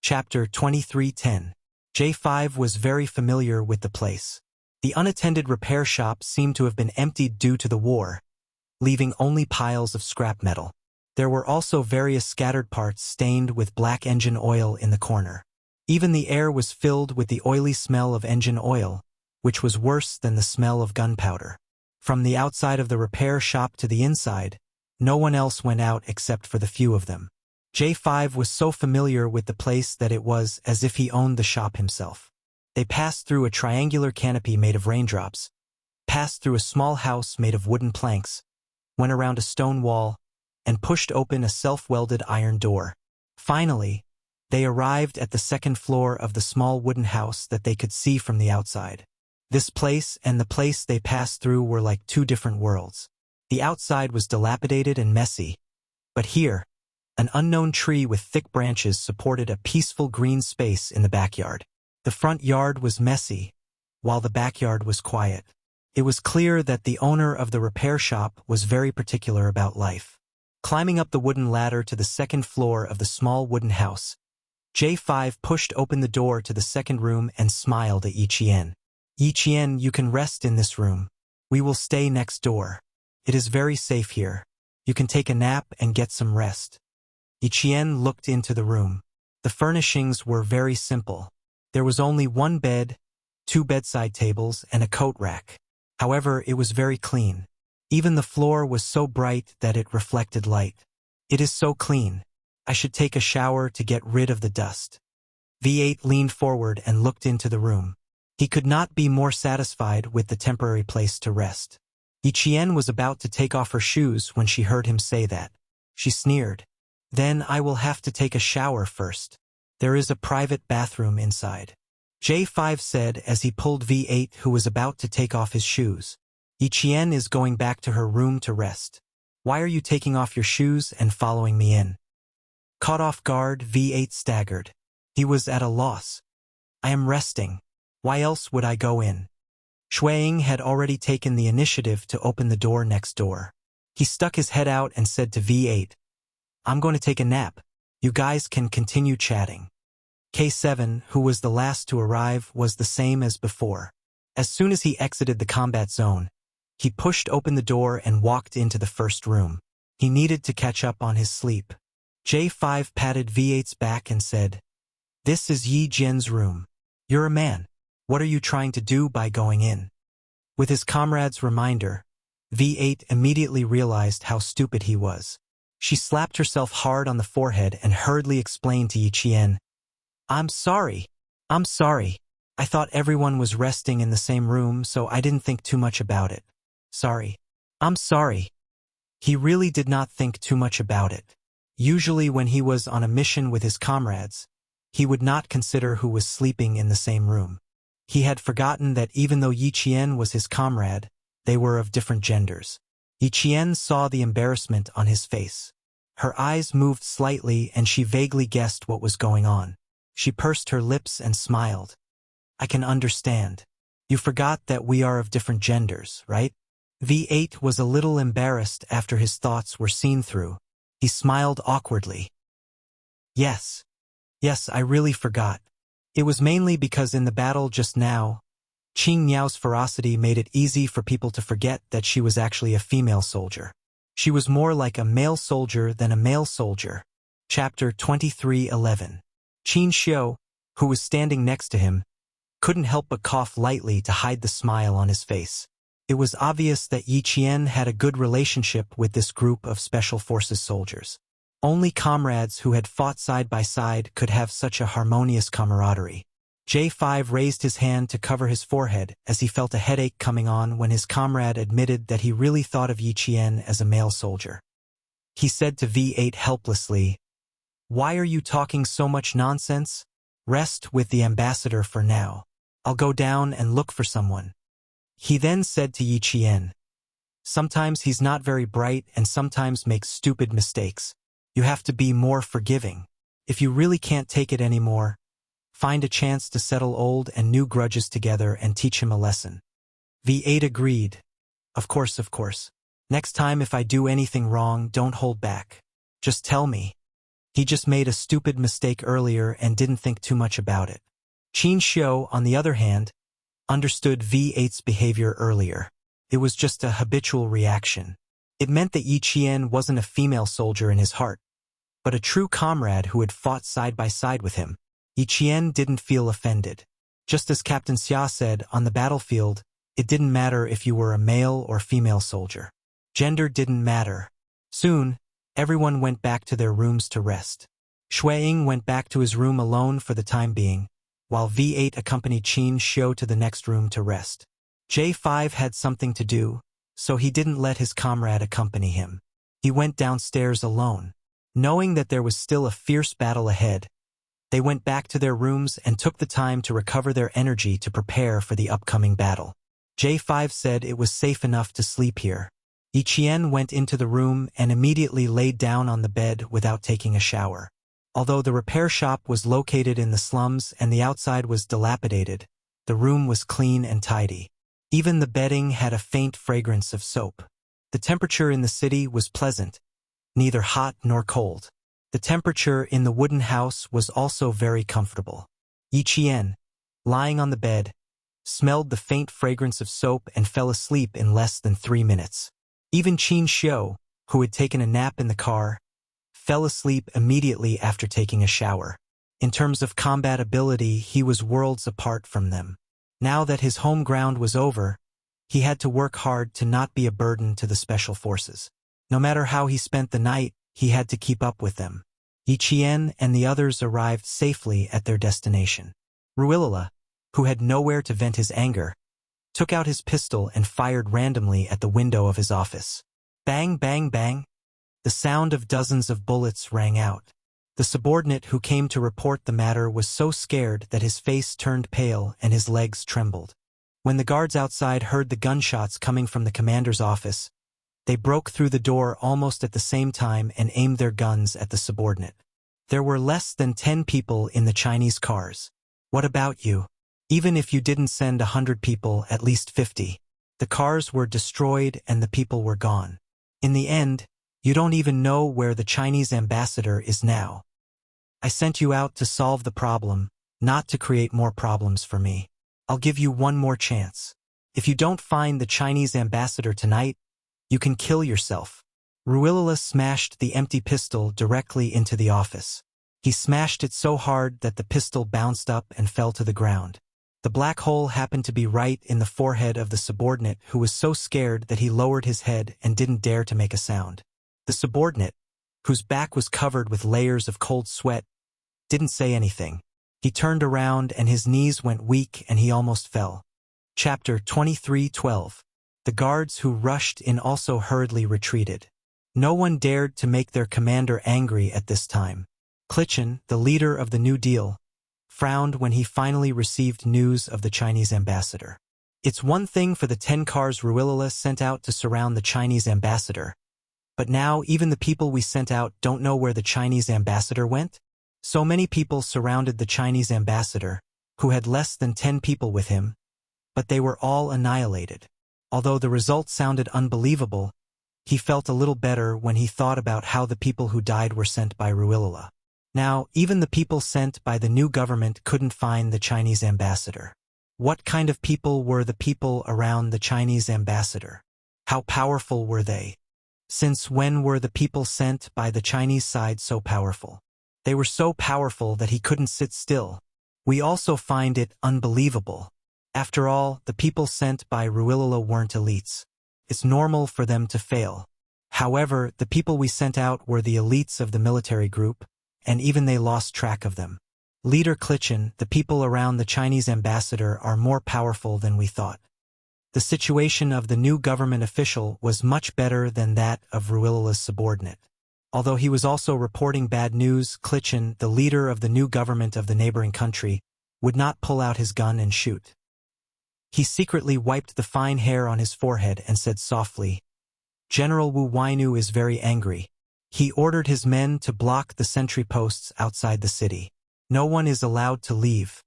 Chapter 23:10. J5 was very familiar with the place. The unattended repair shop seemed to have been emptied due to the war, leaving only piles of scrap metal. There were also various scattered parts stained with black engine oil in the corner. Even the air was filled with the oily smell of engine oil, which was worse than the smell of gunpowder. From the outside of the repair shop to the inside, no one else went out except for the few of them. J5 was so familiar with the place that it was as if he owned the shop himself. They passed through a triangular canopy made of raindrops, passed through a small house made of wooden planks, went around a stone wall, and pushed open a self-welded iron door. Finally, they arrived at the second floor of the small wooden house that they could see from the outside. This place and the place they passed through were like two different worlds. The outside was dilapidated and messy, but here, an unknown tree with thick branches supported a peaceful green space in the backyard. The front yard was messy, while the backyard was quiet. It was clear that the owner of the repair shop was very particular about life. Climbing up the wooden ladder to the second floor of the small wooden house, J5 pushed open the door to the second room and smiled at Yiqian. "Yiqian, you can rest in this room. We will stay next door. It is very safe here. You can take a nap and get some rest." Yiqian looked into the room. The furnishings were very simple. There was only one bed, two bedside tables, and a coat rack. However, it was very clean. Even the floor was so bright that it reflected light. "It is so clean. I should take a shower to get rid of the dust." V8 leaned forward and looked into the room. He could not be more satisfied with the temporary place to rest. Yiqian was about to take off her shoes when she heard him say that. She sneered. "Then I will have to take a shower first. There is a private bathroom inside," J5 said as he pulled V8, who was about to take off his shoes. "Yiqian is going back to her room to rest. Why are you taking off your shoes and following me in?" Caught off guard, V8 staggered. He was at a loss. "I am resting. Why else would I go in?" Shuaying had already taken the initiative to open the door next door. He stuck his head out and said to V8, "I'm going to take a nap. You guys can continue chatting." K7, who was the last to arrive, was the same as before. As soon as he exited the combat zone, he pushed open the door and walked into the first room. He needed to catch up on his sleep. J5 patted V8's back and said, "This is Yi Jian's room. You're a man. What are you trying to do by going in?" With his comrade's reminder, V8 immediately realized how stupid he was. She slapped herself hard on the forehead and hurriedly explained to Yiqian, I'm sorry. I thought everyone was resting in the same room, so I didn't think too much about it. Sorry. I'm sorry." He really did not think too much about it. Usually when he was on a mission with his comrades, he would not consider who was sleeping in the same room. He had forgotten that even though Yiqian was his comrade, they were of different genders. Yiqian saw the embarrassment on his face. Her eyes moved slightly and she vaguely guessed what was going on. She pursed her lips and smiled. "I can understand. You forgot that we are of different genders, right?" V8 was a little embarrassed after his thoughts were seen through. He smiled awkwardly. Yes, I really forgot. It was mainly because in the battle just now, Qing Miao's ferocity made it easy for people to forget that she was actually a female soldier. She was more like a male soldier than a male soldier. Chapter 23:11. Qin Xiu, who was standing next to him, couldn't help but cough lightly to hide the smile on his face. It was obvious that Yiqian had a good relationship with this group of Special Forces soldiers. Only comrades who had fought side by side could have such a harmonious camaraderie. J5 raised his hand to cover his forehead as he felt a headache coming on when his comrade admitted that he really thought of Yiqian as a male soldier. He said to V8 helplessly, "Why are you talking so much nonsense? Rest with the ambassador for now. I'll go down and look for someone." He then said to Yiqian, "Sometimes he's not very bright and sometimes makes stupid mistakes. You have to be more forgiving. If you really can't take it anymore, find a chance to settle old and new grudges together and teach him a lesson." V8 agreed. Of course. Next time if I do anything wrong, don't hold back. Just tell me." He just made a stupid mistake earlier and didn't think too much about it. Qin Xiu, on the other hand, understood V8's behavior earlier. It was just a habitual reaction. It meant that Yi Qian wasn't a female soldier in his heart, but a true comrade who had fought side by side with him. Yi Qian didn't feel offended. Just as Captain Xia said, on the battlefield, it didn't matter if you were a male or female soldier. Gender didn't matter. Soon, everyone went back to their rooms to rest. Shuiying went back to his room alone for the time being, while V8 accompanied Qin Xiu to the next room to rest. J5 had something to do, so he didn't let his comrade accompany him. He went downstairs alone. Knowing that there was still a fierce battle ahead, they went back to their rooms and took the time to recover their energy to prepare for the upcoming battle. J5 said it was safe enough to sleep here. Yi Qian went into the room and immediately laid down on the bed without taking a shower. Although the repair shop was located in the slums and the outside was dilapidated, the room was clean and tidy. Even the bedding had a faint fragrance of soap. The temperature in the city was pleasant, neither hot nor cold. The temperature in the wooden house was also very comfortable. Yi Qian, lying on the bed, smelled the faint fragrance of soap and fell asleep in less than 3 minutes. Even Qin Xiu, who had taken a nap in the car, fell asleep immediately after taking a shower. In terms of combat ability, he was worlds apart from them. Now that his home ground was over, he had to work hard to not be a burden to the special forces. No matter how he spent the night, he had to keep up with them. Yi Qian and the others arrived safely at their destination. Ruilala, who had nowhere to vent his anger, took out his pistol and fired randomly at the window of his office. Bang, bang, bang. The sound of dozens of bullets rang out. The subordinate who came to report the matter was so scared that his face turned pale and his legs trembled. When the guards outside heard the gunshots coming from the commander's office, they broke through the door almost at the same time and aimed their guns at the subordinate. There were less than 10 people in the Chinese cars. What about you? Even if you didn't send 100 people, at least 50. The cars were destroyed and the people were gone. In the end, you don't even know where the Chinese ambassador is now. I sent you out to solve the problem, not to create more problems for me. I'll give you one more chance. If you don't find the Chinese ambassador tonight, you can kill yourself. Ruilala smashed the empty pistol directly into the office. He smashed it so hard that the pistol bounced up and fell to the ground. The black hole happened to be right in the forehead of the subordinate, who was so scared that he lowered his head and didn't dare to make a sound. The subordinate, whose back was covered with layers of cold sweat, didn't say anything. He turned around and his knees went weak and he almost fell. Chapter 23:12. The guards who rushed in also hurriedly retreated. No one dared to make their commander angry at this time. Clichin, the leader of the New Deal, frowned when he finally received news of the Chinese ambassador. It's one thing for the 10 cars Ruilala sent out to surround the Chinese ambassador, but now even the people we sent out don't know where the Chinese ambassador went? So many people surrounded the Chinese ambassador, who had less than 10 people with him, but they were all annihilated. Although the result sounded unbelievable, he felt a little better when he thought about how the people who died were sent by Ruilala. Now, even the people sent by the new government couldn't find the Chinese ambassador. What kind of people were the people around the Chinese ambassador? How powerful were they? Since when were the people sent by the Chinese side so powerful? They were so powerful that he couldn't sit still. We also find it unbelievable. After all, the people sent by Ruilala weren't elites. It's normal for them to fail. However, the people we sent out were the elites of the military group, and even they lost track of them. Leader Clichin, the people around the Chinese ambassador are more powerful than we thought. The situation of the new government official was much better than that of Ruilala's subordinate. Although he was also reporting bad news, Clichin, the leader of the new government of the neighboring country, would not pull out his gun and shoot. He secretly wiped the fine hair on his forehead and said softly, "General Wu Wainu is very angry. He ordered his men to block the sentry posts outside the city. No one is allowed to leave."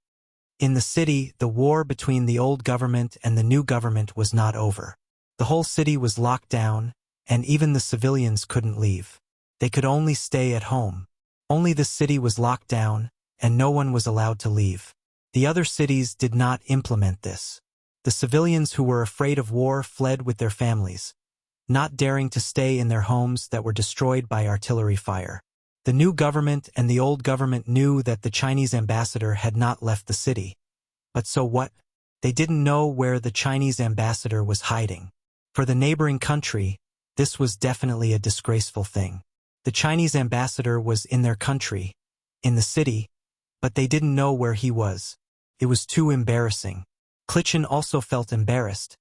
In the city, the war between the old government and the new government was not over. The whole city was locked down, and even the civilians couldn't leave. They could only stay at home. Only the city was locked down, and no one was allowed to leave. The other cities did not implement this. The civilians who were afraid of war fled with their families, not daring to stay in their homes that were destroyed by artillery fire. The new government and the old government knew that the Chinese ambassador had not left the city. But so what? They didn't know where the Chinese ambassador was hiding. For the neighboring country, this was definitely a disgraceful thing. The Chinese ambassador was in their country, in the city, but they didn't know where he was. It was too embarrassing. Clichen also felt embarrassed,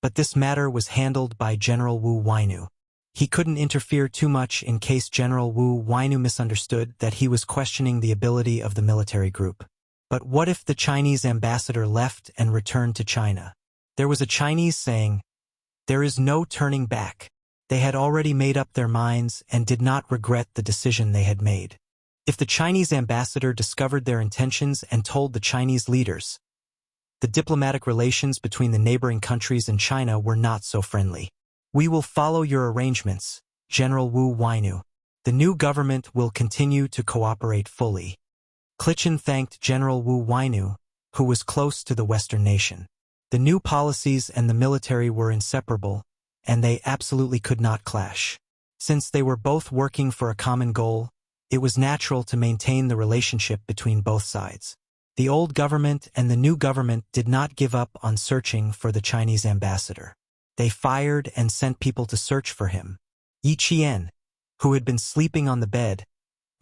but this matter was handled by General Wu Weinu. He couldn't interfere too much in case General Wu Weinu misunderstood that he was questioning the ability of the military group. But what if the Chinese ambassador left and returned to China? There was a Chinese saying, "There is no turning back." They had already made up their minds and did not regret the decision they had made. If the Chinese ambassador discovered their intentions and told the Chinese leaders, the diplomatic relations between the neighboring countries and China were not so friendly. "We will follow your arrangements, General Wu Weinu. The new government will continue to cooperate fully." Clichen thanked General Wu Weinu, who was close to the Western nation. The new policies and the military were inseparable, and they absolutely could not clash. Since they were both working for a common goal, it was natural to maintain the relationship between both sides. The old government and the new government did not give up on searching for the Chinese ambassador. They fired and sent people to search for him. Yi Qian, who had been sleeping on the bed,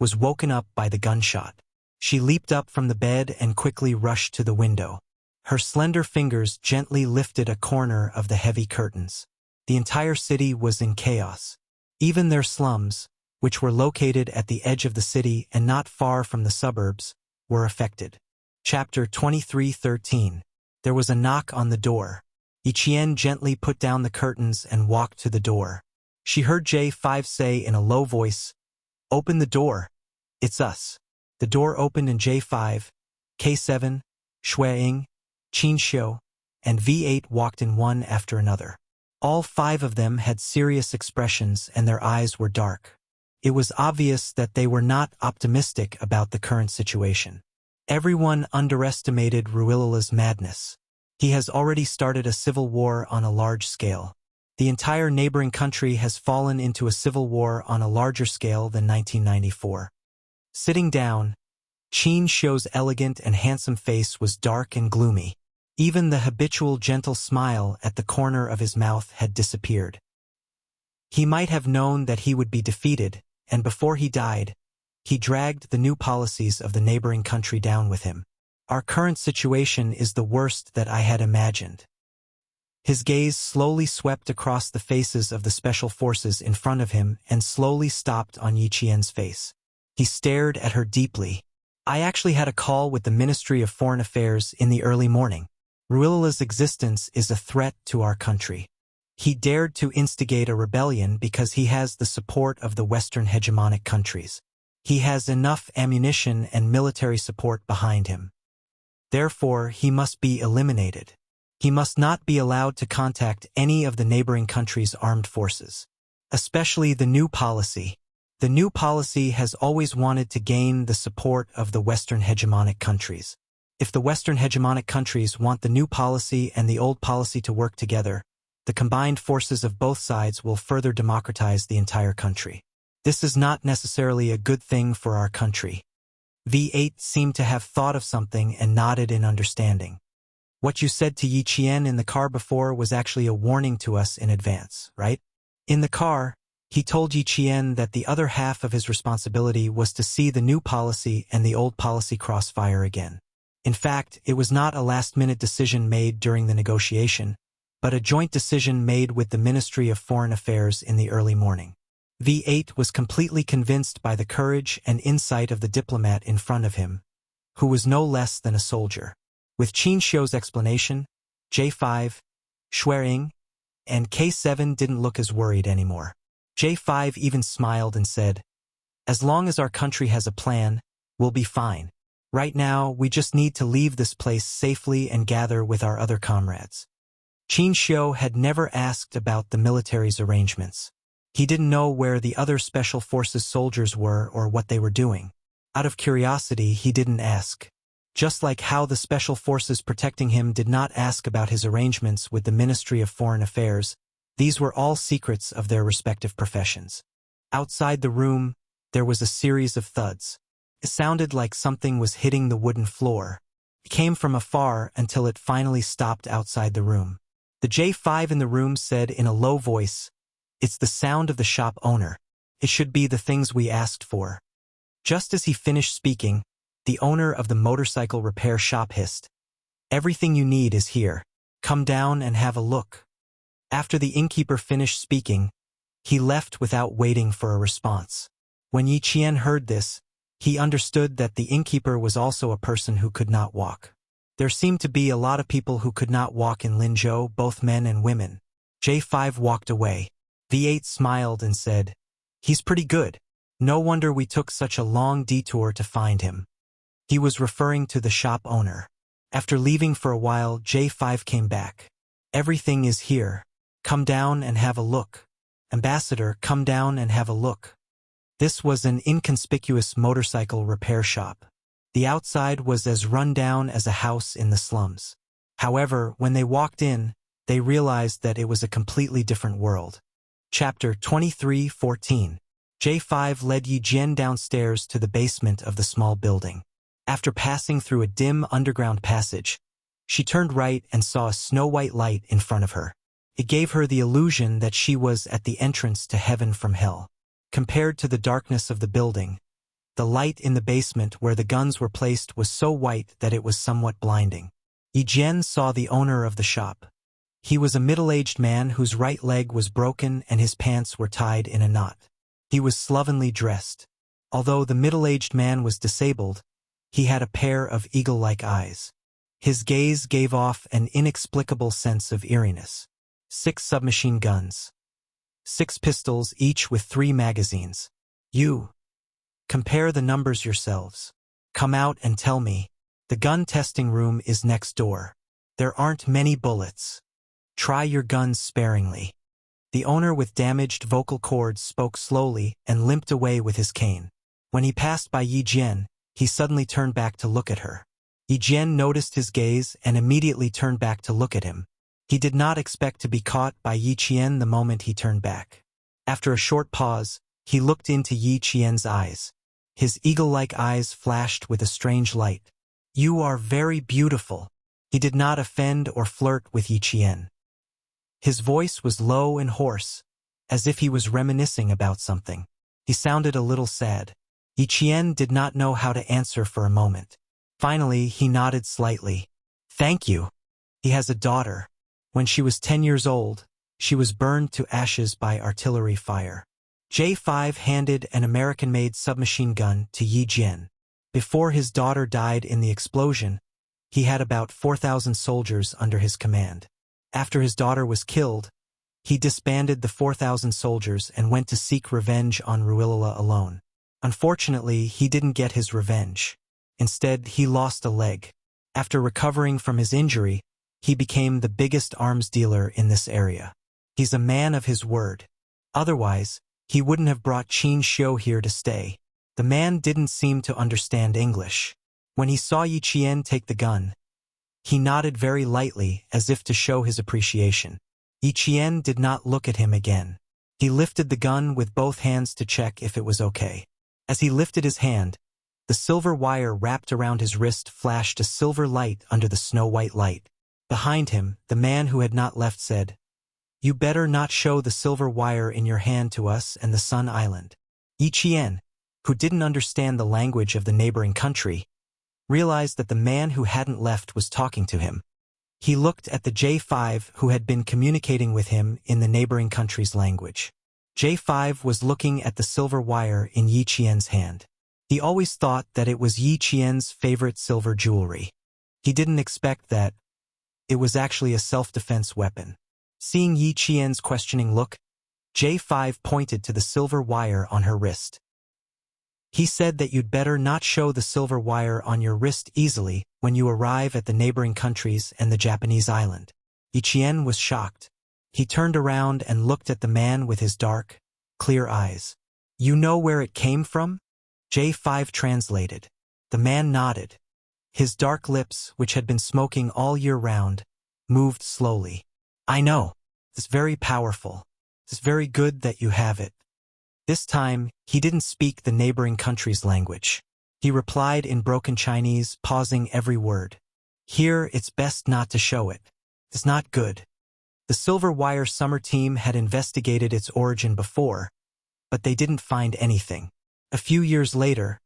was woken up by the gunshot. She leaped up from the bed and quickly rushed to the window. Her slender fingers gently lifted a corner of the heavy curtains. The entire city was in chaos. Even their slums, which were located at the edge of the city and not far from the suburbs, were affected. Chapter 23:13. There was a knock on the door. Yi Qian gently put down the curtains and walked to the door. She heard J5 say in a low voice, "Open the door. It's us." The door opened and J5, K7, Shueying, Qin Xiu, and V8 walked in one after another. All 5 of them had serious expressions and their eyes were dark. It was obvious that they were not optimistic about the current situation. Everyone underestimated Ruilala's madness. He has already started a civil war on a large scale. The entire neighboring country has fallen into a civil war on a larger scale than 1994. Sitting down, Qin Xiu's elegant and handsome face was dark and gloomy. Even the habitual gentle smile at the corner of his mouth had disappeared. He might have known that he would be defeated, and before he died, he dragged the new policies of the neighboring country down with him. "Our current situation is the worst that I had imagined." His gaze slowly swept across the faces of the special forces in front of him and slowly stopped on Yi Qian's face. He stared at her deeply. "I actually had a call with the Ministry of Foreign Affairs in the early morning. Ruilala's existence is a threat to our country. He dared to instigate a rebellion because he has the support of the Western hegemonic countries. He has enough ammunition and military support behind him. Therefore, he must be eliminated. He must not be allowed to contact any of the neighboring countries' armed forces. Especially the new policy. The new policy has always wanted to gain the support of the Western hegemonic countries. If the Western hegemonic countries want the new policy and the old policy to work together, the combined forces of both sides will further democratize the entire country. This is not necessarily a good thing for our country." V8 seemed to have thought of something and nodded in understanding. "What you said to Yi Qian in the car before was actually a warning to us in advance, right?" In the car, he told Yi Qian that the other half of his responsibility was to see the new policy and the old policy crossfire again. In fact, it was not a last-minute decision made during the negotiation, but a joint decision made with the Ministry of Foreign Affairs in the early morning. V8 was completely convinced by the courage and insight of the diplomat in front of him, who was no less than a soldier. With Qin Xiu's explanation, J5, Shueying, and K7 didn't look as worried anymore. J5 even smiled and said, "As long as our country has a plan, we'll be fine. Right now, we just need to leave this place safely and gather with our other comrades." Qin Xiu had never asked about the military's arrangements. He didn't know where the other Special Forces soldiers were or what they were doing. Out of curiosity, he didn't ask. Just like how the Special Forces protecting him did not ask about his arrangements with the Ministry of Foreign Affairs, these were all secrets of their respective professions. Outside the room, there was a series of thuds. It sounded like something was hitting the wooden floor. It came from afar until it finally stopped outside the room. The J5 in the room said in a low voice, "It's the sound of the shop owner. It should be the things we asked for." Just as he finished speaking, the owner of the motorcycle repair shop hissed, "Everything you need is here. Come down and have a look." After the innkeeper finished speaking, he left without waiting for a response. When Yi Qian heard this, he understood that the innkeeper was also a person who could not walk. There seemed to be a lot of people who could not walk in Linzhou, both men and women. J5 walked away. V8 smiled and said, "He's pretty good. No wonder we took such a long detour to find him." He was referring to the shop owner. After leaving for a while, J5 came back. "Everything is here. Come down and have a look. Ambassador, come down and have a look." This was an inconspicuous motorcycle repair shop. The outside was as run down as a house in the slums. However, when they walked in, they realized that it was a completely different world. Chapter 23:14. J5 led Yi Jian downstairs to the basement of the small building. After passing through a dim underground passage, she turned right and saw a snow-white light in front of her. It gave her the illusion that she was at the entrance to heaven from hell. Compared to the darkness of the building, the light in the basement where the guns were placed was so white that it was somewhat blinding. Yi Jian saw the owner of the shop. He was a middle-aged man whose right leg was broken and his pants were tied in a knot. He was slovenly dressed. Although the middle-aged man was disabled, he had a pair of eagle-like eyes. His gaze gave off an inexplicable sense of eeriness. 6 submachine guns. 6 pistols, each with 3 magazines. "You. Compare the numbers yourselves. Come out and tell me. The gun testing room is next door. There aren't many bullets. Try your guns sparingly." The owner with damaged vocal cords spoke slowly and limped away with his cane. When he passed by Yi Jian, he suddenly turned back to look at her. Yi Jian noticed his gaze and immediately turned back to look at him. He did not expect to be caught by Yi Qian the moment he turned back. After a short pause, he looked into Yi Qian's eyes. His eagle-like eyes flashed with a strange light. "You are very beautiful." He did not offend or flirt with Yi Qian. His voice was low and hoarse, as if he was reminiscing about something. He sounded a little sad. Yi Qian did not know how to answer for a moment. Finally, he nodded slightly. "Thank you." He has a daughter. When she was 10 years old, she was burned to ashes by artillery fire. J5 handed an American-made submachine gun to Yi Jian. Before his daughter died in the explosion, he had about 4,000 soldiers under his command. After his daughter was killed, he disbanded the 4,000 soldiers and went to seek revenge on Ruilala alone. Unfortunately, he didn't get his revenge. Instead, he lost a leg. After recovering from his injury, he became the biggest arms dealer in this area. He's a man of his word. Otherwise, he wouldn't have brought Qin Xiu here to stay. The man didn't seem to understand English. When he saw Yi Qian take the gun, he nodded very lightly as if to show his appreciation. Yi Qian did not look at him again. He lifted the gun with both hands to check if it was okay. As he lifted his hand, the silver wire wrapped around his wrist flashed a silver light under the snow-white light. Behind him, the man who had not left said, "You better not show the silver wire in your hand to us and the Sun Island." Yi Qian, who didn't understand the language of the neighboring country, realized that the man who hadn't left was talking to him. He looked at the J5 who had been communicating with him in the neighboring country's language. J5 was looking at the silver wire in Yi Qian's hand. He always thought that it was Yi Qian's favorite silver jewelry. He didn't expect that it was actually a self-defense weapon. Seeing Yi Qian's questioning look, J5 pointed to the silver wire on her wrist. "He said that you'd better not show the silver wire on your wrist easily when you arrive at the neighboring countries and the Japanese island." Yi Qian was shocked. He turned around and looked at the man with his dark, clear eyes. You know where it came from? J5 translated. The man nodded. His dark lips, which had been smoking all year round, moved slowly. I know. It's very powerful. It's very good that you have it. This time, he didn't speak the neighboring country's language. He replied in broken Chinese, pausing every word. Here, it's best not to show it. It's not good. The Silver Wire summer team had investigated its origin before, but they didn't find anything. A few years later,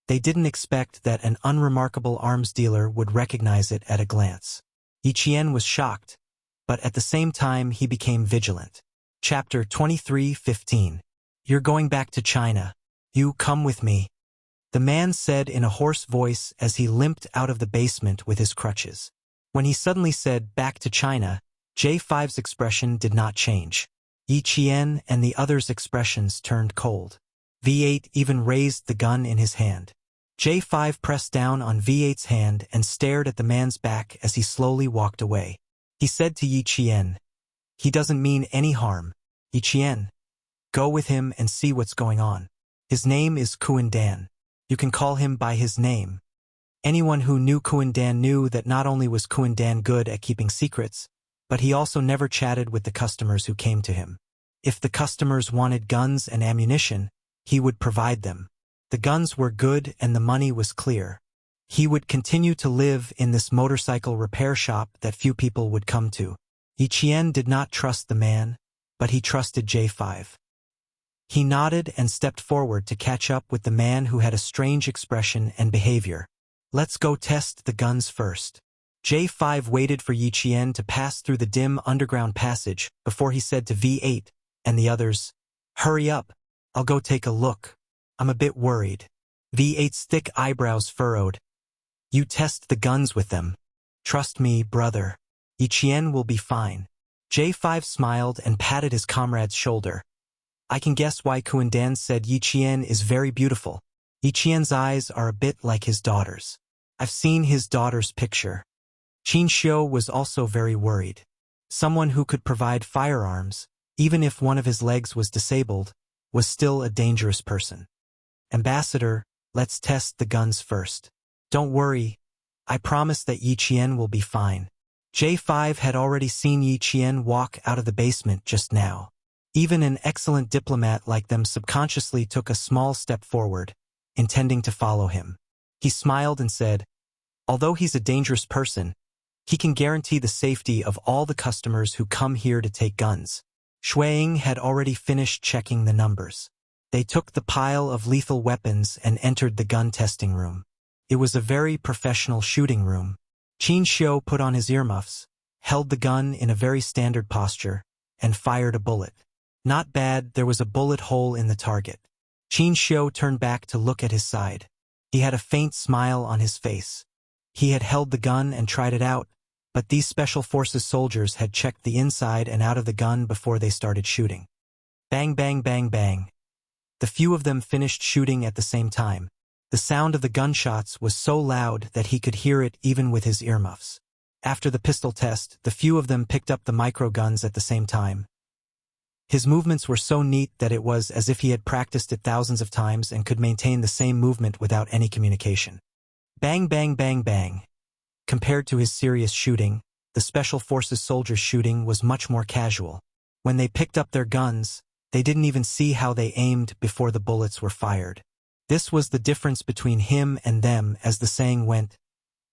they didn't expect that an unremarkable arms dealer would recognize it at a glance. Yi Qian was shocked, but at the same time he became vigilant. Chapter 23:15. You're going back to China. You come with me. The man said in a hoarse voice as he limped out of the basement with his crutches. When he suddenly said, back to China, J5's expression did not change. Yi Qian and the others' expressions turned cold. V8 even raised the gun in his hand. J5 pressed down on V8's hand and stared at the man's back as he slowly walked away. He said to Yi Qian, he doesn't mean any harm. Yi Qian, go with him and see what's going on. His name is Kuan-Dan. You can call him by his name. Anyone who knew Kuan-Dan knew that not only was Kuan-Dan good at keeping secrets, but he also never chatted with the customers who came to him. If the customers wanted guns and ammunition, he would provide them. The guns were good and the money was clear. He would continue to live in this motorcycle repair shop that few people would come to. Yi Qian did not trust the man, but he trusted J5. He nodded and stepped forward to catch up with the man who had a strange expression and behavior. Let's go test the guns first. J5 waited for Yi Qian to pass through the dim underground passage before he said to V8 and the others, hurry up, I'll go take a look. I'm a bit worried. V8's thick eyebrows furrowed. You test the guns with them. Trust me, brother. Yi Qian will be fine. J5 smiled and patted his comrade's shoulder. I can guess why Kuan-Dan said Yi Qian is very beautiful. Yi Qian's eyes are a bit like his daughter's. I've seen his daughter's picture. Qin Xiu was also very worried. Someone who could provide firearms, even if one of his legs was disabled, was still a dangerous person. Ambassador, let's test the guns first. Don't worry. I promise that Yi Qian will be fine. J5 had already seen Yi Qian walk out of the basement just now. Even an excellent diplomat like them subconsciously took a small step forward, intending to follow him. He smiled and said, although he's a dangerous person, he can guarantee the safety of all the customers who come here to take guns. Shuang had already finished checking the numbers. They took the pile of lethal weapons and entered the gun testing room. It was a very professional shooting room. Qin Xiu put on his earmuffs, held the gun in a very standard posture, and fired a bullet. Not bad, there was a bullet hole in the target. Qin Xiu turned back to look at his side. He had a faint smile on his face. He had held the gun and tried it out, but these Special Forces soldiers had checked the inside and out of the gun before they started shooting. Bang, bang, bang, bang. The few of them finished shooting at the same time. The sound of the gunshots was so loud that he could hear it even with his earmuffs. After the pistol test, the few of them picked up the micro-guns at the same time. His movements were so neat that it was as if he had practiced it thousands of times and could maintain the same movement without any communication. Bang, bang, bang, bang. Compared to his serious shooting, the Special Forces soldiers' shooting was much more casual. When they picked up their guns, they didn't even see how they aimed before the bullets were fired. This was the difference between him and them, as the saying went.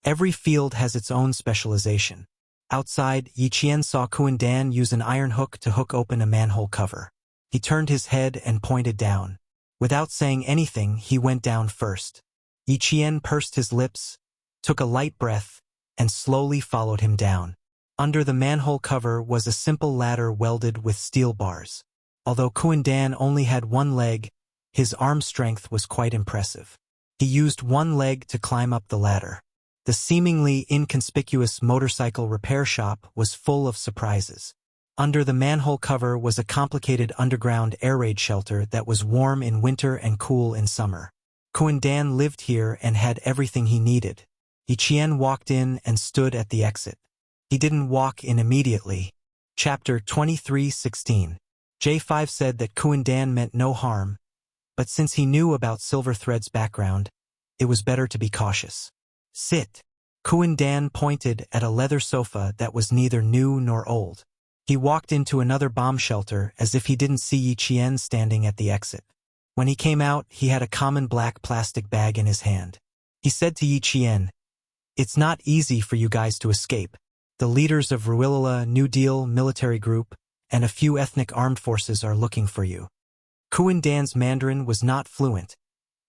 Every field has its own specialization. Outside, Yi Qian saw Kuan-Dan use an iron hook to hook open a manhole cover. He turned his head and pointed down. Without saying anything, he went down first. Yi Qian pursed his lips, took a light breath, and slowly followed him down. Under the manhole cover was a simple ladder welded with steel bars. Although Kuan-Dan only had one leg, his arm strength was quite impressive. He used one leg to climb up the ladder. The seemingly inconspicuous motorcycle repair shop was full of surprises. Under the manhole cover was a complicated underground air raid shelter that was warm in winter and cool in summer. Kuan-Dan lived here and had everything he needed. Yi Qian walked in and stood at the exit. He didn't walk in immediately. Chapter 23:16. J5 said that Kuan Dan meant no harm, but since he knew about Silver Thread's background, it was better to be cautious. Sit. Kuan Dan pointed at a leather sofa that was neither new nor old. He walked into another bomb shelter as if he didn't see Yi Qian standing at the exit. When he came out, he had a common black plastic bag in his hand. He said to Yi Qian, "It's not easy for you guys to escape. The leaders of Ruilala New Deal military group and a few ethnic armed forces are looking for you." Kuan Dan's Mandarin was not fluent,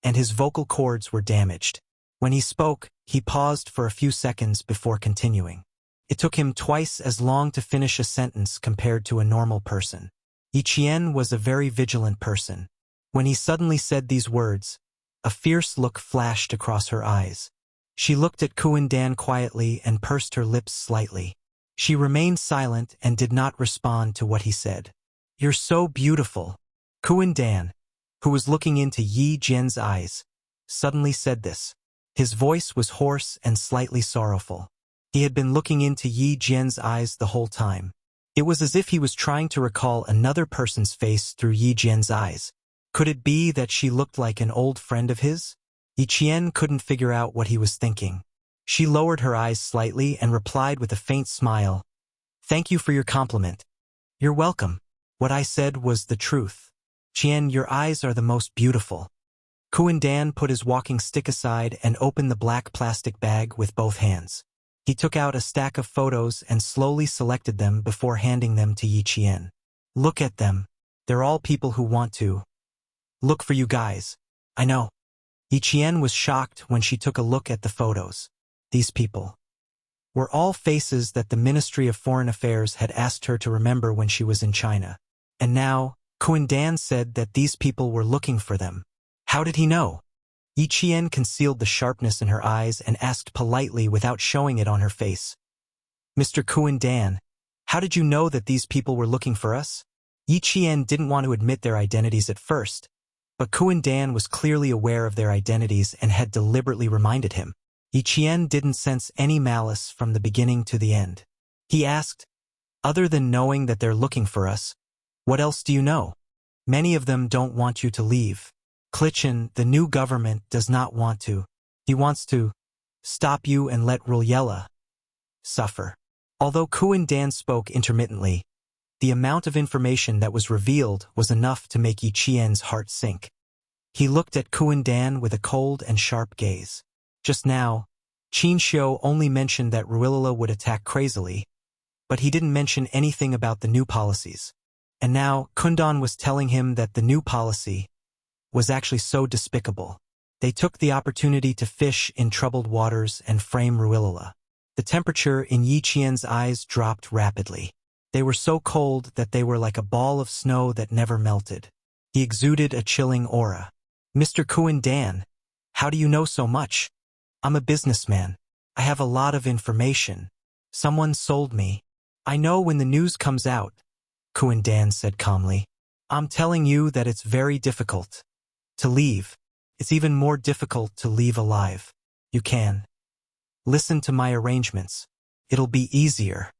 and his vocal cords were damaged. When he spoke, he paused for a few seconds before continuing. It took him twice as long to finish a sentence compared to a normal person. Yi Qian was a very vigilant person. When he suddenly said these words, a fierce look flashed across her eyes. She looked at Kuan Dan quietly and pursed her lips slightly. She remained silent and did not respond to what he said. "You're so beautiful." Kuan Dan, who was looking into Yi Jian's eyes, suddenly said this. His voice was hoarse and slightly sorrowful. He had been looking into Yi Jian's eyes the whole time. It was as if he was trying to recall another person's face through Yi Jian's eyes. Could it be that she looked like an old friend of his? Yi Qian couldn't figure out what he was thinking. She lowered her eyes slightly and replied with a faint smile, "Thank you for your compliment." "You're welcome. What I said was the truth. Qian, your eyes are the most beautiful." Kuan Dan put his walking stick aside and opened the black plastic bag with both hands. He took out a stack of photos and slowly selected them before handing them to Yi Qian. "Look at them. They're all people who want to look for you guys." "I know." Yi Qian was shocked when she took a look at the photos. These people were all faces that the Ministry of Foreign Affairs had asked her to remember when she was in China. And now, Kuan Dan said that these people were looking for them. How did he know? Yi Qian concealed the sharpness in her eyes and asked politely without showing it on her face. "Mr. Kuan Dan, how did you know that these people were looking for us?" Yi Qian didn't want to admit their identities at first, but Kuan Dan was clearly aware of their identities and had deliberately reminded him. Yi Qian didn't sense any malice from the beginning to the end. He asked, "Other than knowing that they're looking for us, what else do you know?" "Many of them don't want you to leave. Klitschin, the new government, does not want to. He wants to stop you and let Ruilala suffer." Although Kuan Dan spoke intermittently, the amount of information that was revealed was enough to make Yi Qian's heart sink. He looked at Kuan Dan with a cold and sharp gaze. Just now, Qin Xiu only mentioned that Ruilala would attack crazily, but he didn't mention anything about the new policies. And now, Kundan was telling him that the new policy was actually so despicable. They took the opportunity to fish in troubled waters and frame Ruilala. The temperature in Yi Qian's eyes dropped rapidly. They were so cold that they were like a ball of snow that never melted. He exuded a chilling aura. "Mr. Kuan Dan, how do you know so much?" "I'm a businessman. I have a lot of information. Someone sold me. I know when the news comes out," Kuan Dan said calmly. "I'm telling you that it's very difficult to leave. It's even more difficult to leave alive. You can listen to my arrangements. It'll be easier."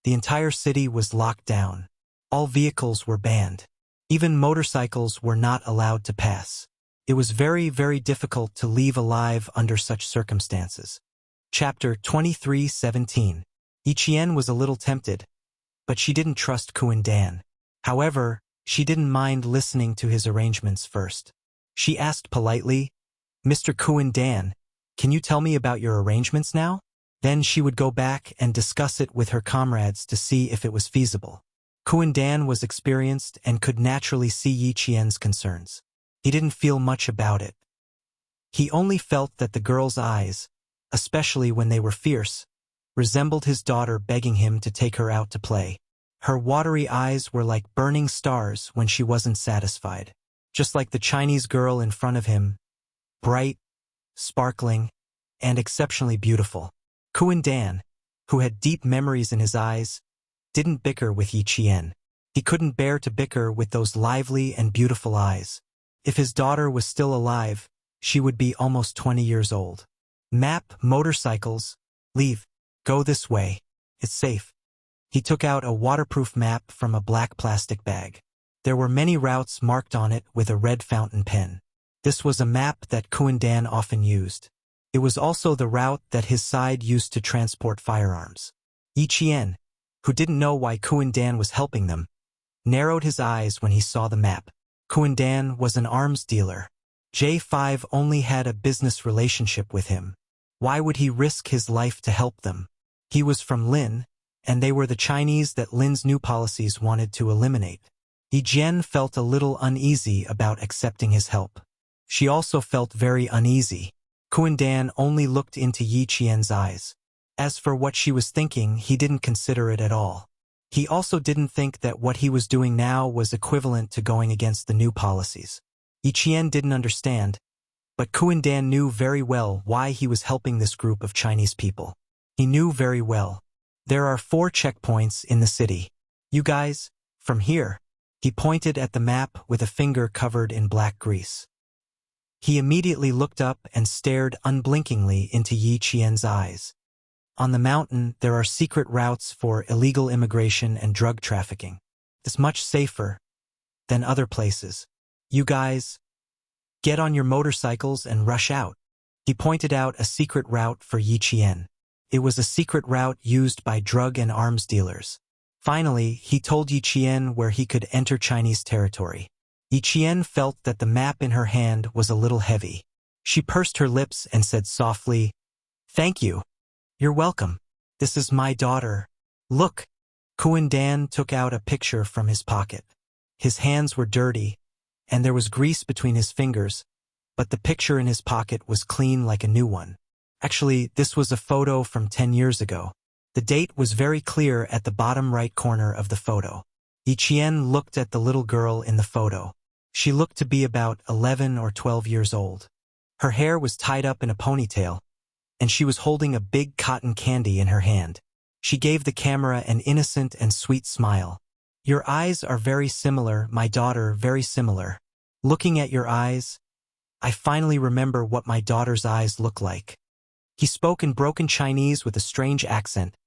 The entire city was locked down. All vehicles were banned. Even motorcycles were not allowed to pass. It was very, very difficult to leave alive under such circumstances. Chapter 23:17. Yi Qian was a little tempted, but she didn't trust Kuan Dan. However, she didn't mind listening to his arrangements first. She asked politely, "Mr. Kuan Dan, can you tell me about your arrangements now?" Then she would go back and discuss it with her comrades to see if it was feasible. Kuan Dan was experienced and could naturally see Yi Qian's concerns. He didn't feel much about it. He only felt that the girl's eyes, especially when they were fierce, resembled his daughter begging him to take her out to play. Her watery eyes were like burning stars when she wasn't satisfied. Just like the Chinese girl in front of him, bright, sparkling, and exceptionally beautiful. Kuan Dan, who had deep memories in his eyes, didn't bicker with Yi Qian. He couldn't bear to bicker with those lively and beautiful eyes. If his daughter was still alive, she would be almost 20 years old. "Map, motorcycles, leave, go this way, it's safe." He took out a waterproof map from a black plastic bag. There were many routes marked on it with a red fountain pen. This was a map that Kuan-Dan often used. It was also the route that his side used to transport firearms. Yi Qian, who didn't know why Kuan-Dan was helping them, narrowed his eyes when he saw the map. Kuan-Dan was an arms dealer. J5 only had a business relationship with him. Why would he risk his life to help them? He was from Lin, and they were the Chinese that Lin's new policies wanted to eliminate. Yi Jian felt a little uneasy about accepting his help. She also felt very uneasy. Kuan-Dan only looked into Yi Qian's eyes. As for what she was thinking, he didn't consider it at all. He also didn't think that what he was doing now was equivalent to going against the new policies. Yi Qian didn't understand, but Kuan-Dan knew very well why he was helping this group of Chinese people. He knew very well. There are 4 checkpoints in the city. You guys, from here. He pointed at the map with a finger covered in black grease. He immediately looked up and stared unblinkingly into Yi Qian's eyes. On the mountain, there are secret routes for illegal immigration and drug trafficking. It's much safer than other places. You guys, get on your motorcycles and rush out. He pointed out a secret route for Yi Qian. It was a secret route used by drug and arms dealers. Finally, he told Yi Qian where he could enter Chinese territory. Yi Qian felt that the map in her hand was a little heavy. She pursed her lips and said softly, "Thank you. You're welcome. This is my daughter. Look." Kuan-Dan took out a picture from his pocket. His hands were dirty, and there was grease between his fingers, but the picture in his pocket was clean like a new one. Actually, this was a photo from 10 years ago. The date was very clear at the bottom right corner of the photo. Yi Qian looked at the little girl in the photo. She looked to be about 11 or 12 years old. Her hair was tied up in a ponytail, and she was holding a big cotton candy in her hand. She gave the camera an innocent and sweet smile. "Your eyes are very similar, my daughter, very similar. Looking at your eyes, I finally remember what my daughter's eyes look like." He spoke in broken Chinese with a strange accent,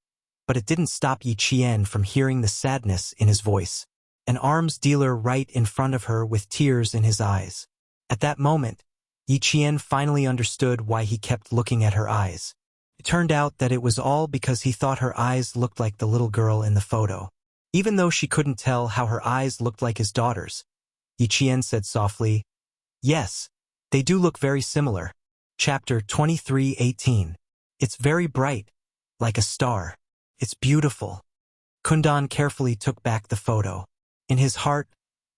but it didn't stop Yi Qian from hearing the sadness in his voice. An arms dealer right in front of her with tears in his eyes. At that moment, Yi Qian finally understood why he kept looking at her eyes. It turned out that it was all because he thought her eyes looked like the little girl in the photo. Even though she couldn't tell how her eyes looked like his daughter's, Yi Qian said softly, "Yes, they do look very similar." Chapter 23:18. It's very bright, like a star. It's beautiful. Kuan-Dan carefully took back the photo. In his heart,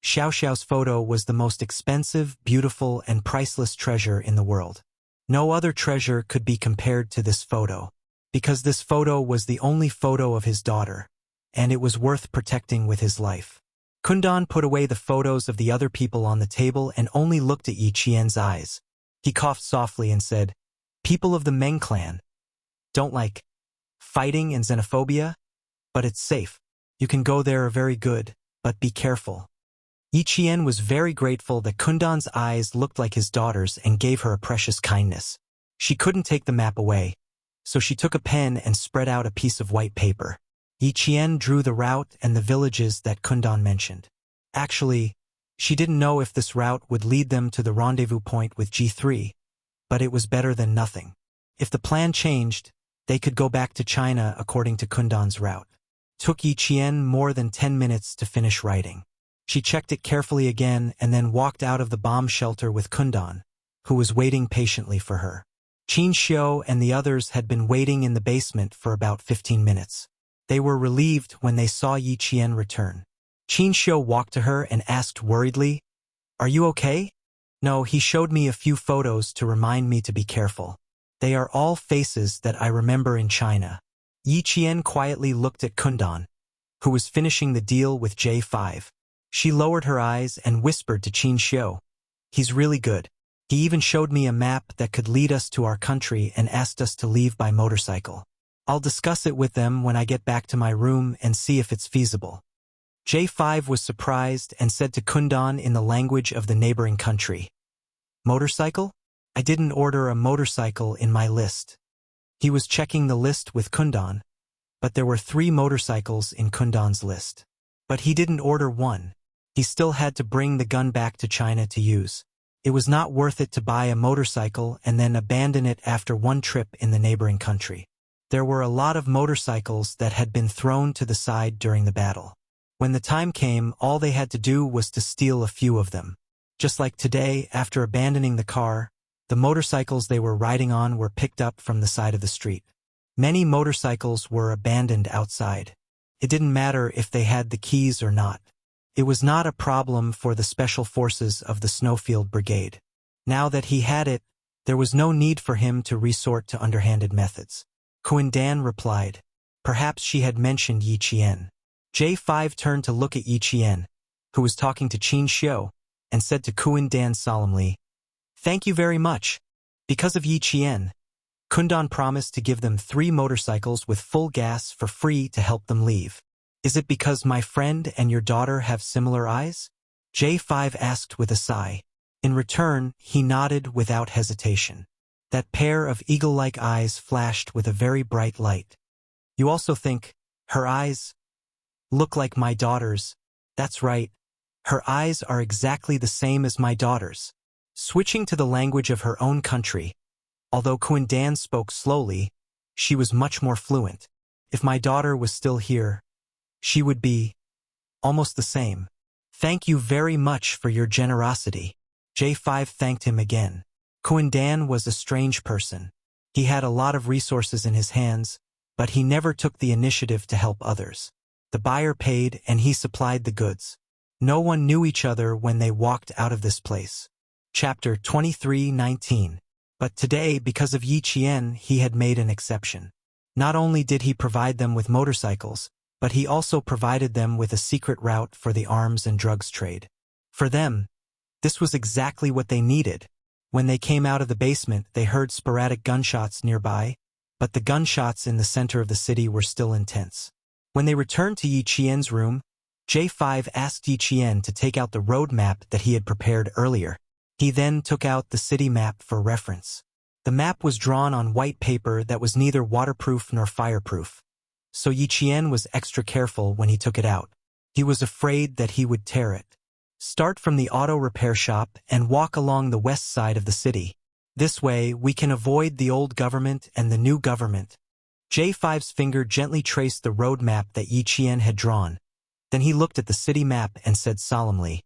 Xiao Xiao's photo was the most expensive, beautiful, and priceless treasure in the world. No other treasure could be compared to this photo, because this photo was the only photo of his daughter, and it was worth protecting with his life. Kuan-Dan put away the photos of the other people on the table and only looked at Yi Qian's eyes. He coughed softly and said, "People of the Meng clan don't like fighting and xenophobia, but it's safe. You can go there, very good, but be careful." Yi Qian was very grateful that Kuan-Dan's eyes looked like his daughter's and gave her a precious kindness. She couldn't take the map away, so she took a pen and spread out a piece of white paper. Yi Qian drew the route and the villages that Kuan-Dan mentioned. Actually, she didn't know if this route would lead them to the rendezvous point with G3, but it was better than nothing. If the plan changed, they could go back to China according to Kuan-Dan's route. Took Yi Qian more than 10 minutes to finish writing. She checked it carefully again and then walked out of the bomb shelter with Kuan-Dan, who was waiting patiently for her. Qin Xiu and the others had been waiting in the basement for about 15 minutes. They were relieved when they saw Yi Qian return. Qin Xiu walked to her and asked worriedly, "Are you okay?" "No, he showed me a few photos to remind me to be careful. They are all faces that I remember in China." Yi Qian quietly looked at Kuan-Dan, who was finishing the deal with J5. She lowered her eyes and whispered to Qin Xiu, "He's really good. He even showed me a map that could lead us to our country and asked us to leave by motorcycle. I'll discuss it with them when I get back to my room and see if it's feasible." J5 was surprised and said to Kuan-Dan in the language of the neighboring country, "Motorcycle? I didn't order a motorcycle in my list." He was checking the list with Kuan-Dan, but there were 3 motorcycles in Kuan-Dan's list. But he didn't order one. He still had to bring the gun back to China to use. It was not worth it to buy a motorcycle and then abandon it after one trip in the neighboring country. There were a lot of motorcycles that had been thrown to the side during the battle. When the time came, all they had to do was to steal a few of them. Just like today, after abandoning the car, the motorcycles they were riding on were picked up from the side of the street. Many motorcycles were abandoned outside. It didn't matter if they had the keys or not. It was not a problem for the special forces of the Snowfield Brigade. Now that he had it, there was no need for him to resort to underhanded methods. Kuan-Dan replied. Perhaps she had mentioned Yi Qian. J5 turned to look at Yi Qian, who was talking to Qin Xiu, and said to Kuan-Dan solemnly, "Thank you very much. Because of Yi Qian, Kuan-Dan promised to give them 3 motorcycles with full gas for free to help them leave. Is it because my friend and your daughter have similar eyes?" J5 asked with a sigh. In return, he nodded without hesitation. That pair of eagle-like eyes flashed with a very bright light. "You also think her eyes look like my daughter's?" "That's right. Her eyes are exactly the same as my daughter's." Switching to the language of her own country, although Kuan-Dan spoke slowly, she was much more fluent. "If my daughter was still here, she would be almost the same. Thank you very much for your generosity." J5 thanked him again. Kuan-Dan was a strange person. He had a lot of resources in his hands, but he never took the initiative to help others. The buyer paid and he supplied the goods. No one knew each other when they walked out of this place. Chapter 23:19. But today, because of Yi Qian, he had made an exception. Not only did he provide them with motorcycles, but he also provided them with a secret route for the arms and drugs trade. For them, this was exactly what they needed. When they came out of the basement, they heard sporadic gunshots nearby, but the gunshots in the center of the city were still intense. When they returned to Yi Qian's room, J5 asked Yi Qian to take out the road map that he had prepared earlier. He then took out the city map for reference. The map was drawn on white paper that was neither waterproof nor fireproof, so Yi Qian was extra careful when he took it out. He was afraid that he would tear it. "Start from the auto repair shop and walk along the west side of the city. This way, we can avoid the old government and the new government." J5's finger gently traced the road map that Yi Qian had drawn. Then he looked at the city map and said solemnly,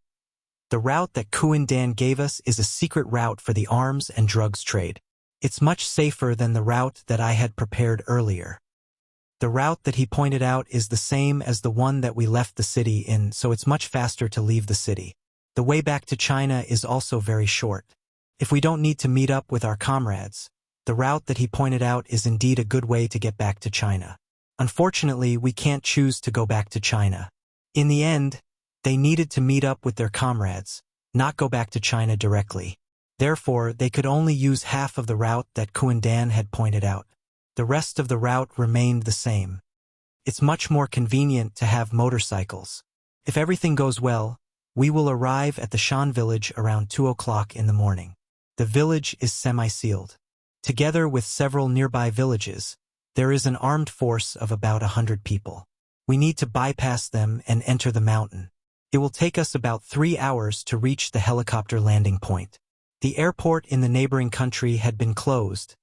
"The route that Kuan-Dan gave us is a secret route for the arms and drugs trade. It's much safer than the route that I had prepared earlier. The route that he pointed out is the same as the one that we left the city in, so it's much faster to leave the city. The way back to China is also very short. If we don't need to meet up with our comrades, the route that he pointed out is indeed a good way to get back to China. Unfortunately, we can't choose to go back to China." In the end, they needed to meet up with their comrades, not go back to China directly. Therefore, they could only use half of the route that Kuan-Dan had pointed out. The rest of the route remained the same. It's much more convenient to have motorcycles. If everything goes well, we will arrive at the Shan village around 2 o'clock in the morning. The village is semi-sealed. Together with several nearby villages, there is an armed force of about 100 people. We need to bypass them and enter the mountain. It will take us about 3 hours to reach the helicopter landing point. The airport in the neighboring country had been closed,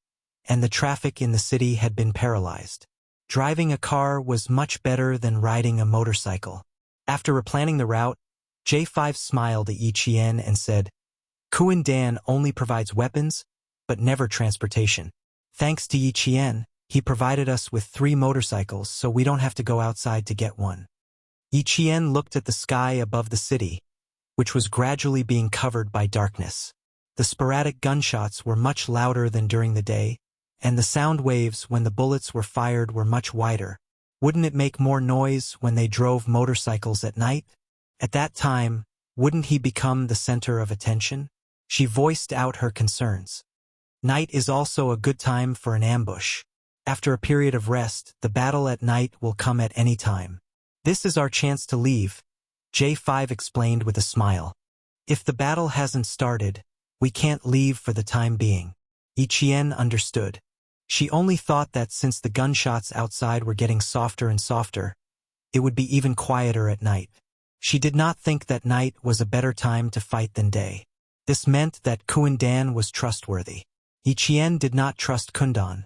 and the traffic in the city had been paralyzed. Driving a car was much better than riding a motorcycle. After replanning the route, J5 smiled at Yi Qian and said, "Kuan-Dan only provides weapons, but never transportation. Thanks to Yi Qian, he provided us with 3 motorcycles so we don't have to go outside to get one." Yi Qian looked at the sky above the city, which was gradually being covered by darkness. The sporadic gunshots were much louder than during the day, and the sound waves when the bullets were fired were much wider. Wouldn't it make more noise when they drove motorcycles at night? At that time, wouldn't he become the center of attention? She voiced out her concerns. Night is also a good time for an ambush. After a period of rest, the battle at night will come at any time. This is our chance to leave, J5 explained with a smile. If the battle hasn't started, we can't leave for the time being. Yi Qian understood. She only thought that since the gunshots outside were getting softer and softer, it would be even quieter at night. She did not think that night was a better time to fight than day. This meant that Kuan was trustworthy. Yi Qian did not trust Kundan,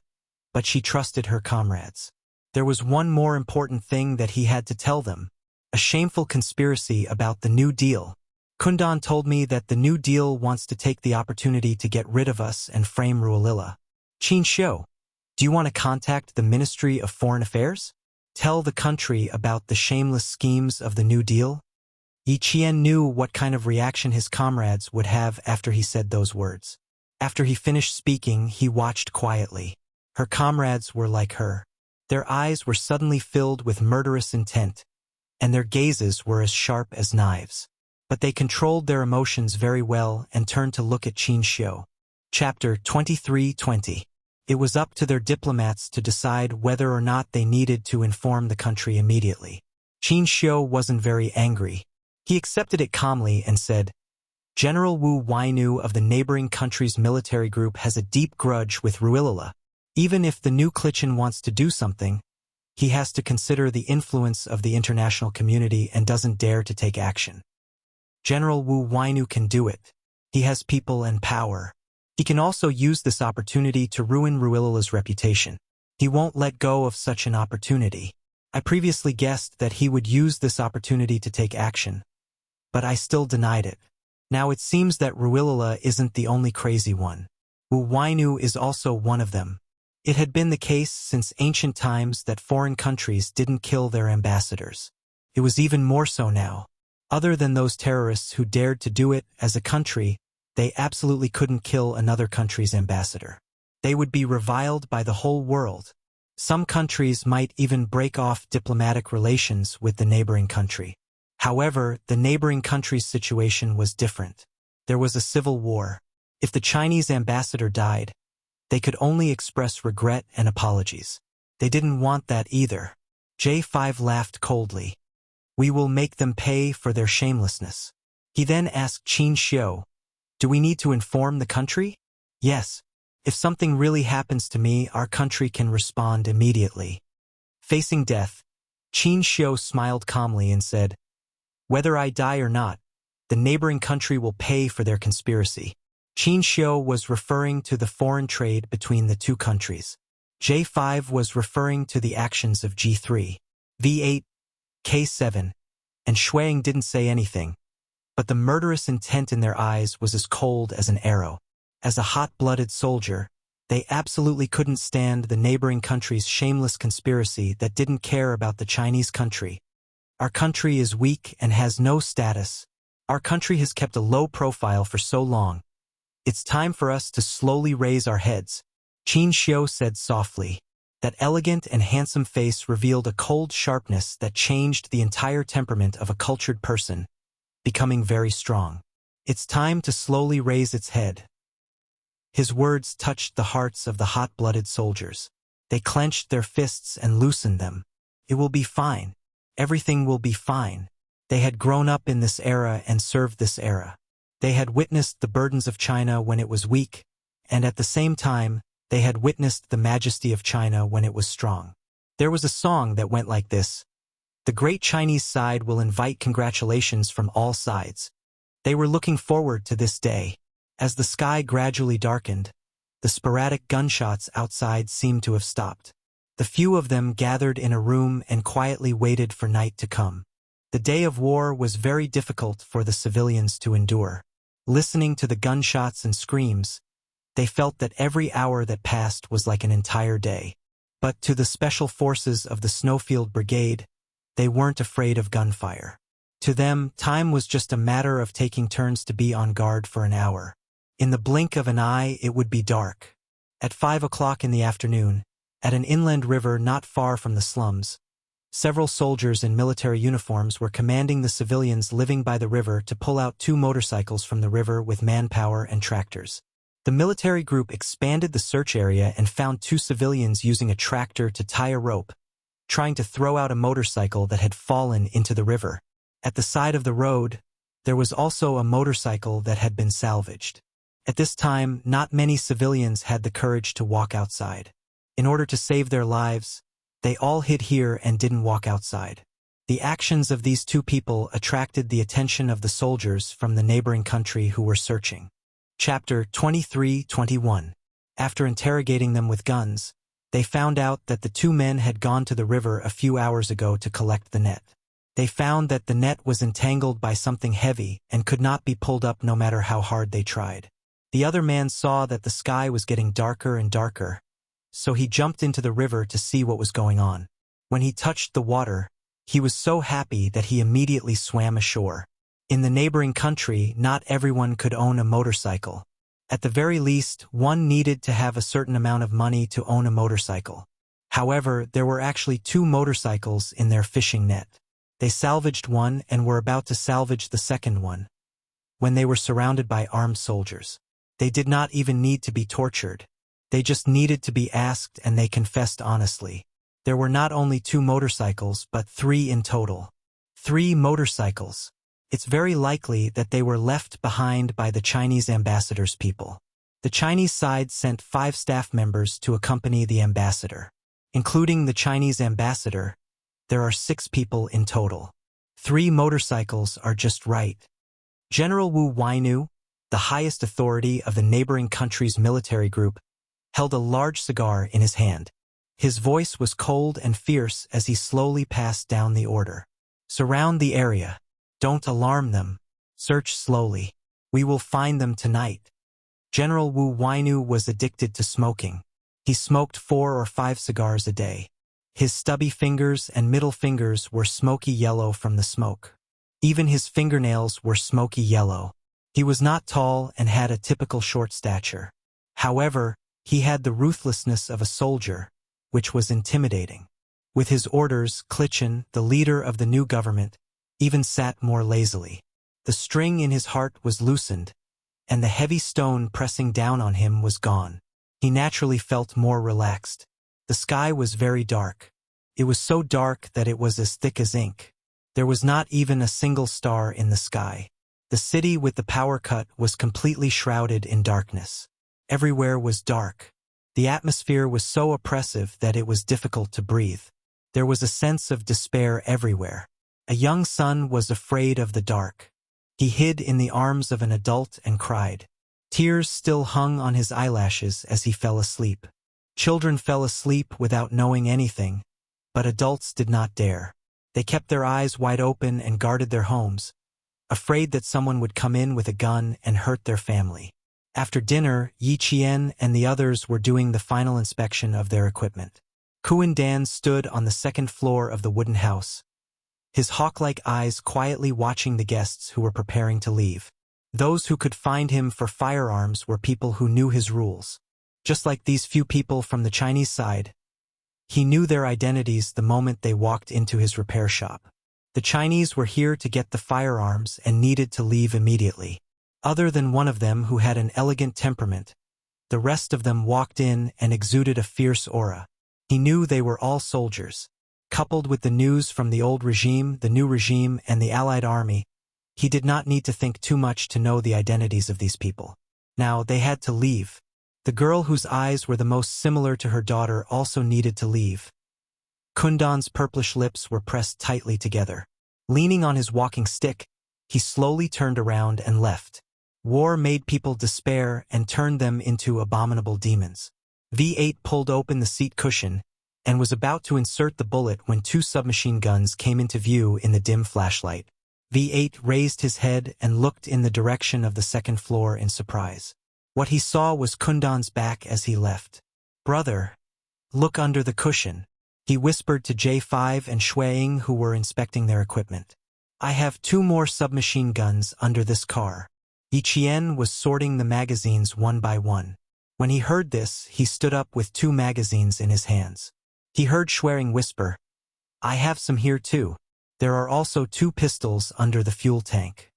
but she trusted her comrades. There was one more important thing that he had to tell them, a shameful conspiracy about the New Deal. Kundan told me that the New Deal wants to take the opportunity to get rid of us and frame Ruilila. Qin Xiu, do you want to contact the Ministry of Foreign Affairs? Tell the country about the shameless schemes of the New Deal? Yi Qian knew what kind of reaction his comrades would have after he said those words. After he finished speaking, he watched quietly. Her comrades were like her. Their eyes were suddenly filled with murderous intent, and their gazes were as sharp as knives. But they controlled their emotions very well and turned to look at Qin Xiu. Chapter 23:20. It was up to their diplomats to decide whether or not they needed to inform the country immediately. Qin Xiu wasn't very angry. He accepted it calmly and said, General Wu Wainu of the neighboring country's military group has a deep grudge with Ruilila. Even if the new Klichin wants to do something, he has to consider the influence of the international community and doesn't dare to take action. General Wu Wainu can do it. He has people and power. He can also use this opportunity to ruin Ruilila's reputation. He won't let go of such an opportunity. I previously guessed that he would use this opportunity to take action, but I still denied it. Now it seems that Ruilila isn't the only crazy one. Wu Wainu is also one of them. It had been the case since ancient times that foreign countries didn't kill their ambassadors. It was even more so now. Other than those terrorists who dared to do it as a country, they absolutely couldn't kill another country's ambassador. They would be reviled by the whole world. Some countries might even break off diplomatic relations with the neighboring country. However, the neighboring country's situation was different. There was a civil war. If the Chinese ambassador died, they could only express regret and apologies. They didn't want that either. J5 laughed coldly. We will make them pay for their shamelessness. He then asked Qin Xiu, do we need to inform the country? Yes. If something really happens to me, our country can respond immediately. Facing death, Qin Xiu smiled calmly and said, whether I die or not, the neighboring country will pay for their conspiracy. Qin Xiu was referring to the foreign trade between the two countries. J5 was referring to the actions of G3, V8, K7, and Shuang didn't say anything, but the murderous intent in their eyes was as cold as an arrow. As a hot-blooded soldier, they absolutely couldn't stand the neighboring country's shameless conspiracy that didn't care about the Chinese country. Our country is weak and has no status. Our country has kept a low profile for so long. It's time for us to slowly raise our heads, Qin Xiu said softly. That elegant and handsome face revealed a cold sharpness that changed the entire temperament of a cultured person, becoming very strong. It's time to slowly raise its head. His words touched the hearts of the hot-blooded soldiers. They clenched their fists and loosened them. It will be fine. Everything will be fine. They had grown up in this era and served this era. They had witnessed the burdens of China when it was weak, and at the same time, they had witnessed the majesty of China when it was strong. There was a song that went like this. The great Chinese side will invite congratulations from all sides. They were looking forward to this day. As the sky gradually darkened, the sporadic gunshots outside seemed to have stopped. The few of them gathered in a room and quietly waited for night to come. The day of war was very difficult for the civilians to endure. Listening to the gunshots and screams, they felt that every hour that passed was like an entire day. But to the special forces of the Snowfield Brigade, they weren't afraid of gunfire. To them, time was just a matter of taking turns to be on guard for an hour. In the blink of an eye, it would be dark. At 5 o'clock in the afternoon, at an inland river not far from the slums, several soldiers in military uniforms were commanding the civilians living by the river to pull out 2 motorcycles from the river with manpower and tractors. The military group expanded the search area and found 2 civilians using a tractor to tie a rope, trying to throw out a motorcycle that had fallen into the river. At the side of the road, there was also a motorcycle that had been salvaged. At this time, not many civilians had the courage to walk outside. In order to save their lives, they all hid here and didn't walk outside. The actions of these two people attracted the attention of the soldiers from the neighboring country who were searching. Chapter 23-21. After interrogating them with guns, they found out that the two men had gone to the river a few hours ago to collect the net. They found that the net was entangled by something heavy and could not be pulled up no matter how hard they tried. The other man saw that the sky was getting darker and darker, so he jumped into the river to see what was going on. When he touched the water, he was so happy that he immediately swam ashore. In the neighboring country, not everyone could own a motorcycle. At the very least, one needed to have a certain amount of money to own a motorcycle. However, there were actually two motorcycles in their fishing net. They salvaged one and were about to salvage the second one when they were surrounded by armed soldiers. They did not even need to be tortured. They just needed to be asked, and they confessed honestly. There were not only two motorcycles, but 3 in total. 3 motorcycles. It's very likely that they were left behind by the Chinese ambassador's people. The Chinese side sent 5 staff members to accompany the ambassador. Including the Chinese ambassador, there are 6 people in total. 3 motorcycles are just right. General Wu Wainu, the highest authority of the neighboring country's military group, held a large cigar in his hand. His voice was cold and fierce as he slowly passed down the order. Surround the area. Don't alarm them. Search slowly. We will find them tonight. General Wu Wainu was addicted to smoking. He smoked 4 or 5 cigars a day. His stubby fingers and middle fingers were smoky yellow from the smoke. Even his fingernails were smoky yellow. He was not tall and had a typical short stature. However, he had the ruthlessness of a soldier, which was intimidating. With his orders, Klitschin, the leader of the new government, even sat more lazily. The string in his heart was loosened, and the heavy stone pressing down on him was gone. He naturally felt more relaxed. The sky was very dark. It was so dark that it was as thick as ink. There was not even a single star in the sky. The city with the power cut was completely shrouded in darkness. Everywhere was dark. The atmosphere was so oppressive that it was difficult to breathe. There was a sense of despair everywhere. A young son was afraid of the dark. He hid in the arms of an adult and cried. Tears still hung on his eyelashes as he fell asleep. Children fell asleep without knowing anything, but adults did not dare. They kept their eyes wide open and guarded their homes, afraid that someone would come in with a gun and hurt their family. After dinner, Yi Qian and the others were doing the final inspection of their equipment. Kuan Dan stood on the second floor of the wooden house, his hawk-like eyes quietly watching the guests who were preparing to leave. Those who could find him for firearms were people who knew his rules. Just like these few people from the Chinese side, he knew their identities the moment they walked into his repair shop. The Chinese were here to get the firearms and needed to leave immediately. Other than one of them who had an elegant temperament, the rest of them walked in and exuded a fierce aura. He knew they were all soldiers. Coupled with the news from the old regime, the new regime, and the Allied army, he did not need to think too much to know the identities of these people. Now they had to leave. The girl whose eyes were the most similar to her daughter also needed to leave. Kundan's purplish lips were pressed tightly together. Leaning on his walking stick, he slowly turned around and left. War made people despair and turned them into abominable demons. V8 pulled open the seat cushion and was about to insert the bullet when 2 submachine guns came into view in the dim flashlight. V8 raised his head and looked in the direction of the second floor in surprise. What he saw was Kundan's back as he left. Brother, look under the cushion, he whispered to J5 and Shueying who were inspecting their equipment. I have 2 more submachine guns under this car. Yi Qian was sorting the magazines one by one. When he heard this, he stood up with 2 magazines in his hands. He heard Shueying whisper, I have some here too. There are also 2 pistols under the fuel tank.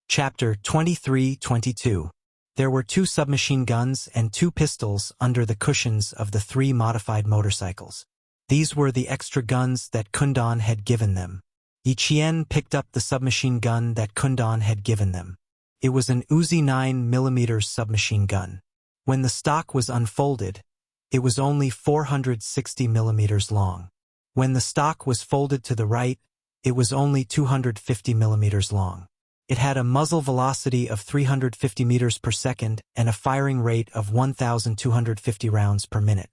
Chapter 23-22. There were 2 submachine guns and 2 pistols under the cushions of the 3 modified motorcycles. These were the extra guns that Kundan had given them. Yi Qian picked up the submachine gun that Kundan had given them. It was an Uzi 9mm submachine gun. When the stock was unfolded, it was only 460mm long. When the stock was folded to the right, It was only 250 millimeters long. It had a muzzle velocity of 350 meters per second and a firing rate of 1,250 rounds per minute.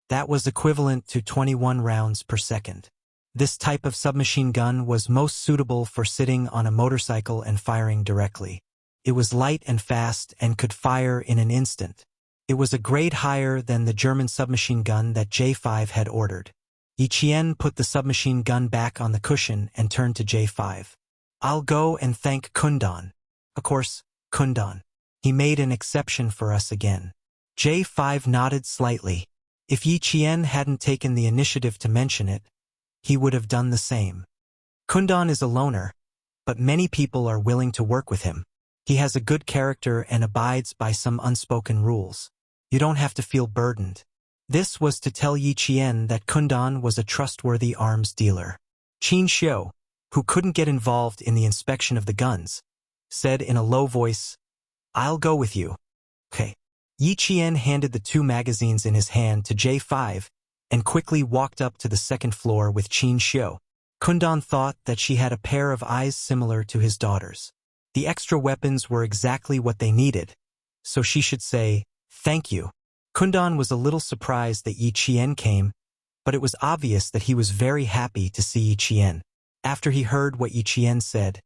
That was equivalent to 21 rounds per second. This type of submachine gun was most suitable for sitting on a motorcycle and firing directly. It was light and fast and could fire in an instant. It was a grade higher than the German submachine gun that J5 had ordered. Yi Qian put the submachine gun back on the cushion and turned to J5. "I'll go and thank Kundan." "Of course, Kundan. He made an exception for us again." J5 nodded slightly. If Yi Qian hadn't taken the initiative to mention it, he would have done the same. Kundan is a loner, but many people are willing to work with him. He has a good character and abides by some unspoken rules. You don't have to feel burdened. This was to tell Yi Qian that Kundan was a trustworthy arms dealer. Qin Xiu, who couldn't get involved in the inspection of the guns, said in a low voice, "I'll go with you." "Okay." Yi Qian handed the 2 magazines in his hand to J5 and quickly walked up to the second floor with Qin Xiu. Kundan thought that she had a pair of eyes similar to his daughter's. The extra weapons were exactly what they needed, so she should say, "Thank you." Kundan was a little surprised that Yi Qian came, but it was obvious that he was very happy to see Yi Qian. After he heard what Yi Qian said,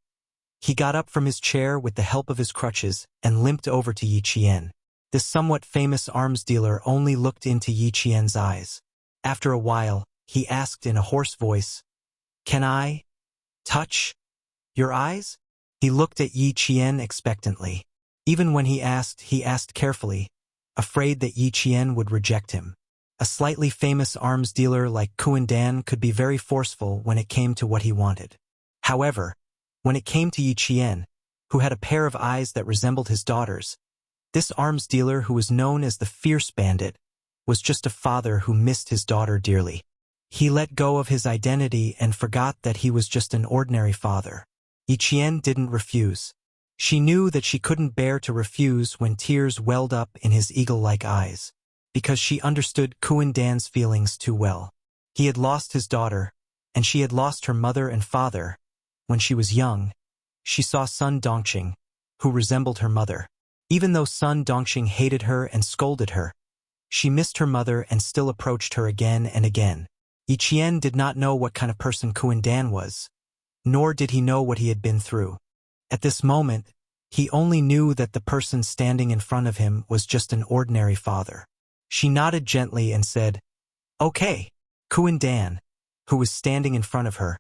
he got up from his chair with the help of his crutches and limped over to Yi Qian. This somewhat famous arms dealer only looked into Yi Qian's eyes. After a while, he asked in a hoarse voice, "Can I touch your eyes?" He looked at Yi Qian expectantly. Even when he asked carefully, afraid that Yi Qian would reject him. A slightly famous arms dealer like Kuan-Dan could be very forceful when it came to what he wanted. However, when it came to Yi Qian, who had a pair of eyes that resembled his daughter's, this arms dealer, who was known as the Fierce Bandit, was just a father who missed his daughter dearly. He let go of his identity and forgot that he was just an ordinary father. Yi Qian didn't refuse. She knew that she couldn't bear to refuse when tears welled up in his eagle-like eyes, because she understood Kuan-Dan's feelings too well. He had lost his daughter, and she had lost her mother and father. When she was young, she saw Sun Dongqing, who resembled her mother. Even though Sun Dongqing hated her and scolded her, she missed her mother and still approached her again and again. Yi Qian did not know what kind of person Kuan-Dan was, nor did he know what he had been through. At this moment, he only knew that the person standing in front of him was just an ordinary father. She nodded gently and said, "Okay." Kuan-Dan, who was standing in front of her,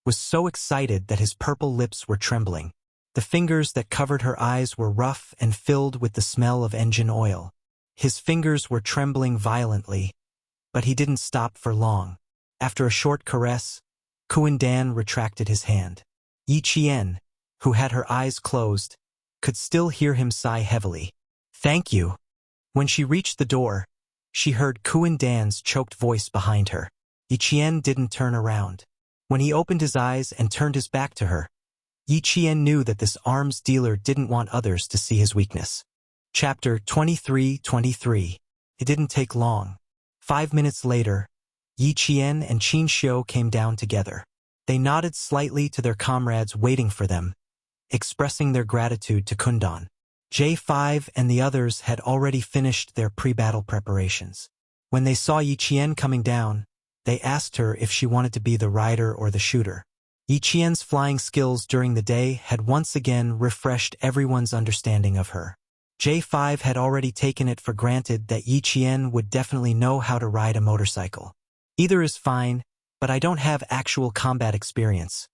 was so excited that his purple lips were trembling. The fingers that covered her eyes were rough and filled with the smell of engine oil. His fingers were trembling violently, but he didn't stop for long. After a short caress, Kuan-Dan retracted his hand. Yi Qian, who had her eyes closed, could still hear him sigh heavily. "Thank you." When she reached the door, she heard Kuan-Dan's choked voice behind her. Yi Qian didn't turn around. When he opened his eyes and turned his back to her, Yi Qian knew that this arms dealer didn't want others to see his weakness. Chapter 23:23. It didn't take long. 5 minutes later, Yi Qian and Qin Xiu came down together. They nodded slightly to their comrades waiting for them, expressing their gratitude to Kundan. J5 and the others had already finished their pre-battle preparations. When they saw Yi Qian coming down, they asked her if she wanted to be the rider or the shooter. Yi Qian's flying skills during the day had once again refreshed everyone's understanding of her. J5 had already taken it for granted that Yi Qian would definitely know how to ride a motorcycle. "Either is fine, but I don't have actual combat experience,"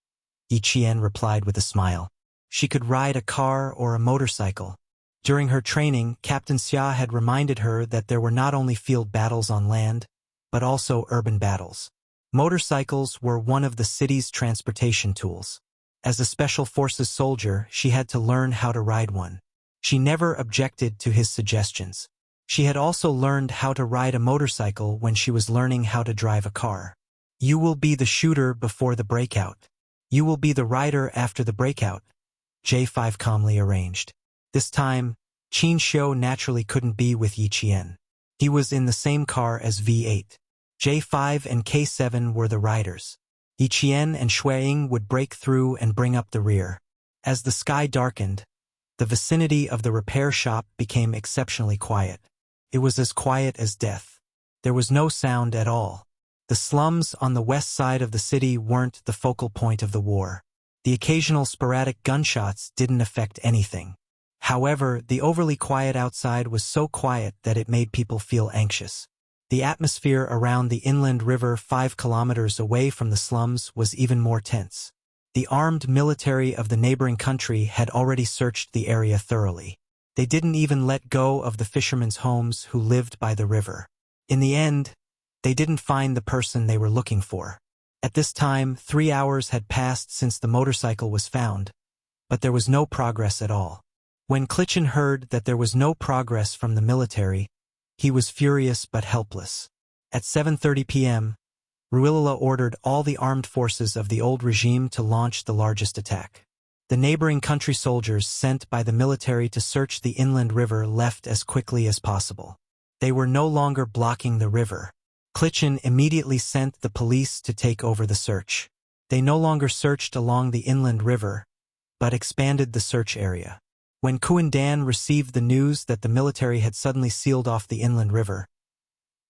Yi Qian replied with a smile. She could ride a car or a motorcycle. During her training, Captain Xia had reminded her that there were not only field battles on land, but also urban battles. Motorcycles were one of the city's transportation tools. As a Special Forces soldier, she had to learn how to ride one. She never objected to his suggestions. She had also learned how to ride a motorcycle when she was learning how to drive a car. "You will be the shooter before the breakout. You will be the rider after the breakout," J5 calmly arranged. This time, Qin Xiu naturally couldn't be with Yi Qian. He was in the same car as V8. J5 and K7 were the riders. Yiqian and Shuiying would break through and bring up the rear. As the sky darkened, the vicinity of the repair shop became exceptionally quiet. It was as quiet as death. There was no sound at all. The slums on the west side of the city weren't the focal point of the war. The occasional sporadic gunshots didn't affect anything. However, the overly quiet outside was so quiet that it made people feel anxious. The atmosphere around the inland river 5 kilometers away from the slums was even more tense. The armed military of the neighboring country had already searched the area thoroughly. They didn't even let go of the fishermen's homes who lived by the river. In the end, they didn't find the person they were looking for. At this time, 3 hours had passed since the motorcycle was found, but there was no progress at all. When Klitschin heard that there was no progress from the military, he was furious but helpless. At 7:30 p.m., Ruilala ordered all the armed forces of the old regime to launch the largest attack. The neighboring country soldiers sent by the military to search the inland river left as quickly as possible. They were no longer blocking the river. Klitschin immediately sent the police to take over the search. They no longer searched along the inland river, but expanded the search area. When Kuan-Dan received the news that the military had suddenly sealed off the inland river,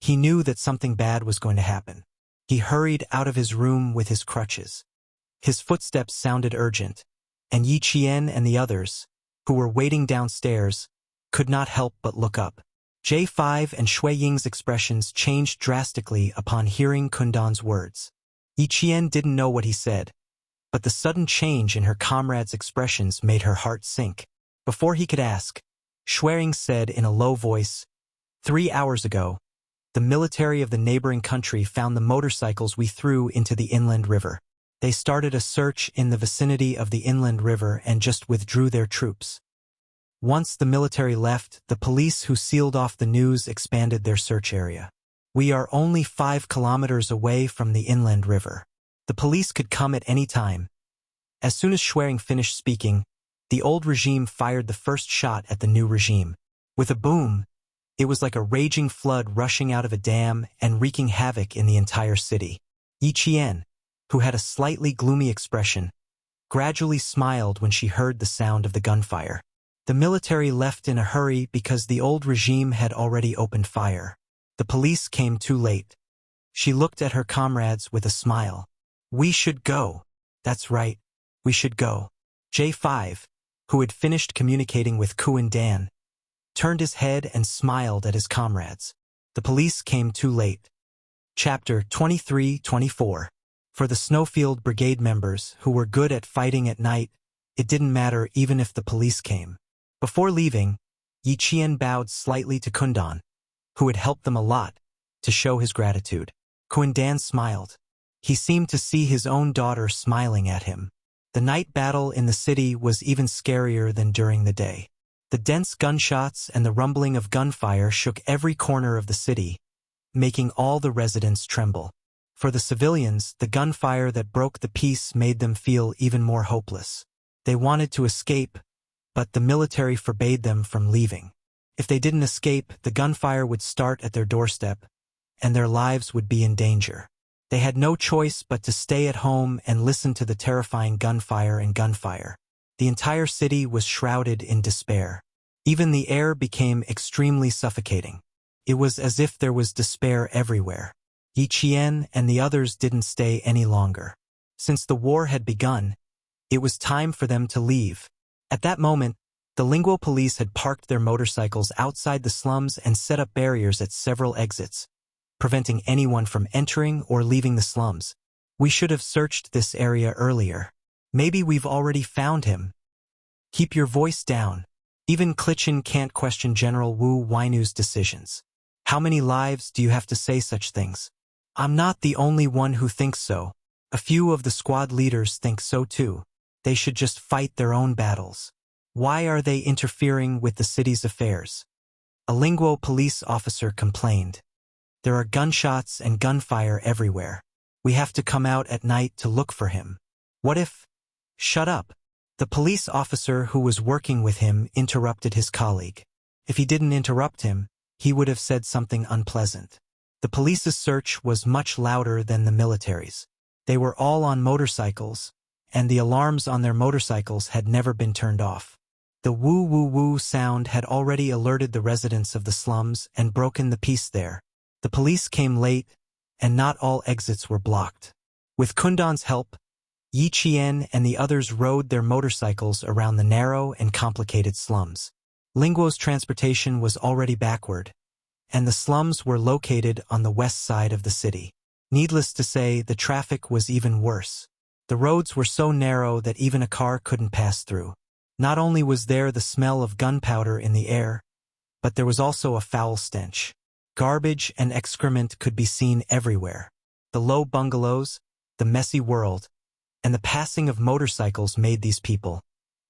he knew that something bad was going to happen. He hurried out of his room with his crutches. His footsteps sounded urgent, and Yi Qian and the others, who were waiting downstairs, could not help but look up. J5 and Shuiying's expressions changed drastically upon hearing Kundan's words. Yi Qian didn't know what he said, but the sudden change in her comrade's expressions made her heart sink. Before he could ask, Shuiying said in a low voice, 3 hours ago, the military of the neighboring country found the motorcycles we threw into the inland river. They started a search in the vicinity of the inland river and just withdrew their troops. Once the military left, the police who sealed off the news expanded their search area. We are only 5 kilometers away from the inland river. The police could come at any time. As soon as Shuiying finished speaking, the old regime fired the first shot at the new regime. With a boom, it was like a raging flood rushing out of a dam and wreaking havoc in the entire city. Yi Qian, who had a slightly gloomy expression, gradually smiled when she heard the sound of the gunfire. The military left in a hurry because the old regime had already opened fire. The police came too late. She looked at her comrades with a smile. We should go. That's right. We should go. J5, who had finished communicating with Kuan-Dan, turned his head and smiled at his comrades. The police came too late. Chapter 23-24. For the Snowfield Brigade members who were good at fighting at night, it didn't matter even if the police came. Before leaving, Yi Qian bowed slightly to Kundan, who had helped them a lot, to show his gratitude. Kuan-Dan smiled. He seemed to see his own daughter smiling at him. The night battle in the city was even scarier than during the day. The dense gunshots and the rumbling of gunfire shook every corner of the city, making all the residents tremble. For the civilians, the gunfire that broke the peace made them feel even more hopeless. They wanted to escape, but the military forbade them from leaving. If they didn't escape, the gunfire would start at their doorstep, and their lives would be in danger. They had no choice but to stay at home and listen to the terrifying gunfire and gunfire. The entire city was shrouded in despair. Even the air became extremely suffocating. It was as if there was despair everywhere. Yi Qian and the others didn't stay any longer. Since the war had begun, it was time for them to leave. At that moment, the Linguo police had parked their motorcycles outside the slums and set up barriers at several exits, preventing anyone from entering or leaving the slums. We should have searched this area earlier. Maybe we've already found him. Keep your voice down. Even Klitschin can't question General Wu Wainu's decisions. How many lives do you have to say such things? I'm not the only one who thinks so. A few of the squad leaders think so too. They should just fight their own battles. Why are they interfering with the city's affairs? A Linguo police officer complained. There are gunshots and gunfire everywhere. We have to come out at night to look for him. What if... Shut up. The police officer who was working with him interrupted his colleague. If he didn't interrupt him, he would have said something unpleasant. The police's search was much louder than the military's. They were all on motorcycles, and the alarms on their motorcycles had never been turned off. The woo-woo-woo sound had already alerted the residents of the slums and broken the peace there. The police came late, and not all exits were blocked. With Kundan's help, Yi Qian and the others rode their motorcycles around the narrow and complicated slums. Linguo's transportation was already backward, and the slums were located on the west side of the city. Needless to say, the traffic was even worse. The roads were so narrow that even a car couldn't pass through. Not only was there the smell of gunpowder in the air, but there was also a foul stench. Garbage and excrement could be seen everywhere. The low bungalows, the messy world, and the passing of motorcycles made these people,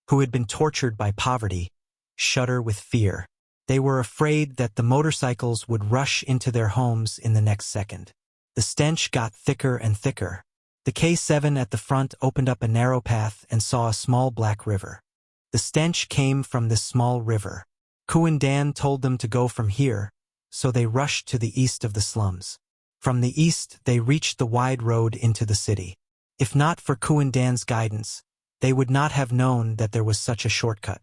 who had been tortured by poverty, shudder with fear. They were afraid that the motorcycles would rush into their homes in the next second. The stench got thicker and thicker. The K7 at the front opened up a narrow path and saw a small black river. The stench came from this small river. Kuan-Dan told them to go from here, so they rushed to the east of the slums. From the east, they reached the wide road into the city. If not for Kuan-Dan's guidance, they would not have known that there was such a shortcut.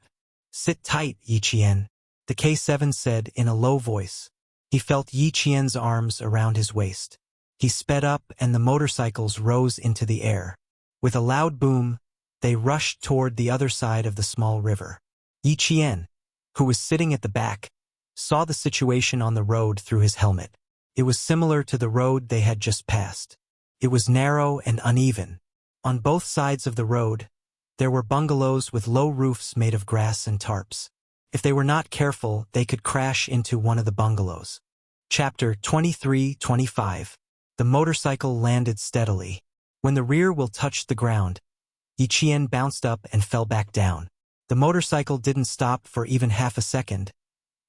"Sit tight, Yi Qian," the K7 said in a low voice. He felt Yi Qian's arms around his waist. He sped up and the motorcycles rose into the air. With a loud boom, they rushed toward the other side of the small river. Yi Qian, who was sitting at the back, saw the situation on the road through his helmet. It was similar to the road they had just passed. It was narrow and uneven. On both sides of the road, there were bungalows with low roofs made of grass and tarps. If they were not careful, they could crash into one of the bungalows. Chapter 23-25. The motorcycle landed steadily. When the rear wheel touched the ground, Yi Qian bounced up and fell back down. The motorcycle didn't stop for even half a second.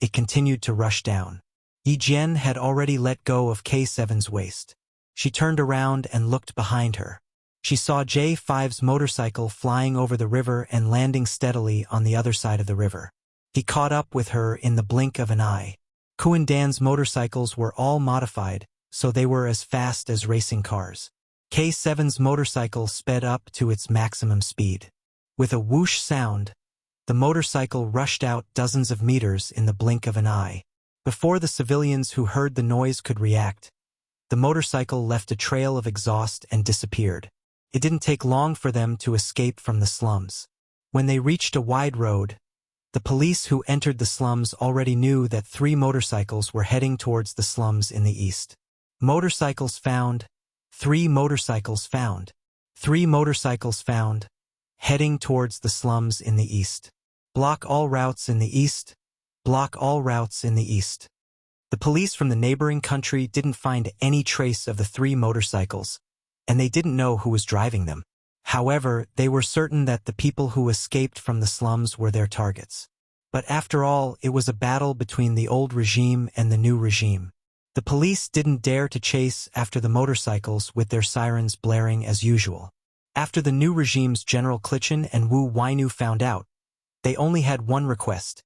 It continued to rush down. Yi Jian had already let go of K7's waist. She turned around and looked behind her. She saw J5's motorcycle flying over the river and landing steadily on the other side of the river. He caught up with her in the blink of an eye. Kuan-Dan's motorcycles were all modified, so they were as fast as racing cars. K7's motorcycle sped up to its maximum speed. With a whoosh sound, the motorcycle rushed out dozens of meters in the blink of an eye. Before the civilians who heard the noise could react, the motorcycle left a trail of exhaust and disappeared. It didn't take long for them to escape from the slums. When they reached a wide road, the police who entered the slums already knew that 3 motorcycles were heading towards the slums in the east. Motorcycles found. 3 motorcycles found. 3 motorcycles found. Heading towards the slums in the east. Block all routes in the east. Block all routes in the east. The police from the neighboring country didn't find any trace of the 3 motorcycles, and they didn't know who was driving them. However, they were certain that the people who escaped from the slums were their targets. But after all, it was a battle between the old regime and the new regime. The police didn't dare to chase after the motorcycles with their sirens blaring as usual. After the new regime's General Klitschin and Wu Wainu found out, they only had one request.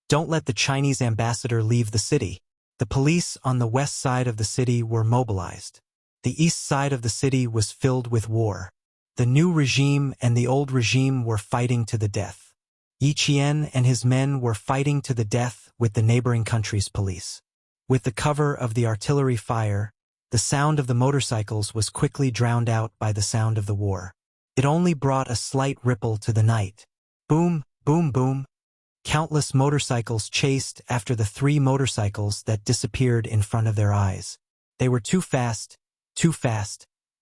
Don't let the Chinese ambassador leave the city. The police on the west side of the city were mobilized. The east side of the city was filled with war. The new regime and the old regime were fighting to the death. Yi Qian and his men were fighting to the death with the neighboring country's police. With the cover of the artillery fire, the sound of the motorcycles was quickly drowned out by the sound of the war. It only brought a slight ripple to the night. Boom, boom, boom. Countless motorcycles chased after the 3 motorcycles that disappeared in front of their eyes. They were too fast,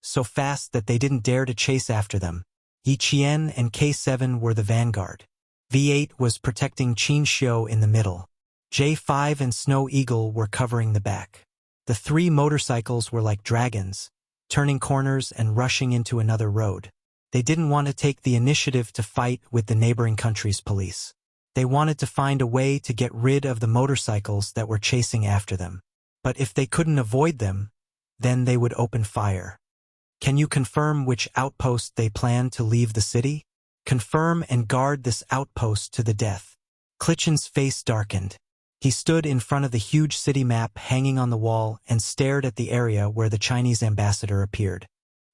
so fast that they didn't dare to chase after them. Yi Qian and K7 were the vanguard. V8 was protecting Qin Xiu in the middle. J5 and Snow Eagle were covering the back. The 3 motorcycles were like dragons, turning corners and rushing into another road. They didn't want to take the initiative to fight with the neighboring country's police. They wanted to find a way to get rid of the motorcycles that were chasing after them. But if they couldn't avoid them, then they would open fire. Can you confirm which outpost they planned to leave the city? Confirm and guard this outpost to the death. Klitschin's face darkened. He stood in front of the huge city map hanging on the wall and stared at the area where the Chinese ambassador appeared.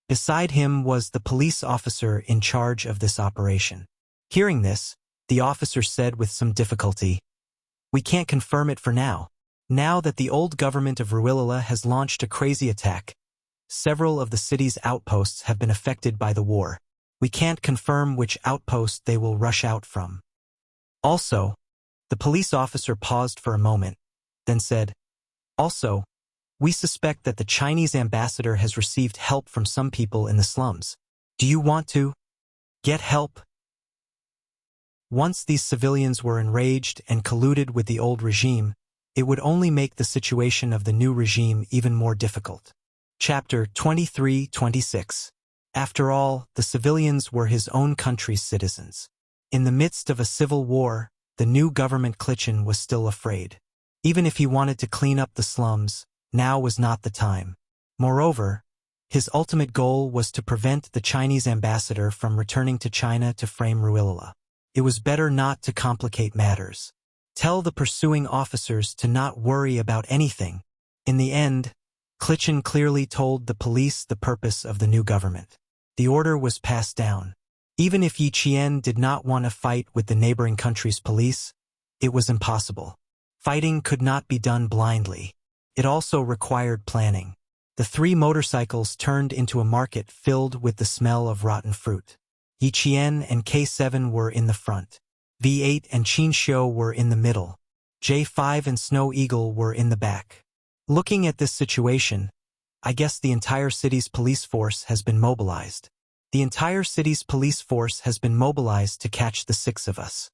Beside him was the police officer in charge of this operation. Hearing this, the officer said with some difficulty, "We can't confirm it for now. Now that the old government of Ruilala has launched a crazy attack, several of the city's outposts have been affected by the war. We can't confirm which outpost they will rush out from." Also, the police officer paused for a moment, then said, "Also, we suspect that the Chinese ambassador has received help from some people in the slums. Do you want to get help?" Once these civilians were enraged and colluded with the old regime, it would only make the situation of the new regime even more difficult. Chapter 23-26. After all, the civilians were his own country's citizens. In the midst of a civil war, the new government Klichin was still afraid. Even if he wanted to clean up the slums, now was not the time. Moreover, his ultimate goal was to prevent the Chinese ambassador from returning to China to frame Ruilala. It was better not to complicate matters. Tell the pursuing officers to not worry about anything. In the end, Klichin clearly told the police the purpose of the new government. The order was passed down. Even if Yi Qian did not want to fight with the neighboring country's police, it was impossible. Fighting could not be done blindly. It also required planning. The 3 motorcycles turned into a market filled with the smell of rotten fruit. Yi Qian and K7 were in the front. V8 and Qin Xiu were in the middle. J5 and Snow Eagle were in the back. Looking at this situation, I guess the entire city's police force has been mobilized. The entire city's police force has been mobilized to catch the 6 of us.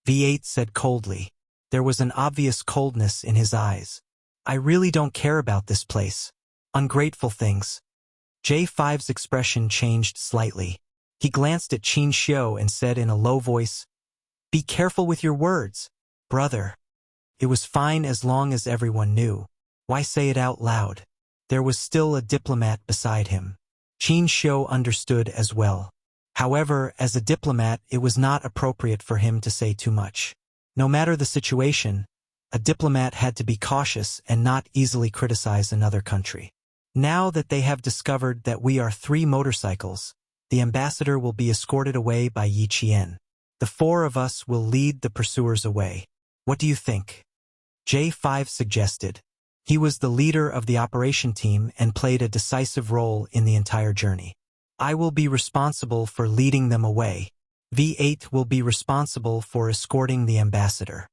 V8 said coldly. There was an obvious coldness in his eyes. I really don't care about this place. Ungrateful things. J5's expression changed slightly. He glanced at Qin Xiu and said in a low voice, "Be careful with your words, brother." It was fine as long as everyone knew. Why say it out loud? There was still a diplomat beside him. Qin Xiu understood as well. However, as a diplomat, it was not appropriate for him to say too much. No matter the situation, a diplomat had to be cautious and not easily criticize another country. Now that they have discovered that we are 3 motorcycles, the ambassador will be escorted away by Yi Qian. The 4 of us will lead the pursuers away. What do you think? J5 suggested. He was the leader of the operation team and played a decisive role in the entire journey. I will be responsible for leading them away. V8 will be responsible for escorting the ambassador.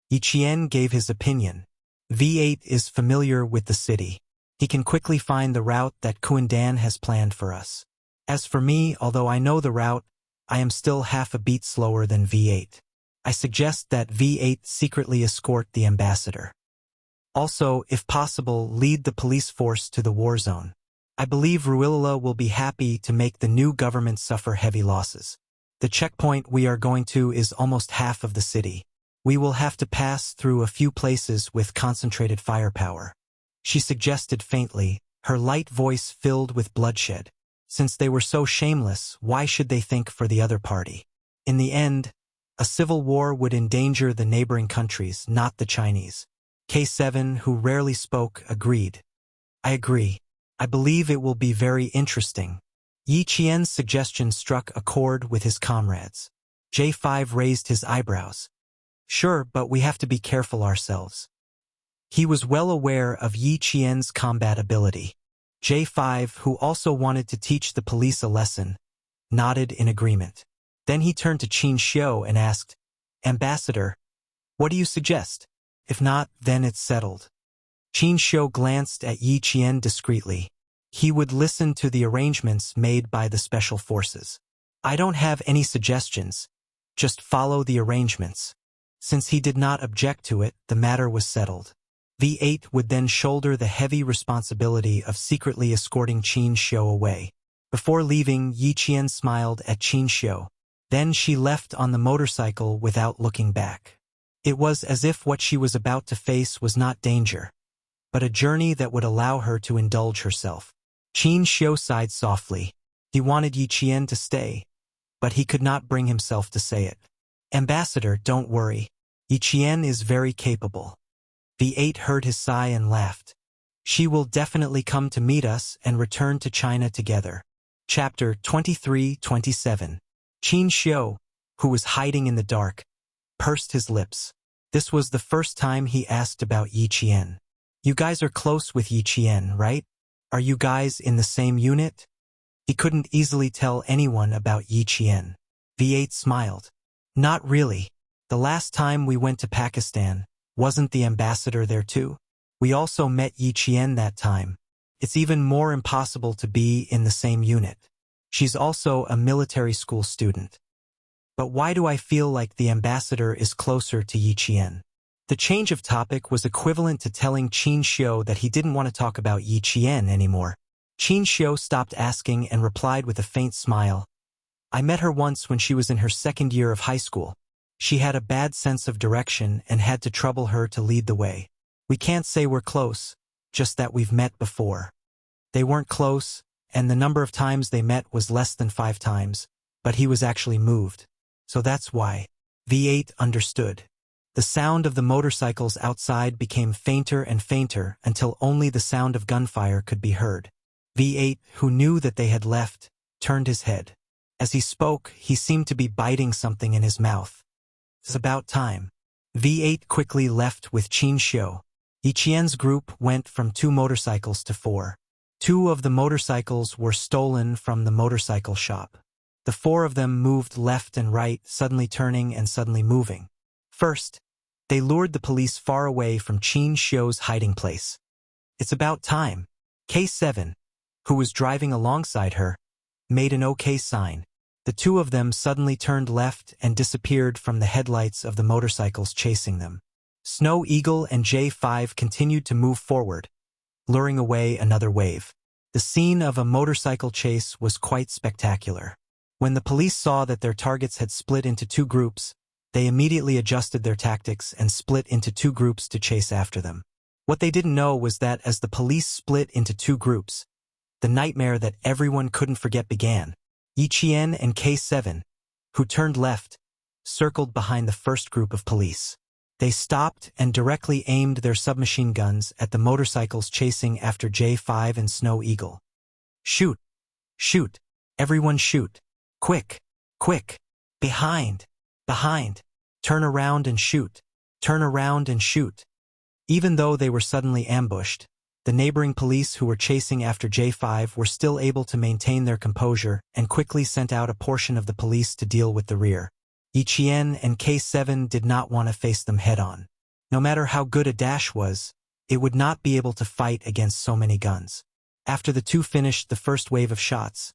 Yi Qian gave his opinion. V8 is familiar with the city. He can quickly find the route that Kuandan has planned for us. As for me, although I know the route, I am still half a beat slower than V8. I suggest that V8 secretly escort the ambassador. Also, if possible, lead the police force to the war zone. I believe Ruilala will be happy to make the new government suffer heavy losses. The checkpoint we are going to is almost half of the city. We will have to pass through a few places with concentrated firepower. She suggested faintly, her light voice filled with bloodshed. Since they were so shameless, why should they think for the other party? In the end, a civil war would endanger the neighboring countries, not the Chinese. K7, who rarely spoke, agreed. I agree. I believe it will be very interesting. Yi Qian's suggestion struck a chord with his comrades. J5 raised his eyebrows. Sure, but we have to be careful ourselves. He was well aware of Yi Qian's combat ability. J5, who also wanted to teach the police a lesson, nodded in agreement. Then he turned to Qin Xiu and asked, Ambassador, what do you suggest? If not, then it's settled. Qin Xiu glanced at Yi Qian discreetly. He would listen to the arrangements made by the special forces. I don't have any suggestions. Just follow the arrangements. Since he did not object to it, the matter was settled. V8 would then shoulder the heavy responsibility of secretly escorting Qin Xiu away. Before leaving, Yi Qian smiled at Qin Xiu. Then she left on the motorcycle without looking back. It was as if what she was about to face was not danger, but a journey that would allow her to indulge herself. Qin Xiu sighed softly. He wanted Yi Qian to stay, but he could not bring himself to say it. Ambassador, don't worry. Yi Qian is very capable. V8 heard his sigh and laughed. She will definitely come to meet us and return to China together. Chapter 23-27. Qin Xiu, who was hiding in the dark, pursed his lips. This was the first time he asked about Yi Qian. You guys are close with Yi Qian, right? Are you guys in the same unit? He couldn't easily tell anyone about Yi Qian. V8 smiled. Not really. The last time we went to Pakistan, wasn't the ambassador there too? We also met Yi Qian that time. It's even more impossible to be in the same unit. She's also a military school student. But why do I feel like the ambassador is closer to Yi Qian? The change of topic was equivalent to telling Qin Xiu that he didn't want to talk about Yi Qian anymore. Qin Xiu stopped asking and replied with a faint smile. I met her once when she was in her second year of high school. She had a bad sense of direction and had to trouble her to lead the way. We can't say we're close, just that we've met before. They weren't close, and the number of times they met was less than 5 times, but he was actually moved. So that's why. V8 understood. The sound of the motorcycles outside became fainter and fainter until only the sound of gunfire could be heard. V8, who knew that they had left, turned his head. As he spoke, he seemed to be biting something in his mouth. It's about time. V8 quickly left with Qin Xiu. Yi Qian's group went from 2 motorcycles to 4. 2 of the motorcycles were stolen from the motorcycle shop. The 4 of them moved left and right, suddenly turning and suddenly moving. First, they lured the police far away from Qin Xiu's hiding place. It's about time. K7, who was driving alongside her, made an OK sign. The 2 of them suddenly turned left and disappeared from the headlights of the motorcycles chasing them. Snow Eagle and J5 continued to move forward, luring away another wave. The scene of a motorcycle chase was quite spectacular. When the police saw that their targets had split into 2 groups, they immediately adjusted their tactics and split into 2 groups to chase after them. What they didn't know was that as the police split into 2 groups, the nightmare that everyone couldn't forget began. Yi Qian and K7, who turned left, circled behind the first group of police. They stopped and directly aimed their submachine guns at the motorcycles chasing after J5 and Snow Eagle. Shoot! Shoot! Everyone shoot! Quick! Quick! Behind! Behind! Turn around and shoot! Turn around and shoot! Even though they were suddenly ambushed, the neighboring police who were chasing after J5 were still able to maintain their composure and quickly sent out a portion of the police to deal with the rear. Yi Qian and K7 did not want to face them head-on. No matter how good a dash was, it would not be able to fight against so many guns. After the 2 finished the first wave of shots,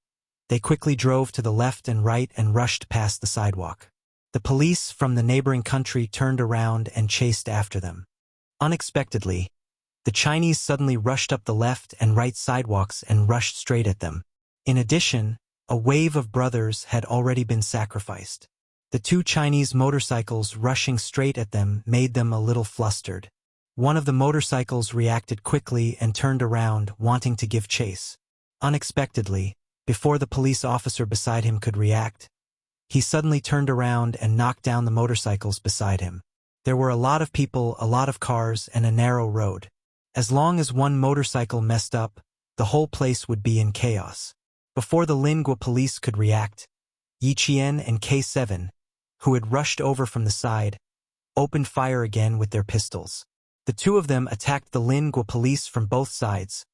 they quickly drove to the left and right and rushed past the sidewalk. The police from the neighboring country turned around and chased after them. Unexpectedly, the Chinese suddenly rushed up the left and right sidewalks and rushed straight at them. In addition, a wave of brothers had already been sacrificed. The 2 Chinese motorcycles rushing straight at them made them a little flustered. One of the motorcycles reacted quickly and turned around, wanting to give chase. Unexpectedly, before the police officer beside him could react, he suddenly turned around and knocked down the motorcycles beside him. There were a lot of people, a lot of cars, and a narrow road. As long as one motorcycle messed up, the whole place would be in chaos. Before the Lingua police could react, Yi Qian and K7, who had rushed over from the side, opened fire again with their pistols. The 2 of them attacked the Lingua police from both sides,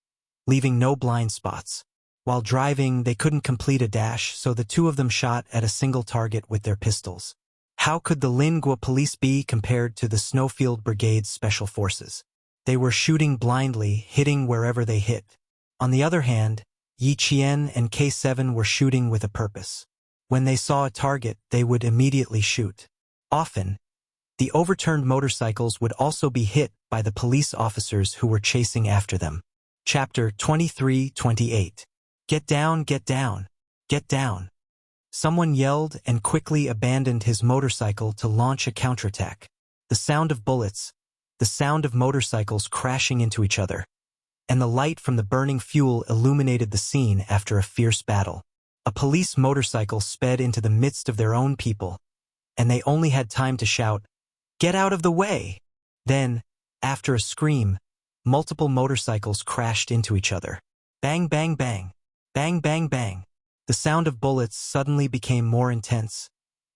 leaving no blind spots. While driving, they couldn't complete a dash, so the 2 of them shot at a single target with their pistols. How could the Lingua police be compared to the Snowfield Brigade's special forces? They were shooting blindly, hitting wherever they hit. On the other hand, Yi Qian and K7 were shooting with a purpose. When they saw a target, they would immediately shoot. Often, the overturned motorcycles would also be hit by the police officers who were chasing after them. Chapter 23-28. Get down, get down, get down. Someone yelled and quickly abandoned his motorcycle to launch a counterattack. The sound of bullets, the sound of motorcycles crashing into each other, and the light from the burning fuel illuminated the scene after a fierce battle. A police motorcycle sped into the midst of their own people, and they only had time to shout, "Get out of the way!" Then, after a scream, multiple motorcycles crashed into each other. Bang, bang, bang. Bang, bang, bang. The sound of bullets suddenly became more intense,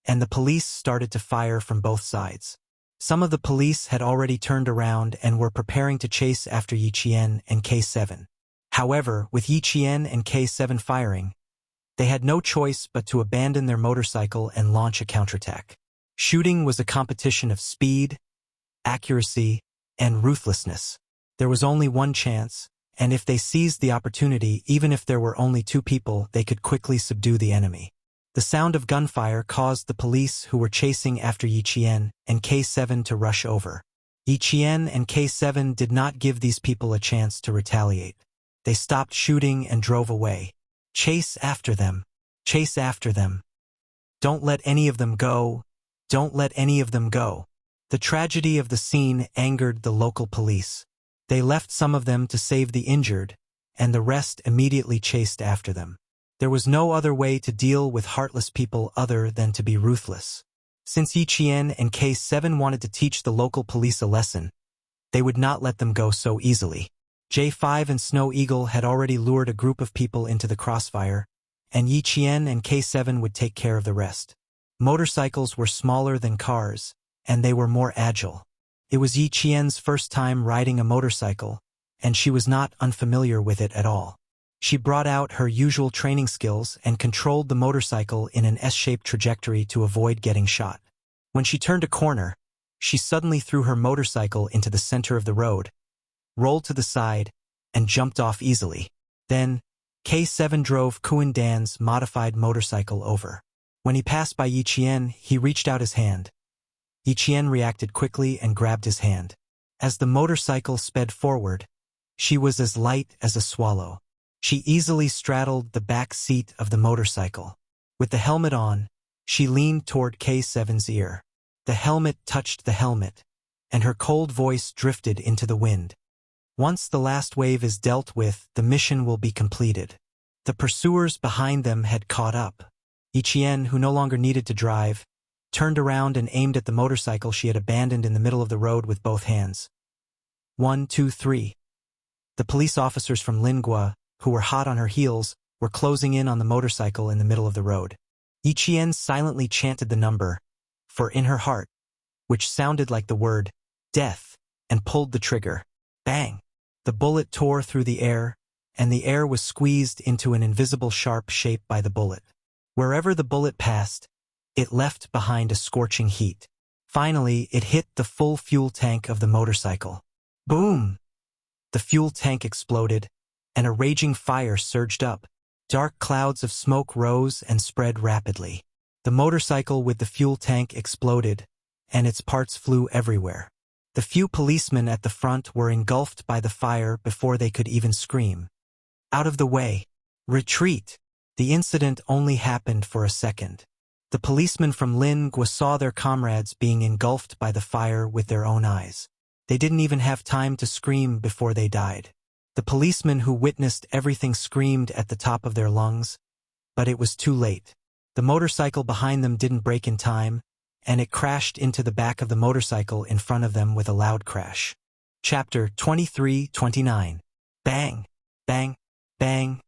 and the police started to fire from both sides. Some of the police had already turned around and were preparing to chase after Yi Qian and K7. However, with Yi Qian and K7 firing, they had no choice but to abandon their motorcycle and launch a counterattack. Shooting was a competition of speed, accuracy, and ruthlessness. There was only one chance, and if they seized the opportunity, even if there were only 2 people, they could quickly subdue the enemy. The sound of gunfire caused the police who were chasing after Yi Qian and K7 to rush over. Yi Qian and K7 did not give these people a chance to retaliate. They stopped shooting and drove away. Chase after them. Chase after them. Don't let any of them go. Don't let any of them go. The tragedy of the scene angered the local police. They left some of them to save the injured, and the rest immediately chased after them. There was no other way to deal with heartless people other than to be ruthless. Since Yi Qian and K7 wanted to teach the local police a lesson, they would not let them go so easily. J5 and Snow Eagle had already lured a group of people into the crossfire, and Yi Qian and K7 would take care of the rest. Motorcycles were smaller than cars, and they were more agile. It was Yi Qian's first time riding a motorcycle, and she was not unfamiliar with it at all. She brought out her usual training skills and controlled the motorcycle in an S-shaped trajectory to avoid getting shot. When she turned a corner, she suddenly threw her motorcycle into the center of the road, rolled to the side, and jumped off easily. Then, K7 drove Kuan Dan's modified motorcycle over. When he passed by Yi Qian, he reached out his hand. Yi Qian reacted quickly and grabbed his hand. As the motorcycle sped forward, she was as light as a swallow. She easily straddled the back seat of the motorcycle. With the helmet on, she leaned toward K7's ear. The helmet touched the helmet, and her cold voice drifted into the wind. Once the last wave is dealt with, the mission will be completed. The pursuers behind them had caught up. Yi Qian, who no longer needed to drive, turned around and aimed at the motorcycle she had abandoned in the middle of the road with both hands. 1, 2, 3. The police officers from Lingua, who were hot on her heels, were closing in on the motorcycle in the middle of the road. Yi Qian silently chanted the number, for in her heart, which sounded like the word, death, and pulled the trigger. Bang! The bullet tore through the air, and the air was squeezed into an invisible sharp shape by the bullet. Wherever the bullet passed, it left behind a scorching heat. Finally, it hit the full fuel tank of the motorcycle. Boom! The fuel tank exploded, and a raging fire surged up. Dark clouds of smoke rose and spread rapidly. The motorcycle with the fuel tank exploded, and its parts flew everywhere. The few policemen at the front were engulfed by the fire before they could even scream. Out of the way! Retreat! The incident only happened for a second. The policemen from Lingua saw their comrades being engulfed by the fire with their own eyes. They didn't even have time to scream before they died. The policemen who witnessed everything screamed at the top of their lungs, but it was too late. The motorcycle behind them didn't brake in time, and it crashed into the back of the motorcycle in front of them with a loud crash. Chapter 23-29. Bang! Bang! Bang!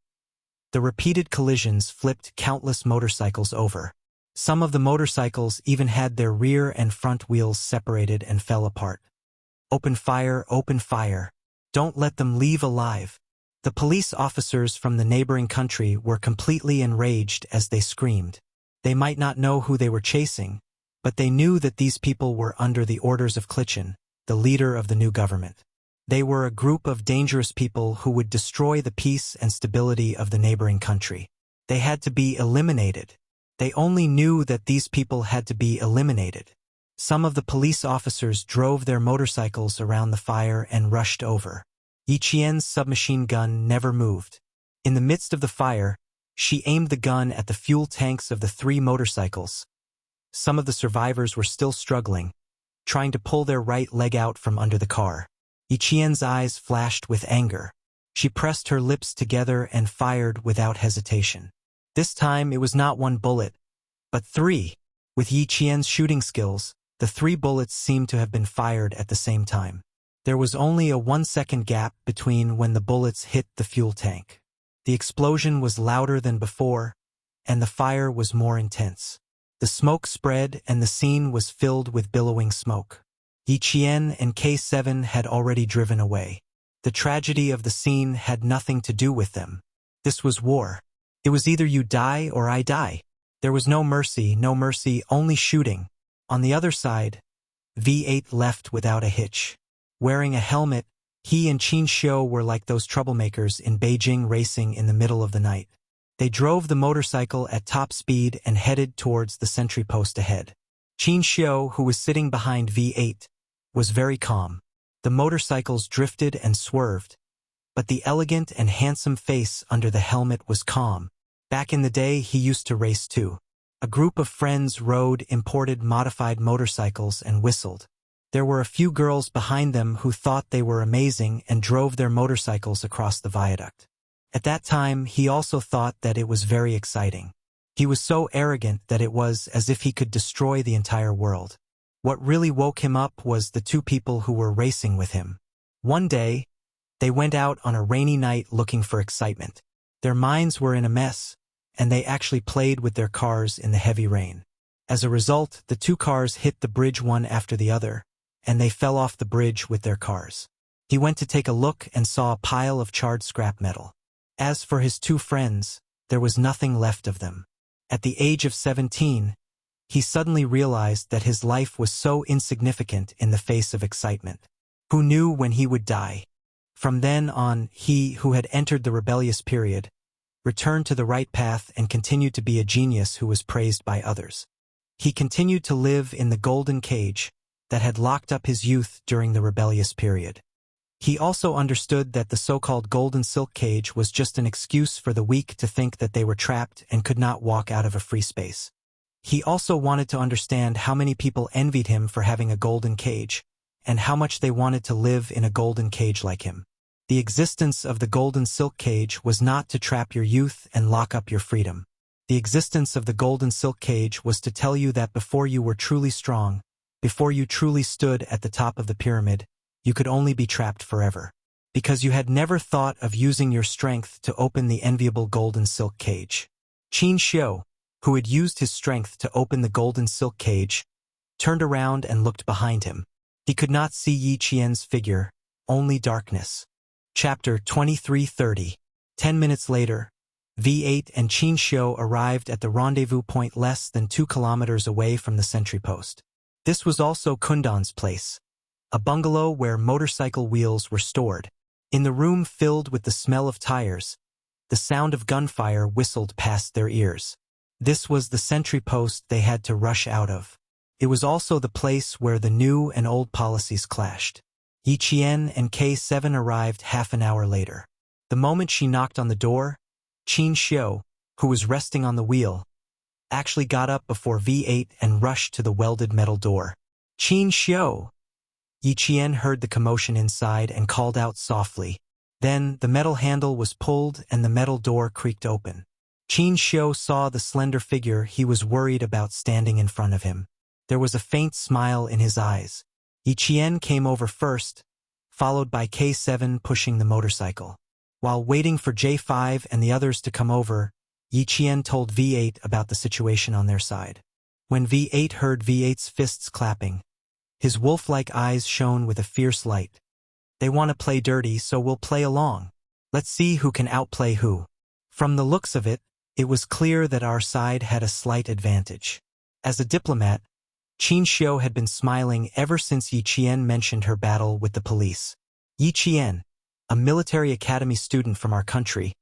The repeated collisions flipped countless motorcycles over. Some of the motorcycles even had their rear and front wheels separated and fell apart. Open fire, open fire. Don't let them leave alive. The police officers from the neighboring country were completely enraged as they screamed. They might not know who they were chasing, but they knew that these people were under the orders of Klichin, the leader of the new government. They were a group of dangerous people who would destroy the peace and stability of the neighboring country. They had to be eliminated. They only knew that these people had to be eliminated. Some of the police officers drove their motorcycles around the fire and rushed over. Yi Qian's submachine gun never moved. In the midst of the fire, she aimed the gun at the fuel tanks of the 3 motorcycles. Some of the survivors were still struggling, trying to pull their right leg out from under the car. Yi Qian's eyes flashed with anger. She pressed her lips together and fired without hesitation. This time it was not 1 bullet, but 3. With Yi Qian's shooting skills, the 3 bullets seemed to have been fired at the same time. There was only a 1-second gap between when the bullets hit the fuel tank. The explosion was louder than before, and the fire was more intense. The smoke spread and the scene was filled with billowing smoke. Yi Qian and K7 had already driven away. The tragedy of the scene had nothing to do with them. This was war. It was either you die or I die. There was no mercy, only shooting. On the other side, V8 left without a hitch. Wearing a helmet, he and Qin Xiu were like those troublemakers in Beijing racing in the middle of the night. They drove the motorcycle at top speed and headed towards the sentry post ahead. Qin Xiu, who was sitting behind V8, was very calm. The motorcycles drifted and swerved, but the elegant and handsome face under the helmet was calm. Back in the day, he used to race too. A group of friends rode imported modified motorcycles and whistled. There were a few girls behind them who thought they were amazing and drove their motorcycles across the viaduct. At that time, he also thought that it was very exciting. He was so arrogant that it was as if he could destroy the entire world. What really woke him up was the two people who were racing with him. One day, they went out on a rainy night looking for excitement. Their minds were in a mess, and they actually played with their cars in the heavy rain. As a result, the two cars hit the bridge one after the other, and they fell off the bridge with their cars. He went to take a look and saw a pile of charred scrap metal. As for his two friends, there was nothing left of them. At the age of 17, he suddenly realized that his life was so insignificant in the face of excitement. Who knew when he would die? From then on, he, who had entered the rebellious period, returned to the right path and continued to be a genius who was praised by others. He continued to live in the golden cage that had locked up his youth during the rebellious period. He also understood that the so-called golden silk cage was just an excuse for the weak to think that they were trapped and could not walk out of a free space. He also wanted to understand how many people envied him for having a golden cage, and how much they wanted to live in a golden cage like him. The existence of the golden silk cage was not to trap your youth and lock up your freedom. The existence of the golden silk cage was to tell you that before you were truly strong, before you truly stood at the top of the pyramid, you could only be trapped forever. Because you had never thought of using your strength to open the enviable golden silk cage. Qin Xiu, who had used his strength to open the golden silk cage, turned around and looked behind him. He could not see Yi Qian's figure, only darkness. Chapter 23:30. 10 minutes later, V8 and Qin Xiu arrived at the rendezvous point less than 2 kilometers away from the sentry post. This was also Kundan's place, a bungalow where motorcycle wheels were stored. In the room filled with the smell of tires, the sound of gunfire whistled past their ears. This was the sentry post they had to rush out of. It was also the place where the new and old policies clashed. Yi Qian and K7 arrived half an hour later. The moment she knocked on the door, Qin Xiu, who was resting on the wheel, actually got up before V8 and rushed to the welded metal door. Qin Xiu! Yi Qian heard the commotion inside and called out softly. Then the metal handle was pulled and the metal door creaked open. Qin Xiu saw the slender figure he was worried about standing in front of him. There was a faint smile in his eyes. Yi Qian came over first, followed by K7 pushing the motorcycle. While waiting for J5 and the others to come over, Yi Qian told V8 about the situation on their side. When V8 heard V8's fists clapping, his wolf-like eyes shone with a fierce light. They want to play dirty, so we'll play along. Let's see who can outplay who. From the looks of it, it was clear that our side had a slight advantage. As a diplomat, Qin Xiu had been smiling ever since Yi Qian mentioned her battle with the police. Yi Qian, a military academy student from our country,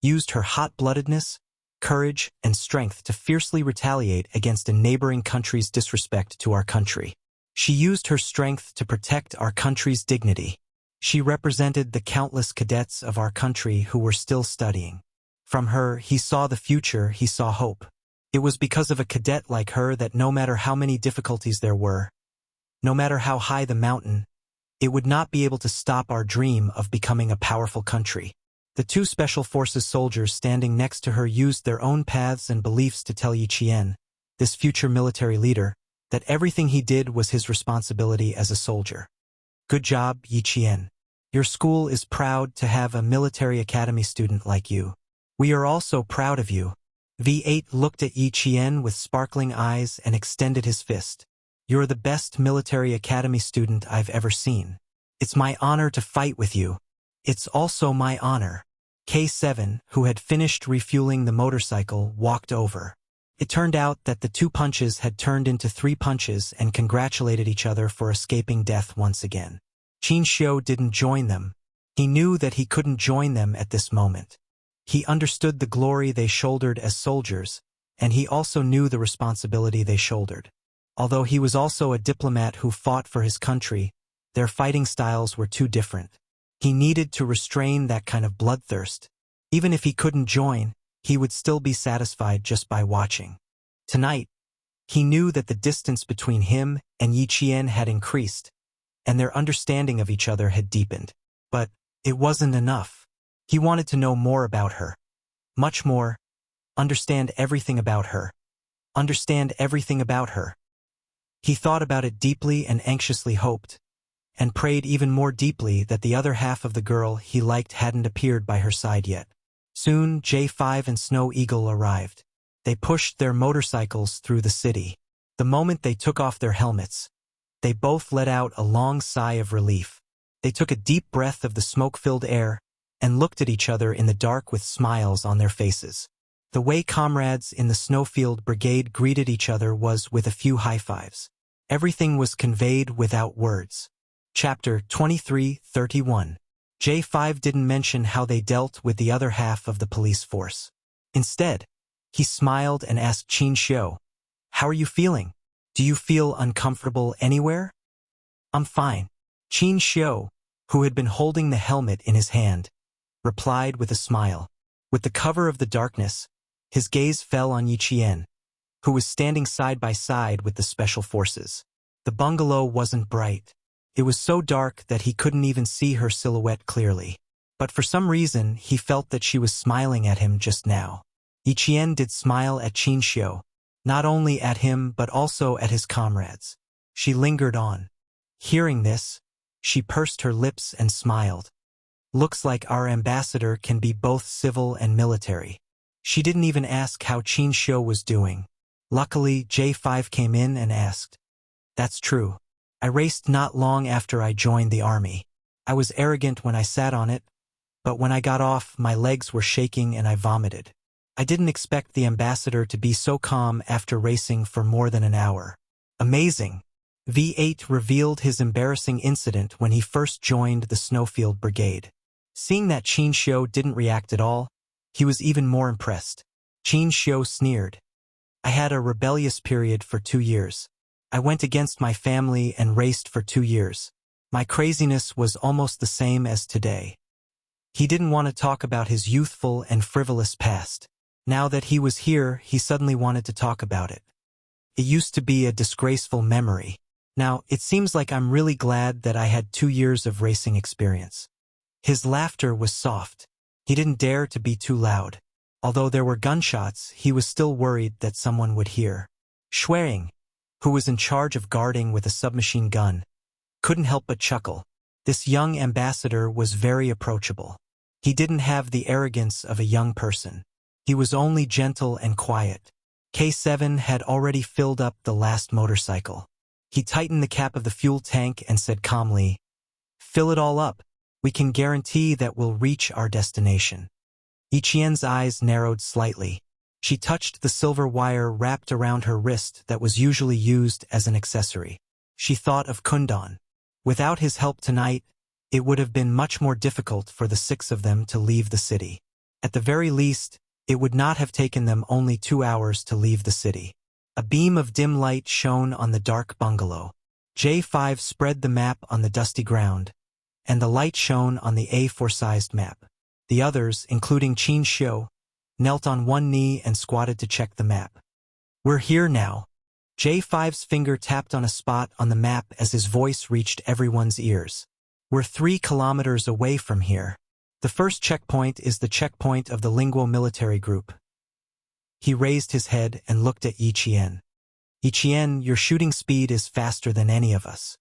used her hot-bloodedness, courage, and strength to fiercely retaliate against a neighboring country's disrespect to our country. She used her strength to protect our country's dignity. She represented the countless cadets of our country who were still studying. From her, he saw the future, he saw hope. It was because of a cadet like her that no matter how many difficulties there were, no matter how high the mountain, it would not be able to stop our dream of becoming a powerful country. The two Special Forces soldiers standing next to her used their own paths and beliefs to tell Yi Qian, this future military leader, that everything he did was his responsibility as a soldier. Good job, Yi Qian. Your school is proud to have a military academy student like you. We are also proud of you. V8 looked at Yi Qian with sparkling eyes and extended his fist. You're the best military academy student I've ever seen. It's my honor to fight with you. It's also my honor. K7, who had finished refueling the motorcycle, walked over. It turned out that the 2 punches had turned into 3 punches and congratulated each other for escaping death once again. Qin Xiu didn't join them. He knew that he couldn't join them at this moment. He understood the glory they shouldered as soldiers, and he also knew the responsibility they shouldered. Although he was also a diplomat who fought for his country, their fighting styles were too different. He needed to restrain that kind of bloodthirst. Even if he couldn't join, he would still be satisfied just by watching. Tonight, he knew that the distance between him and Yi Qian had increased, and their understanding of each other had deepened. But it wasn't enough. He wanted to know more about her. Much more. Understand everything about her. Understand everything about her. He thought about it deeply and anxiously hoped, and prayed even more deeply that the other half of the girl he liked hadn't appeared by her side yet. Soon, J5 and Snow Eagle arrived. They pushed their motorcycles through the city. The moment they took off their helmets, they both let out a long sigh of relief. They took a deep breath of the smoke-filled air and looked at each other in the dark with smiles on their faces. The way comrades in the Snowfield Brigade greeted each other was with a few high-fives. Everything was conveyed without words. Chapter 23:31. J5 didn't mention how they dealt with the other half of the police force. Instead, he smiled and asked Qin Xiu, "How are you feeling? Do you feel uncomfortable anywhere?" "I'm fine." Qin Xiu, who had been holding the helmet in his hand, replied with a smile. With the cover of the darkness, his gaze fell on Yi Qian, who was standing side by side with the special forces. The bungalow wasn't bright. It was so dark that he couldn't even see her silhouette clearly. But for some reason, he felt that she was smiling at him just now. Yi Qian did smile at Qin Xiu, not only at him but also at his comrades. She lingered on. Hearing this, she pursed her lips and smiled. "Looks like our ambassador can be both civil and military." She didn't even ask how Qin Xiu was doing. Luckily, J5 came in and asked. "That's true. I raced not long after I joined the army. I was arrogant when I sat on it, but when I got off, my legs were shaking and I vomited. I didn't expect the ambassador to be so calm after racing for more than an hour." Amazing! V8 revealed his embarrassing incident when he first joined the Snowfield Brigade. Seeing that Qin Xiu didn't react at all, he was even more impressed. Qin Xiu sneered. "I had a rebellious period for 2 years. I went against my family and raced for 2 years. My craziness was almost the same as today." He didn't want to talk about his youthful and frivolous past. Now that he was here, he suddenly wanted to talk about it. It used to be a disgraceful memory. Now, it seems like I'm really glad that I had 2 years of racing experience. His laughter was soft. He didn't dare to be too loud. Although there were gunshots, he was still worried that someone would hear. Schwering, who was in charge of guarding with a submachine gun, couldn't help but chuckle. This young ambassador was very approachable. He didn't have the arrogance of a young person. He was only gentle and quiet. K7 had already filled up the last motorcycle. He tightened the cap of the fuel tank and said calmly, "Fill it all up. We can guarantee that we'll reach our destination." Yi Qian's eyes narrowed slightly. She touched the silver wire wrapped around her wrist that was usually used as an accessory. She thought of Kundan. Without his help tonight, it would have been much more difficult for the 6 of them to leave the city. At the very least, it would not have taken them only 2 hours to leave the city. A beam of dim light shone on the dark bungalow. J5 spread the map on the dusty ground, and the light shone on the A4-sized map. The others, including Qin Xiu, knelt on one knee and squatted to check the map. "We're here now." J5's finger tapped on a spot on the map as his voice reached everyone's ears. "We're 3 kilometers away from here. The first checkpoint is the checkpoint of the Linguo military group." He raised his head and looked at Yi Qian. "Yi Qian, your shooting speed is faster than any of us.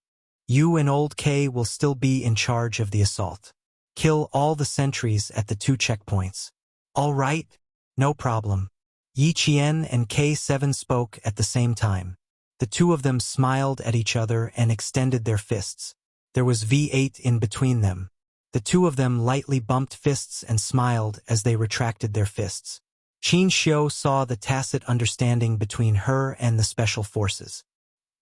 You and Old K will still be in charge of the assault. Kill all the sentries at the 2 checkpoints." "All right, no problem." Yi Qian and K7 spoke at the same time. The two of them smiled at each other and extended their fists. There was V8 in between them. The two of them lightly bumped fists and smiled as they retracted their fists. Qin Xiu saw the tacit understanding between her and the special forces.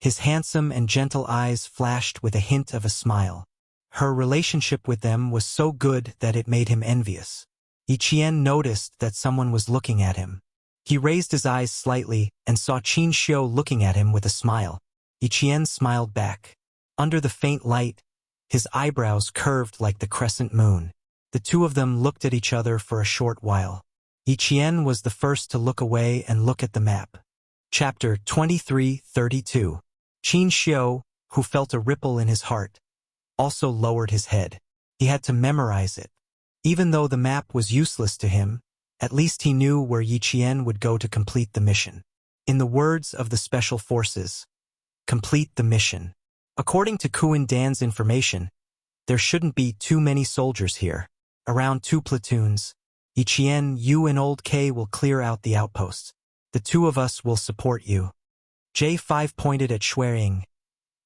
His handsome and gentle eyes flashed with a hint of a smile. Her relationship with them was so good that it made him envious. Yi Qian noticed that someone was looking at him. He raised his eyes slightly and saw Qin Xiu looking at him with a smile. Yi Qian smiled back. Under the faint light, his eyebrows curved like the crescent moon. The two of them looked at each other for a short while. Yi Qian was the first to look away and look at the map. Chapter 23:32. Qin Xiu, who felt a ripple in his heart, also lowered his head. He had to memorize it. Even though the map was useless to him, at least he knew where Yi Qian would go to complete the mission. In the words of the special forces, complete the mission. According to Kuan Dan's information, there shouldn't be too many soldiers here. Around 2 platoons. Yi Qian, you and Old K will clear out the outposts. The two of us will support you. J5 pointed at Schwerin.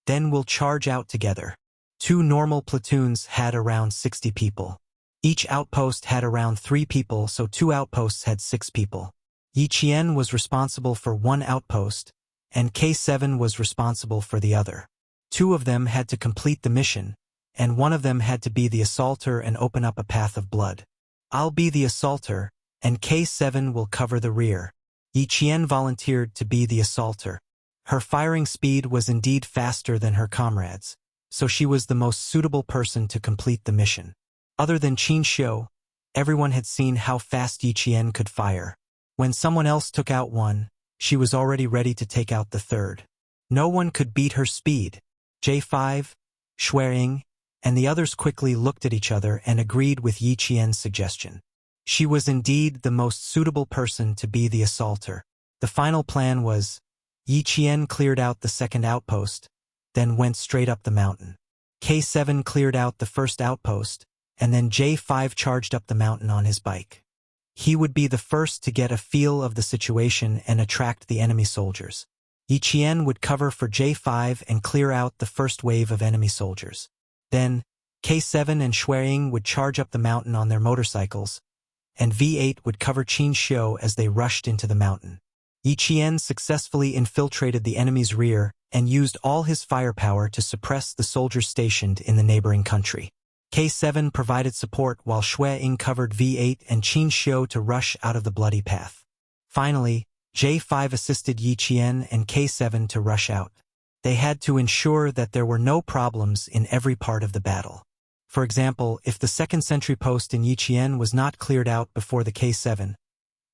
Then we'll charge out together. 2 normal platoons had around 60 people. Each outpost had around 3 people, so 2 outposts had 6 people. Yi Qian was responsible for 1 outpost, and K7 was responsible for the other. 2 of them had to complete the mission, and 1 of them had to be the assaulter and open up a path of blood. I'll be the assaulter, and K7 will cover the rear. Yi Qian volunteered to be the assaulter. Her firing speed was indeed faster than her comrades, so she was the most suitable person to complete the mission. Other than Qin Xiu, everyone had seen how fast Yi Qian could fire. When someone else took out one, she was already ready to take out the third. No one could beat her speed. J5, Schwerin, and the others quickly looked at each other and agreed with Yi Qian's suggestion. She was indeed the most suitable person to be the assaulter. The final plan was, Yi Qian cleared out the second outpost, then went straight up the mountain. K7 cleared out the first outpost, and then J5 charged up the mountain on his bike. He would be the first to get a feel of the situation and attract the enemy soldiers. Yi Qian would cover for J5 and clear out the first wave of enemy soldiers. Then, K7 and Schwerin would charge up the mountain on their motorcycles, and V8 would cover Qin Xiu as they rushed into the mountain. Yi Qian successfully infiltrated the enemy's rear and used all his firepower to suppress the soldiers stationed in the neighboring country. K7 provided support while Schwerin covered V8 and Qin Xiu to rush out of the bloody path. Finally, J5 assisted Yi Qian and K7 to rush out. They had to ensure that there were no problems in every part of the battle. For example, if the second sentry post in Yi Qian was not cleared out before the K7,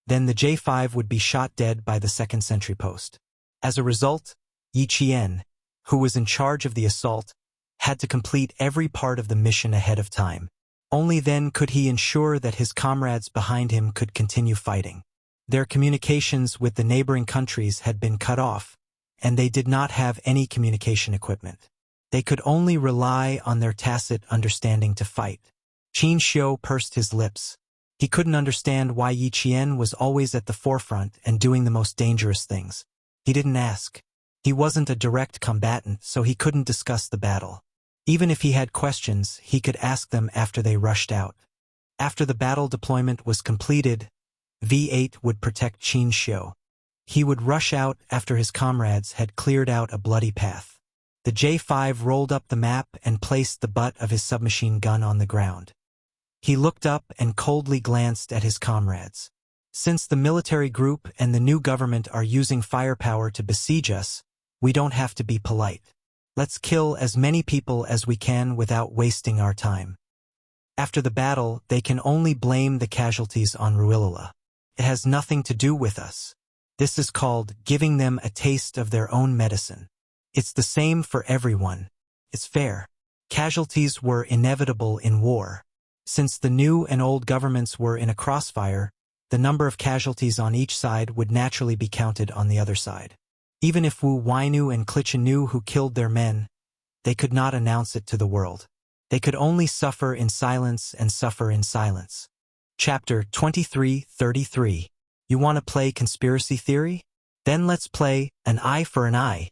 then the J5 would be shot dead by the second sentry post. As a result, Yi Qian, who was in charge of the assault, had to complete every part of the mission ahead of time. Only then could he ensure that his comrades behind him could continue fighting. Their communications with the neighboring countries had been cut off, and they did not have any communication equipment. They could only rely on their tacit understanding to fight. Qin Xiu pursed his lips. He couldn't understand why Yi Qian was always at the forefront and doing the most dangerous things. He didn't ask. He wasn't a direct combatant, so he couldn't discuss the battle. Even if he had questions, he could ask them after they rushed out. After the battle deployment was completed, V8 would protect Qin Xiu. He would rush out after his comrades had cleared out a bloody path. The J5 rolled up the map and placed the butt of his submachine gun on the ground. He looked up and coldly glanced at his comrades. Since the military group and the new government are using firepower to besiege us, we don't have to be polite. Let's kill as many people as we can without wasting our time. After the battle, they can only blame the casualties on Ruilala. It has nothing to do with us. This is called giving them a taste of their own medicine. It's the same for everyone. It's fair. Casualties were inevitable in war. Since the new and old governments were in a crossfire, the number of casualties on each side would naturally be counted on the other side. Even if Wu Wainu and Clichin knew who killed their men, they could not announce it to the world. They could only suffer in silence and suffer in silence. Chapter 23:33. You want to play conspiracy theory? Then let's play an eye for an eye.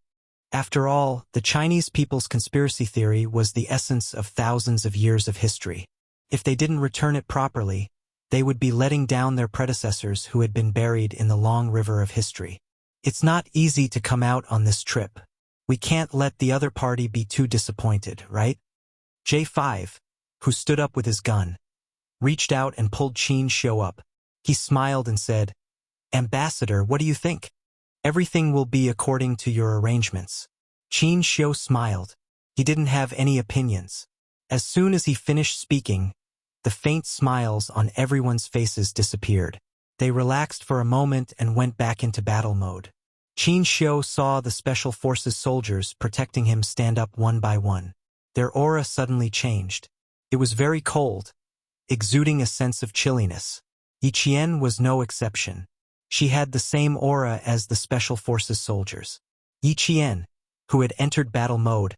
After all, the Chinese people's conspiracy theory was the essence of thousands of years of history. If they didn't return it properly, they would be letting down their predecessors who had been buried in the long river of history. It's not easy to come out on this trip. We can't let the other party be too disappointed, right? J5, who stood up with his gun, reached out and pulled Qin Xiu up. He smiled and said, "Ambassador, what do you think? Everything will be according to your arrangements." Qin Xiu smiled. He didn't have any opinions. As soon as he finished speaking, the faint smiles on everyone's faces disappeared. They relaxed for a moment and went back into battle mode. Qin Xiu saw the Special Forces soldiers protecting him stand up one by one. Their aura suddenly changed. It was very cold, exuding a sense of chilliness. Yi Qian was no exception. She had the same aura as the Special Forces soldiers. Yi Qian, who had entered battle mode,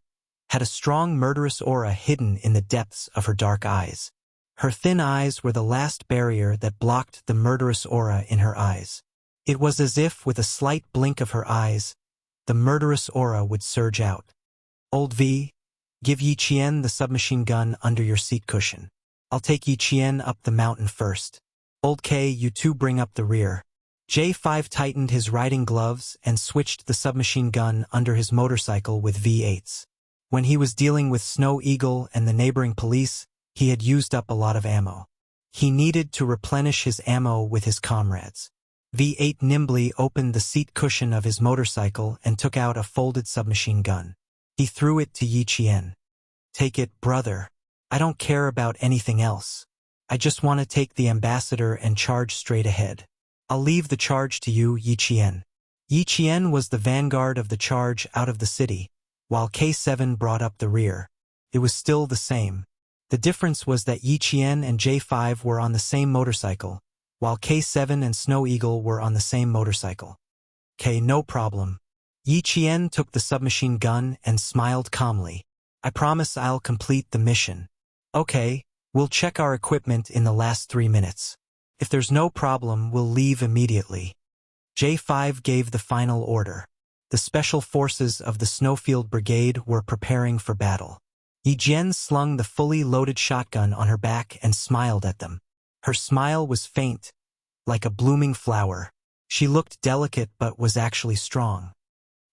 had a strong murderous aura hidden in the depths of her dark eyes. Her thin eyes were the last barrier that blocked the murderous aura in her eyes. It was as if, with a slight blink of her eyes, the murderous aura would surge out. "Old V, give Yi Qian the submachine gun under your seat cushion. I'll take Yi Qian up the mountain first. Old K, you two bring up the rear." J5 tightened his riding gloves and switched the submachine gun under his motorcycle with V8s. When he was dealing with Snow Eagle and the neighboring police, he had used up a lot of ammo. He needed to replenish his ammo with his comrades. V8 nimbly opened the seat cushion of his motorcycle and took out a folded submachine gun. He threw it to Yi Qian. "Take it, brother. I don't care about anything else. I just want to take the ambassador and charge straight ahead. I'll leave the charge to you, Yi Qian." Yi Qian was the vanguard of the charge out of the city, while K7 brought up the rear. It was still the same. The difference was that Yi Qian and J5 were on the same motorcycle, while K7 and Snow Eagle were on the same motorcycle. "Okay, no problem." Yi Qian took the submachine gun and smiled calmly. "I promise I'll complete the mission." "Okay, we'll check our equipment in the last 3 minutes. If there's no problem, we'll leave immediately." J5 gave the final order. The special forces of the Snowfield Brigade were preparing for battle. Yi Jian slung the fully loaded shotgun on her back and smiled at them. Her smile was faint, like a blooming flower. She looked delicate but was actually strong.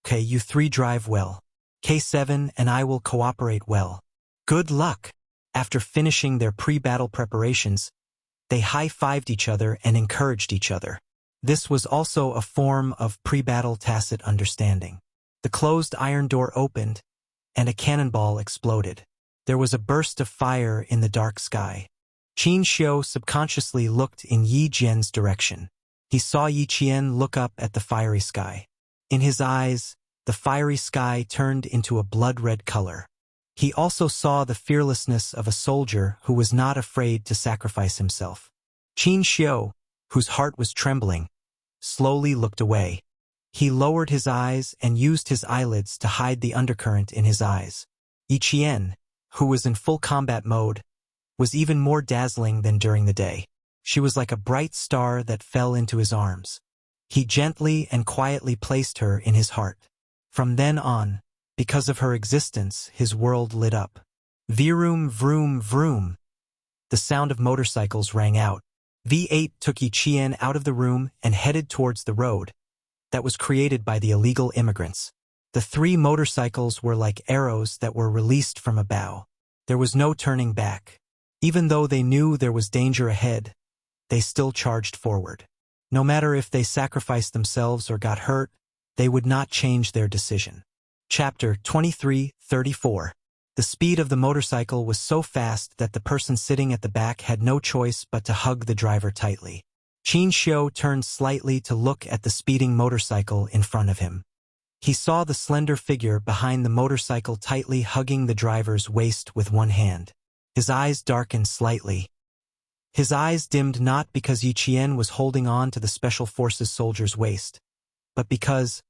"Okay, you three drive well. K7 and I will cooperate well. Good luck." After finishing their pre-battle preparations, they high-fived each other and encouraged each other. This was also a form of pre-battle tacit understanding. The closed iron door opened, and a cannonball exploded. There was a burst of fire in the dark sky. Qin Xiu subconsciously looked in Yi Jian's direction. He saw Yi Qian look up at the fiery sky. In his eyes, the fiery sky turned into a blood-red color. He also saw the fearlessness of a soldier who was not afraid to sacrifice himself. Qin Xiu, whose heart was trembling, slowly looked away. He lowered his eyes and used his eyelids to hide the undercurrent in his eyes. Yi Qian, who was in full combat mode, was even more dazzling than during the day. She was like a bright star that fell into his arms. He gently and quietly placed her in his heart. From then on, because of her existence, his world lit up. Vroom, vroom, vroom. The sound of motorcycles rang out. V8 took Yi Qian out of the room and headed towards the road that was created by the illegal immigrants. The 3 motorcycles were like arrows that were released from a bow. There was no turning back. Even though they knew there was danger ahead, they still charged forward. No matter if they sacrificed themselves or got hurt, they would not change their decision. Chapter 23:34. The speed of the motorcycle was so fast that the person sitting at the back had no choice but to hug the driver tightly. Qin Xiu turned slightly to look at the speeding motorcycle in front of him. He saw the slender figure behind the motorcycle tightly hugging the driver's waist with one hand. His eyes darkened slightly. His eyes dimmed not because Yi Qian was holding on to the Special Forces soldier's waist, but because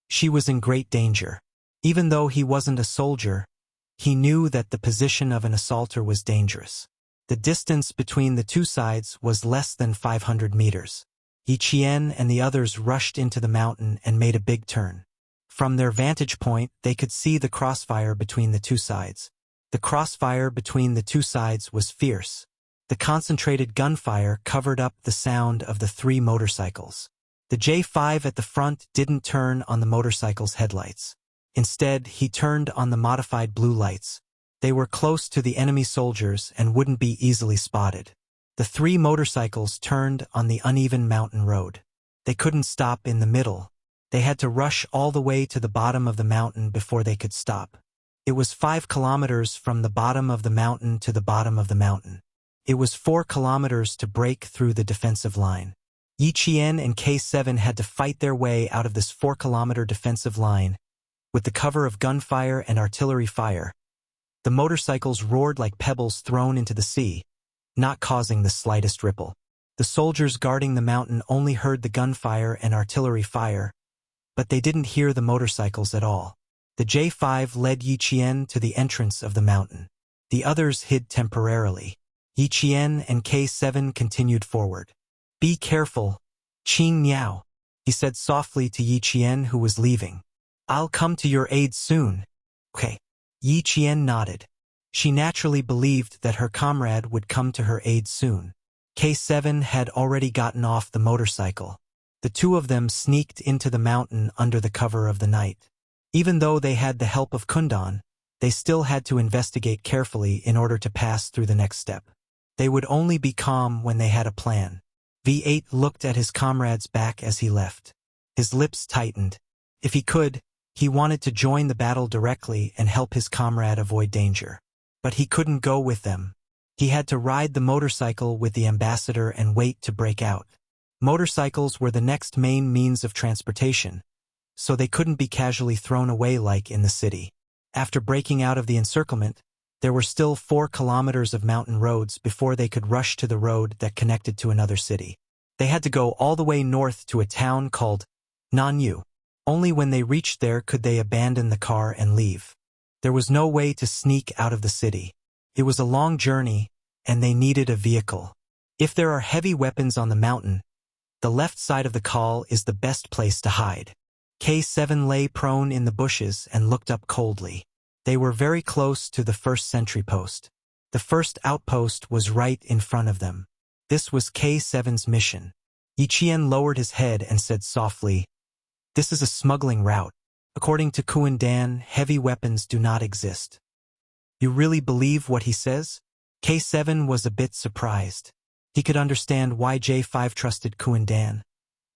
she was in great danger. Even though he wasn't a soldier, he knew that the position of an assaulter was dangerous. The distance between the two sides was less than 500 meters. Yi Qian and the others rushed into the mountain and made a big turn. From their vantage point, they could see the crossfire between the two sides. The crossfire between the two sides was fierce. The concentrated gunfire covered up the sound of the 3 motorcycles. The J5 at the front didn't turn on the motorcycle's headlights. Instead, he turned on the modified blue lights. They were close to the enemy soldiers and wouldn't be easily spotted. The 3 motorcycles turned on the uneven mountain road. They couldn't stop in the middle. They had to rush all the way to the bottom of the mountain before they could stop. It was 5 kilometers from the bottom of the mountain to the bottom of the mountain. It was 4 kilometers to break through the defensive line. Yi Qian and K7 had to fight their way out of this 4-kilometer defensive line. With the cover of gunfire and artillery fire, the motorcycles roared like pebbles thrown into the sea, not causing the slightest ripple. The soldiers guarding the mountain only heard the gunfire and artillery fire, but they didn't hear the motorcycles at all. The J5 led Yi Qian to the entrance of the mountain. The others hid temporarily. Yi Qian and K7 continued forward. "Be careful, Qing Niao," he said softly to Yi Qian, who was leaving. "I'll come to your aid soon." "Okay." Yi Qian nodded. She naturally believed that her comrade would come to her aid soon. K7 had already gotten off the motorcycle. The 2 of them sneaked into the mountain under the cover of the night. Even though they had the help of Kundan, they still had to investigate carefully in order to pass through the next step. They would only be calm when they had a plan. V8 looked at his comrade's back as he left. His lips tightened. If he could, he wanted to join the battle directly and help his comrade avoid danger. But he couldn't go with them. He had to ride the motorcycle with the ambassador and wait to break out. Motorcycles were the next main means of transportation, so they couldn't be casually thrown away like in the city. After breaking out of the encirclement, there were still 4 kilometers of mountain roads before they could rush to the road that connected to another city. They had to go all the way north to a town called Nanyu. Only when they reached there could they abandon the car and leave. There was no way to sneak out of the city. It was a long journey, and they needed a vehicle. If there are heavy weapons on the mountain, the left side of the col is the best place to hide. K7 lay prone in the bushes and looked up coldly. They were very close to the first sentry post. The first outpost was right in front of them. This was K7's mission. Yi Qian lowered his head and said softly, "This is a smuggling route. According to Kuandan, heavy weapons do not exist." "You really believe what he says?" K7 was a bit surprised. He could understand why J5 trusted Kuandan,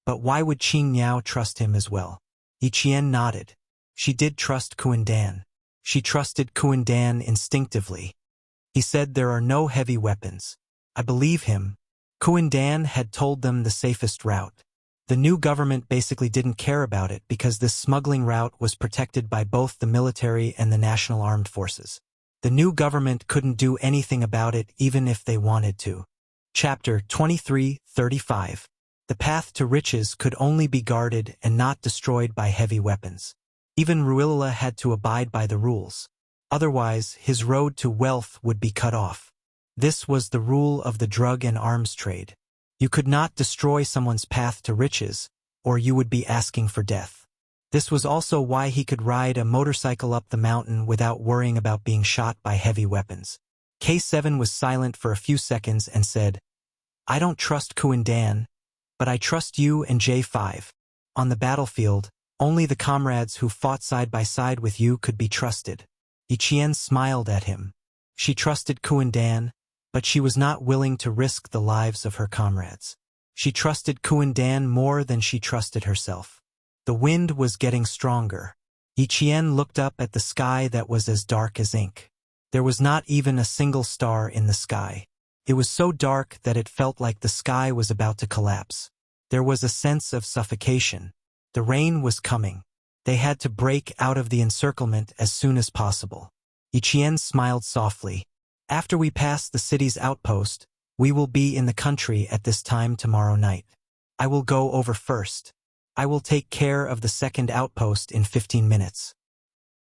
but why would Qing Niao trust him as well? Yi Qian nodded. She did trust Kuandan. She trusted Kuandan instinctively. He said there are no heavy weapons. I believe him. Kuandan had told them the safest route. The new government basically didn't care about it because this smuggling route was protected by both the military and the national armed forces. The new government couldn't do anything about it even if they wanted to. Chapter 23:35. The path to riches could only be guarded and not destroyed by heavy weapons. Even Ruilala had to abide by the rules. Otherwise, his road to wealth would be cut off. This was the rule of the drug and arms trade. You could not destroy someone's path to riches, or you would be asking for death. This was also why he could ride a motorcycle up the mountain without worrying about being shot by heavy weapons. K7 was silent for a few seconds and said, "I don't trust Kuandan, but I trust you and J5. On the battlefield, only the comrades who fought side by side with you could be trusted." Yi Qian smiled at him. She trusted Kuandan, but she was not willing to risk the lives of her comrades. She trusted Kuandan more than she trusted herself. The wind was getting stronger. Yi Qian looked up at the sky that was as dark as ink. There was not even a single star in the sky. It was so dark that it felt like the sky was about to collapse. There was a sense of suffocation. The rain was coming. They had to break out of the encirclement as soon as possible. Yi Qian smiled softly. "After we pass the city's outpost, we will be in the country at this time tomorrow night. I will go over first. I will take care of the second outpost in 15 minutes.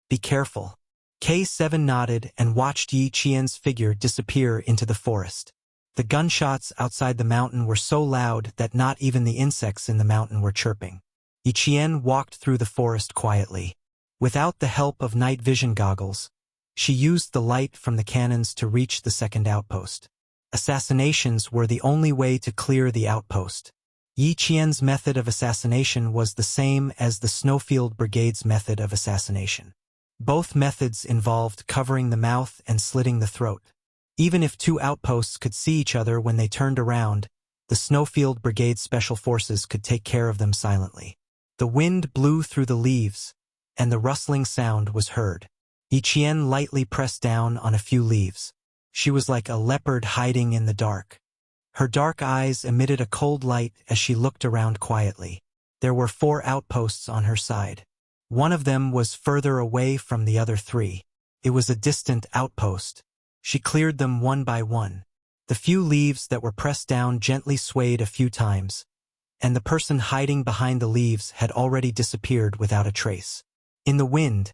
Be careful." K7 nodded and watched Yi Qian's figure disappear into the forest. The gunshots outside the mountain were so loud that not even the insects in the mountain were chirping. Yi Qian walked through the forest quietly. Without the help of night vision goggles, she used the light from the cannons to reach the second outpost. Assassinations were the only way to clear the outpost. Yi Qian's method of assassination was the same as the Snowfield Brigade's method of assassination. Both methods involved covering the mouth and slitting the throat. Even if two outposts could see each other when they turned around, the Snowfield Brigade's special forces could take care of them silently. The wind blew through the leaves, and the rustling sound was heard. Yi Qian lightly pressed down on a few leaves. She was like a leopard hiding in the dark. Her dark eyes emitted a cold light as she looked around quietly. There were 4 outposts on her side. One of them was further away from the other 3. It was a distant outpost. She cleared them one by one. The few leaves that were pressed down gently swayed a few times, and the person hiding behind the leaves had already disappeared without a trace. In the wind,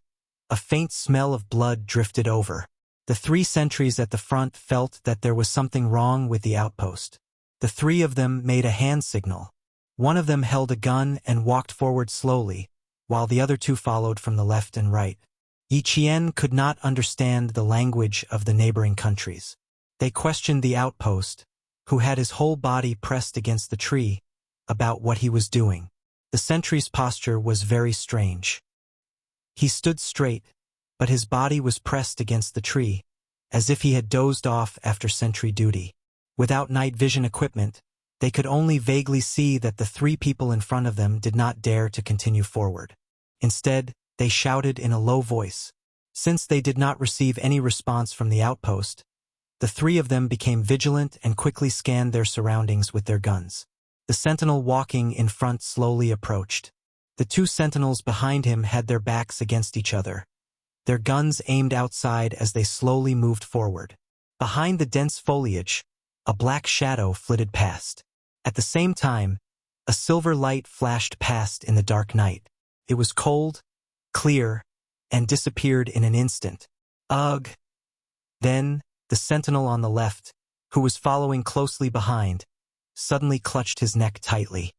a faint smell of blood drifted over. The 3 sentries at the front felt that there was something wrong with the outpost. The 3 of them made a hand signal. One of them held a gun and walked forward slowly, while the other 2 followed from the left and right. Yi Qian could not understand the language of the neighboring countries. They questioned the outpost, who had his whole body pressed against the tree, about what he was doing. The sentry's posture was very strange. He stood straight, but his body was pressed against the tree, as if he had dozed off after sentry duty. Without night vision equipment, they could only vaguely see that the 3 people in front of them did not dare to continue forward. Instead, they shouted in a low voice. Since they did not receive any response from the outpost, the 3 of them became vigilant and quickly scanned their surroundings with their guns. The sentinel walking in front slowly approached. The 2 sentinels behind him had their backs against each other, their guns aimed outside as they slowly moved forward. Behind the dense foliage, a black shadow flitted past. At the same time, a silver light flashed past in the dark night. It was cold, clear, and disappeared in an instant. Ugh! Then, the sentinel on the left, who was following closely behind, suddenly clutched his neck tightly.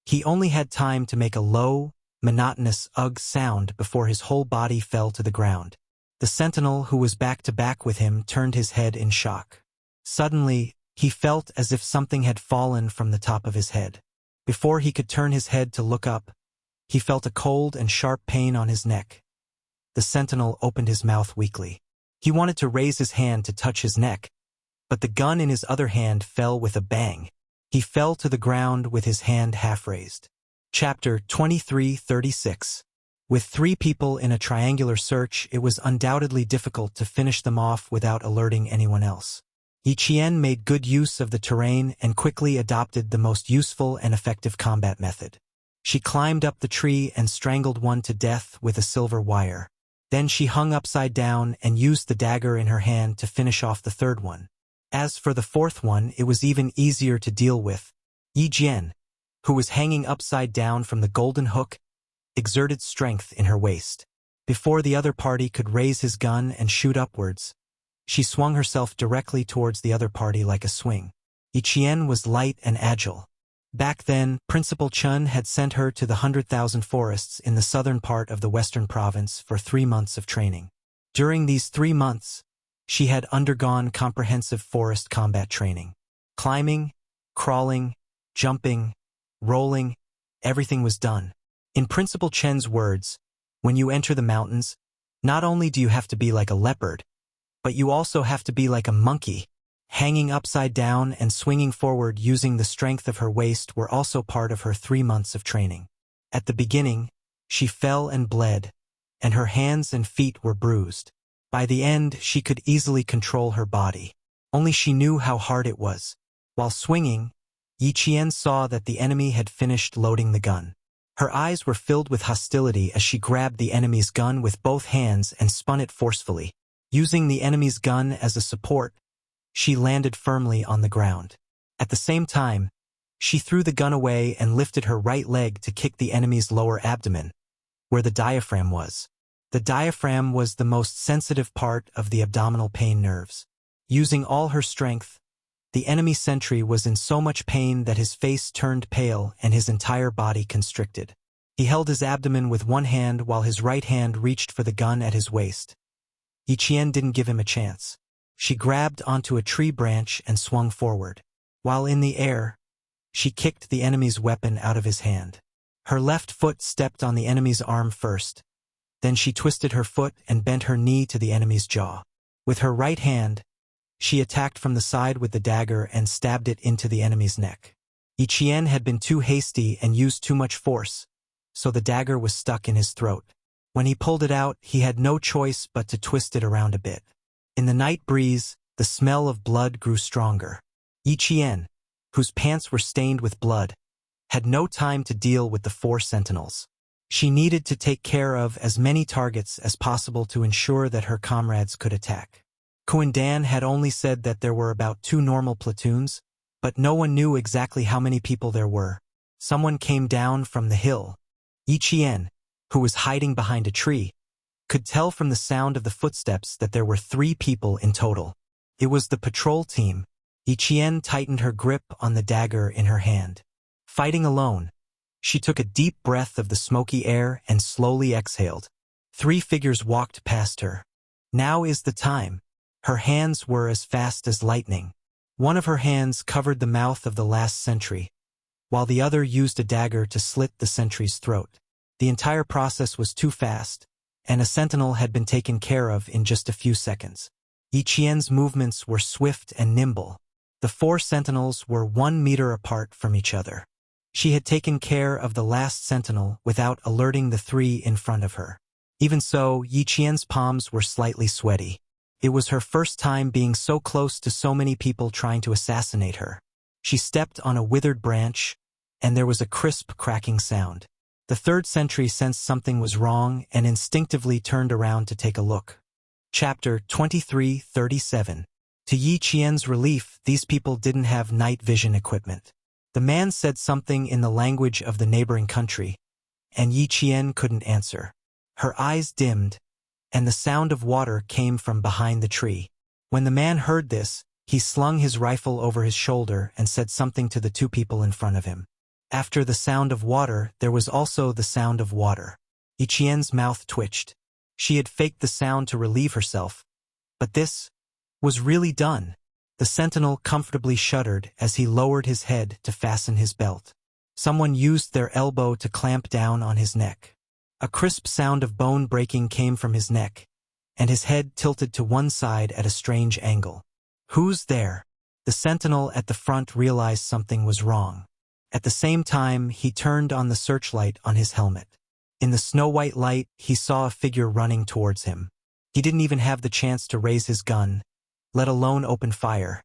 He only had time to make a low, monotonous ugh sound before his whole body fell to the ground. The sentinel who was back to back with him turned his head in shock. Suddenly, he felt as if something had fallen from the top of his head. Before he could turn his head to look up, he felt a cold and sharp pain on his neck. The sentinel opened his mouth weakly. He wanted to raise his hand to touch his neck, but the gun in his other hand fell with a bang. He fell to the ground with his hand half raised. Chapter 2336. With 3 people in a triangular search, it was undoubtedly difficult to finish them off without alerting anyone else. Yi Qian made good use of the terrain and quickly adopted the most useful and effective combat method. She climbed up the tree and strangled one to death with a silver wire. Then she hung upside down and used the dagger in her hand to finish off the 3rd one. As for the 4th one, it was even easier to deal with. Yi Jian, who was hanging upside down from the golden hook, exerted strength in her waist. Before the other party could raise his gun and shoot upwards, she swung herself directly towards the other party like a swing. Yi Qian was light and agile. Back then, Principal Chun had sent her to the 100,000 forests in the southern part of the western province for 3 months of training. During these 3 months, she had undergone comprehensive forest combat training. Climbing, crawling, jumping, rolling, everything was done. In Principal Chen's words, when you enter the mountains, not only do you have to be like a leopard, but you also have to be like a monkey. Hanging upside down and swinging forward using the strength of her waist were also part of her 3 months of training. At the beginning, she fell and bled, and her hands and feet were bruised. By the end, she could easily control her body. Only she knew how hard it was. While swinging, Yi Qian saw that the enemy had finished loading the gun. Her eyes were filled with hostility as she grabbed the enemy's gun with both hands and spun it forcefully. Using the enemy's gun as a support, she landed firmly on the ground. At the same time, she threw the gun away and lifted her right leg to kick the enemy's lower abdomen, where the diaphragm was. The diaphragm was the most sensitive part of the abdominal pain nerves. Using all her strength, The enemy sentry was in so much pain that his face turned pale and his entire body constricted. He held his abdomen with one hand while his right hand reached for the gun at his waist. Yiqian didn't give him a chance. She grabbed onto a tree branch and swung forward. While in the air, she kicked the enemy's weapon out of his hand. Her left foot stepped on the enemy's arm first. Then she twisted her foot and bent her knee to the enemy's jaw. With her right hand, she attacked from the side with the dagger and stabbed it into the enemy's neck. Yiqian had been too hasty and used too much force, so the dagger was stuck in his throat. When he pulled it out, he had no choice but to twist it around a bit. In the night breeze, the smell of blood grew stronger. Yiqian, whose pants were stained with blood, had no time to deal with the 4 sentinels. She needed to take care of as many targets as possible to ensure that her comrades could attack. Kuan-Dan had only said that there were about 2 normal platoons, but no one knew exactly how many people there were. Someone came down from the hill. Yiqian, who was hiding behind a tree, could tell from the sound of the footsteps that there were 3 people in total. It was the patrol team. Yiqian tightened her grip on the dagger in her hand. Fighting alone, she took a deep breath of the smoky air and slowly exhaled. 3 figures walked past her. Now is the time. Her hands were as fast as lightning. One of her hands covered the mouth of the last sentry, while the other used a dagger to slit the sentry's throat. The entire process was too fast, and a sentinel had been taken care of in just a few seconds. Yiqian's movements were swift and nimble. The 4 sentinels were 1 meter apart from each other. She had taken care of the last sentinel without alerting the 3 in front of her. Even so, Yiqian's palms were slightly sweaty. It was her first time being so close to so many people trying to assassinate her. She stepped on a withered branch, and there was a crisp cracking sound. The 3rd sentry sensed something was wrong and instinctively turned around to take a look. Chapter 23:37. To Yiqian's relief, these people didn't have night vision equipment. The man said something in the language of the neighboring country, and Yiqian couldn't answer. Her eyes dimmed, and the sound of water came from behind the tree. When the man heard this, he slung his rifle over his shoulder and said something to the 2 people in front of him. After the sound of water, there was also the sound of water. Yiqian's mouth twitched. She had faked the sound to relieve herself, but this was really done. The sentinel comfortably shuddered as he lowered his head to fasten his belt. Someone used their elbow to clamp down on his neck. A crisp sound of bone breaking came from his neck, and his head tilted to one side at a strange angle. "Who's there?" The sentinel at the front realized something was wrong. At the same time, he turned on the searchlight on his helmet. In the snow-white light, he saw a figure running towards him. He didn't even have the chance to raise his gun, let alone open fire.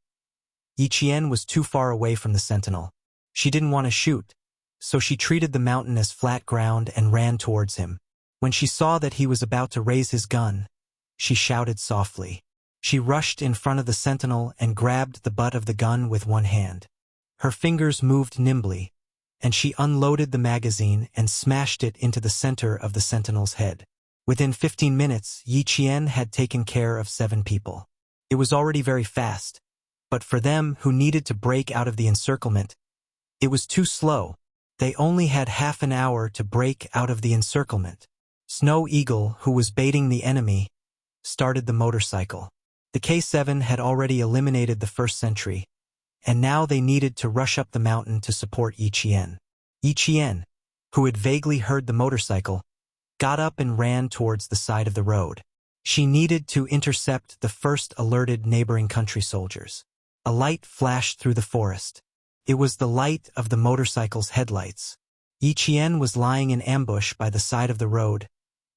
Yiqian was too far away from the sentinel. She didn't want to shoot, so she treated the mountain as flat ground and ran towards him. When she saw that he was about to raise his gun, she shouted softly. She rushed in front of the sentinel and grabbed the butt of the gun with one hand. Her fingers moved nimbly, and she unloaded the magazine and smashed it into the center of the sentinel's head. Within 15 minutes, Yiqian had taken care of 7 people. It was already very fast, but for them who needed to break out of the encirclement, it was too slow. They only had half an hour to break out of the encirclement. Snow Eagle, who was baiting the enemy, started the motorcycle. The K7 had already eliminated the 1st sentry, and now they needed to rush up the mountain to support Yiqian. Yiqian, who had vaguely heard the motorcycle, got up and ran towards the side of the road. She needed to intercept the first alerted neighboring country soldiers. A light flashed through the forest. It was the light of the motorcycle's headlights. Yiqian was lying in ambush by the side of the road,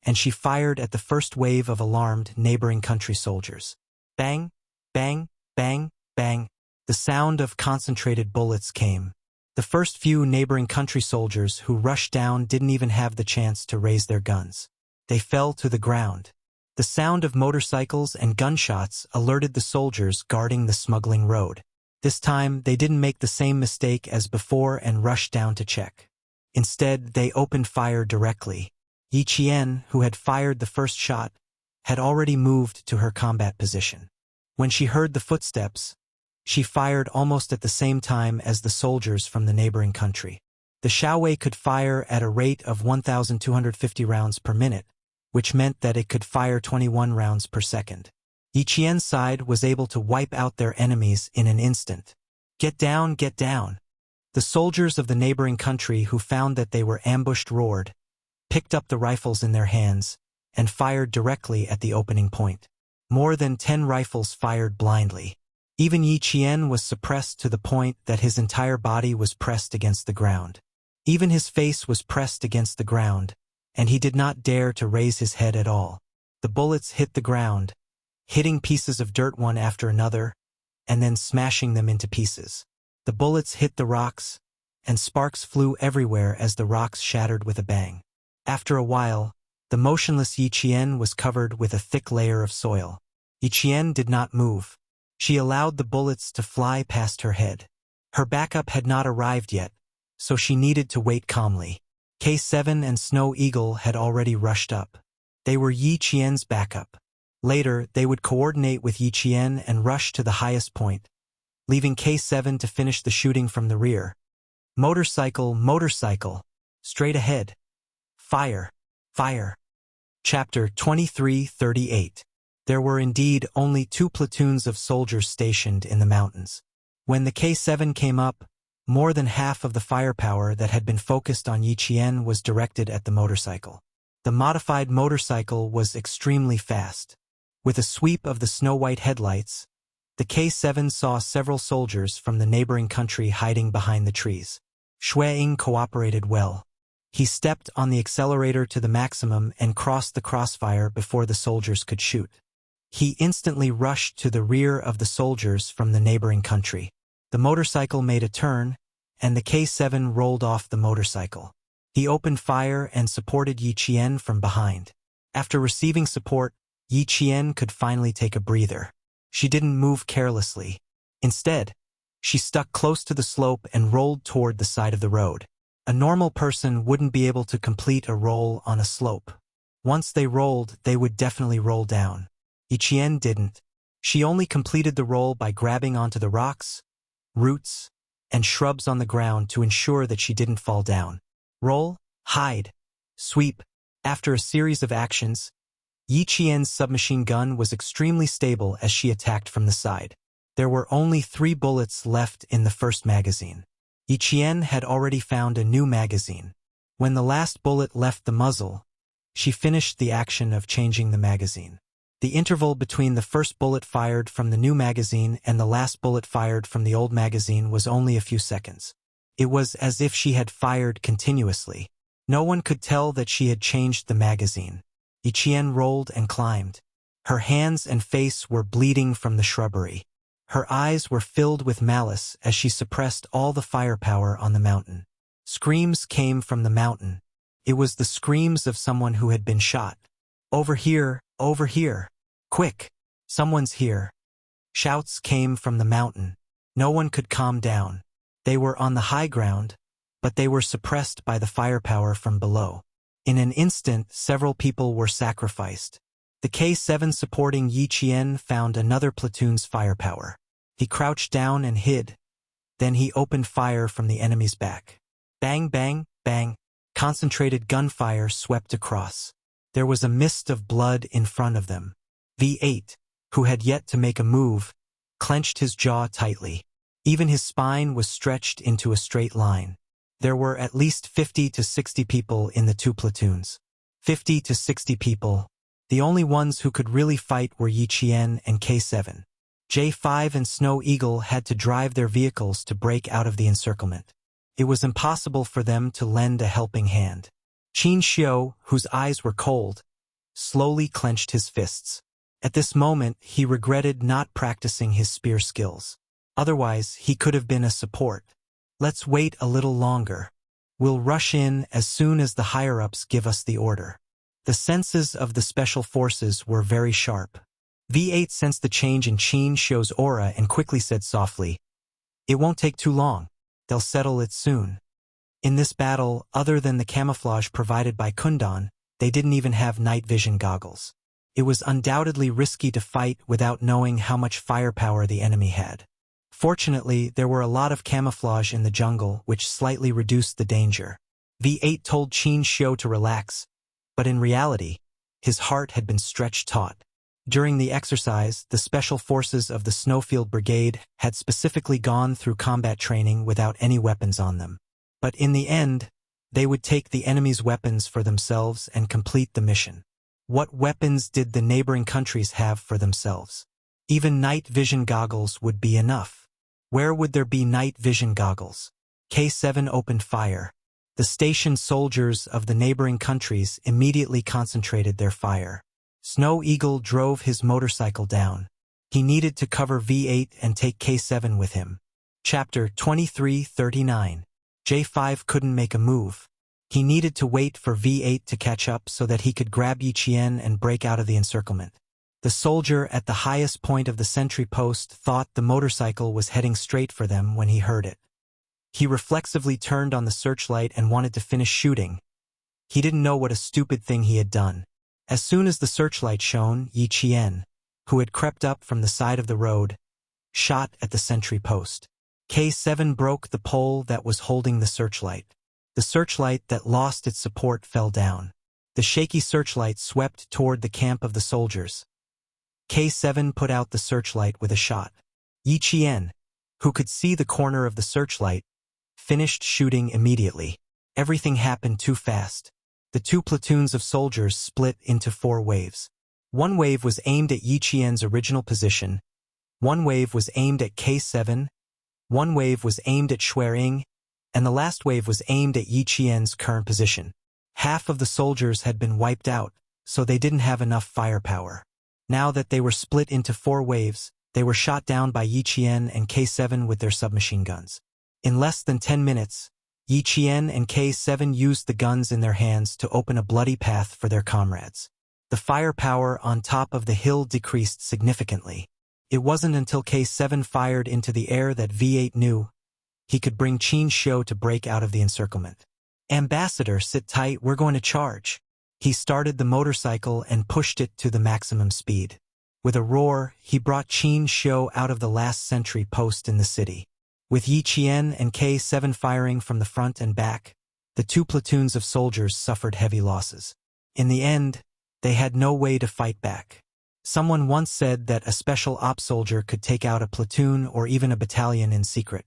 and she fired at the first wave of alarmed neighboring country soldiers. Bang, bang, bang, bang. The sound of concentrated bullets came. The first few neighboring country soldiers who rushed down didn't even have the chance to raise their guns. They fell to the ground. The sound of motorcycles and gunshots alerted the soldiers guarding the smuggling road. This time, they didn't make the same mistake as before and rushed down to check. Instead, they opened fire directly. Yiqian, who had fired the first shot, had already moved to her combat position. When she heard the footsteps, She fired almost at the same time as the soldiers from the neighboring country. The Xiaowei could fire at a rate of 1,250 rounds per minute, which meant that it could fire 21 rounds per second. Yi Qian's side was able to wipe out their enemies in an instant. "Get down, get down!" The soldiers of the neighboring country who found that they were ambushed roared, picked up the rifles in their hands, and fired directly at the opening point. More than 10 rifles fired blindly. Even Yi Qian was suppressed to the point that his entire body was pressed against the ground. Even his face was pressed against the ground, and he did not dare to raise his head at all. The bullets hit the ground, hitting pieces of dirt one after another, and then smashing them into pieces. The bullets hit the rocks, and sparks flew everywhere as the rocks shattered with a bang. After a while, the motionless Yi Qian was covered with a thick layer of soil. Yi Qian did not move. She allowed the bullets to fly past her head. Her backup had not arrived yet, so she needed to wait calmly. K7 and Snow Eagle had already rushed up. They were Yi Qian's backup. Later, they would coordinate with Yi Qian and rush to the highest point, leaving K7 to finish the shooting from the rear. Motorcycle, motorcycle. Straight ahead. Fire, fire. Chapter 23:38. There were indeed only 2 platoons of soldiers stationed in the mountains. When the K7 came up, more than half of the firepower that had been focused on Yi Qian was directed at the motorcycle. The modified motorcycle was extremely fast. With a sweep of the snow-white headlights, the K7 saw several soldiers from the neighboring country hiding behind the trees. Xueying cooperated well. He stepped on the accelerator to the maximum and crossed the crossfire before the soldiers could shoot. He instantly rushed to the rear of the soldiers from the neighboring country. The motorcycle made a turn, and the K7 rolled off the motorcycle. He opened fire and supported Yi Qian from behind. After receiving support, Yi Qian could finally take a breather. She didn't move carelessly. Instead, she stuck close to the slope and rolled toward the side of the road. A normal person wouldn't be able to complete a roll on a slope. Once they rolled, they would definitely roll down. Yi Qian didn't. She only completed the roll by grabbing onto the rocks, roots, and shrubs on the ground to ensure that she didn't fall down. Roll, hide, sweep. After a series of actions, Yi Qian's submachine gun was extremely stable as she attacked from the side. There were only 3 bullets left in the first magazine. Yi Qian had already found a new magazine. When the last bullet left the muzzle, she finished the action of changing the magazine. The interval between the first bullet fired from the new magazine and the last bullet fired from the old magazine was only a few seconds. It was as if she had fired continuously. No one could tell that she had changed the magazine. Yi Qian rolled and climbed. Her hands and face were bleeding from the shrubbery. Her eyes were filled with malice as she suppressed all the firepower on the mountain. Screams came from the mountain. It was the screams of someone who had been shot. "Over here, over here. Quick, someone's here." Shouts came from the mountain. No one could calm down. They were on the high ground, but they were suppressed by the firepower from below. In an instant, several people were sacrificed. The K7 supporting Yi Qian found another platoon's firepower. He crouched down and hid. Then he opened fire from the enemy's back. Bang, bang, bang. Concentrated gunfire swept across. There was a mist of blood in front of them. V8, who had yet to make a move, clenched his jaw tightly. Even his spine was stretched into a straight line. There were at least 50 to 60 people in the 2 platoons. 50 to 60 people. The only ones who could really fight were Yi Qian and K7. J5 and Snow Eagle had to drive their vehicles to break out of the encirclement. It was impossible for them to lend a helping hand. Qin Xiu, whose eyes were cold, slowly clenched his fists. At this moment, he regretted not practicing his spear skills. Otherwise, he could have been a support. Let's wait a little longer. We'll rush in as soon as the higher-ups give us the order. The senses of the special forces were very sharp. V8 sensed the change in Qin Xiu's aura and quickly said softly, "It won't take too long. They'll settle it soon." In this battle, other than the camouflage provided by Kundan, they didn't even have night vision goggles. It was undoubtedly risky to fight without knowing how much firepower the enemy had. Fortunately, there were a lot of camouflage in the jungle, which slightly reduced the danger. V8 told Qin Xiu to relax, but in reality, his heart had been stretched taut. During the exercise, the Special Forces of the Snowfield Brigade had specifically gone through combat training without any weapons on them. But in the end, they would take the enemy's weapons for themselves and complete the mission. What weapons did the neighboring countries have for themselves? Even night vision goggles would be enough. Where would there be night vision goggles? K7 opened fire. The stationed soldiers of the neighboring countries immediately concentrated their fire. Snow Eagle drove his motorcycle down. He needed to cover V8 and take K7 with him. Chapter 2339. J5 couldn't make a move. He needed to wait for V8 to catch up so that he could grab Yi Qian and break out of the encirclement. The soldier at the highest point of the sentry post thought the motorcycle was heading straight for them when he heard it. He reflexively turned on the searchlight and wanted to finish shooting. He didn't know what a stupid thing he had done. As soon as the searchlight shone, Yi Qian, who had crept up from the side of the road, shot at the sentry post. K7 broke the pole that was holding the searchlight. The searchlight that lost its support fell down. The shaky searchlight swept toward the camp of the soldiers. K7 put out the searchlight with a shot. Yi Qian, who could see the corner of the searchlight, finished shooting immediately. Everything happened too fast. The two platoons of soldiers split into 4 waves. One wave was aimed at Yi Qian's original position, one wave was aimed at K7, one wave was aimed at Xueying, and the last wave was aimed at Yi Qian's current position. Half of the soldiers had been wiped out, so they didn't have enough firepower. Now that they were split into 4 waves, they were shot down by Yi Qian and K7 with their submachine guns. In less than 10 minutes, Yi Qian and K7 used the guns in their hands to open a bloody path for their comrades. The firepower on top of the hill decreased significantly. It wasn't until K7 fired into the air that V8 knew he could bring Qin Xiu to break out of the encirclement. "Ambassador, sit tight, we're going to charge." He started the motorcycle and pushed it to the maximum speed. With a roar, he brought Qin Xiu out of the last sentry post in the city. With Yi Qian and K7 firing from the front and back, the 2 platoons of soldiers suffered heavy losses. In the end, they had no way to fight back. Someone once said that a special ops soldier could take out a platoon or even a battalion in secret.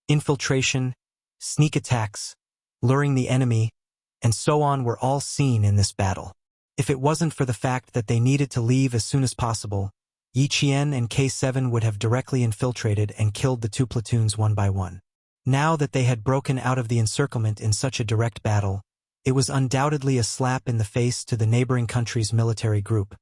Infiltration, sneak attacks, luring the enemy, and so on were all seen in this battle. If it wasn't for the fact that they needed to leave as soon as possible, Yi Qian and K7 would have directly infiltrated and killed the 2 platoons one by one. Now that they had broken out of the encirclement in such a direct battle, it was undoubtedly a slap in the face to the neighboring country's military group,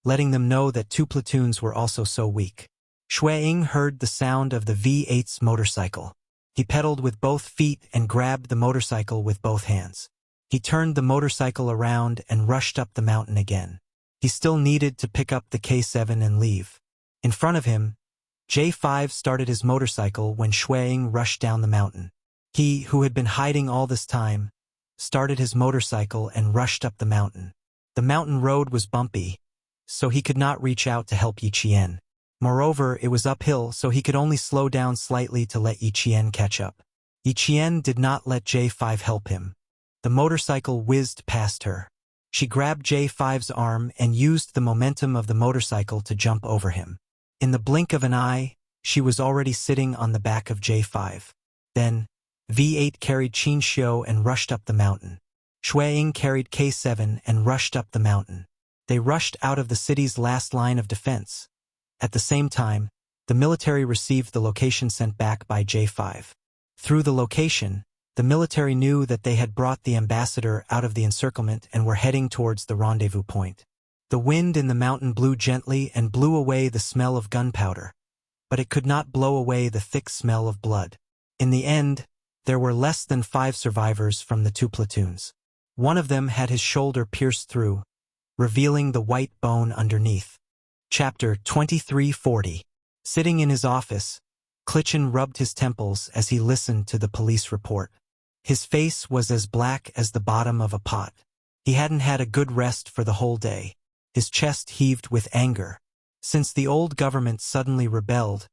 letting them know that 2 platoons were also so weak. Xueying heard the sound of the V8's motorcycle. He pedaled with both feet and grabbed the motorcycle with both hands. He turned the motorcycle around and rushed up the mountain again. He still needed to pick up the K7 and leave. In front of him, J5 started his motorcycle when Xueying rushed down the mountain. He, who had been hiding all this time, started his motorcycle and rushed up the mountain. The mountain road was bumpy, so he could not reach out to help Yi Qian. Moreover, it was uphill, so he could only slow down slightly to let Yi Qian catch up. Yi Qian did not let J5 help him. The motorcycle whizzed past her. She grabbed J5's arm and used the momentum of the motorcycle to jump over him. In the blink of an eye, she was already sitting on the back of J5. Then, V8 carried Qin Xiu and rushed up the mountain. Xueying carried K7 and rushed up the mountain. They rushed out of the city's last line of defense. At the same time, the military received the location sent back by J5. Through the location, the military knew that they had brought the ambassador out of the encirclement and were heading towards the rendezvous point. The wind in the mountain blew gently and blew away the smell of gunpowder, but it could not blow away the thick smell of blood. In the end, there were less than 5 survivors from the 2 platoons. One of them had his shoulder pierced through, revealing the white bone underneath. Chapter 2340. Sitting in his office, Klitschin rubbed his temples as he listened to the police report. His face was as black as the bottom of a pot. He hadn't had a good rest for the whole day. His chest heaved with anger. Since the old government suddenly rebelled,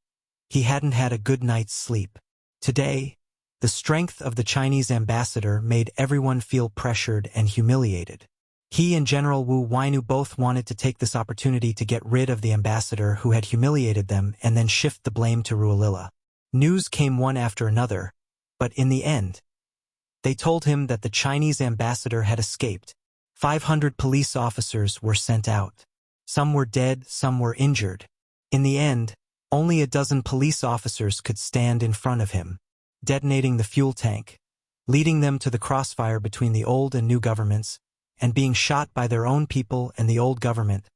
He hadn't had a good night's sleep. Today, the strength of the Chinese ambassador made everyone feel pressured and humiliated. He and General Wu Wainu both wanted to take this opportunity to get rid of the ambassador who had humiliated them and then shift the blame to Ruolila. News came one after another, but in the end, they told him that the Chinese ambassador had escaped. 500 police officers were sent out. Some were dead, some were injured. In the end, only a dozen police officers could stand in front of him, detonating the fuel tank, leading them to the crossfire between the old and new governments, and being shot by their own people and the old government.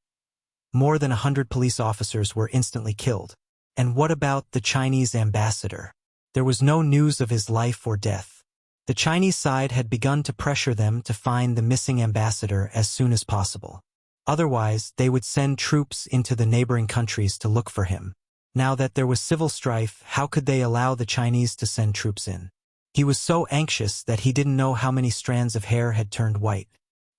More than 100 police officers were instantly killed. And what about the Chinese ambassador? There was no news of his life or death. The Chinese side had begun to pressure them to find the missing ambassador as soon as possible. Otherwise, they would send troops into the neighboring countries to look for him. Now that there was civil strife, how could they allow the Chinese to send troops in? He was so anxious that he didn't know how many strands of hair had turned white.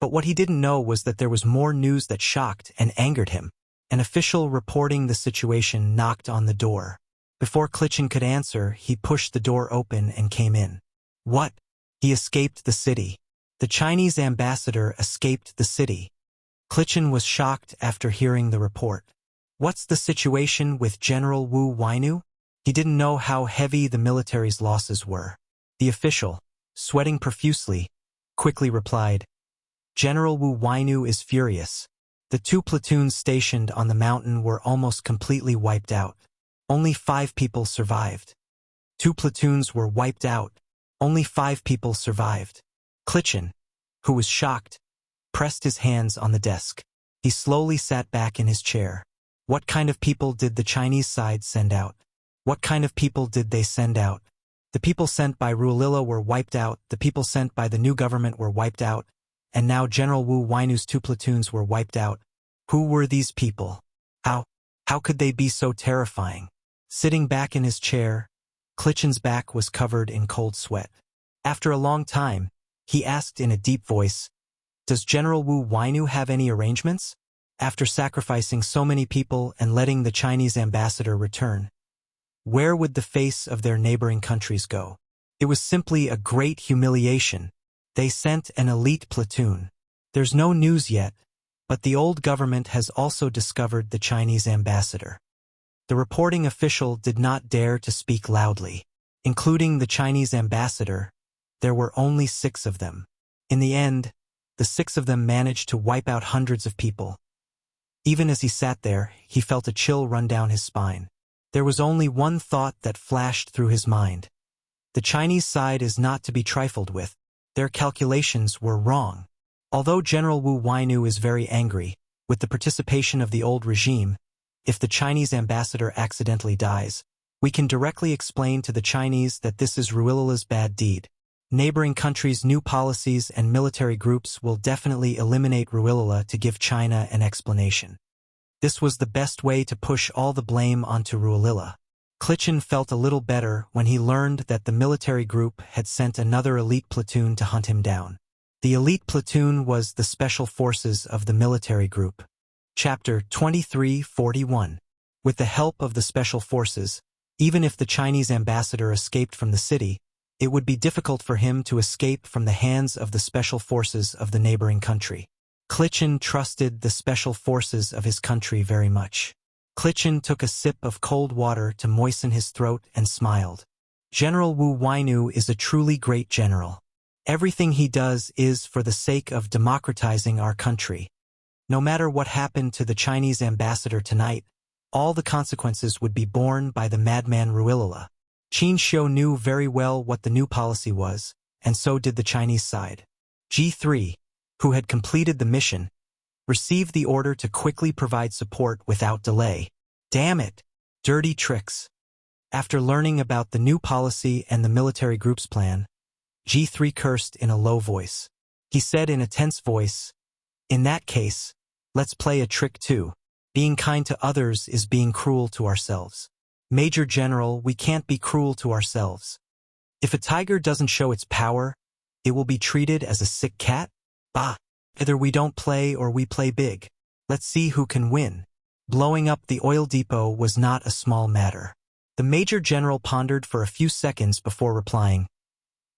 But what he didn't know was that there was more news that shocked and angered him. An official reporting the situation knocked on the door. Before Klichin could answer, he pushed the door open and came in. What? He escaped the city. The Chinese ambassador escaped the city. Klichin was shocked after hearing the report. What's the situation with General Wu Wainu? He didn't know how heavy the military's losses were. The official, sweating profusely, quickly replied, General Wu Wainu is furious. The 2 platoons stationed on the mountain were almost completely wiped out. Only 5 people survived. 2 platoons were wiped out. Only 5 people survived. Klichin, who was shocked, pressed his hands on the desk. He slowly sat back in his chair. What kind of people did the Chinese side send out? What kind of people did they send out? The people sent by Ruolila were wiped out, the people sent by the new government were wiped out, and now General Wu Wainu's 2 platoons were wiped out. Who were these people? How could they be so terrifying? Sitting back in his chair, Klichin's back was covered in cold sweat. After a long time, he asked in a deep voice, Does General Wu Wainu have any arrangements? After sacrificing so many people and letting the Chinese ambassador return, where would the face of their neighboring countries go? It was simply a great humiliation. They sent an elite platoon. There's no news yet, but the old government has also discovered the Chinese ambassador. The reporting official did not dare to speak loudly. Including the Chinese ambassador, there were only 6 of them. In the end, the 6 of them managed to wipe out hundreds of people. Even as he sat there, he felt a chill run down his spine. There was only one thought that flashed through his mind. The Chinese side is not to be trifled with. Their calculations were wrong. Although General Wu Wainu is very angry, with the participation of the old regime, if the Chinese ambassador accidentally dies, we can directly explain to the Chinese that this is Ruolila's bad deed. Neighboring countries' new policies and military groups will definitely eliminate Ruolila to give China an explanation. This was the best way to push all the blame onto Ruolila. Klichin felt a little better when he learned that the military group had sent another elite platoon to hunt him down. The elite platoon was the special forces of the military group. Chapter 2341. With the help of the special forces, even if the Chinese ambassador escaped from the city, it would be difficult for him to escape from the hands of the special forces of the neighboring country. Klichin trusted the special forces of his country very much. Klichin took a sip of cold water to moisten his throat and smiled. General Wu Wainu is a truly great general. Everything he does is for the sake of democratizing our country. No matter what happened to the Chinese ambassador tonight, all the consequences would be borne by the madman Ruolila. Qin Xiu knew very well what the new policy was, and so did the Chinese side. G3, who had completed the mission, received the order to quickly provide support without delay. Damn it! Dirty tricks. After learning about the new policy and the military group's plan, G3 cursed in a low voice. He said in a tense voice, In that case, let's play a trick too. Being kind to others is being cruel to ourselves. Major General, we can't be cruel to ourselves. If a tiger doesn't show its power, it will be treated as a sick cat? Bah! Either we don't play or we play big. Let's see who can win. Blowing up the oil depot was not a small matter. The Major General pondered for a few seconds before replying.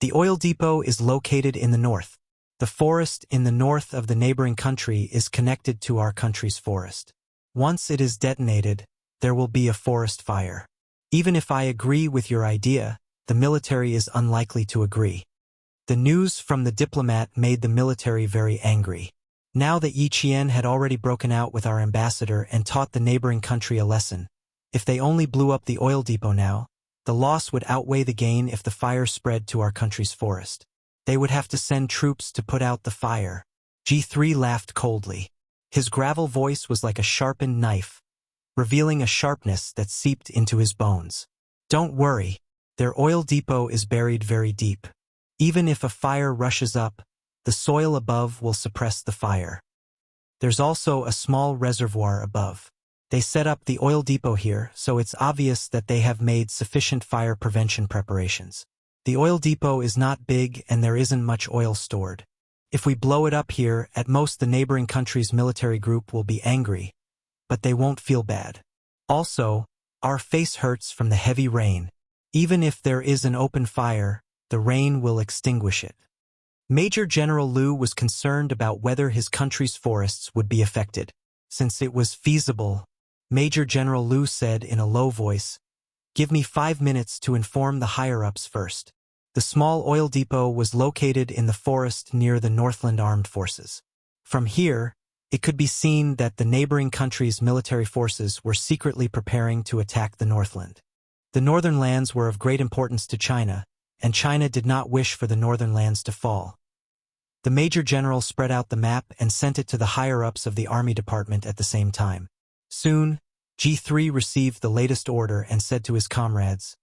The oil depot is located in the north. The forest in the north of the neighboring country is connected to our country's forest. Once it is detonated, there will be a forest fire. Even if I agree with your idea, the military is unlikely to agree. The news from the diplomat made the military very angry. Now that Yi Qian had already broken out with our ambassador and taught the neighboring country a lesson, if they only blew up the oil depot now, the loss would outweigh the gain if the fire spread to our country's forest. They would have to send troops to put out the fire. G3 laughed coldly. His gravel voice was like a sharpened knife, revealing a sharpness that seeped into his bones. Don't worry, their oil depot is buried very deep. Even if a fire rushes up, the soil above will suppress the fire. There's also a small reservoir above. They set up the oil depot here, so it's obvious that they have made sufficient fire prevention preparations. The oil depot is not big and there isn't much oil stored. If we blow it up here, at most the neighboring country's military group will be angry, but they won't feel bad. Also, our face hurts from the heavy rain. Even if there is an open fire, the rain will extinguish it. Major General Liu was concerned about whether his country's forests would be affected. Since it was feasible, Major General Liu said in a low voice, "Give me 5 minutes to inform the higher-ups first." The small oil depot was located in the forest near the Northland Armed Forces. From here, it could be seen that the neighboring country's military forces were secretly preparing to attack the Northland. The northern lands were of great importance to China, and China did not wish for the northern lands to fall. The Major General spread out the map and sent it to the higher-ups of the Army Department at the same time. Soon, G3 received the latest order and said to his comrades,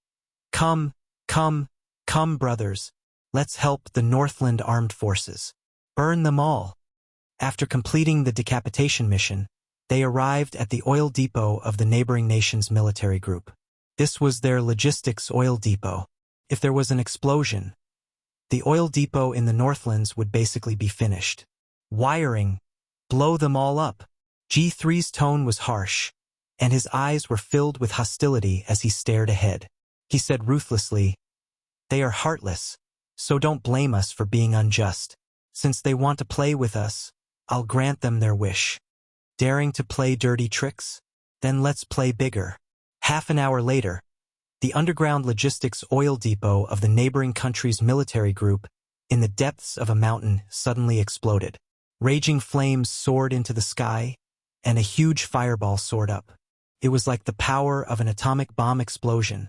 Come, brothers, let's help the Northland Armed Forces. Burn them all." After completing the decapitation mission, they arrived at the oil depot of the neighboring nation's military group. This was their logistics oil depot. If there was an explosion, the oil depot in the Northlands would basically be finished. Wiring, blow them all up. G3's tone was harsh, and his eyes were filled with hostility as he stared ahead. He said ruthlessly, "They are heartless, so don't blame us for being unjust. Since they want to play with us, I'll grant them their wish. Daring to play dirty tricks? Then let's play bigger." Half an hour later, the underground logistics oil depot of the neighboring country's military group, in the depths of a mountain, suddenly exploded. Raging flames soared into the sky, and a huge fireball soared up. It was like the power of an atomic bomb explosion,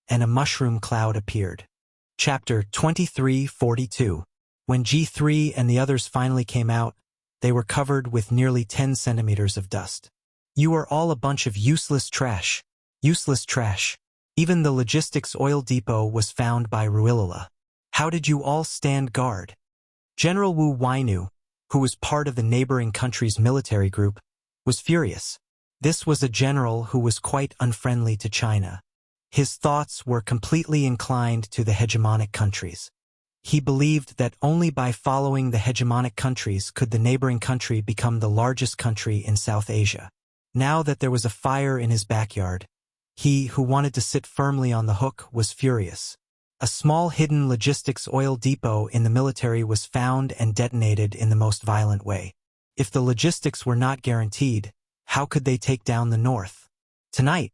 and a mushroom cloud appeared. Chapter 2342. When G3 and the others finally came out, they were covered with nearly 10 centimeters of dust. "You are all a bunch of useless trash. Useless trash. Even the logistics oil depot was found by Ruilala. How did you all stand guard?" General Wu Wainu, who was part of the neighboring country's military group, was furious. This was a general who was quite unfriendly to China. His thoughts were completely inclined to the hegemonic countries. He believed that only by following the hegemonic countries could the neighboring country become the largest country in South Asia. Now that there was a fire in his backyard, he, who wanted to sit firmly on the hook, was furious. A small hidden logistics oil depot in the military was found and detonated in the most violent way. If the logistics were not guaranteed, how could they take down the North? Tonight,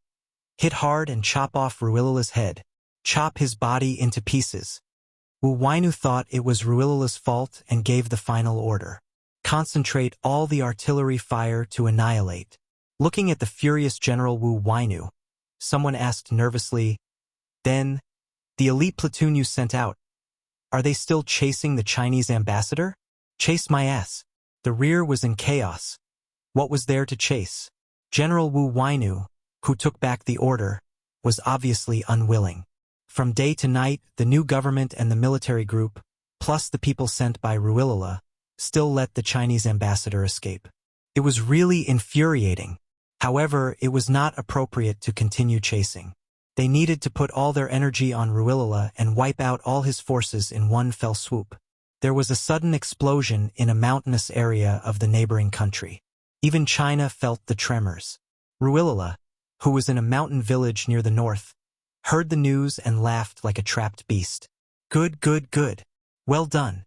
hit hard and chop off Ruilala's head. Chop his body into pieces. Wu Wainu thought it was Ruilala's fault and gave the final order. Concentrate all the artillery fire to annihilate. Looking at the furious General Wu Wainu, someone asked nervously, "Then, the elite platoon you sent out, are they still chasing the Chinese ambassador?" "Chase my ass." The rear was in chaos. What was there to chase? General Wu Wainu, who took back the order, was obviously unwilling. From day to night, the new government and the military group, plus the people sent by Ruilala, still let the Chinese ambassador escape. It was really infuriating. However, it was not appropriate to continue chasing. They needed to put all their energy on Ruilala and wipe out all his forces in one fell swoop. There was a sudden explosion in a mountainous area of the neighboring country. Even China felt the tremors. Ruilala, who was in a mountain village near the north, heard the news and laughed like a trapped beast. Good, good, good. Well done.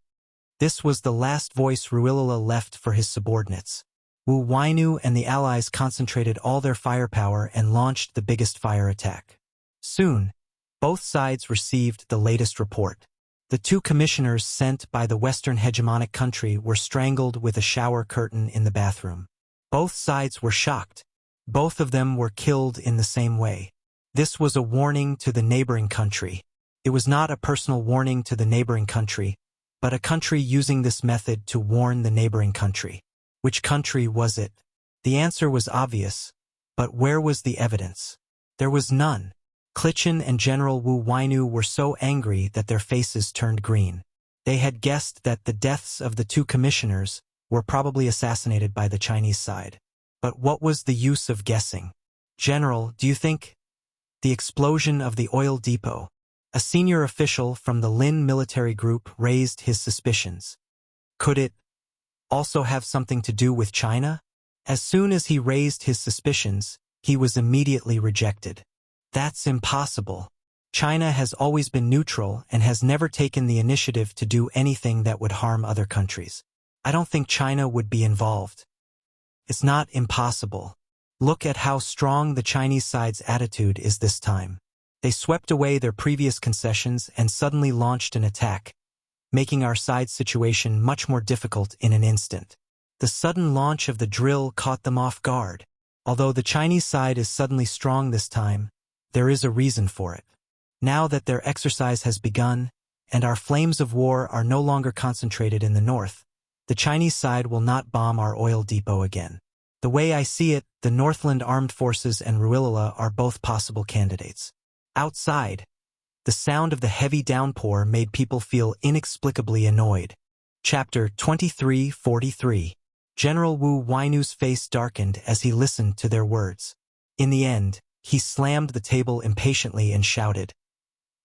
This was the last voice Ruilala left for his subordinates. Wu Wainu and the allies concentrated all their firepower and launched the biggest fire attack. Soon, both sides received the latest report. The two commissioners sent by the Western hegemonic country were strangled with a shower curtain in the bathroom. Both sides were shocked. Both of them were killed in the same way. This was a warning to the neighboring country. It was not a personal warning to the neighboring country, but a country using this method to warn the neighboring country. Which country was it? The answer was obvious, but where was the evidence? There was none. Clichin and General Wu Wainu were so angry that their faces turned green. They had guessed that the deaths of the two commissioners were probably assassinated by the Chinese side. But what was the use of guessing? General, do you think? The explosion of the oil depot. A senior official from the Lin military group raised his suspicions. Could it also have something to do with China? As soon as he raised his suspicions, he was immediately rejected. That's impossible. China has always been neutral and has never taken the initiative to do anything that would harm other countries. I don't think China would be involved. It's not impossible. Look at how strong the Chinese side's attitude is this time. They swept away their previous concessions and suddenly launched an attack, making our side's situation much more difficult in an instant. The sudden launch of the drill caught them off guard. Although the Chinese side is suddenly strong this time, there is a reason for it. Now that their exercise has begun, and our flames of war are no longer concentrated in the north, the Chinese side will not bomb our oil depot again. The way I see it, the Northland Armed Forces and Ruilala are both possible candidates. Outside, the sound of the heavy downpour made people feel inexplicably annoyed. Chapter 2343. General Wu Wainu's face darkened as he listened to their words. In the end, he slammed the table impatiently and shouted,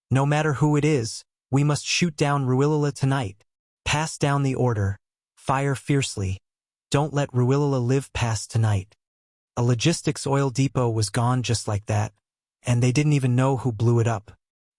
"No matter who it is, we must shoot down Ruilala tonight. Pass down the order. Fire fiercely. Don't let Ruilala live past tonight." A logistics oil depot was gone just like that, and they didn't even know who blew it up.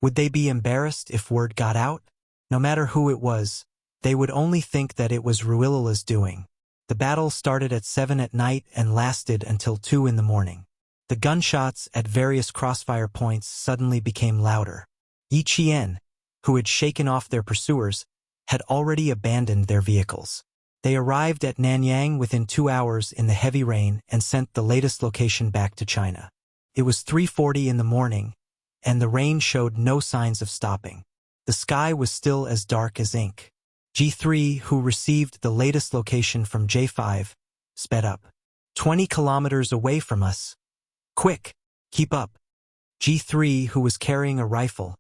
Would they be embarrassed if word got out? No matter who it was, they would only think that it was Ruilala's doing. The battle started at 7 at night and lasted until 2 in the morning. The gunshots at various crossfire points suddenly became louder. Yi Qian, who had shaken off their pursuers, had already abandoned their vehicles. They arrived at Nanyang within 2 hours in the heavy rain and sent the latest location back to China. It was 3:40 in the morning, and the rain showed no signs of stopping. The sky was still as dark as ink. G3, who received the latest location from J5, sped up. 20 kilometers away from us. Quick, keep up. G3, who was carrying a rifle,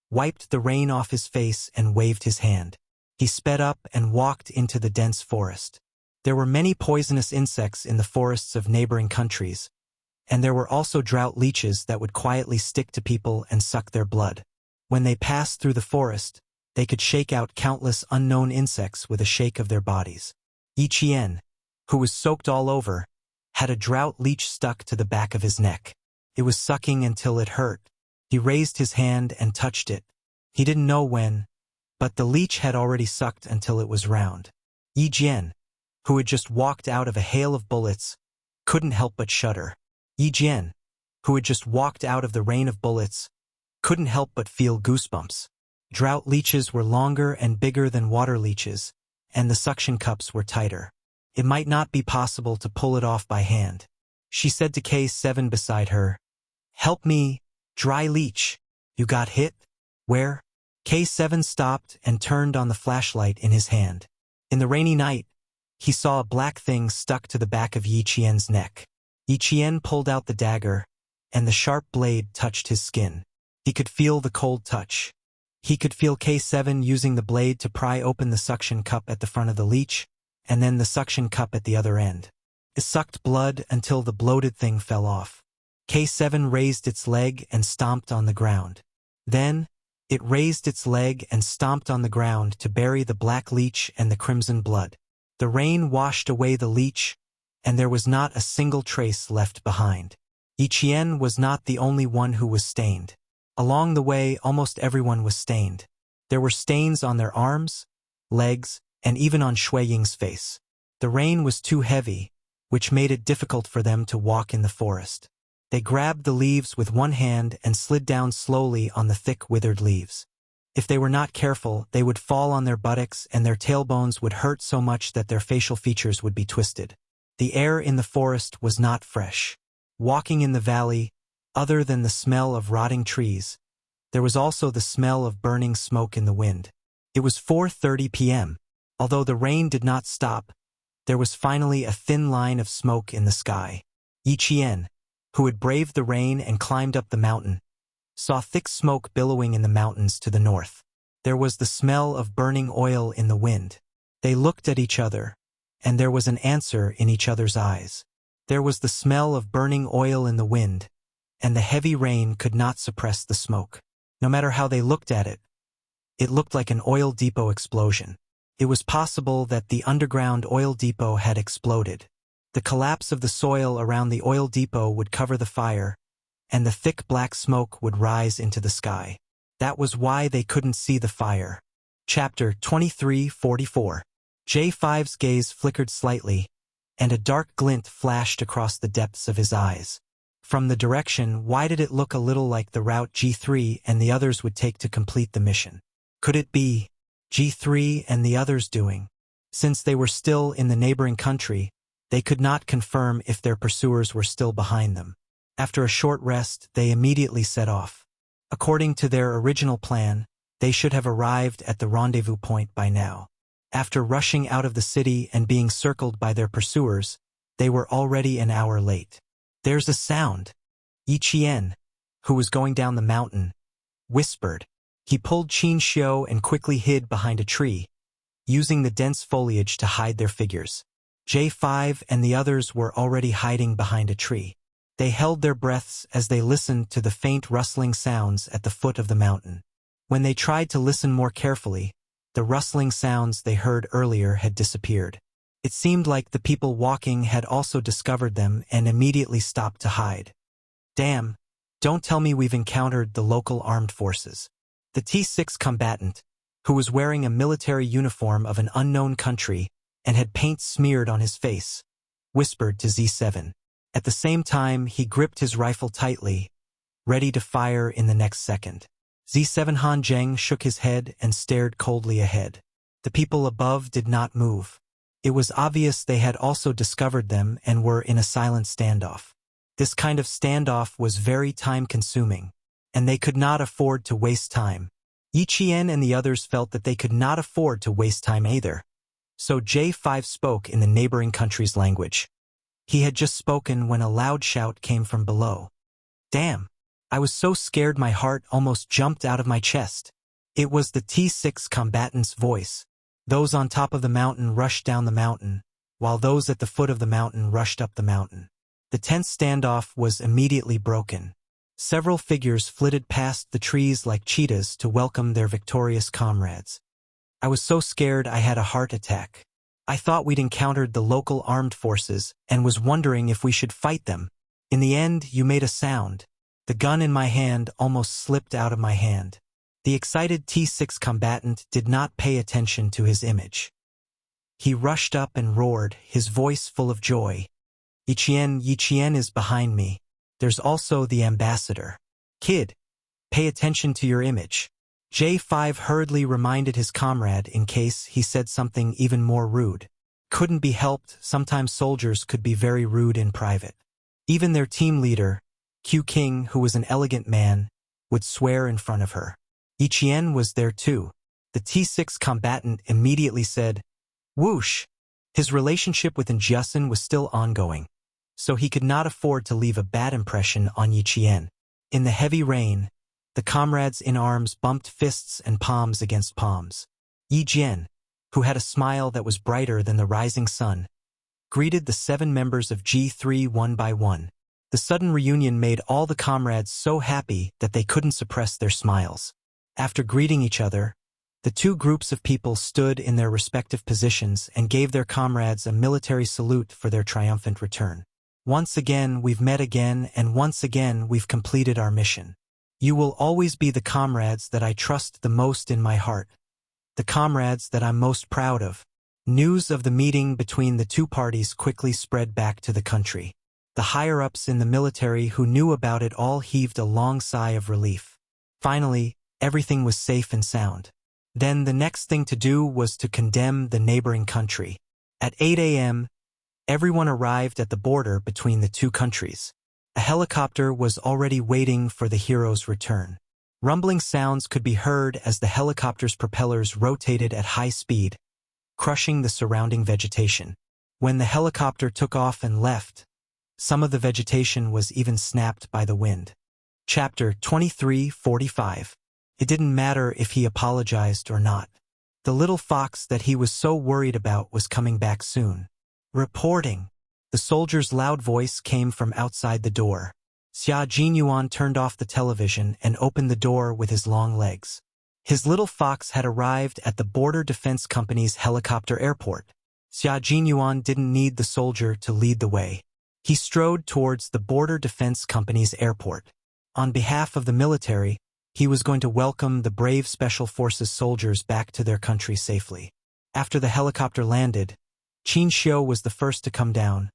wiped the rain off his face and waved his hand. He sped up and walked into the dense forest. There were many poisonous insects in the forests of neighboring countries, and there were also drought leeches that would quietly stick to people and suck their blood. When they passed through the forest, they could shake out countless unknown insects with a shake of their bodies. Yi Qian, who was soaked all over, had a drought leech stuck to the back of his neck. It was sucking until it hurt. He raised his hand and touched it. He didn't know when, but the leech had already sucked until it was round. Yi Jian, who had just walked out of a hail of bullets, couldn't help but shudder. Yi Jian, who had just walked out of the rain of bullets, couldn't help but feel goosebumps. Drought leeches were longer and bigger than water leeches, and the suction cups were tighter. It might not be possible to pull it off by hand. She said to K7 beside her, "Help me, dry leech. You got hit? Where?" K7 stopped and turned on the flashlight in his hand. In the rainy night, he saw a black thing stuck to the back of Yi Qian's neck. Yi Qian pulled out the dagger, and the sharp blade touched his skin. He could feel the cold touch. He could feel K7 using the blade to pry open the suction cup at the front of the leech, and then the suction cup at the other end. It sucked blood until the bloated thing fell off. K7 raised its leg and stomped on the ground. Then, it raised its leg and stomped on the ground to bury the black leech and the crimson blood. The rain washed away the leech, and there was not a single trace left behind. Yi Qian was not the only one who was stained. Along the way, almost everyone was stained. There were stains on their arms, legs, and even on Shui Ying's face. The rain was too heavy, which made it difficult for them to walk in the forest. They grabbed the leaves with one hand and slid down slowly on the thick, withered leaves. If they were not careful, they would fall on their buttocks and their tailbones would hurt so much that their facial features would be twisted. The air in the forest was not fresh. Walking in the valley, other than the smell of rotting trees, there was also the smell of burning smoke in the wind. It was 4:30 p.m. Although the rain did not stop, there was finally a thin line of smoke in the sky. Yi Qian, who had braved the rain and climbed up the mountain, saw thick smoke billowing in the mountains to the north. There was the smell of burning oil in the wind. They looked at each other, and there was an answer in each other's eyes. There was the smell of burning oil in the wind, and the heavy rain could not suppress the smoke. No matter how they looked at it, it looked like an oil depot explosion. It was possible that the underground oil depot had exploded. The collapse of the soil around the oil depot would cover the fire, and the thick black smoke would rise into the sky. That was why they couldn't see the fire. Chapter 23:44. J5's gaze flickered slightly, and a dark glint flashed across the depths of his eyes. From the direction, why did it look a little like the route G3 and the others would take to complete the mission? Could it be G3 and the others doing? Since they were still in the neighboring country, they could not confirm if their pursuers were still behind them. After a short rest, they immediately set off. According to their original plan, they should have arrived at the rendezvous point by now. After rushing out of the city and being circled by their pursuers, they were already an hour late. There's a sound. Yi Qian, who was going down the mountain, whispered. He pulled Qin Xiu and quickly hid behind a tree, using the dense foliage to hide their figures. J5 and the others were already hiding behind a tree. They held their breaths as they listened to the faint rustling sounds at the foot of the mountain. When they tried to listen more carefully, the rustling sounds they heard earlier had disappeared. It seemed like the people walking had also discovered them and immediately stopped to hide. Damn, don't tell me we've encountered the local armed forces. The T6 combatant, who was wearing a military uniform of an unknown country and had paint smeared on his face, whispered to Z7. At the same time, he gripped his rifle tightly, ready to fire in the next second. Z7 Han Zheng shook his head and stared coldly ahead. The people above did not move. It was obvious they had also discovered them and were in a silent standoff. This kind of standoff was very time-consuming, and they could not afford to waste time. Yi Qian and the others felt that they could not afford to waste time either. So J5 spoke in the neighboring country's language. He had just spoken when a loud shout came from below. Damn! I was so scared my heart almost jumped out of my chest. It was the T6 combatant's voice. Those on top of the mountain rushed down the mountain, while those at the foot of the mountain rushed up the mountain. The tense standoff was immediately broken. Several figures flitted past the trees like cheetahs to welcome their victorious comrades. I was so scared I had a heart attack. I thought we'd encountered the local armed forces and was wondering if we should fight them. In the end, you made a sound. The gun in my hand almost slipped out of my hand. The excited T6 combatant did not pay attention to his image. He rushed up and roared, his voice full of joy. Yi Qian is behind me. There's also the ambassador. Kid, pay attention to your image. J5 hurriedly reminded his comrade in case he said something even more rude. Couldn't be helped, sometimes soldiers could be very rude in private. Even their team leader, Q King, who was an elegant man, would swear in front of her. Yi Qian was there too. The T6 combatant immediately said, whoosh! His relationship with Jiasun was still ongoing, so he could not afford to leave a bad impression on Yi Qian. In the heavy rain, the comrades in arms bumped fists and palms against palms. Yi Jian, who had a smile that was brighter than the rising sun, greeted the 7 members of G3 one by one. The sudden reunion made all the comrades so happy that they couldn't suppress their smiles. After greeting each other, the 2 groups of people stood in their respective positions and gave their comrades a military salute for their triumphant return. Once again we've met again, and once again we've completed our mission. You will always be the comrades that I trust the most in my heart, the comrades that I'm most proud of. News of the meeting between the two parties quickly spread back to the country. The higher-ups in the military who knew about it all heaved a long sigh of relief. Finally, everything was safe and sound. Then the next thing to do was to condemn the neighboring country. At 8 a.m., everyone arrived at the border between the two countries. A helicopter was already waiting for the hero's return. Rumbling sounds could be heard as the helicopter's propellers rotated at high speed, crushing the surrounding vegetation. When the helicopter took off and left, some of the vegetation was even snapped by the wind. Chapter 23:45. It didn't matter if he apologized or not. The little fox that he was so worried about was coming back soon. Reporting. The soldier's loud voice came from outside the door. Xia Jinyuan turned off the television and opened the door with his long legs. His little fox had arrived at the Border Defense Company's helicopter airport. Xia Jinyuan didn't need the soldier to lead the way. He strode towards the Border Defense Company's airport. On behalf of the military, he was going to welcome the brave Special Forces soldiers back to their country safely. After the helicopter landed, Qin Xiu was the first to come down,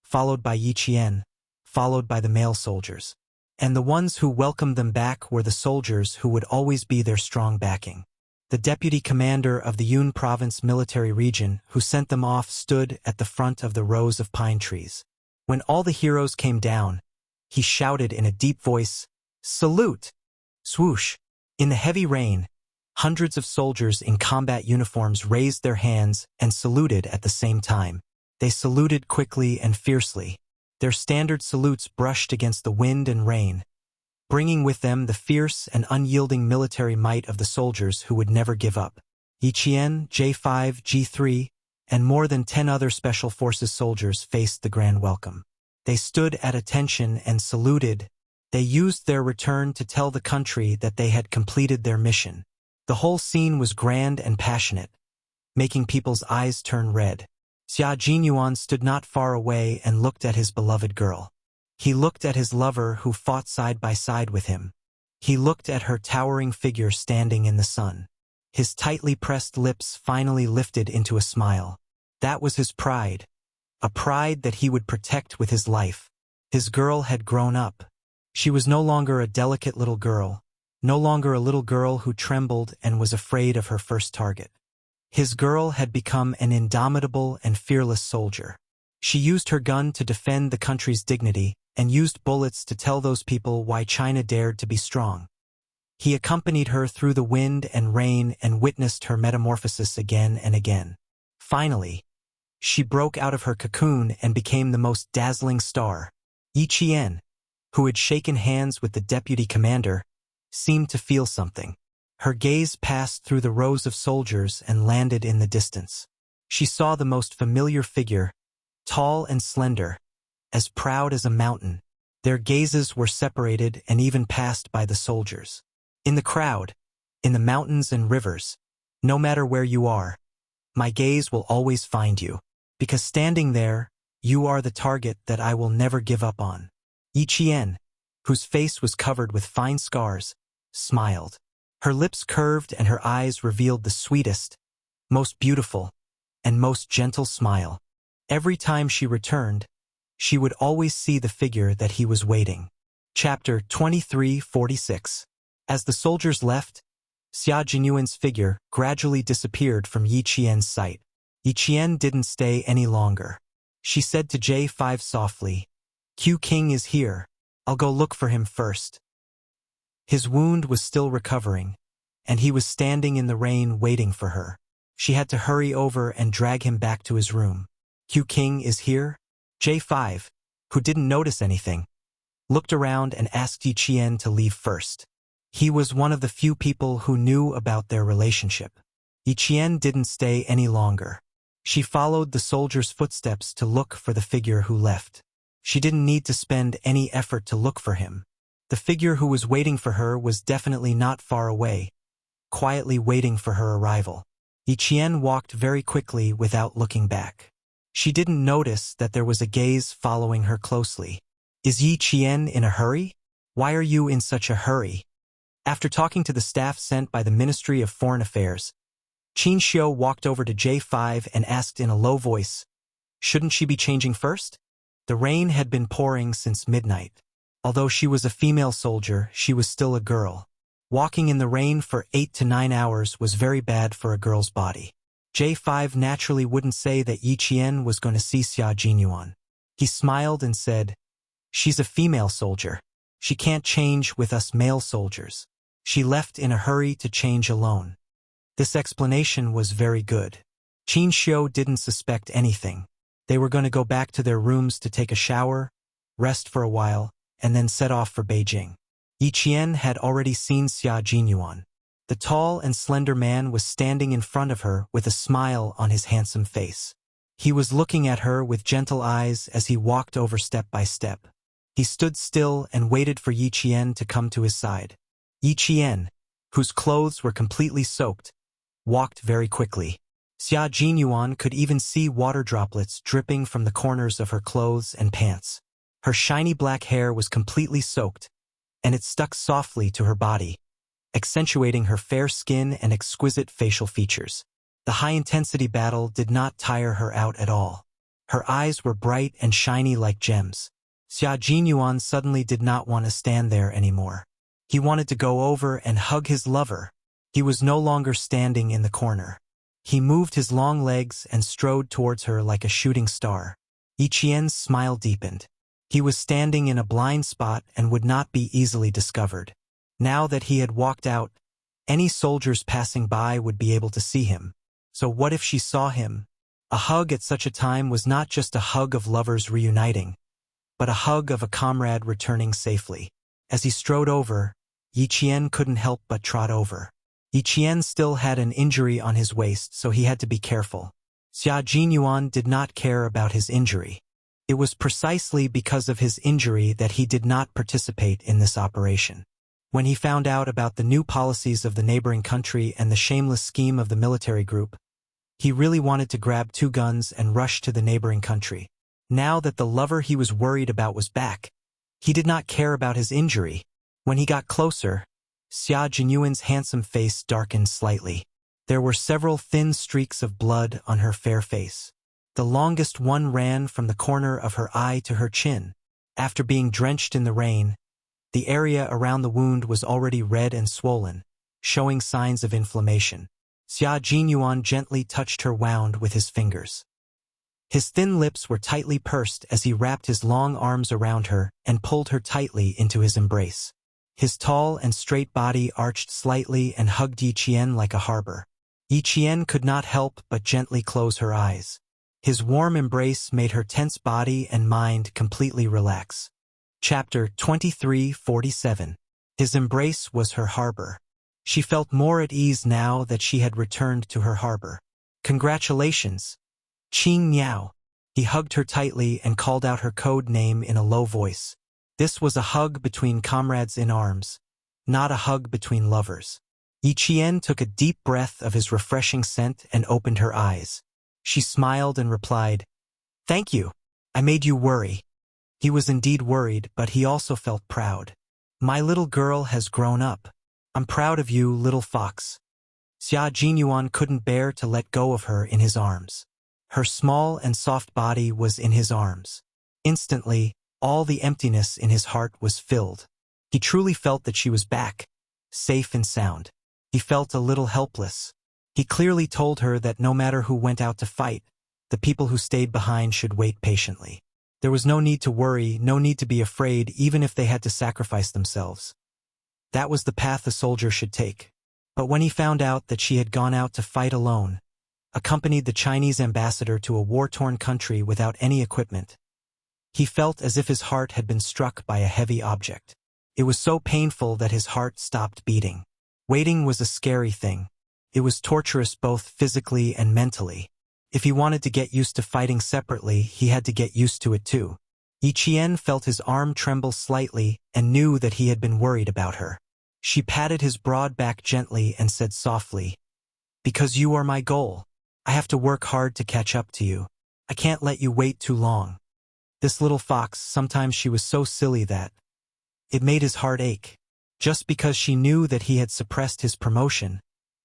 followed by Yi Qian, followed by the male soldiers. And the ones who welcomed them back were the soldiers who would always be their strong backing. The deputy commander of the Yun Province military region who sent them off stood at the front of the rows of pine trees. When all the heroes came down, he shouted in a deep voice, "Salute!" Swoosh! In the heavy rain, hundreds of soldiers in combat uniforms raised their hands and saluted at the same time. They saluted quickly and fiercely. Their standard salutes brushed against the wind and rain, bringing with them the fierce and unyielding military might of the soldiers who would never give up. Yi Qian, J5, G3, and more than 10 other Special Forces soldiers faced the grand welcome. They stood at attention and saluted. They used their return to tell the country that they had completed their mission. The whole scene was grand and passionate, making people's eyes turn red. Xia Jinyuan stood not far away and looked at his beloved girl. He looked at his lover who fought side by side with him. He looked at her towering figure standing in the sun. His tightly pressed lips finally lifted into a smile. That was his pride, a pride that he would protect with his life. His girl had grown up. She was no longer a delicate little girl, no longer a little girl who trembled and was afraid of her first target. His girl had become an indomitable and fearless soldier. She used her gun to defend the country's dignity and used bullets to tell those people why China dared to be strong. He accompanied her through the wind and rain and witnessed her metamorphosis again and again. Finally, she broke out of her cocoon and became the most dazzling star. Yi Qian, who had shaken hands with the deputy commander, seemed to feel something. Her gaze passed through the rows of soldiers and landed in the distance. She saw the most familiar figure, tall and slender, as proud as a mountain. Their gazes were separated and even passed by the soldiers. In the crowd, in the mountains and rivers, no matter where you are, my gaze will always find you, because standing there, you are the target that I will never give up on. Yi Qian, whose face was covered with fine scars, smiled. Her lips curved and her eyes revealed the sweetest, most beautiful, and most gentle smile. Every time she returned, she would always see the figure that he was waiting. Chapter 23:46. As the soldiers left, Xia Jinyuan's figure gradually disappeared from Yi Qian's sight. Yi Qian didn't stay any longer. She said to J5 softly, "Q King is here. I'll go look for him first." His wound was still recovering, and he was standing in the rain waiting for her. She had to hurry over and drag him back to his room. "Q King is here?" J5, who didn't notice anything, looked around and asked Yi Qian to leave first. He was one of the few people who knew about their relationship. Yi Qian didn't stay any longer. She followed the soldier's footsteps to look for the figure who left. She didn't need to spend any effort to look for him. The figure who was waiting for her was definitely not far away, quietly waiting for her arrival. Yi Qian walked very quickly without looking back. She didn't notice that there was a gaze following her closely. "Is Yi Qian in a hurry? Why are you in such a hurry?" After talking to the staff sent by the Ministry of Foreign Affairs, Qin Xiu walked over to J5 and asked in a low voice, shouldn't she be changing first? The rain had been pouring since midnight. Although she was a female soldier, she was still a girl. Walking in the rain for 8 to 9 hours was very bad for a girl's body. J5 naturally wouldn't say that Yi Qian was going to see Xia Jinyuan. He smiled and said, she's a female soldier. She can't change with us male soldiers. She left in a hurry to change alone. This explanation was very good. Qin Xiu didn't suspect anything. They were going to go back to their rooms to take a shower, rest for a while, and then set off for Beijing. Yi Qian had already seen Xia Jinyuan. The tall and slender man was standing in front of her with a smile on his handsome face. He was looking at her with gentle eyes as he walked over step by step. He stood still and waited for Yi Qian to come to his side. Yi Qian, whose clothes were completely soaked, walked very quickly. Xia Jinyuan could even see water droplets dripping from the corners of her clothes and pants. Her shiny black hair was completely soaked, and it stuck softly to her body, accentuating her fair skin and exquisite facial features. The high-intensity battle did not tire her out at all. Her eyes were bright and shiny like gems. Xia Jinyuan suddenly did not want to stand there anymore. He wanted to go over and hug his lover. He was no longer standing in the corner. He moved his long legs and strode towards her like a shooting star. Yi Qian's smile deepened. He was standing in a blind spot and would not be easily discovered. Now that he had walked out, any soldiers passing by would be able to see him. So what if she saw him? A hug at such a time was not just a hug of lovers reuniting, but a hug of a comrade returning safely. As he strode over, Yi Qian couldn't help but trot over. Yi Qian still had an injury on his waist, so he had to be careful. Xia Jinyuan did not care about his injury. It was precisely because of his injury that he did not participate in this operation. When he found out about the new policies of the neighboring country and the shameless scheme of the military group, he really wanted to grab 2 guns and rush to the neighboring country. Now that the lover he was worried about was back, he did not care about his injury. When he got closer, Xia Jinyuan's handsome face darkened slightly. There were several thin streaks of blood on her fair face. The longest one ran from the corner of her eye to her chin. After being drenched in the rain, the area around the wound was already red and swollen, showing signs of inflammation. Xia Jinyuan gently touched her wound with his fingers. His thin lips were tightly pursed as he wrapped his long arms around her and pulled her tightly into his embrace. His tall and straight body arched slightly and hugged Yi Qian like a harbor. Yi Qian could not help but gently close her eyes. His warm embrace made her tense body and mind completely relax. Chapter 23:47. His embrace was her harbor. She felt more at ease now that she had returned to her harbor. Congratulations, Qing Niao. He hugged her tightly and called out her code name in a low voice. This was a hug between comrades in arms, not a hug between lovers. Yi Qian took a deep breath of his refreshing scent and opened her eyes. She smiled and replied, "Thank you. I made you worry." He was indeed worried, but he also felt proud. "My little girl has grown up. I'm proud of you, little fox." Xia Jinyuan couldn't bear to let go of her in his arms. Her small and soft body was in his arms. Instantly, all the emptiness in his heart was filled. He truly felt that she was back, safe and sound. He felt a little helpless. He clearly told her that no matter who went out to fight, the people who stayed behind should wait patiently. There was no need to worry, no need to be afraid, even if they had to sacrifice themselves. That was the path a soldier should take. But when he found out that she had gone out to fight alone, accompanied the Chinese ambassador to a war-torn country without any equipment, he felt as if his heart had been struck by a heavy object. It was so painful that his heart stopped beating. Waiting was a scary thing. It was torturous both physically and mentally. If he wanted to get used to fighting separately, he had to get used to it too. Yi Qian felt his arm tremble slightly and knew that he had been worried about her. She patted his broad back gently and said softly, "Because you are my goal. I have to work hard to catch up to you. I can't let you wait too long." This little fox, sometimes she was so silly that it made his heart ache. Just because she knew that he had suppressed his promotion,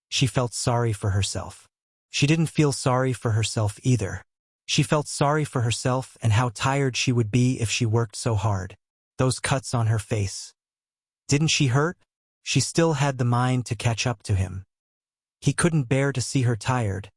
she felt sorry for herself. She didn't feel sorry for herself either. She felt sorry for herself and how tired she would be if she worked so hard. Those cuts on her face. Didn't she hurt? She still had the mind to catch up to him. He couldn't bear to see her tired,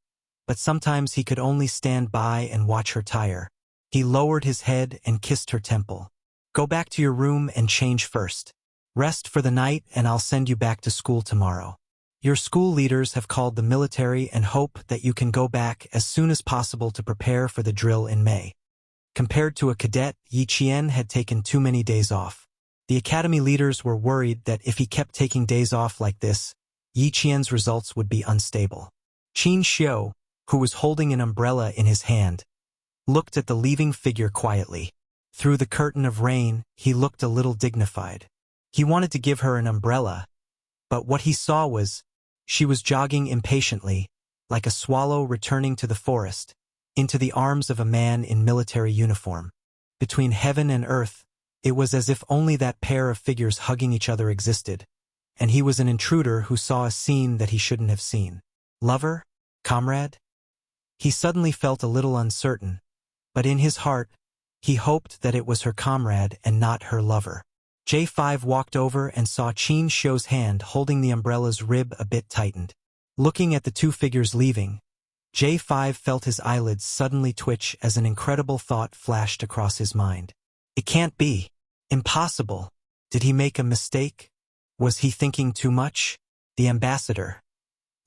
but sometimes he could only stand by and watch her tire. He lowered his head and kissed her temple. Go back to your room and change first. Rest for the night and I'll send you back to school tomorrow. Your school leaders have called the military and hope that you can go back as soon as possible to prepare for the drill in May. Compared to a cadet, Yi Qian had taken too many days off. The academy leaders were worried that if he kept taking days off like this, Yi Qian's results would be unstable. Qin Xiu, who was holding an umbrella in his hand, looked at the leaving figure quietly. Through the curtain of rain, he looked a little dignified. He wanted to give her an umbrella, but what he saw was, she was jogging impatiently, like a swallow returning to the forest, into the arms of a man in military uniform. Between heaven and earth, it was as if only that pair of figures hugging each other existed, and he was an intruder who saw a scene that he shouldn't have seen. Lover? Comrade? He suddenly felt a little uncertain, but in his heart, he hoped that it was her comrade and not her lover. J5 walked over and saw Qin Xiu's hand holding the umbrella's rib a bit tightened. Looking at the two figures leaving, J5 felt his eyelids suddenly twitch as an incredible thought flashed across his mind. It can't be. Impossible. Did he make a mistake? Was he thinking too much? The ambassador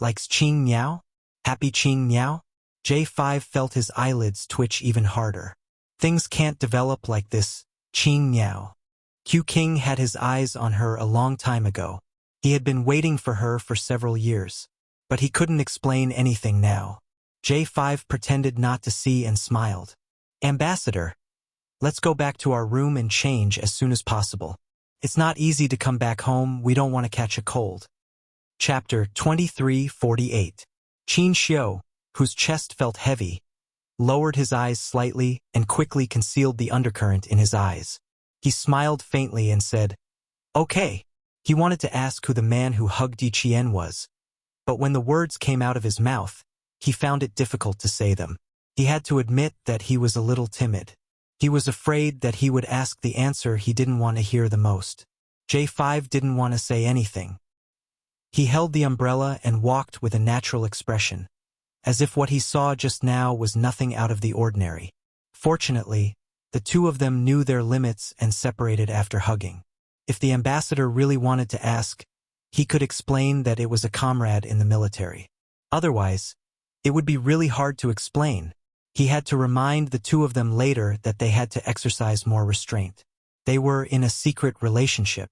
likes Qing Miao? Happy Qing Miao? J5 felt his eyelids twitch even harder. Things can't develop like this, Qing Miao. Q King had his eyes on her a long time ago. He had been waiting for her for several years, but he couldn't explain anything now. J5 pretended not to see and smiled. Ambassador, let's go back to our room and change as soon as possible. It's not easy to come back home, we don't want to catch a cold. Chapter 23:48. Qin Xiu, whose chest felt heavy, lowered his eyes slightly and quickly concealed the undercurrent in his eyes. He smiled faintly and said, "Okay." He wanted to ask who the man who hugged Yi Qian was, but when the words came out of his mouth, he found it difficult to say them. He had to admit that he was a little timid. He was afraid that he would ask the answer he didn't want to hear the most. J5 didn't want to say anything. He held the umbrella and walked with a natural expression, as if what he saw just now was nothing out of the ordinary. Fortunately, the two of them knew their limits and separated after hugging. If the ambassador really wanted to ask, he could explain that it was a comrade in the military. Otherwise, it would be really hard to explain. He had to remind the two of them later that they had to exercise more restraint. They were in a secret relationship.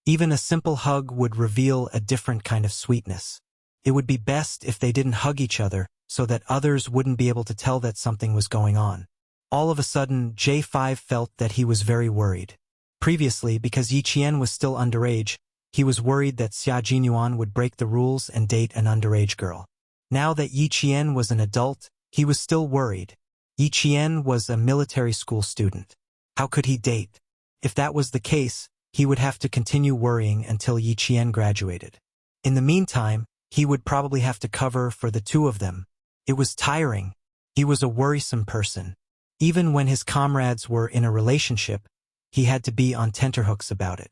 Even a simple hug would reveal a different kind of sweetness. It would be best if they didn't hug each other so that others wouldn't be able to tell that something was going on. All of a sudden, J5 felt that he was very worried. Previously, because Yi Qian was still underage, he was worried that Xia Jinyuan would break the rules and date an underage girl. Now that Yi Qian was an adult, he was still worried. Yi Qian was a military school student. How could he date? If that was the case, he would have to continue worrying until Yi Qian graduated. In the meantime, he would probably have to cover for the two of them. It was tiring. He was a worrisome person. Even when his comrades were in a relationship, he had to be on tenterhooks about it.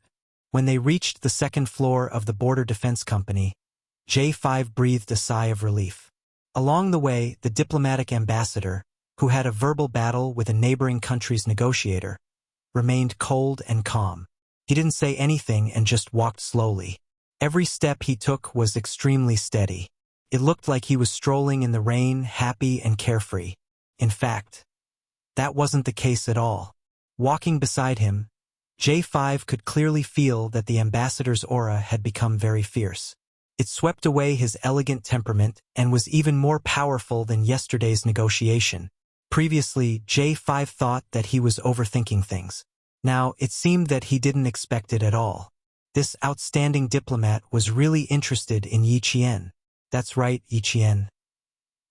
When they reached the second floor of the Border Defense Company, J5 breathed a sigh of relief. Along the way, the diplomatic ambassador, who had a verbal battle with a neighboring country's negotiator, remained cold and calm. He didn't say anything and just walked slowly. Every step he took was extremely steady. It looked like he was strolling in the rain, happy and carefree. In fact, that wasn't the case at all. Walking beside him, J5 could clearly feel that the ambassador's aura had become very fierce. It swept away his elegant temperament and was even more powerful than yesterday's negotiation. Previously, J5 thought that he was overthinking things. Now, it seemed that he didn't expect it at all. This outstanding diplomat was really interested in Yi Qian. That's right, Yi Qian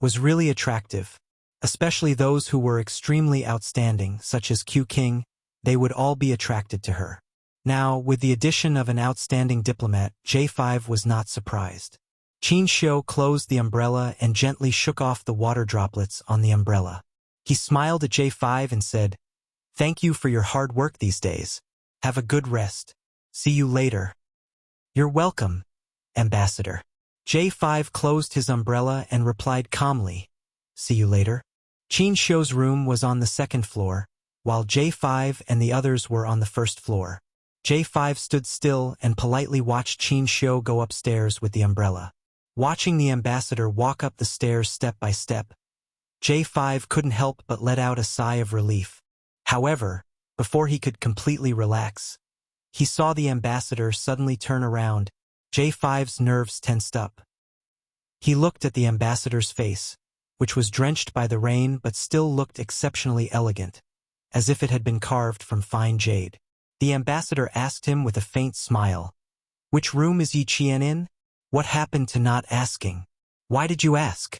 was really attractive. Especially those who were extremely outstanding, such as Q King, they would all be attracted to her. Now, with the addition of an outstanding diplomat, J5 was not surprised. Qin Xiu closed the umbrella and gently shook off the water droplets on the umbrella. He smiled at J5 and said, "Thank you for your hard work these days. Have a good rest. See you later." "You're welcome, Ambassador." J5 closed his umbrella and replied calmly, "See you later." Qin Xiu's room was on the second floor, while J5 and the others were on the first floor. J5 stood still and politely watched Qin Xiu go upstairs with the umbrella. Watching the ambassador walk up the stairs step by step, J5 couldn't help but let out a sigh of relief. However, before he could completely relax, he saw the ambassador suddenly turn around. J5's nerves tensed up. He looked at the ambassador's face, which was drenched by the rain but still looked exceptionally elegant, as if it had been carved from fine jade. The ambassador asked him with a faint smile, "Which room is Yi Qian in? What happened to not asking? Why did you ask?"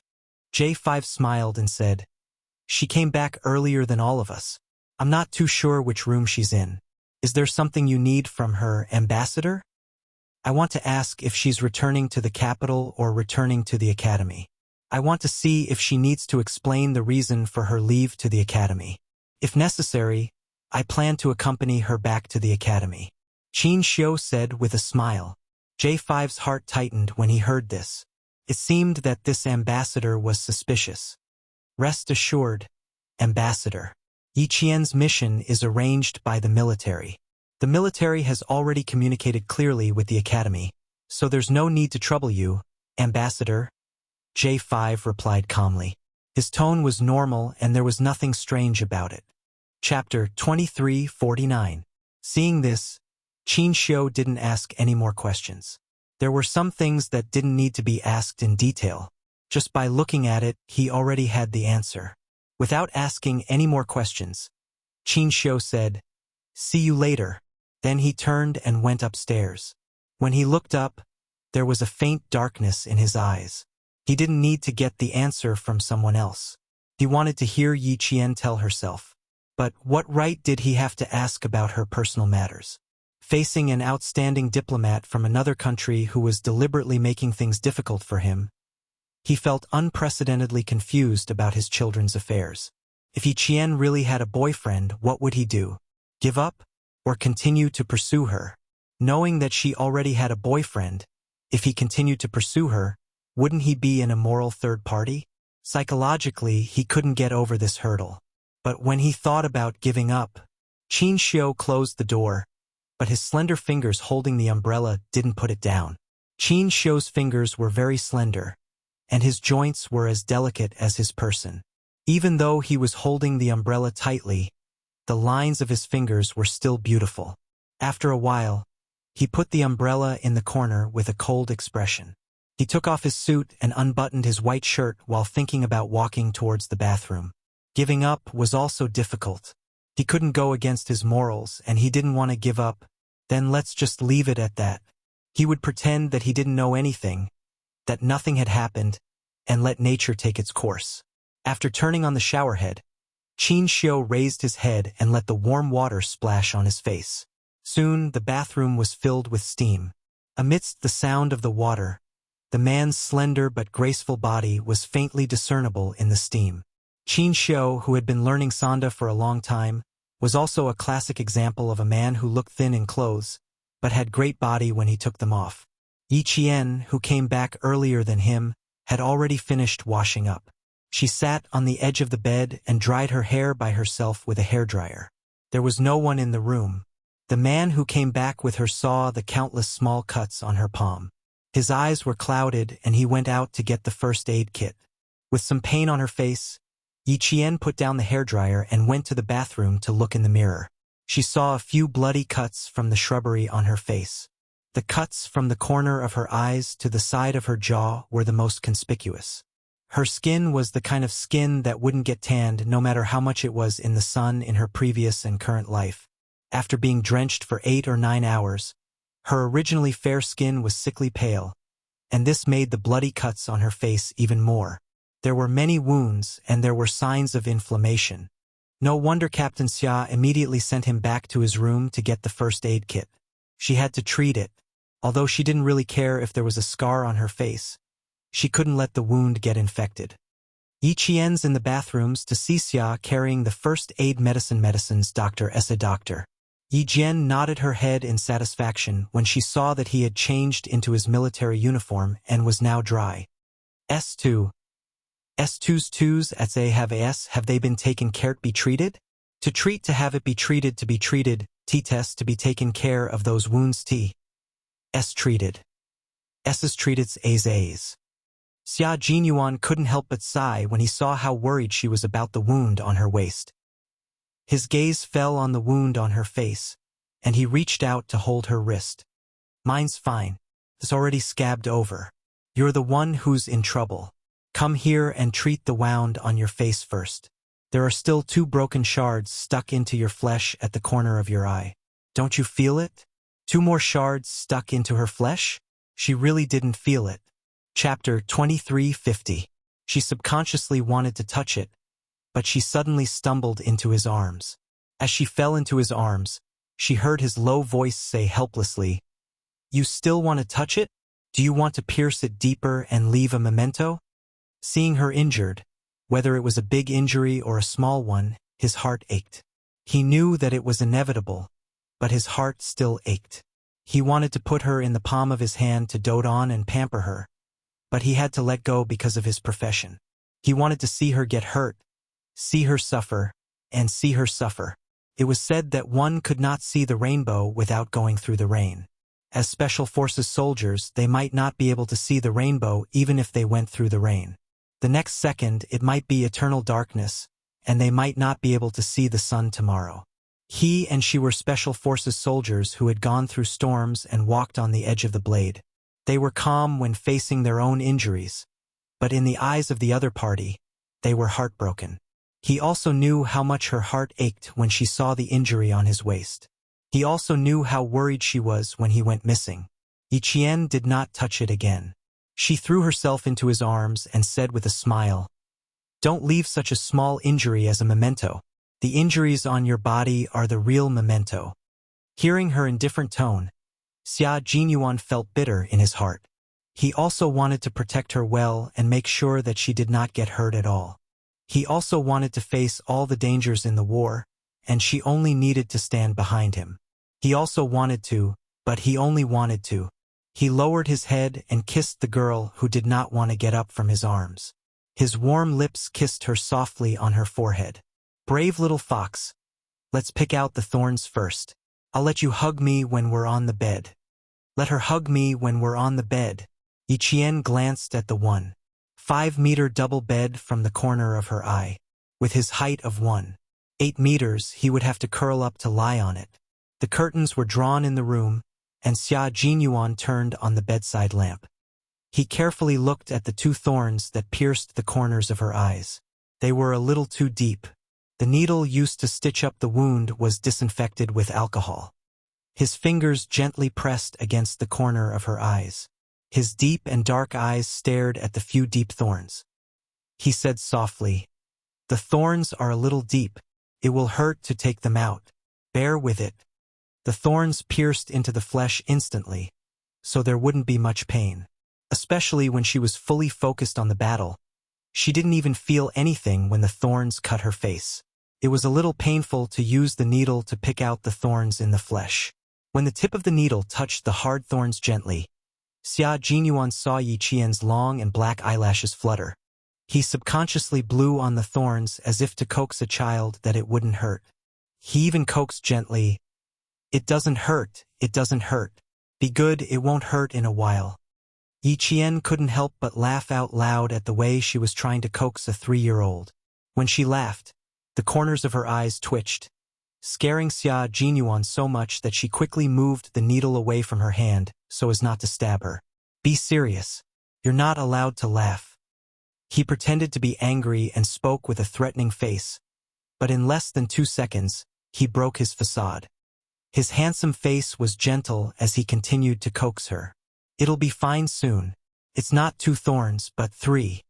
J5 smiled and said, "She came back earlier than all of us. I'm not too sure which room she's in. Is there something you need from her, Ambassador?" "I want to ask if she's returning to the capital or returning to the academy. I want to see if she needs to explain the reason for her leave to the academy. If necessary, I plan to accompany her back to the academy," Qin Xiu said with a smile. J5's heart tightened when he heard this. It seemed that this ambassador was suspicious. "Rest assured, Ambassador. Yi Qian's mission is arranged by the military. The military has already communicated clearly with the academy, so there's no need to trouble you, Ambassador," J5 replied calmly. His tone was normal and there was nothing strange about it. Chapter 2349. Seeing this, Qin Xiu didn't ask any more questions. There were some things that didn't need to be asked in detail. Just by looking at it, he already had the answer. Without asking any more questions, Qin Xiu said, "See you later." Then he turned and went upstairs. When he looked up, there was a faint darkness in his eyes. He didn't need to get the answer from someone else. He wanted to hear Yi Qian tell herself. But what right did he have to ask about her personal matters? Facing an outstanding diplomat from another country who was deliberately making things difficult for him, he felt unprecedentedly confused about his children's affairs. If Yi Qian really had a boyfriend, what would he do? Give up? Or continue to pursue her? Knowing that she already had a boyfriend, if he continued to pursue her, wouldn't he be an immoral third party? Psychologically, he couldn't get over this hurdle. But when he thought about giving up, Qin Xiu closed the door, but his slender fingers holding the umbrella didn't put it down. Qin Xiu's fingers were very slender, and his joints were as delicate as his person. Even though he was holding the umbrella tightly, the lines of his fingers were still beautiful. After a while, he put the umbrella in the corner with a cold expression. He took off his suit and unbuttoned his white shirt while thinking about walking towards the bathroom. Giving up was also difficult. He couldn't go against his morals and he didn't want to give up. Then let's just leave it at that. He would pretend that he didn't know anything, that nothing had happened, and let nature take its course. After turning on the showerhead, Qin Xiu raised his head and let the warm water splash on his face. Soon the bathroom was filled with steam. Amidst the sound of the water, the man's slender but graceful body was faintly discernible in the steam. Qin Xiu, who had been learning Sanda for a long time, was also a classic example of a man who looked thin in clothes, but had great body when he took them off. Yi Qian, who came back earlier than him, had already finished washing up. She sat on the edge of the bed and dried her hair by herself with a hairdryer. There was no one in the room. The man who came back with her saw the countless small cuts on her palm. His eyes were clouded and he went out to get the first aid kit. With some pain on her face, Yi Qian put down the hairdryer and went to the bathroom to look in the mirror. She saw a few bloody cuts from the shrubbery on her face. The cuts from the corner of her eyes to the side of her jaw were the most conspicuous. Her skin was the kind of skin that wouldn't get tanned no matter how much it was in the sun in her previous and current life. After being drenched for 8 or 9 hours, her originally fair skin was sickly pale, and this made the bloody cuts on her face even more. There were many wounds and there were signs of inflammation. No wonder Captain Xia immediately sent him back to his room to get the first aid kit. She had to treat it. Although she didn't really care if there was a scar on her face, she couldn't let the wound get infected. Yi Qian's in the bathrooms to see Xia carrying the first aid medicines. Dr. Essa doctor. Yi Jian nodded her head in satisfaction when she saw that he had changed into his military uniform and was now dry. S2. S2's at they have they been taken care to be treated? To treat to have it be treated to be treated, T-test to be taken care of those wounds T. S treated. S's treated A's. Xia Jinyuan couldn't help but sigh when he saw how worried she was about the wound on her waist. His gaze fell on the wound on her face, and he reached out to hold her wrist. Mine's fine. It's already scabbed over. You're the one who's in trouble. Come here and treat the wound on your face first. There are still 2 broken shards stuck into your flesh at the corner of your eye. Don't you feel it? 2 more shards stuck into her flesh? She really didn't feel it. Chapter 2350. She subconsciously wanted to touch it, but she suddenly stumbled into his arms. As she fell into his arms, she heard his low voice say helplessly, "You still want to touch it? Do you want to pierce it deeper and leave a memento?" Seeing her injured, whether it was a big injury or a small one, his heart ached. He knew that it was inevitable, but his heart still ached. He wanted to put her in the palm of his hand to dote on and pamper her, but he had to let go because of his profession. He wanted to see her get hurt, see her suffer, and see her suffer. It was said that one could not see the rainbow without going through the rain. As Special Forces soldiers, they might not be able to see the rainbow even if they went through the rain. The next second, it might be eternal darkness, and they might not be able to see the sun tomorrow. He and she were Special Forces soldiers who had gone through storms and walked on the edge of the blade. They were calm when facing their own injuries, but in the eyes of the other party, they were heartbroken. He also knew how much her heart ached when she saw the injury on his waist. He also knew how worried she was when he went missing. Yi Qian did not touch it again. She threw herself into his arms and said with a smile, "Don't leave such a small injury as a memento. The injuries on your body are the real memento." Hearing her indifferent tone, Xia Jinyuan felt bitter in his heart. He also wanted to protect her well and make sure that she did not get hurt at all. He also wanted to face all the dangers in the war, and she only needed to stand behind him. He also wanted to, but he only wanted to. He lowered his head and kissed the girl who did not want to get up from his arms. His warm lips kissed her softly on her forehead. "Brave little fox. Let's pick out the thorns first. I'll let you hug me when we're on the bed." Let her hug me when we're on the bed. Yi Qian glanced at the 1.5-meter double bed from the corner of her eye. With his height of 1.8 meters, he would have to curl up to lie on it. The curtains were drawn in the room, and Xia Jinyuan turned on the bedside lamp. He carefully looked at the 2 thorns that pierced the corners of her eyes. They were a little too deep. The needle used to stitch up the wound was disinfected with alcohol. His fingers gently pressed against the corner of her eyes. His deep and dark eyes stared at the few deep thorns. He said softly, "The thorns are a little deep. It will hurt to take them out. Bear with it." The thorns pierced into the flesh instantly, so there wouldn't be much pain. Especially when she was fully focused on the battle. She didn't even feel anything when the thorns cut her face. It was a little painful to use the needle to pick out the thorns in the flesh. When the tip of the needle touched the hard thorns gently, Xia Jinyuan saw Yi Qian's long and black eyelashes flutter. He subconsciously blew on the thorns as if to coax a child that it wouldn't hurt. He even coaxed gently, "It doesn't hurt, it doesn't hurt. Be good, it won't hurt in a while." Yi Qian couldn't help but laugh out loud at the way she was trying to coax a 3-year-old. When she laughed, the corners of her eyes twitched, scaring Xia Jinyuan so much that she quickly moved the needle away from her hand so as not to stab her. "Be serious. You're not allowed to laugh." He pretended to be angry and spoke with a threatening face, but in less than 2 seconds, he broke his facade. His handsome face was gentle as he continued to coax her. "It'll be fine soon. It's not 2 thorns, but 3.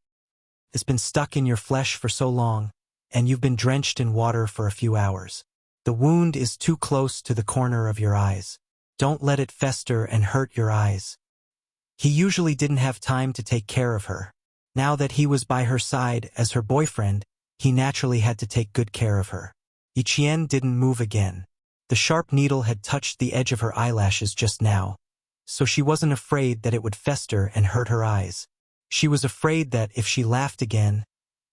It's been stuck in your flesh for so long, and you've been drenched in water for a few hours. The wound is too close to the corner of your eyes. Don't let it fester and hurt your eyes. He usually didn't have time to take care of her. Now that he was by her side as her boyfriend, he naturally had to take good care of her. Yiqian didn't move again. The sharp needle had touched the edge of her eyelashes just now, so she wasn't afraid that it would fester and hurt her eyes. She was afraid that if she laughed again,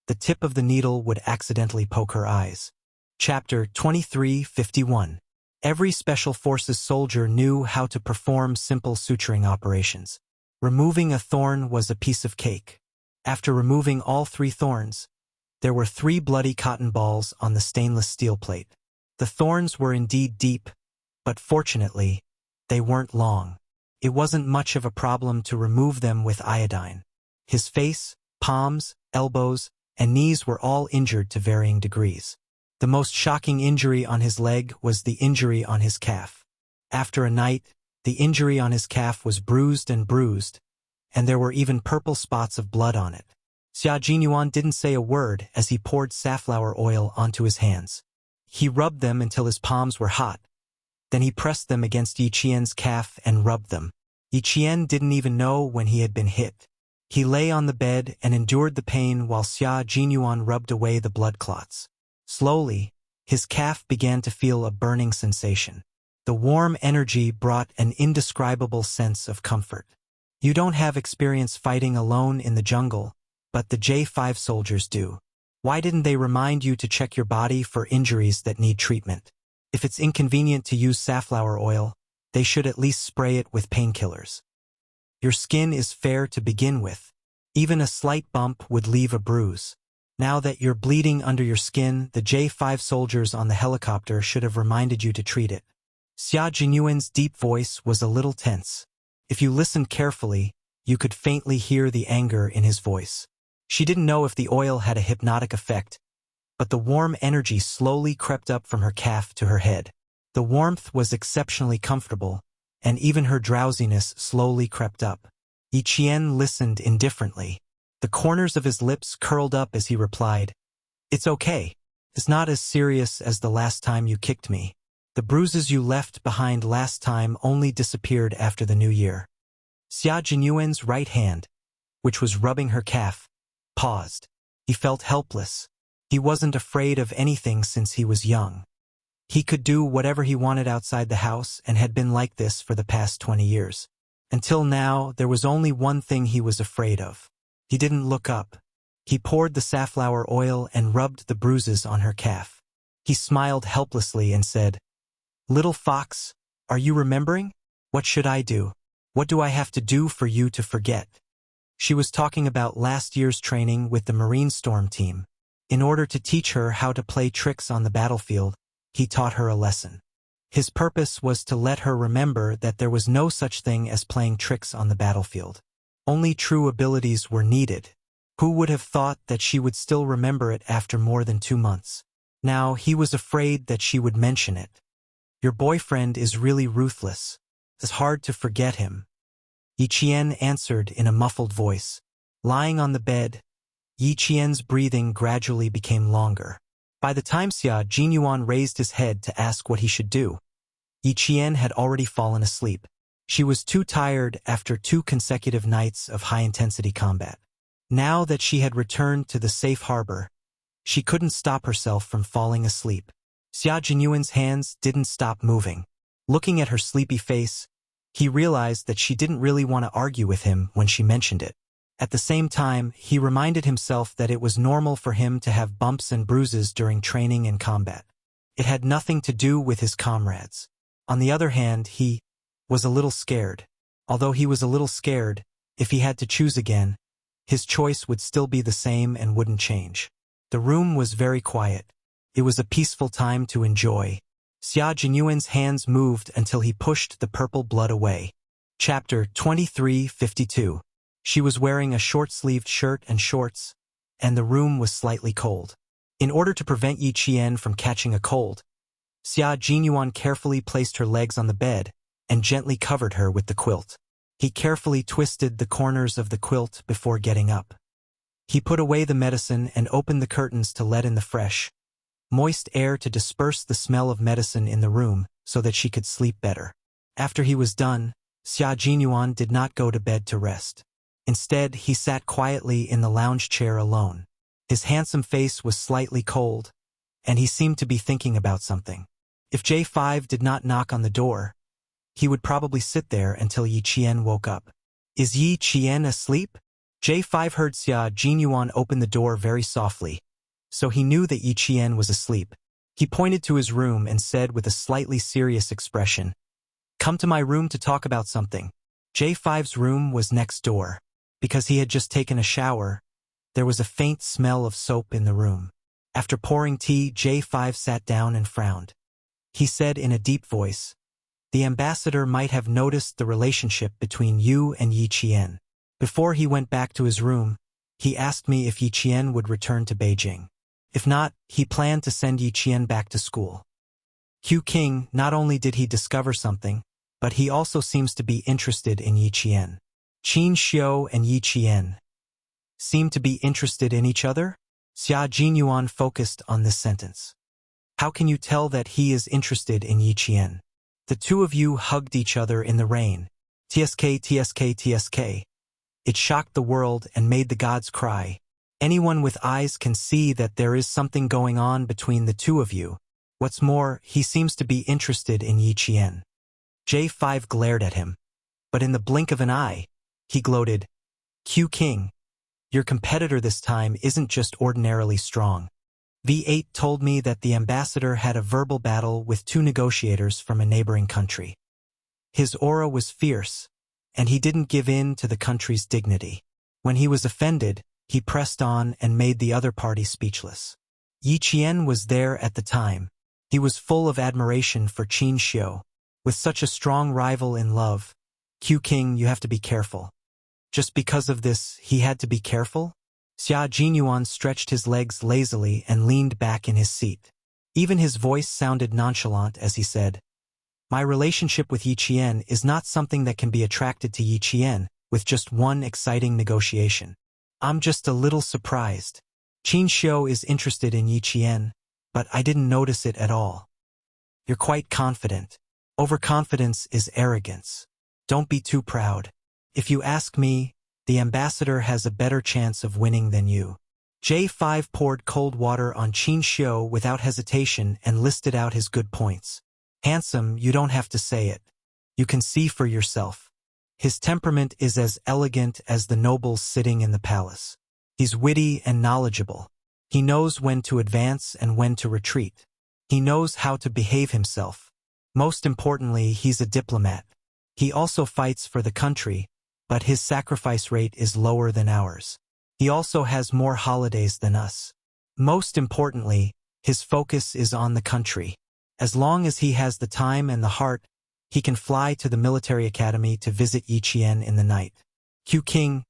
the tip of the needle would accidentally poke her eyes. Chapter 23:51. Every Special Forces soldier knew how to perform simple suturing operations. Removing a thorn was a piece of cake. After removing all 3 thorns, there were 3 bloody cotton balls on the stainless steel plate. The thorns were indeed deep, but fortunately, they weren't long. It wasn't much of a problem to remove them with iodine. His face, palms, elbows, and knees were all injured to varying degrees. The most shocking injury on his leg was the injury on his calf. After a night, the injury on his calf was bruised, and there were even purple spots of blood on it. Xia Jinyuan didn't say a word as he poured safflower oil onto his hands. He rubbed them until his palms were hot. Then he pressed them against Yiqian's calf and rubbed them. Yiqian didn't even know when he had been hit. He lay on the bed and endured the pain while Xia Jinyuan rubbed away the blood clots. Slowly, his calf began to feel a burning sensation. The warm energy brought an indescribable sense of comfort. You don't have experience fighting alone in the jungle, but the J5 soldiers do. Why didn't they remind you to check your body for injuries that need treatment? If it's inconvenient to use safflower oil, they should at least spray it with painkillers. Your skin is fair to begin with. Even a slight bump would leave a bruise. Now that you're bleeding under your skin, the J5 soldiers on the helicopter should have reminded you to treat it. Xia Jinyuan's deep voice was a little tense. If you listened carefully, you could faintly hear the anger in his voice. She didn't know if the oil had a hypnotic effect, but the warm energy slowly crept up from her calf to her head. The warmth was exceptionally comfortable, and even her drowsiness slowly crept up. Yiqian listened indifferently. The corners of his lips curled up as he replied, "It's okay. It's not as serious as the last time you kicked me. The bruises you left behind last time only disappeared after the new year." Xia Jinyuan's right hand, which was rubbing her calf, paused. He felt helpless. He wasn't afraid of anything since he was young. He could do whatever he wanted outside the house and had been like this for the past 20 years. Until now, there was only one thing he was afraid of. He didn't look up. He poured the safflower oil and rubbed the bruises on her calf. He smiled helplessly and said, "Little fox, are you remembering? What should I do? What do I have to do for you to forget?" She was talking about last year's training with the Marine Storm team. In order to teach her how to play tricks on the battlefield, he taught her a lesson. His purpose was to let her remember that there was no such thing as playing tricks on the battlefield. Only true abilities were needed. Who would have thought that she would still remember it after more than 2 months? Now he was afraid that she would mention it. Your boyfriend is really ruthless. It's hard to forget him. Yiqian answered in a muffled voice. Lying on the bed, Yiqian's breathing gradually became longer. By the time Xia Jinyuan raised his head to ask what he should do, Yiqian had already fallen asleep. She was too tired after 2 consecutive nights of high-intensity combat. Now that she had returned to the safe harbor, she couldn't stop herself from falling asleep. Xia Jinyuan's hands didn't stop moving. Looking at her sleepy face, he realized that she didn't really want to argue with him when she mentioned it. At the same time, he reminded himself that it was normal for him to have bumps and bruises during training and combat. It had nothing to do with his comrades. On the other hand, he was a little scared. Although he was a little scared, if he had to choose again, his choice would still be the same and wouldn't change. The room was very quiet. It was a peaceful time to enjoy. Xia Jinyuan's hands moved until he pushed the purple blood away. Chapter 23:52. She was wearing a short-sleeved shirt and shorts, and the room was slightly cold. In order to prevent Yiqian from catching a cold, Xia Jinyuan carefully placed her legs on the bed and gently covered her with the quilt. He carefully twisted the corners of the quilt before getting up. He put away the medicine and opened the curtains to let in the fresh, moist air to disperse the smell of medicine in the room so that she could sleep better. After he was done, Xia Jinyuan did not go to bed to rest. Instead, he sat quietly in the lounge chair alone. His handsome face was slightly cold, and he seemed to be thinking about something. If J5 did not knock on the door, he would probably sit there until Yi Qian woke up. Is Yi Qian asleep? J5 heard Xia Jinyuan open the door very softly, so he knew that Yi Qian was asleep. He pointed to his room and said with a slightly serious expression, "Come to my room to talk about something." J5's room was next door. Because he had just taken a shower, there was a faint smell of soap in the room. After pouring tea, J5 sat down and frowned. He said in a deep voice, "The ambassador might have noticed the relationship between you and Yi Qian. Before he went back to his room, he asked me if Yi Qian would return to Beijing. If not, he planned to send Yi Qian back to school." Q King, not only did he discover something, but he also seems to be interested in Yi Qian. Qin Xiu and Yi Qian seem to be interested in each other? Xia Jinyuan focused on this sentence. How can you tell that he is interested in Yi Qian? The two of you hugged each other in the rain. TSK, TSK, TSK. It shocked the world and made the gods cry. Anyone with eyes can see that there is something going on between the two of you. What's more, he seems to be interested in Yi Qian. J5 glared at him. But in the blink of an eye, he gloated, "Q King, your competitor this time isn't just ordinarily strong. V8 told me that the ambassador had a verbal battle with two negotiators from a neighboring country. His aura was fierce, and he didn't give in to the country's dignity. When he was offended, he pressed on and made the other party speechless. Yi Qian was there at the time. He was full of admiration for Qin Xiu. With such a strong rival in love, Q King, you have to be careful." Just because of this, he had to be careful? Xia Jinyuan stretched his legs lazily and leaned back in his seat. Even his voice sounded nonchalant as he said, "My relationship with Yi Qian is not something that can be attracted to Yi Qian with just one exciting negotiation. I'm just a little surprised. Qin Xiu is interested in Yi Qian, but I didn't notice it at all." You're quite confident. Overconfidence is arrogance. Don't be too proud. If you ask me, the ambassador has a better chance of winning than you. J5 poured cold water on Qin Xiu without hesitation and listed out his good points. Handsome, you don't have to say it. You can see for yourself. His temperament is as elegant as the nobles sitting in the palace. He's witty and knowledgeable. He knows when to advance and when to retreat. He knows how to behave himself. Most importantly, he's a diplomat. He also fights for the country, but his sacrifice rate is lower than ours. He also has more holidays than us. Most importantly, his focus is on the country. As long as he has the time and the heart, he can fly to the military academy to visit Yi Qian in the night. Q King,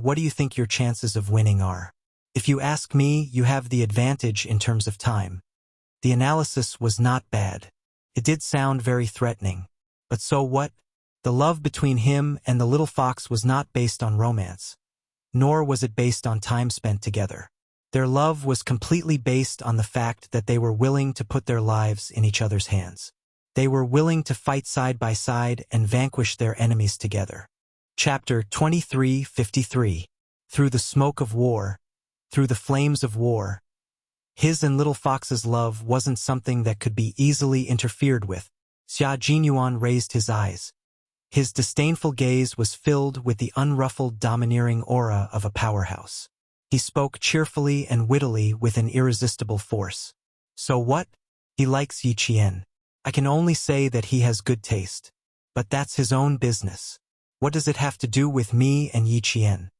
what do you think your chances of winning are? If you ask me, you have the advantage in terms of time. The analysis was not bad. It did sound very threatening. But so what? The love between him and the little fox was not based on romance, nor was it based on time spent together. Their love was completely based on the fact that they were willing to put their lives in each other's hands. They were willing to fight side by side and vanquish their enemies together. Chapter 23:53. Through the smoke of war, through the flames of war. His and Little Fox's love wasn't something that could be easily interfered with. Xia Jinyuan raised his eyes. His disdainful gaze was filled with the unruffled, domineering aura of a powerhouse. He spoke cheerfully and wittily with an irresistible force. So what? He likes Yi Qian. I can only say that he has good taste. But that's his own business. What does it have to do with me and Yi Qian?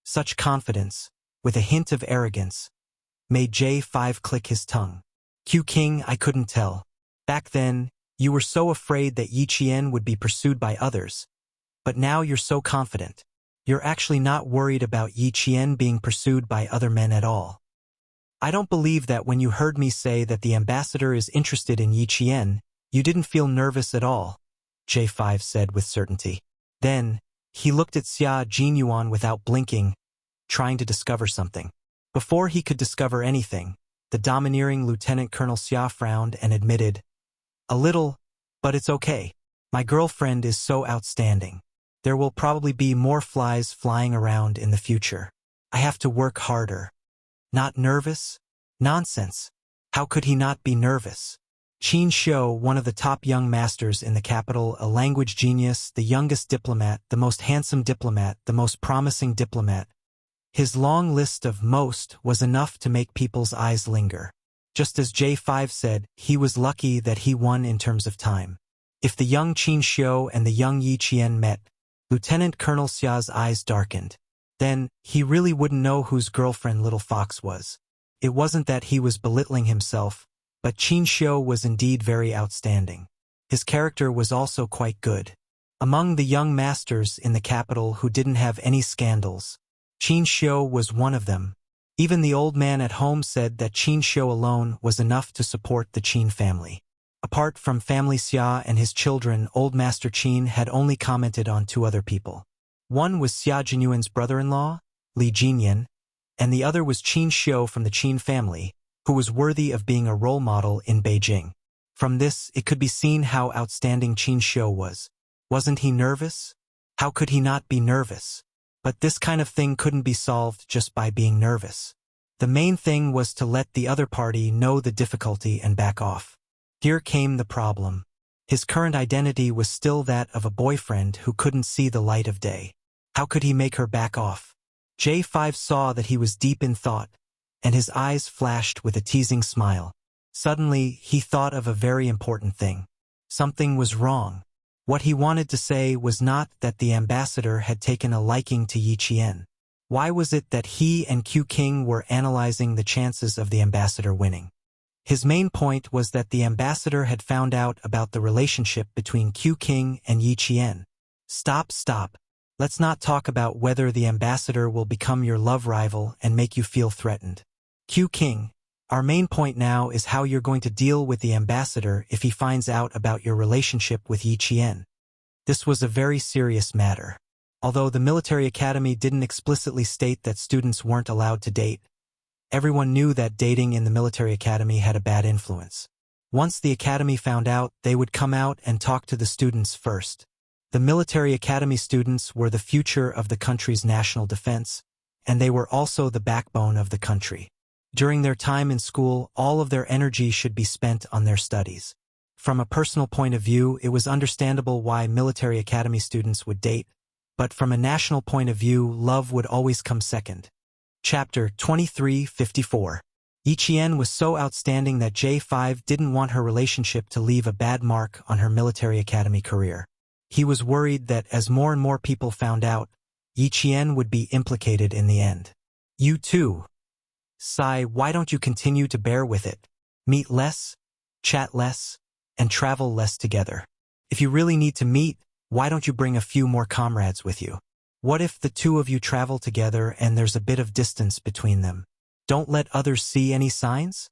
Such confidence, with a hint of arrogance, made J5 click his tongue. Q King, I couldn't tell. Back then, you were so afraid that Yi Qian would be pursued by others. But now you're so confident. You're actually not worried about Yi Qian being pursued by other men at all. I don't believe that when you heard me say that the ambassador is interested in Yi Qian, you didn't feel nervous at all, J5 said with certainty. Then, he looked at Xia Jinyuan without blinking. trying to discover something. Before he could discover anything, the domineering Lieutenant Colonel Xia frowned and admitted, "A little, but it's okay. My girlfriend is so outstanding. There will probably be more flies flying around in the future. I have to work harder." Not nervous? Nonsense. How could he not be nervous? Qin Xiu, one of the top young masters in the capital, a language genius, the youngest diplomat, the most handsome diplomat, the most promising diplomat. His long list of most was enough to make people's eyes linger. Just as J5 said, he was lucky that he won in terms of time. If the young Qin Xiu and the young Yi Qian met, Lieutenant Colonel Xia's eyes darkened. Then, he really wouldn't know whose girlfriend Little Fox was. It wasn't that he was belittling himself, but Qin Xiu was indeed very outstanding. His character was also quite good. Among the young masters in the capital who didn't have any scandals, Qin Xiu was one of them. Even the old man at home said that Qin Xiu alone was enough to support the Qin family. Apart from family Xia and his children, old Master Qin had only commented on two other people. One was Xia Jinyuan's brother-in-law, Li Jinyan, and the other was Qin Xiu from the Qin family, who was worthy of being a role model in Beijing. From this, it could be seen how outstanding Qin Xiu was. Wasn't he nervous? How could he not be nervous? But this kind of thing couldn't be solved just by being nervous. The main thing was to let the other party know the difficulty and back off. Here came the problem. His current identity was still that of a boyfriend who couldn't see the light of day. How could he make her back off? J5 saw that he was deep in thought, and his eyes flashed with a teasing smile. Suddenly, he thought of a very important thing. Something was wrong. What he wanted to say was not that the ambassador had taken a liking to Yi Qian. Why was it that he and Q King were analyzing the chances of the ambassador winning? His main point was that the ambassador had found out about the relationship between Q King and Yi Qian. Stop. Let's not talk about whether the ambassador will become your love rival and make you feel threatened. Q King, our main point now is how you're going to deal with the ambassador if he finds out about your relationship with Yi Qian. This was a very serious matter. Although the military academy didn't explicitly state that students weren't allowed to date, everyone knew that dating in the military academy had a bad influence. Once the academy found out, they would come out and talk to the students first. The military academy students were the future of the country's national defense, and they were also the backbone of the country. During their time in school, all of their energy should be spent on their studies. From a personal point of view, it was understandable why military academy students would date, but from a national point of view, love would always come second. Chapter 2354. Yi Qian was so outstanding that J5 didn't want her relationship to leave a bad mark on her military academy career. He was worried that as more and more people found out, Yi Qian would be implicated in the end. You too. Sai, why don't you continue to bear with it? Meet less, chat less, and travel less together. If you really need to meet, why don't you bring a few more comrades with you? What if the two of you travel together and there's a bit of distance between them? Don't let others see any signs?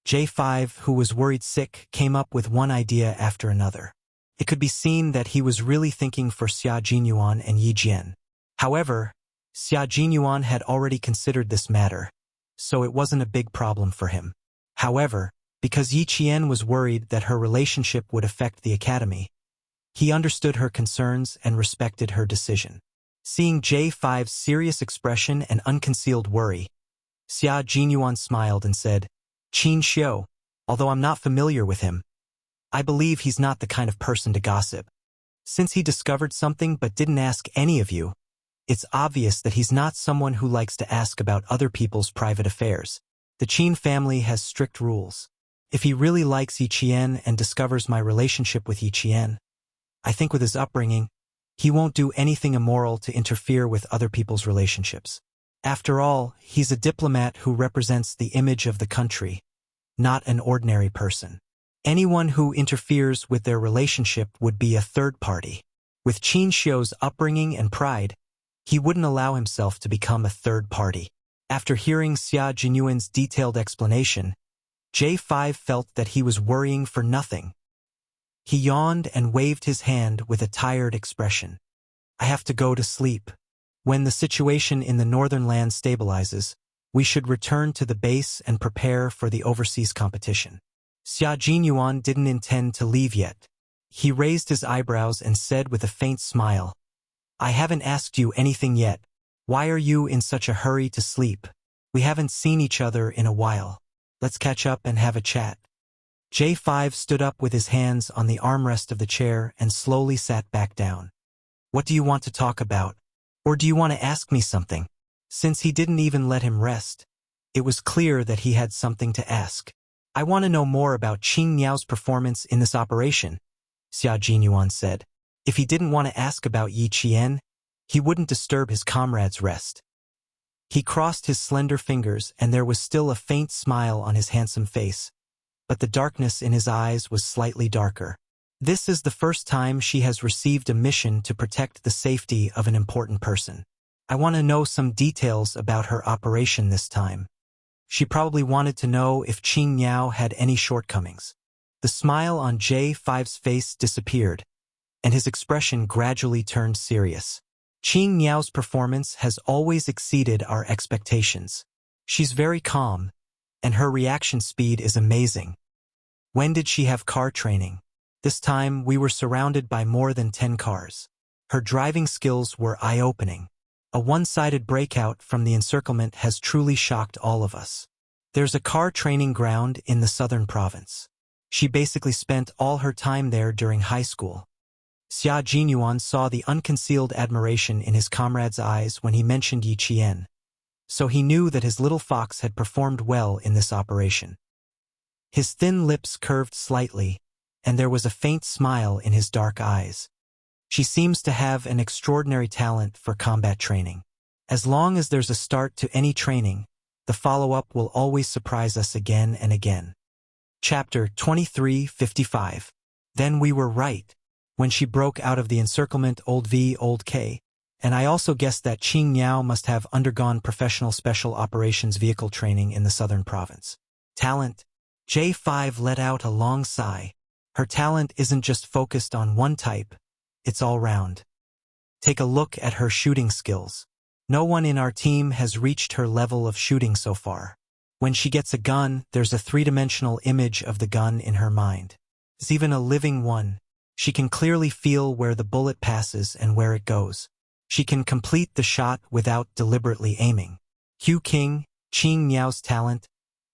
J5, who was worried sick, came up with one idea after another. It could be seen that he was really thinking for Xia Jinyuan and Yi Jian. However, Xia Jinyuan had already considered this matter, so it wasn't a big problem for him. However, because Yi Qian was worried that her relationship would affect the academy, he understood her concerns and respected her decision. Seeing J5's serious expression and unconcealed worry, Xia Jinyuan smiled and said, "Qin Xiu, although I'm not familiar with him, I believe he's not the kind of person to gossip. Since he discovered something but didn't ask any of you, it's obvious that he's not someone who likes to ask about other people's private affairs. The Qin family has strict rules. If he really likes Yi Qian and discovers my relationship with Yi Qian, I think with his upbringing, he won't do anything immoral to interfere with other people's relationships. After all, he's a diplomat who represents the image of the country, not an ordinary person. Anyone who interferes with their relationship would be a third party. With Qin Xiu's upbringing and pride, he wouldn't allow himself to become a third party." After hearing Xia Jinyuan's detailed explanation, J5 felt that he was worrying for nothing. He yawned and waved his hand with a tired expression. "I have to go to sleep. When the situation in the northern land stabilizes, we should return to the base and prepare for the overseas competition. Xia Jinyuan didn't intend to leave yet. He raised his eyebrows and said with a faint smile, I haven't asked you anything yet. Why are you in such a hurry to sleep? We haven't seen each other in a while. Let's catch up and have a chat. J5 stood up with his hands on the armrest of the chair and slowly sat back down. What do you want to talk about? Or do you want to ask me something? Since he didn't even let him rest, it was clear that he had something to ask. I want to know more about Qing Niao's performance in this operation, Xia Jinyuan said. If he didn't want to ask about Yi Qian, he wouldn't disturb his comrade's rest. He crossed his slender fingers and there was still a faint smile on his handsome face, but the darkness in his eyes was slightly darker. This is the first time she has received a mission to protect the safety of an important person. I want to know some details about her operation this time. She probably wanted to know if Qing Niao had any shortcomings. The smile on J5's face disappeared, and his expression gradually turned serious. Qing Niao's performance has always exceeded our expectations. She's very calm, and her reaction speed is amazing. When did she have car training? This time we were surrounded by more than 10 cars. Her driving skills were eye-opening. A one-sided breakout from the encirclement has truly shocked all of us. There's a car training ground in the southern province. She basically spent all her time there during high school. Xia Jinyuan saw the unconcealed admiration in his comrade's eyes when he mentioned Yi Qian, so he knew that his little fox had performed well in this operation. His thin lips curved slightly, and there was a faint smile in his dark eyes. She seems to have an extraordinary talent for combat training. As long as there's a start to any training, the follow-up will always surprise us again and again. Chapter 23:55. Then we were right. When she broke out of the encirclement old V old K, and I also guessed that Qing Niao must have undergone professional special operations vehicle training in the southern province. Talent. J5 let out a long sigh. Her talent isn't just focused on one type, it's all round. Take a look at her shooting skills. No one in our team has reached her level of shooting so far. When she gets a gun, there's a three-dimensional image of the gun in her mind. It's even a living one. She can clearly feel where the bullet passes and where it goes. She can complete the shot without deliberately aiming. Q King, Qing Niao's talent,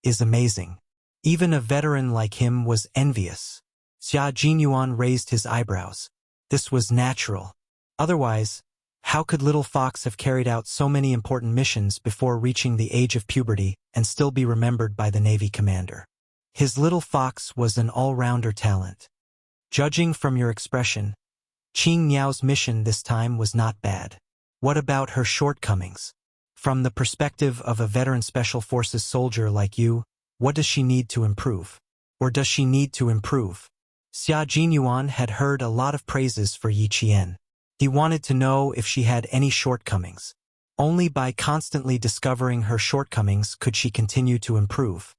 is amazing. Even a veteran like him was envious. Xia Jinyuan raised his eyebrows. This was natural. Otherwise, how could Little Fox have carried out so many important missions before reaching the age of puberty and still be remembered by the Navy commander? His Little Fox was an all-rounder talent. Judging from your expression, Qing Niao's mission this time was not bad. What about her shortcomings? From the perspective of a veteran Special Forces soldier like you, what does she need to improve? Or does she need to improve? Xia Jinyuan had heard a lot of praises for Yi Qian. He wanted to know if she had any shortcomings. Only by constantly discovering her shortcomings could she continue to improve.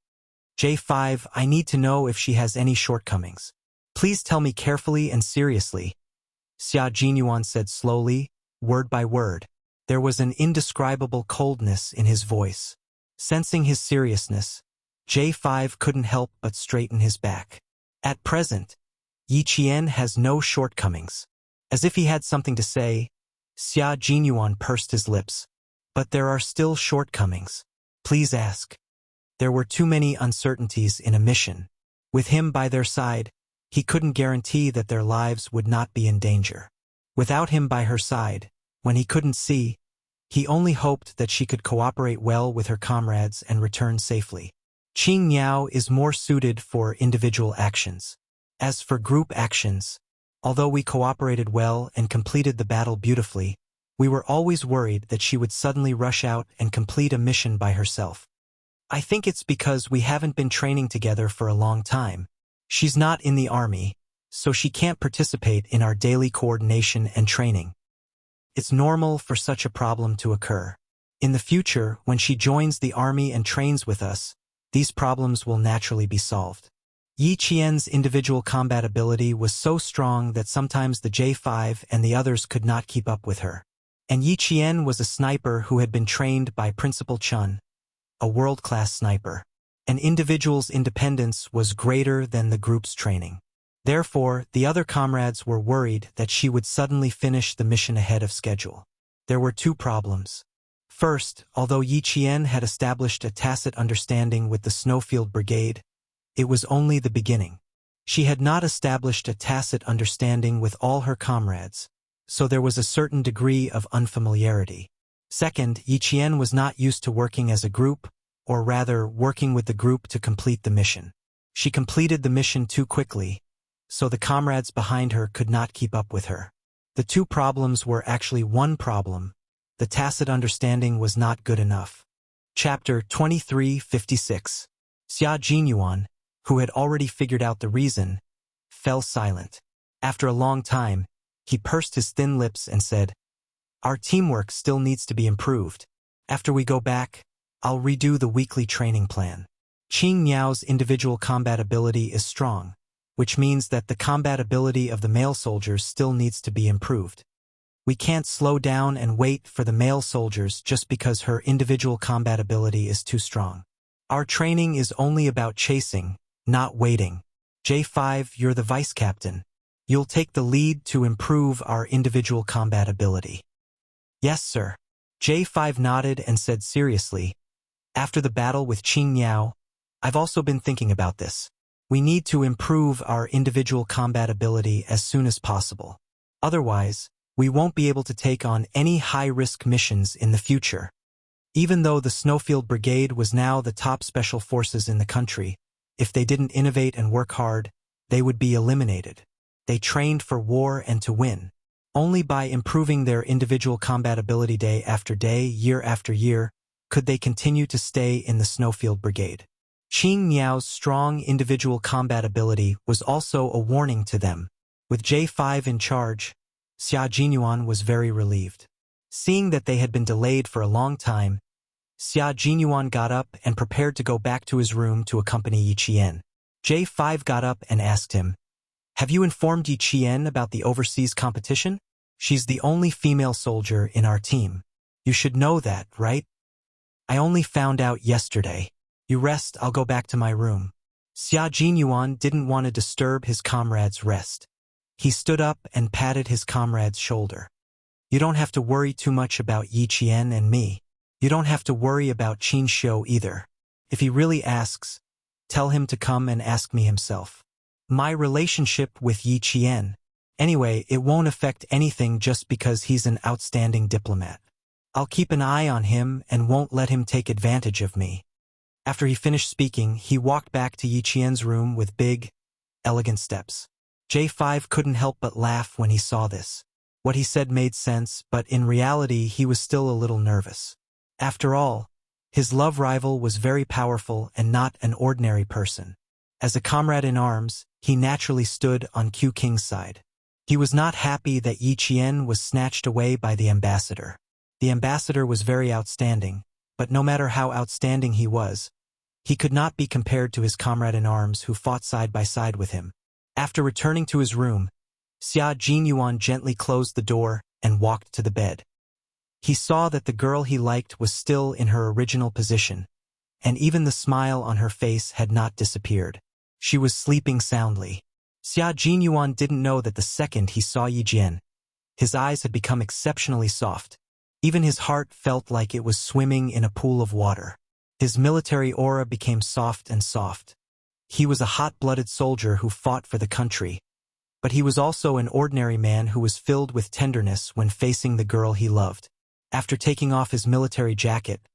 J5, I need to know if she has any shortcomings. Please tell me carefully and seriously. Xia Jinyuan said slowly, word by word. There was an indescribable coldness in his voice. Sensing his seriousness, J5 couldn't help but straighten his back. At present, Yi Qian has no shortcomings. As if he had something to say, Xia Jinyuan pursed his lips. But there are still shortcomings. Please ask. There were too many uncertainties in a mission. With him by their side, he couldn't guarantee that their lives would not be in danger. Without him by her side, when he couldn't see, he only hoped that she could cooperate well with her comrades and return safely. Qing Niao is more suited for individual actions. As for group actions, although we cooperated well and completed the battle beautifully, we were always worried that she would suddenly rush out and complete a mission by herself. I think it's because we haven't been training together for a long time. She's not in the army, so she can't participate in our daily coordination and training. It's normal for such a problem to occur. In the future, when she joins the army and trains with us, these problems will naturally be solved. Yi Qian's individual combat ability was so strong that sometimes the J5 and the others could not keep up with her. And Yi Qian was a sniper who had been trained by Principal Chun, a world-class sniper. An individual's independence was greater than the group's training. Therefore, the other comrades were worried that she would suddenly finish the mission ahead of schedule. There were two problems. First, although Yi Qian had established a tacit understanding with the Snowfield Brigade, it was only the beginning. She had not established a tacit understanding with all her comrades, so there was a certain degree of unfamiliarity. Second, Yi Qian was not used to working as a group, or rather, working with the group to complete the mission. She completed the mission too quickly, so the comrades behind her could not keep up with her. The two problems were actually one problem. The tacit understanding was not good enough. Chapter 2356. Xia Jinyuan, who had already figured out the reason, fell silent. After a long time, he pursed his thin lips and said, "Our teamwork still needs to be improved. After we go back, I'll redo the weekly training plan." Qing Niao's individual combat ability is strong, which means that the combat ability of the male soldiers still needs to be improved. We can't slow down and wait for the male soldiers just because her individual combat ability is too strong. Our training is only about chasing, not waiting. J5, you're the vice captain. You'll take the lead to improve our individual combat ability. Yes, sir. J5 nodded and said seriously, "After the battle with Qing Niao, I've also been thinking about this. We need to improve our individual combat ability as soon as possible. Otherwise, we won't be able to take on any high-risk missions in the future." Even though the Snowfield Brigade was now the top special forces in the country, if they didn't innovate and work hard, they would be eliminated. They trained for war and to win. Only by improving their individual combat ability day after day, year after year, could they continue to stay in the Snowfield Brigade. Qing Niao's strong individual combat ability was also a warning to them. With J5 in charge, Xia Jinyuan was very relieved. Seeing that they had been delayed for a long time, Xia Jinyuan got up and prepared to go back to his room to accompany Yi Qian. J5 got up and asked him, "Have you informed Yi Qian about the overseas competition? She's the only female soldier in our team. You should know that, right?" "I only found out yesterday. You rest, I'll go back to my room." Xia Jinyuan didn't want to disturb his comrade's rest. He stood up and patted his comrade's shoulder. "You don't have to worry too much about Yi Qian and me. You don't have to worry about Qin Xiu either. If he really asks, tell him to come and ask me himself. My relationship with Yi Qian. Anyway, it won't affect anything just because he's an outstanding diplomat. I'll keep an eye on him and won't let him take advantage of me." After he finished speaking, he walked back to Yi Qian's room with big, elegant steps. J5 couldn't help but laugh when he saw this. What he said made sense, but in reality he was still a little nervous. After all, his love rival was very powerful and not an ordinary person. As a comrade in arms, he naturally stood on Q King's side. He was not happy that Yi Qian was snatched away by the ambassador. The ambassador was very outstanding, but no matter how outstanding he was, he could not be compared to his comrade in arms who fought side by side with him. After returning to his room, Xia Jinyuan gently closed the door and walked to the bed. He saw that the girl he liked was still in her original position, and even the smile on her face had not disappeared. She was sleeping soundly. Xia Jinyuan didn't know that the second he saw Yi Jian, his eyes had become exceptionally soft. Even his heart felt like it was swimming in a pool of water. His military aura became soft and soft. He was a hot-blooded soldier who fought for the country, but he was also an ordinary man who was filled with tenderness when facing the girl he loved. After taking off his military jacket,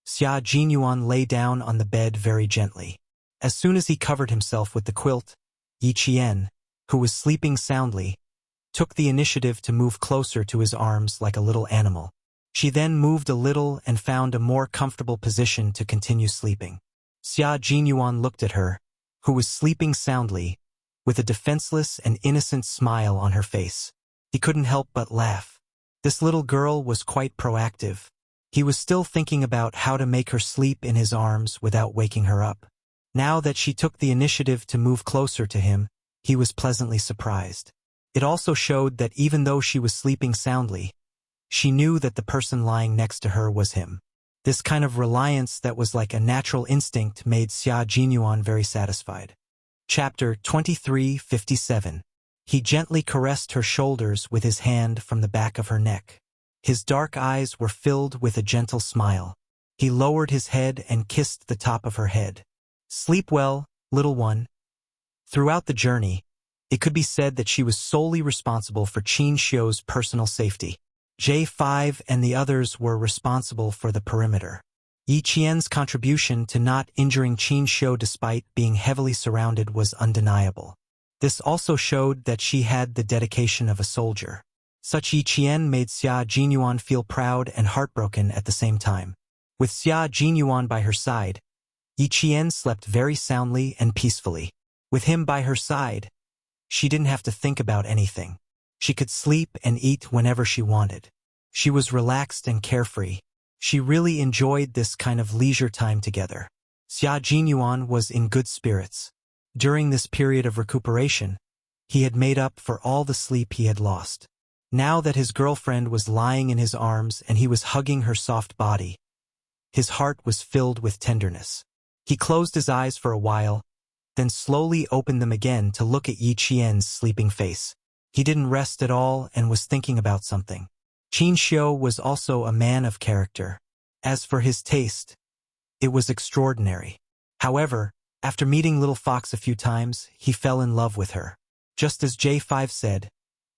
Xia Jinyuan lay down on the bed very gently. As soon as he covered himself with the quilt, Yi Qian, who was sleeping soundly, took the initiative to move closer to his arms like a little animal. She then moved a little and found a more comfortable position to continue sleeping. Xia Jinyuan looked at her, who was sleeping soundly, with a defenseless and innocent smile on her face. He couldn't help but laugh. This little girl was quite proactive. He was still thinking about how to make her sleep in his arms without waking her up. Now that she took the initiative to move closer to him, he was pleasantly surprised. It also showed that even though she was sleeping soundly, She knew that the person lying next to her was him. This kind of reliance that was like a natural instinct made Xia Jinyuan very satisfied. Chapter 2357. He gently caressed her shoulders with his hand from the back of her neck. His dark eyes were filled with a gentle smile. He lowered his head and kissed the top of her head. "Sleep well, little one." Throughout the journey, it could be said that she was solely responsible for Qin Xiu's personal safety. J5 and the others were responsible for the perimeter. Yi Qian's contribution to not injuring Qin Xiu despite being heavily surrounded was undeniable. This also showed that she had the dedication of a soldier. Such Yi Qian made Xia Jinyuan feel proud and heartbroken at the same time. With Xia Jinyuan by her side, Yi Qian slept very soundly and peacefully. With him by her side, she didn't have to think about anything. She could sleep and eat whenever she wanted. She was relaxed and carefree. She really enjoyed this kind of leisure time together. Xia Jinyuan was in good spirits. During this period of recuperation, he had made up for all the sleep he had lost. Now that his girlfriend was lying in his arms and he was hugging her soft body, his heart was filled with tenderness. He closed his eyes for a while, then slowly opened them again to look at Yi Qian's sleeping face. He didn't rest at all and was thinking about something. Qin Xiu was also a man of character. As for his taste, it was extraordinary. However, after meeting Little Fox a few times, he fell in love with her. Just as J5 said,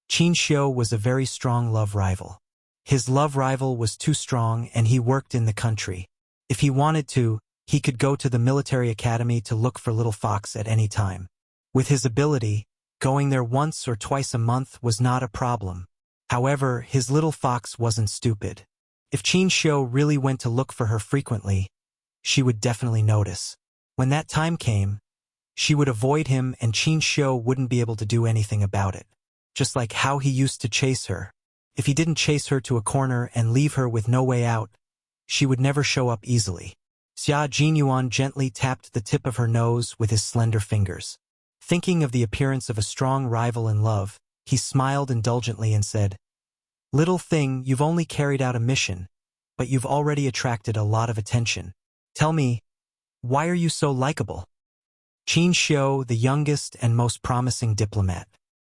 Qin Xiu was a very strong love rival. His love rival was too strong and he worked in the country. If he wanted to, he could go to the military academy to look for Little Fox at any time. With his ability, going there once or twice a month was not a problem. However, his Little Fox wasn't stupid. If Qin Xiu really went to look for her frequently, she would definitely notice. When that time came, she would avoid him and Qin Xiu wouldn't be able to do anything about it. Just like how he used to chase her. If he didn't chase her to a corner and leave her with no way out, she would never show up easily. Xia Jinyuan gently tapped the tip of her nose with his slender fingers. Thinking of the appearance of a strong rival in love, he smiled indulgently and said, "Little thing, you've only carried out a mission, but you've already attracted a lot of attention. Tell me, why are you so likable?" Qin Xiu, the youngest and most promising diplomat.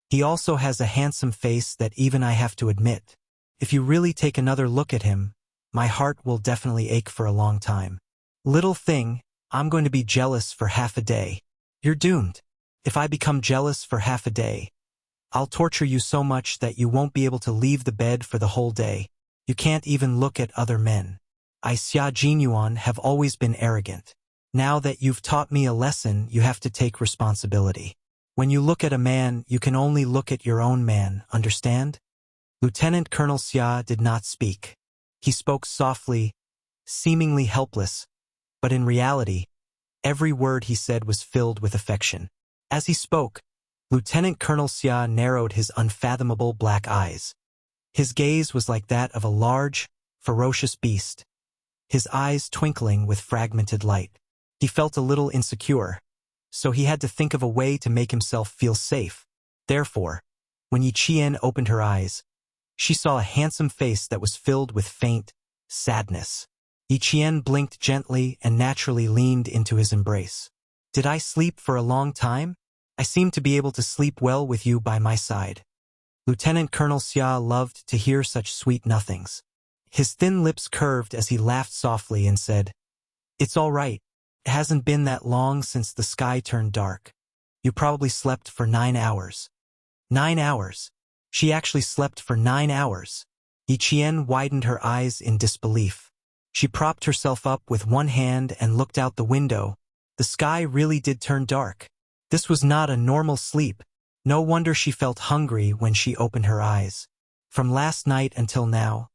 He also has a handsome face that even I have to admit. If you really take another look at him, my heart will definitely ache for a long time. Little thing, I'm going to be jealous for half a day. You're doomed. If I become jealous for half a day, I'll torture you so much that you won't be able to leave the bed for the whole day. You can't even look at other men. I, Xia Jinyuan, have always been arrogant. Now that you've taught me a lesson, you have to take responsibility. When you look at a man, you can only look at your own man, understand? Lieutenant Colonel Xia did not speak. He spoke softly, seemingly helpless, but in reality, every word he said was filled with affection. As he spoke, Lieutenant Colonel Xia narrowed his unfathomable black eyes. His gaze was like that of a large, ferocious beast, his eyes twinkling with fragmented light. He felt a little insecure, so he had to think of a way to make himself feel safe. Therefore, when Yi Qian opened her eyes, she saw a handsome face that was filled with faint sadness. Yi Qian blinked gently and naturally leaned into his embrace. "Did I sleep for a long time? I seem to be able to sleep well with you by my side." Lieutenant Colonel Xia loved to hear such sweet nothings. His thin lips curved as he laughed softly and said, "It's all right. It hasn't been that long since the sky turned dark. You probably slept for 9 hours. 9 hours. She actually slept for 9 hours. Yi Qian widened her eyes in disbelief. She propped herself up with one hand and looked out the window. The sky really did turn dark. This was not a normal sleep. No wonder she felt hungry when she opened her eyes. From last night until now,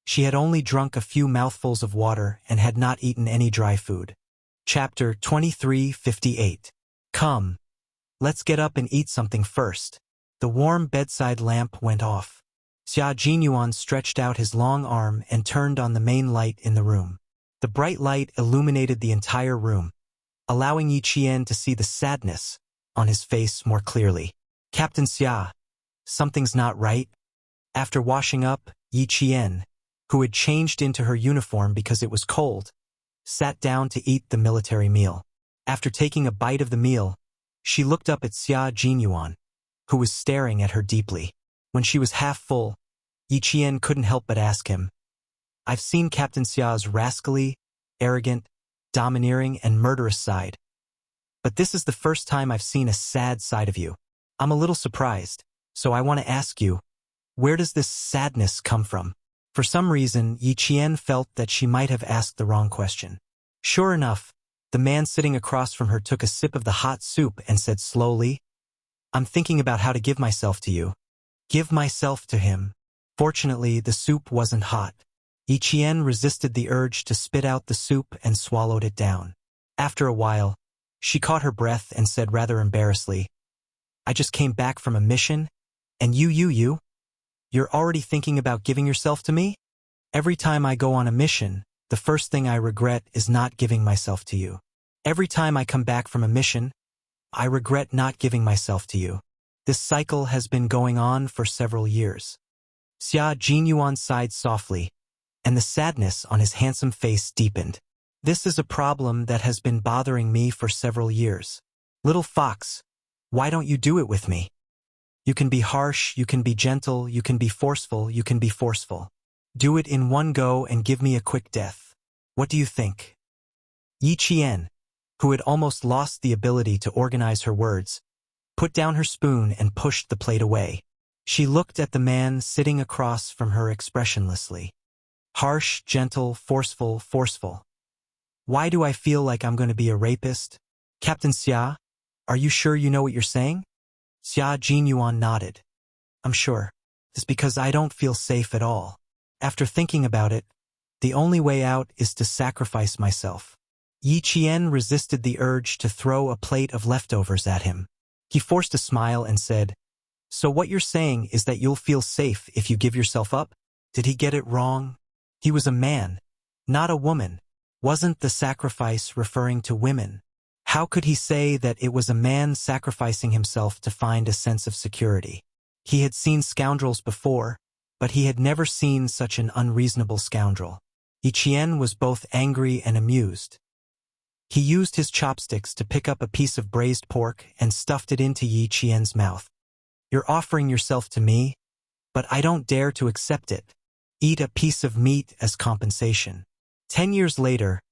she had only drunk a few mouthfuls of water and had not eaten any dry food. Chapter 2358. Come. Let's get up and eat something first. The warm bedside lamp went off. Xia Jinyuan stretched out his long arm and turned on the main light in the room. The bright light illuminated the entire room, allowing Yi Qian to see the sadness on his face more clearly. "Captain Xia, something's not right." After washing up, Yi Qian, who had changed into her uniform because it was cold, sat down to eat the military meal. After taking a bite of the meal, she looked up at Xia Jinyuan, who was staring at her deeply. When she was half full, Yi Qian couldn't help but ask him, "I've seen Captain Xia's rascally, arrogant, domineering, and murderous side. But this is the first time I've seen a sad side of you. I'm a little surprised, so I want to ask you, where does this sadness come from?" For some reason, Yi Qian felt that she might have asked the wrong question. Sure enough, the man sitting across from her took a sip of the hot soup and said slowly, "I'm thinking about how to give myself to you." Give myself to him. Fortunately, the soup wasn't hot. Yi Qian resisted the urge to spit out the soup and swallowed it down. After a while, she caught her breath and said rather embarrassedly, "I just came back from a mission, and you're already thinking about giving yourself to me? Every time I go on a mission, the first thing I regret is not giving myself to you. Every time I come back from a mission, I regret not giving myself to you. This cycle has been going on for several years." Xia Jinyuan sighed softly, and the sadness on his handsome face deepened. "This is a problem that has been bothering me for several years. Little fox, why don't you do it with me? You can be harsh, you can be gentle, you can be forceful, you can be forceful. Do it in one go and give me a quick death. What do you think?" Yi Qian, who had almost lost the ability to organize her words, put down her spoon and pushed the plate away. She looked at the man sitting across from her expressionlessly. Harsh, gentle, forceful, forceful. Why do I feel like I'm going to be a rapist? Captain Xia, are you sure you know what you're saying? Xia Jinyuan nodded. I'm sure. It's because I don't feel safe at all. After thinking about it, the only way out is to sacrifice myself. Yi Qian resisted the urge to throw a plate of leftovers at him. He forced a smile and said, "So what you're saying is that you'll feel safe if you give yourself up?" Did he get it wrong? He was a man, not a woman. Wasn't the sacrifice referring to women? How could he say that it was a man sacrificing himself to find a sense of security? He had seen scoundrels before, but he had never seen such an unreasonable scoundrel. Yi Qian was both angry and amused. He used his chopsticks to pick up a piece of braised pork and stuffed it into Yi Qian's mouth. "You're offering yourself to me, but I don't dare to accept it. Eat a piece of meat as compensation." 10 years later,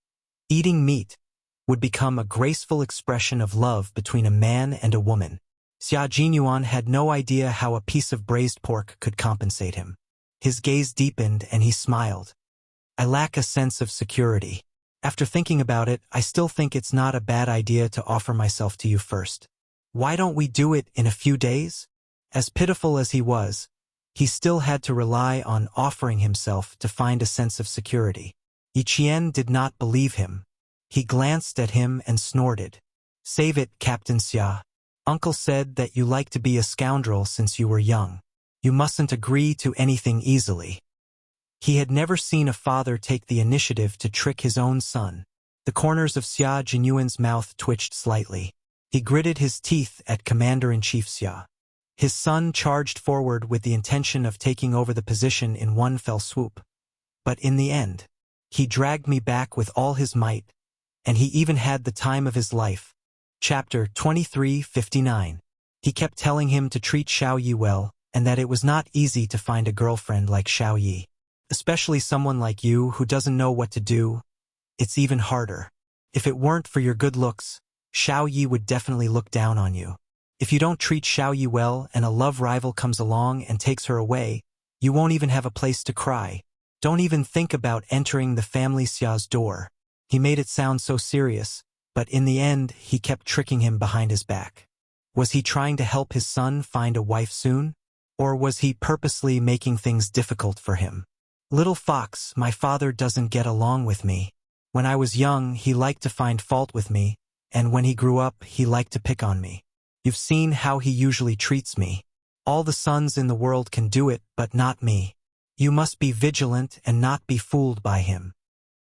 eating meat would become a graceful expression of love between a man and a woman. Xia Jinyuan had no idea how a piece of braised pork could compensate him. His gaze deepened and he smiled. "I lack a sense of security. After thinking about it, I still think it's not a bad idea to offer myself to you first. Why don't we do it in a few days?" As pitiful as he was, he still had to rely on offering himself to find a sense of security. Yi Qian did not believe him. He glanced at him and snorted. "Save it, Captain Xia. Uncle said that you like to be a scoundrel since you were young. You mustn't agree to anything easily." He had never seen a father take the initiative to trick his own son. The corners of Xia Jinyuan's mouth twitched slightly. He gritted his teeth at Commander-in-Chief Xia. His son charged forward with the intention of taking over the position in one fell swoop. But in the end, he dragged me back with all his might, and he even had the time of his life. Chapter 23:59. He kept telling him to treat Xiao Yi well, and that it was not easy to find a girlfriend like Xiao Yi. Especially someone like you who doesn't know what to do. It's even harder. If it weren't for your good looks, Xiao Yi would definitely look down on you. If you don't treat Xiao Yi well and a love rival comes along and takes her away, you won't even have a place to cry. Don't even think about entering the family Xia's door. He made it sound so serious, but in the end, he kept tricking him behind his back. Was he trying to help his son find a wife soon? Or was he purposely making things difficult for him? "Little fox, my father doesn't get along with me. When I was young, he liked to find fault with me, and when he grew up, he liked to pick on me. You've seen how he usually treats me. All the sons in the world can do it, but not me. You must be vigilant and not be fooled by him."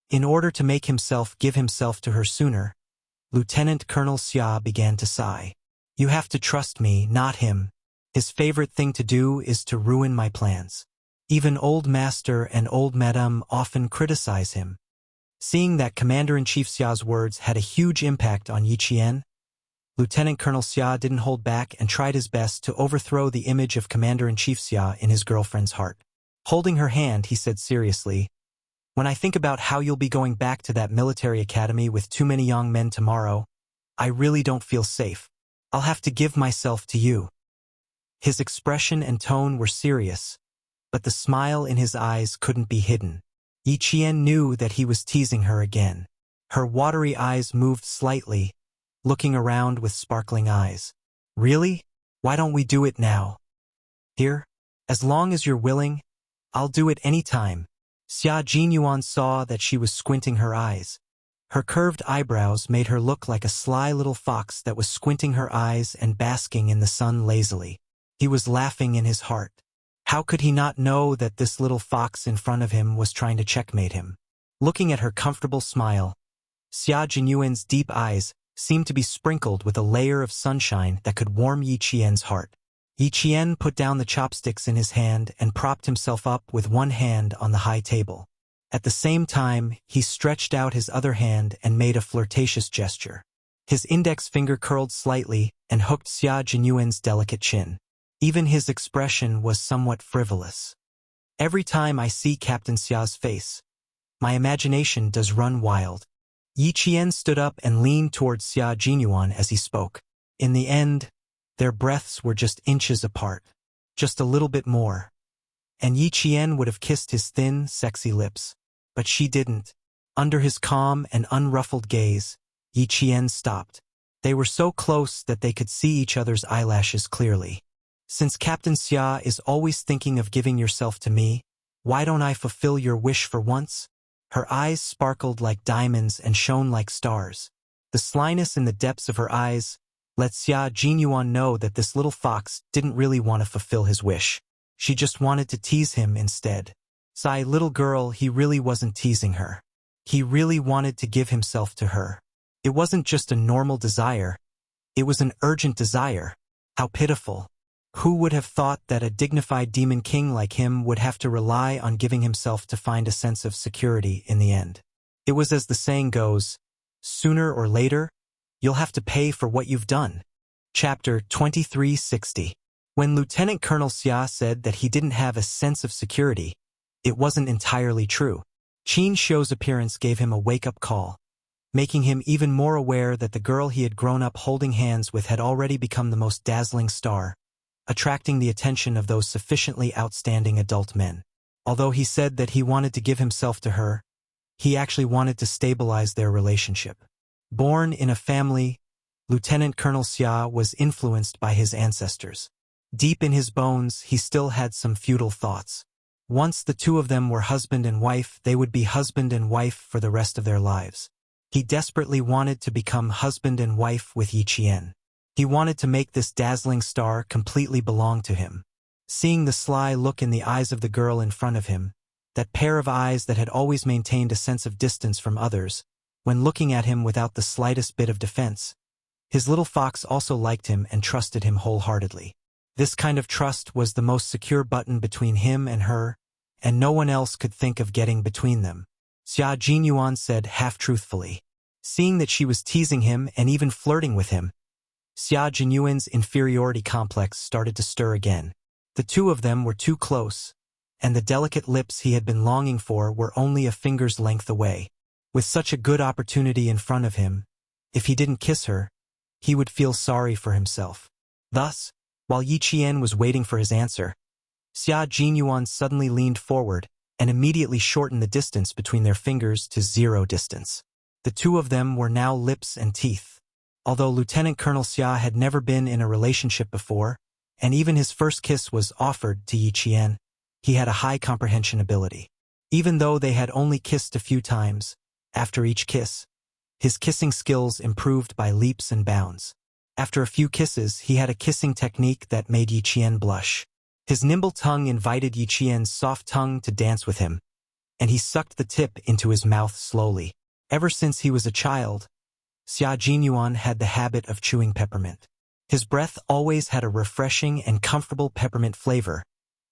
In order to make himself give himself to her sooner, Lieutenant Colonel Xia began to sigh. "You have to trust me, not him. His favorite thing to do is to ruin my plans. Even old master and old madame often criticize him. Seeing that Commander-in-Chief Xia's words had a huge impact on Yi Qian, Lieutenant Colonel Xia didn't hold back and tried his best to overthrow the image of Commander-in-Chief Xia in his girlfriend's heart. Holding her hand, he said seriously, "When I think about how you'll be going back to that military academy with too many young men tomorrow, I really don't feel safe. I'll have to give myself to you." His expression and tone were serious, but the smile in his eyes couldn't be hidden. Yi Qian knew that he was teasing her again. Her watery eyes moved slightly, looking around with sparkling eyes. "Really? Why don't we do it now? Here? As long as you're willing, I'll do it any time." Xia Jinyuan saw that she was squinting her eyes. Her curved eyebrows made her look like a sly little fox that was squinting her eyes and basking in the sun lazily. He was laughing in his heart. How could he not know that this little fox in front of him was trying to checkmate him? Looking at her comfortable smile, Xia Jinyuan's deep eyes seemed to be sprinkled with a layer of sunshine that could warm Yi Qian's heart. Yi Qian put down the chopsticks in his hand and propped himself up with one hand on the high table. At the same time, he stretched out his other hand and made a flirtatious gesture. His index finger curled slightly and hooked Xia Jinyuan's delicate chin. Even his expression was somewhat frivolous. "Every time I see Captain Xia's face, my imagination does run wild." Yi Qian stood up and leaned towards Xia Jinyuan as he spoke. In the end, their breaths were just inches apart. Just a little bit more. And Yi Qian would have kissed his thin, sexy lips. But she didn't. Under his calm and unruffled gaze, Yi Qian stopped. They were so close that they could see each other's eyelashes clearly. "Since Captain Xia is always thinking of giving yourself to me, why don't I fulfill your wish for once?" Her eyes sparkled like diamonds and shone like stars. The slyness in the depths of her eyes let Xia Jinyuan know that this little fox didn't really want to fulfill his wish. She just wanted to tease him instead. Sigh, little girl, he really wasn't teasing her. He really wanted to give himself to her. It wasn't just a normal desire. It was an urgent desire. How pitiful. Who would have thought that a dignified demon king like him would have to rely on giving himself to find a sense of security in the end? It was as the saying goes, sooner or later, you'll have to pay for what you've done. Chapter 2360. When Lieutenant Colonel Xia said that he didn't have a sense of security, it wasn't entirely true. Qin Xiu's appearance gave him a wake-up call, making him even more aware that the girl he had grown up holding hands with had already become the most dazzling star, attracting the attention of those sufficiently outstanding adult men. Although he said that he wanted to give himself to her, he actually wanted to stabilize their relationship. Born in a family, Lieutenant Colonel Xia was influenced by his ancestors. Deep in his bones, he still had some feudal thoughts. Once the two of them were husband and wife, they would be husband and wife for the rest of their lives. He desperately wanted to become husband and wife with Yi Qian. He wanted to make this dazzling star completely belong to him. Seeing the sly look in the eyes of the girl in front of him, that pair of eyes that had always maintained a sense of distance from others, when looking at him without the slightest bit of defense, his little fox also liked him and trusted him wholeheartedly. This kind of trust was the most secure button between him and her, and no one else could think of getting between them. Xia Jinyuan said half-truthfully. Seeing that she was teasing him and even flirting with him, Xia Jinyuan's inferiority complex started to stir again. The two of them were too close, and the delicate lips he had been longing for were only a finger's length away. With such a good opportunity in front of him, if he didn't kiss her, he would feel sorry for himself. Thus, while Yi Qian was waiting for his answer, Xia Jinyuan suddenly leaned forward and immediately shortened the distance between their fingers to 0 distance. The two of them were now lips and teeth. Although Lieutenant Colonel Xia had never been in a relationship before, and even his first kiss was offered to Yi Qian, he had a high comprehension ability. Even though they had only kissed a few times, after each kiss, his kissing skills improved by leaps and bounds. After a few kisses, he had a kissing technique that made Yi Qian blush. His nimble tongue invited Yi Qian's soft tongue to dance with him, and he sucked the tip into his mouth slowly. Ever since he was a child, Xia Jinyuan had the habit of chewing peppermint. His breath always had a refreshing and comfortable peppermint flavor,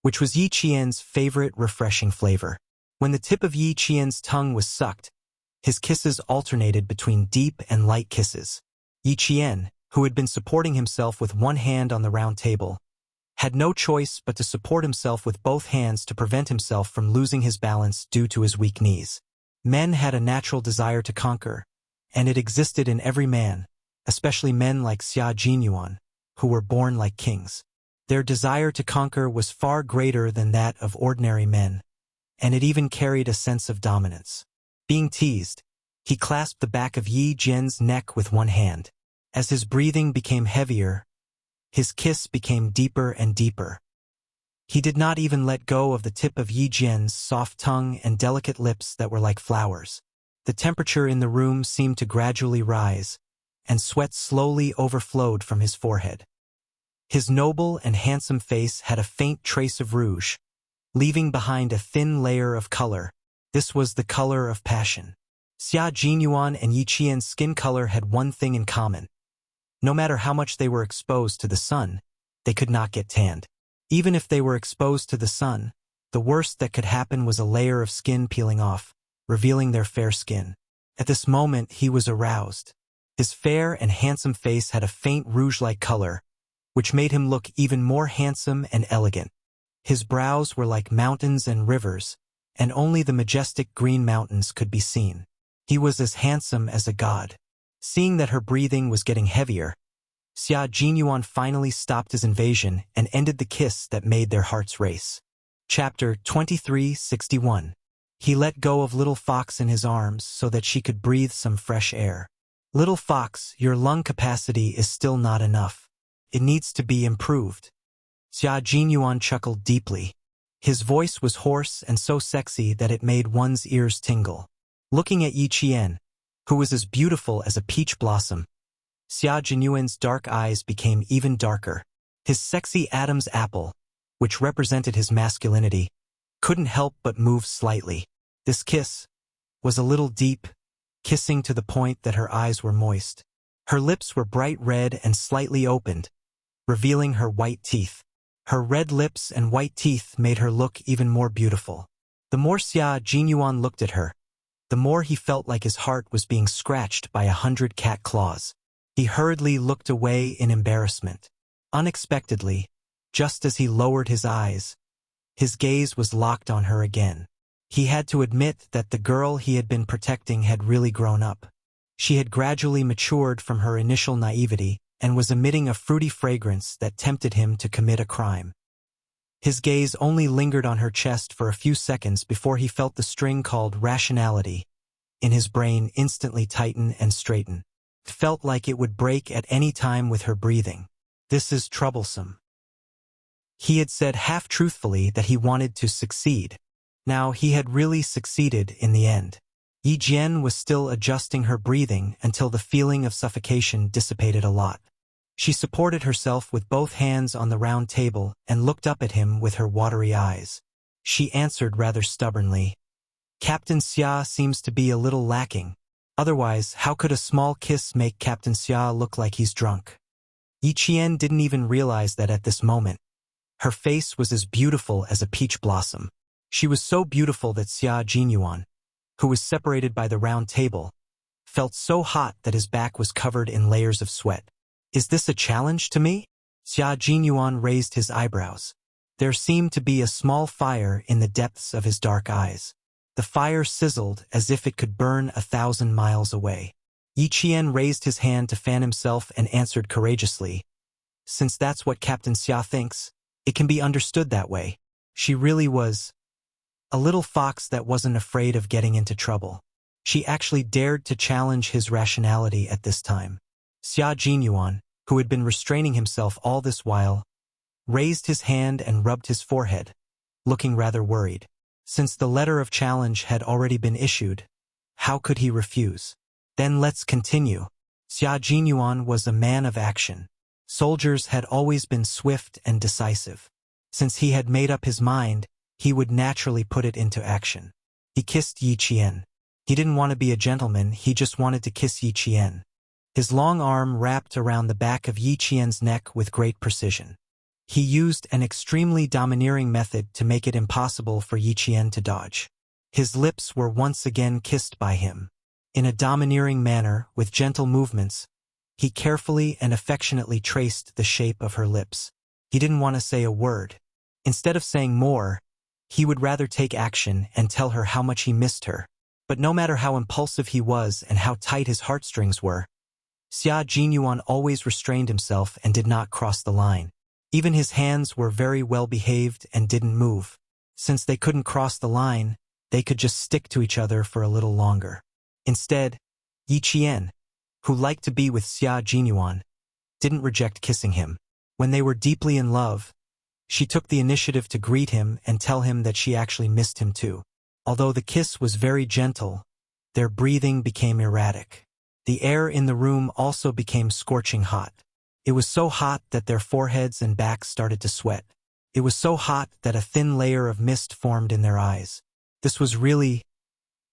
which was Yi Qian's favorite refreshing flavor. When the tip of Yi Qian's tongue was sucked, his kisses alternated between deep and light kisses. Yi Qian, who had been supporting himself with one hand on the round table, had no choice but to support himself with both hands to prevent himself from losing his balance due to his weak knees. Men had a natural desire to conquer, and it existed in every man, especially men like Xia Jinyuan, who were born like kings. Their desire to conquer was far greater than that of ordinary men, and it even carried a sense of dominance. Being teased, he clasped the back of Yi Jian's neck with one hand. As his breathing became heavier, his kiss became deeper and deeper. He did not even let go of the tip of Yi Jian's soft tongue and delicate lips that were like flowers. The temperature in the room seemed to gradually rise, and sweat slowly overflowed from his forehead. His noble and handsome face had a faint trace of rouge, leaving behind a thin layer of color. This was the color of passion. Xia Jinyuan and Yi Qian's skin color had one thing in common. No matter how much they were exposed to the sun, they could not get tanned. Even if they were exposed to the sun, the worst that could happen was a layer of skin peeling off, revealing their fair skin. At this moment, he was aroused. His fair and handsome face had a faint rouge-like color, which made him look even more handsome and elegant. His brows were like mountains and rivers, and only the majestic green mountains could be seen. He was as handsome as a god. Seeing that her breathing was getting heavier, Xia Jinyuan finally stopped his invasion and ended the kiss that made their hearts race. Chapter 2361. He let go of Little Fox in his arms so that she could breathe some fresh air. Little Fox, your lung capacity is still not enough. It needs to be improved. Xia Jinyuan chuckled deeply. His voice was hoarse and so sexy that it made one's ears tingle. Looking at Yi Qian, who was as beautiful as a peach blossom, Xia Jinyuan's dark eyes became even darker. His sexy Adam's apple, which represented his masculinity, couldn't help but move slightly. This kiss was a little deep, kissing to the point that her eyes were moist. Her lips were bright red and slightly opened, revealing her white teeth. Her red lips and white teeth made her look even more beautiful. The more Xia Jinyuan looked at her, the more he felt like his heart was being scratched by 100 cat claws. He hurriedly looked away in embarrassment. Unexpectedly, just as he lowered his eyes, his gaze was locked on her again. He had to admit that the girl he had been protecting had really grown up. She had gradually matured from her initial naivety and was emitting a fruity fragrance that tempted him to commit a crime. His gaze only lingered on her chest for a few seconds before he felt the string called rationality in his brain instantly tighten and straighten. It felt like it would break at any time with her breathing. This is troublesome. He had said half-truthfully that he wanted to succeed. Now he had really succeeded in the end. Yi Jian was still adjusting her breathing until the feeling of suffocation dissipated a lot. She supported herself with both hands on the round table and looked up at him with her watery eyes. She answered rather stubbornly, "Captain Xia seems to be a little lacking. Otherwise, how could a small kiss make Captain Xia look like he's drunk?" Yi Qian didn't even realize that at this moment, her face was as beautiful as a peach blossom. She was so beautiful that Xia Jinyuan, who was separated by the round table, felt so hot that his back was covered in layers of sweat. "Is this a challenge to me?" Xia Jinyuan raised his eyebrows. There seemed to be a small fire in the depths of his dark eyes. The fire sizzled as if it could burn 1,000 miles away. Yi Qian raised his hand to fan himself and answered courageously, "Since that's what Captain Xia thinks, it can be understood that way." She really was a little fox that wasn't afraid of getting into trouble. She actually dared to challenge his rationality at this time. Xia Jinyuan, who had been restraining himself all this while, raised his hand and rubbed his forehead, looking rather worried. Since the letter of challenge had already been issued, how could he refuse? "Then let's continue." Xia Jinyuan was a man of action. Soldiers had always been swift and decisive. Since he had made up his mind, he would naturally put it into action. He kissed Yi Qian. He didn't want to be a gentleman, he just wanted to kiss Yi Qian. His long arm wrapped around the back of Yi Qian's neck with great precision. He used an extremely domineering method to make it impossible for Yi Qian to dodge. His lips were once again kissed by him. In a domineering manner, with gentle movements, he carefully and affectionately traced the shape of her lips. He didn't want to say a word. Instead of saying more, he would rather take action and tell her how much he missed her. But no matter how impulsive he was and how tight his heartstrings were, Xia Jinyuan always restrained himself and did not cross the line. Even his hands were very well behaved and didn't move. Since they couldn't cross the line, they could just stick to each other for a little longer. Instead, Yi Qian, who liked to be with Xia Jinyuan, didn't reject kissing him. When they were deeply in love, she took the initiative to greet him and tell him that she actually missed him too. Although the kiss was very gentle, their breathing became erratic. The air in the room also became scorching hot. It was so hot that their foreheads and backs started to sweat. It was so hot that a thin layer of mist formed in their eyes. This was really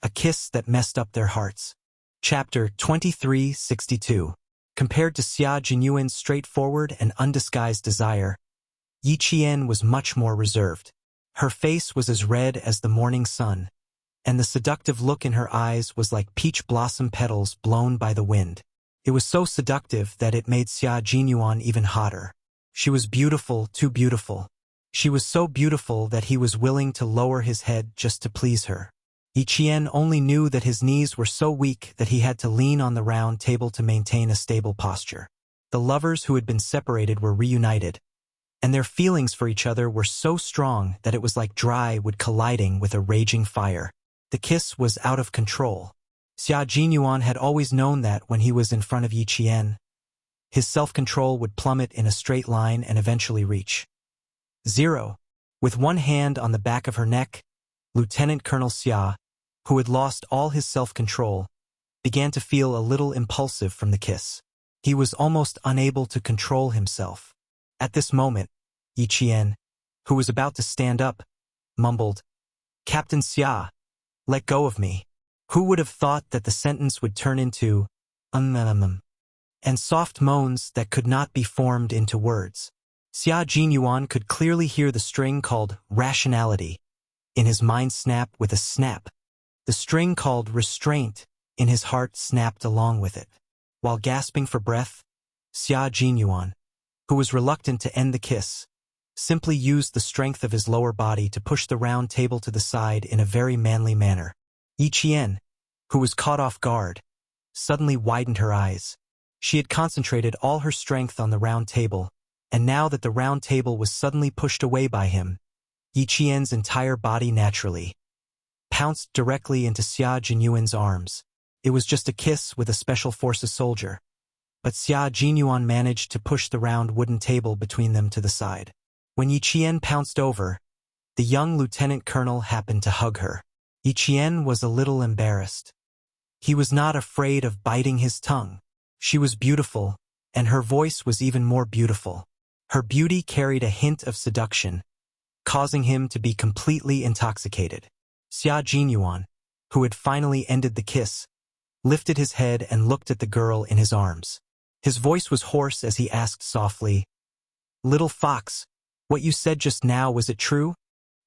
a kiss that messed up their hearts. Chapter 2362. Compared to Xia Jinyuan's straightforward and undisguised desire, Yi Qian was much more reserved. Her face was as red as the morning sun, and the seductive look in her eyes was like peach blossom petals blown by the wind. It was so seductive that it made Xia Jinyuan even hotter. She was beautiful, too beautiful. She was so beautiful that he was willing to lower his head just to please her. Yi Qian only knew that his knees were so weak that he had to lean on the round table to maintain a stable posture. The lovers who had been separated were reunited, and their feelings for each other were so strong that it was like dry wood colliding with a raging fire. The kiss was out of control. Xia Jinyuan had always known that when he was in front of Yi Qian, his self-control would plummet in a straight line and eventually reach zero. With one hand on the back of her neck, Lieutenant Colonel Xia, who had lost all his self-control, began to feel a little impulsive from the kiss. He was almost unable to control himself. At this moment, Yi Qian, who was about to stand up, mumbled, "Captain Xia, let go of me." Who would have thought that the sentence would turn into and soft moans that could not be formed into words. Xia Jinyuan could clearly hear the string called rationality in his mind snap with a snap. The string called restraint in his heart snapped along with it. While gasping for breath, Xia Jinyuan, who was reluctant to end the kiss, simply used the strength of his lower body to push the round table to the side in a very manly manner. Yi Qian, who was caught off guard, suddenly widened her eyes. She had concentrated all her strength on the round table, and now that the round table was suddenly pushed away by him, Yi Qian's entire body naturally pounced directly into Xia Jinyuan's arms. It was just a kiss with a special forces soldier, but Xia Jinyuan managed to push the round wooden table between them to the side. When Yi Qian pounced over, the young lieutenant colonel happened to hug her. Yi Qian was a little embarrassed. He was not afraid of biting his tongue. She was beautiful, and her voice was even more beautiful. Her beauty carried a hint of seduction, causing him to be completely intoxicated. Xia Jinyuan, who had finally ended the kiss, lifted his head and looked at the girl in his arms. His voice was hoarse as he asked softly, "Little fox, what you said just now, was it true?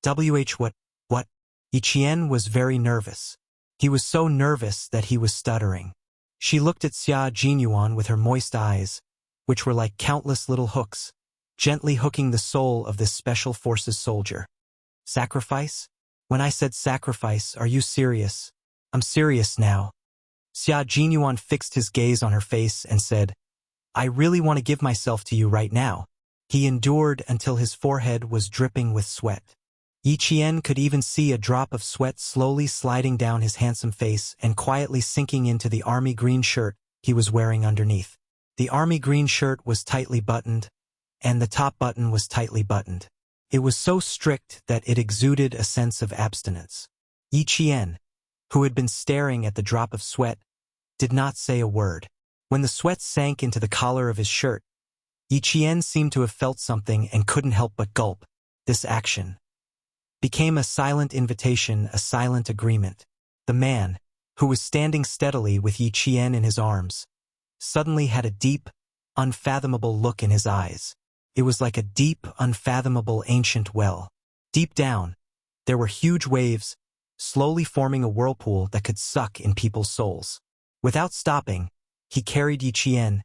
What? Yi Qian was very nervous. He was so nervous that he was stuttering. She looked at Xia Jinyuan with her moist eyes, which were like countless little hooks, gently hooking the soul of this special forces soldier. "Sacrifice? When I said sacrifice, are you serious?" "I'm serious now." Xia Jinyuan fixed his gaze on her face and said, "I really want to give myself to you right now." He endured until his forehead was dripping with sweat. Yi Qian could even see a drop of sweat slowly sliding down his handsome face and quietly sinking into the army green shirt he was wearing underneath. The army green shirt was tightly buttoned, and the top button was tightly buttoned. It was so strict that it exuded a sense of abstinence. Yi Qian, who had been staring at the drop of sweat, did not say a word. When the sweat sank into the collar of his shirt, Yi Qian seemed to have felt something and couldn't help but gulp. This action became a silent invitation, a silent agreement. The man, who was standing steadily with Yi Qian in his arms, suddenly had a deep, unfathomable look in his eyes. It was like a deep, unfathomable ancient well. Deep down, there were huge waves, slowly forming a whirlpool that could suck in people's souls. Without stopping, he carried Yi Qian,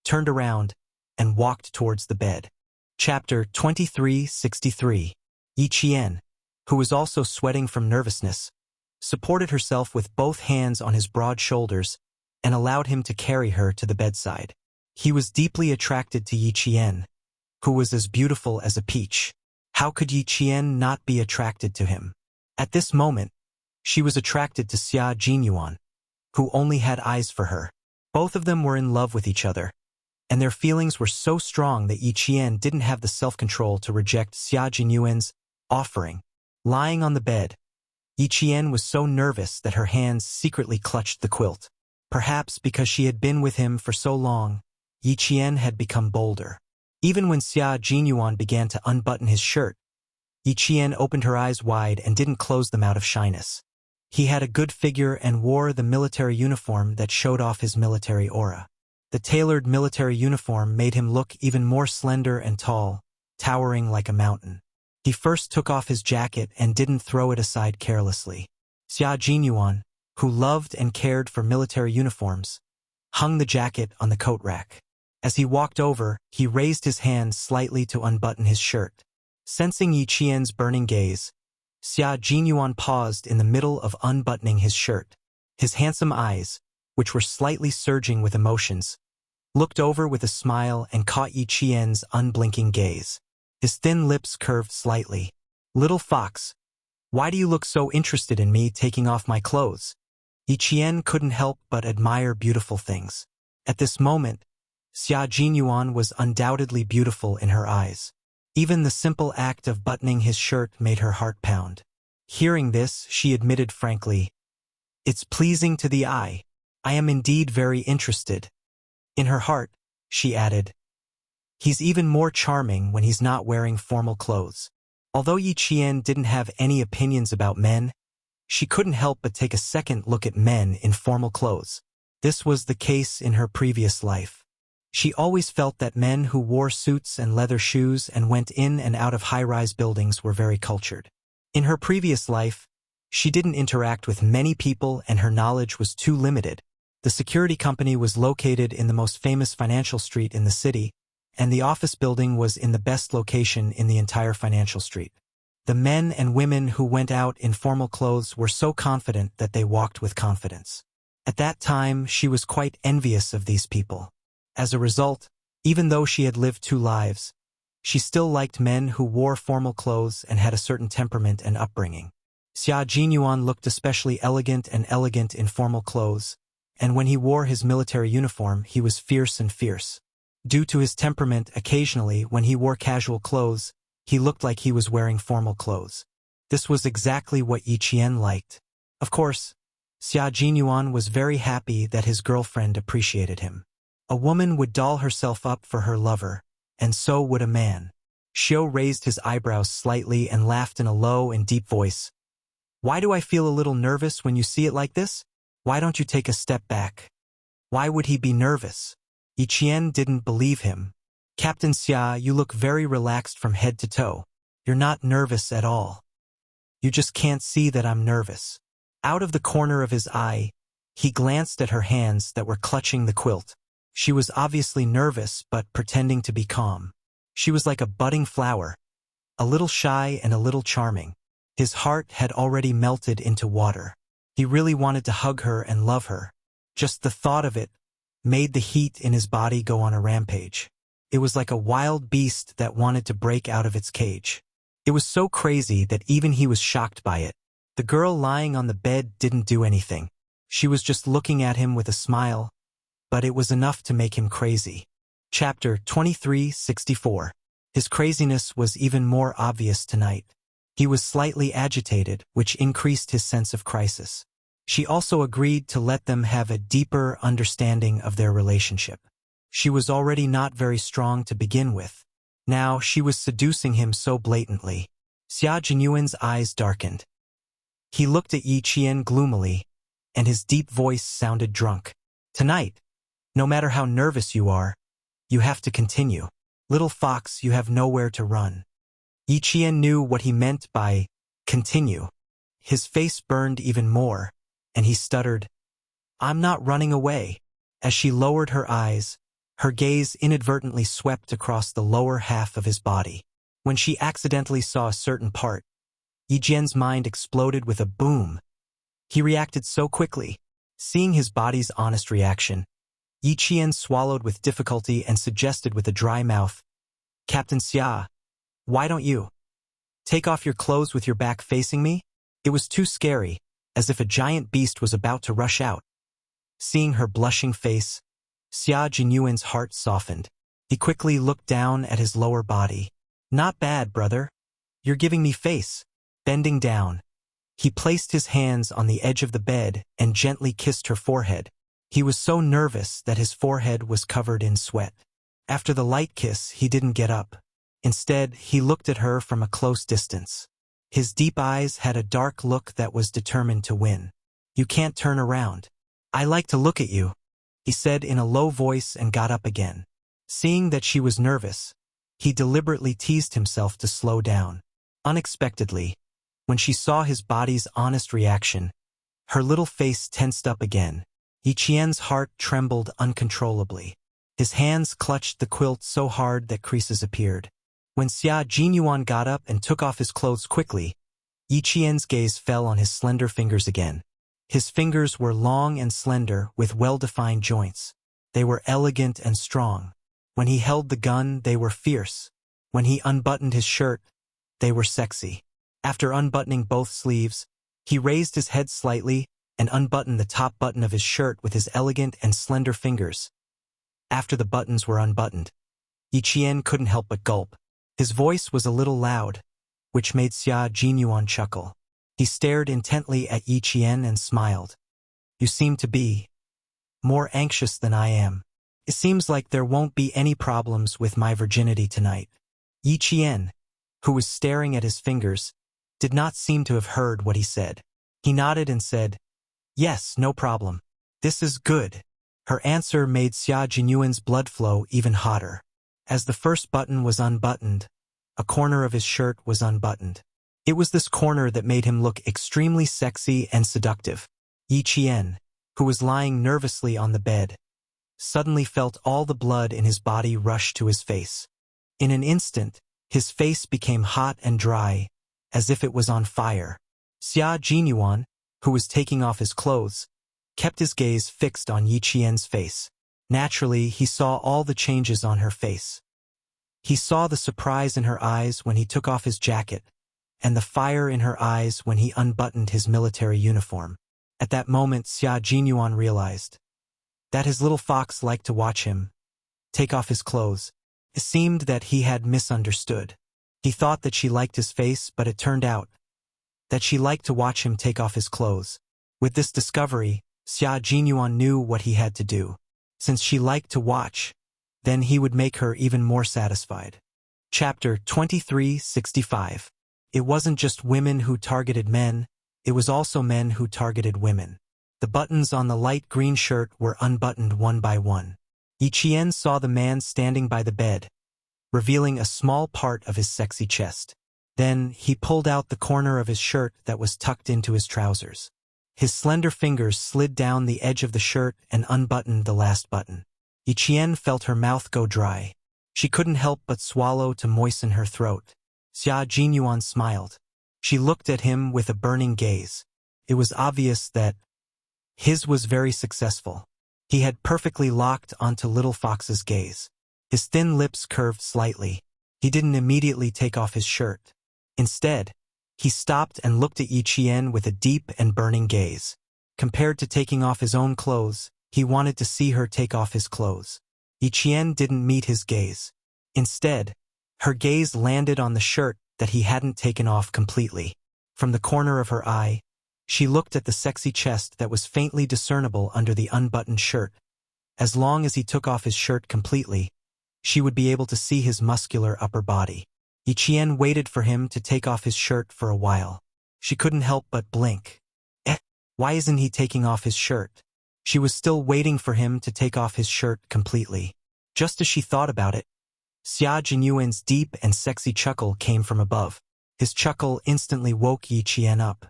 turned around, and walked towards the bed. Chapter 2363. Yi Qian, who was also sweating from nervousness, supported herself with both hands on his broad shoulders and allowed him to carry her to the bedside. He was deeply attracted to Yi Qian, who was as beautiful as a peach. How could Yi Qian not be attracted to him? At this moment, she was attracted to Xia Jinyuan, who only had eyes for her. Both of them were in love with each other, and their feelings were so strong that Yi Qian didn't have the self-control to reject Xia Jinyuan's offering. Lying on the bed, Yi Qian was so nervous that her hands secretly clutched the quilt. Perhaps because she had been with him for so long, Yi Qian had become bolder. Even when Xia Jinyuan began to unbutton his shirt, Yi Qian opened her eyes wide and didn't close them out of shyness. He had a good figure and wore the military uniform that showed off his military aura. The tailored military uniform made him look even more slender and tall, towering like a mountain. He first took off his jacket and didn't throw it aside carelessly. Xia Jinyuan, who loved and cared for military uniforms, hung the jacket on the coat rack. As he walked over, he raised his hand slightly to unbutton his shirt. Sensing Yi Qian's burning gaze, Xia Jinyuan paused in the middle of unbuttoning his shirt. His handsome eyes, which were slightly surging with emotions, looked over with a smile and caught Yi Qian's unblinking gaze. His thin lips curved slightly. "Little fox, why do you look so interested in me taking off my clothes?" Yi Qian couldn't help but admire beautiful things. At this moment, Xia Jinyuan was undoubtedly beautiful in her eyes. Even the simple act of buttoning his shirt made her heart pound. Hearing this, she admitted frankly, "It's pleasing to the eye. I am indeed very interested." In her heart, she added, "He's even more charming when he's not wearing formal clothes." Although Yi Qian didn't have any opinions about men, she couldn't help but take a second look at men in formal clothes. This was the case in her previous life. She always felt that men who wore suits and leather shoes and went in and out of high-rise buildings were very cultured. In her previous life, she didn't interact with many people and her knowledge was too limited. The security company was located in the most famous financial street in the city, and the office building was in the best location in the entire financial street. The men and women who went out in formal clothes were so confident that they walked with confidence. At that time, she was quite envious of these people. As a result, even though she had lived two lives, she still liked men who wore formal clothes and had a certain temperament and upbringing. Xia Jinyuan looked especially elegant in formal clothes, and when he wore his military uniform, he was fierce and fierce. Due to his temperament, occasionally, when he wore casual clothes, he looked like he was wearing formal clothes. This was exactly what Yi Qian liked. Of course, Xia Jinyuan was very happy that his girlfriend appreciated him. A woman would doll herself up for her lover, and so would a man. Xiao raised his eyebrows slightly and laughed in a low and deep voice. "Why do I feel a little nervous when you see it like this? Why don't you take a step back?" Why would he be nervous? Yi Qian didn't believe him. "Captain Xia, you look very relaxed from head to toe. You're not nervous at all. You just can't see that I'm nervous." Out of the corner of his eye, he glanced at her hands that were clutching the quilt. She was obviously nervous but pretending to be calm. She was like a budding flower, a little shy and a little charming. His heart had already melted into water. He really wanted to hug her and love her. Just the thought of it made the heat in his body go on a rampage. It was like a wild beast that wanted to break out of its cage. It was so crazy that even he was shocked by it. The girl lying on the bed didn't do anything. She was just looking at him with a smile, but it was enough to make him crazy. Chapter 2364. His craziness was even more obvious tonight. He was slightly agitated, which increased his sense of crisis. She also agreed to let them have a deeper understanding of their relationship. She was already not very strong to begin with. Now she was seducing him so blatantly. Xia Jinyuan's eyes darkened. He looked at Yi Qian gloomily, and his deep voice sounded drunk. "Tonight, no matter how nervous you are, you have to continue. Little fox, you have nowhere to run. Yi Qian knew what he meant by continue. His face burned even more, and he stuttered, I'm not running away. As she lowered her eyes, her gaze inadvertently swept across the lower half of his body. When she accidentally saw a certain part, Yi Jian's mind exploded with a boom. He reacted so quickly. Seeing his body's honest reaction, Yi Qian swallowed with difficulty and suggested with a dry mouth, Captain Xia, why don't you take off your clothes with your back facing me? It was too scary, as if a giant beast was about to rush out. Seeing her blushing face, Xia Jinyuan's heart softened. He quickly looked down at his lower body. Not bad, brother. You're giving me face. Bending down, he placed his hands on the edge of the bed and gently kissed her forehead. He was so nervous that his forehead was covered in sweat. After the light kiss, he didn't get up. Instead, he looked at her from a close distance. His deep eyes had a dark look that was determined to win. You can't turn around. I like to look at you, he said in a low voice and got up again. Seeing that she was nervous, he deliberately teased himself to slow down. Unexpectedly, when she saw his body's honest reaction, her little face tensed up again. Yi Qian's heart trembled uncontrollably. His hands clutched the quilt so hard that creases appeared. When Xia Jinyuan got up and took off his clothes quickly, Yi Qian's gaze fell on his slender fingers again. His fingers were long and slender with well-defined joints. They were elegant and strong. When he held the gun, they were fierce. When he unbuttoned his shirt, they were sexy. After unbuttoning both sleeves, he raised his head slightly and unbuttoned the top button of his shirt with his elegant and slender fingers. After the buttons were unbuttoned, Yi Qian couldn't help but gulp. His voice was a little loud, which made Xia Jinyuan chuckle. He stared intently at Yi Qian and smiled. You seem to be more anxious than I am. It seems like there won't be any problems with my virginity tonight. Yi Qian, who was staring at his fingers, did not seem to have heard what he said. He nodded and said, Yes, no problem. This is good. Her answer made Xia Jinyuan's blood flow even hotter. As the first button was unbuttoned, a corner of his shirt was unbuttoned. It was this corner that made him look extremely sexy and seductive. Yi Qian, who was lying nervously on the bed, suddenly felt all the blood in his body rush to his face. In an instant, his face became hot and dry, as if it was on fire. Xia Jinyuan, who was taking off his clothes, kept his gaze fixed on Yi Qian's face. Naturally, he saw all the changes on her face. He saw the surprise in her eyes when he took off his jacket, and the fire in her eyes when he unbuttoned his military uniform. At that moment, Xia Jinyuan realized that his little fox liked to watch him take off his clothes. It seemed that he had misunderstood. He thought that she liked his face, but it turned out that she liked to watch him take off his clothes. With this discovery, Xia Jinyuan knew what he had to do. Since she liked to watch, then he would make her even more satisfied. Chapter 2365. It wasn't just women who targeted men, it was also men who targeted women. The buttons on the light green shirt were unbuttoned one by one. Yi Qian saw the man standing by the bed, revealing a small part of his sexy chest. Then he pulled out the corner of his shirt that was tucked into his trousers. His slender fingers slid down the edge of the shirt and unbuttoned the last button. Yi Qian felt her mouth go dry. She couldn't help but swallow to moisten her throat. Xia Jinyuan smiled. She looked at him with a burning gaze. It was obvious that his was very successful. He had perfectly locked onto Little Fox's gaze. His thin lips curved slightly. He didn't immediately take off his shirt. Instead, he stopped and looked at Yi Qian with a deep and burning gaze. Compared to taking off his own clothes, he wanted to see her take off his clothes. Yi Qian didn't meet his gaze. Instead, her gaze landed on the shirt that he hadn't taken off completely. From the corner of her eye, she looked at the sexy chest that was faintly discernible under the unbuttoned shirt. As long as he took off his shirt completely, she would be able to see his muscular upper body. Yi Qian waited for him to take off his shirt for a while. She couldn't help but blink. Why isn't he taking off his shirt? She was still waiting for him to take off his shirt completely. Just as she thought about it, Xia Jinyuan's deep and sexy chuckle came from above. His chuckle instantly woke Yi Qian up.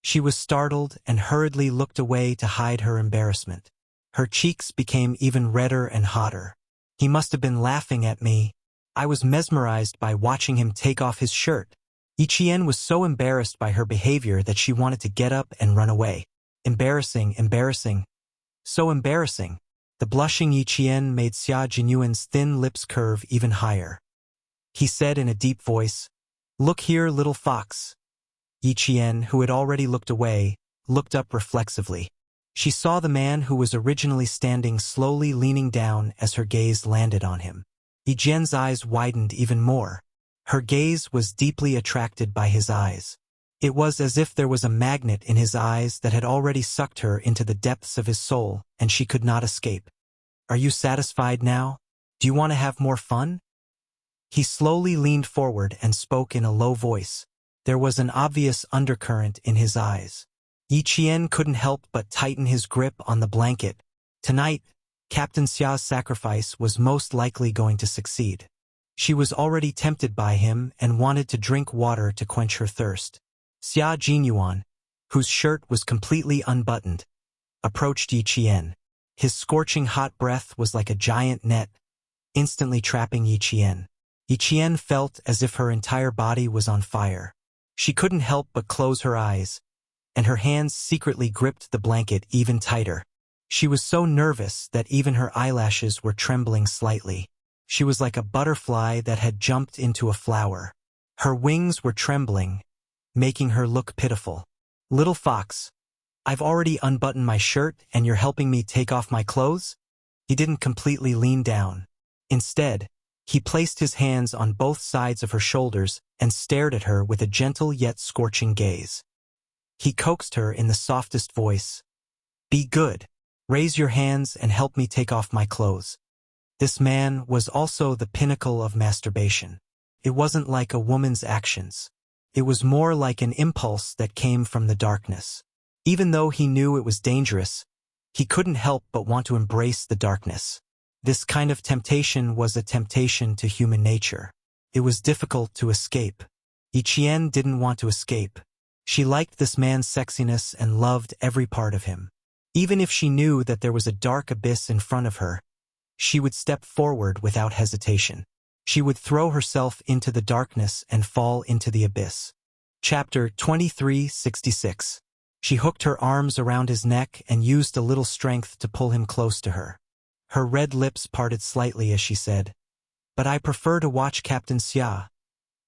She was startled and hurriedly looked away to hide her embarrassment. Her cheeks became even redder and hotter. He must have been laughing at me. I was mesmerized by watching him take off his shirt. Yi Qian was so embarrassed by her behavior that she wanted to get up and run away. Embarrassing, embarrassing. So embarrassing. The blushing Yi Qian made Xia Jinyuan's thin lips curve even higher. He said in a deep voice, "Look here, little fox." Yi Qian, who had already looked away, looked up reflexively. She saw the man who was originally standing slowly leaning down as her gaze landed on him. Yi Qian's eyes widened even more. Her gaze was deeply attracted by his eyes. It was as if there was a magnet in his eyes that had already sucked her into the depths of his soul, and she could not escape. "Are you satisfied now? Do you want to have more fun?" He slowly leaned forward and spoke in a low voice. There was an obvious undercurrent in his eyes. Yi Qian couldn't help but tighten his grip on the blanket. Tonight, Captain Xia's sacrifice was most likely going to succeed. She was already tempted by him and wanted to drink water to quench her thirst. Xia Jinyuan, whose shirt was completely unbuttoned, approached Yi Qian. His scorching hot breath was like a giant net, instantly trapping Yi Qian. Yi Qian felt as if her entire body was on fire. She couldn't help but close her eyes, and her hands secretly gripped the blanket even tighter. She was so nervous that even her eyelashes were trembling slightly. She was like a butterfly that had jumped into a flower. Her wings were trembling, making her look pitiful. "Little fox, I've already unbuttoned my shirt and you're helping me take off my clothes?" He didn't completely lean down. Instead, he placed his hands on both sides of her shoulders and stared at her with a gentle yet scorching gaze. He coaxed her in the softest voice. "Be good. Raise your hands and help me take off my clothes." This man was also the pinnacle of masturbation. It wasn't like a woman's actions. It was more like an impulse that came from the darkness. Even though he knew it was dangerous, he couldn't help but want to embrace the darkness. This kind of temptation was a temptation to human nature. It was difficult to escape. Yi Qian didn't want to escape. She liked this man's sexiness and loved every part of him. Even if she knew that there was a dark abyss in front of her, she would step forward without hesitation. She would throw herself into the darkness and fall into the abyss. Chapter 2366. She hooked her arms around his neck and used a little strength to pull him close to her. Her red lips parted slightly as she said, "But I prefer to watch Captain Xia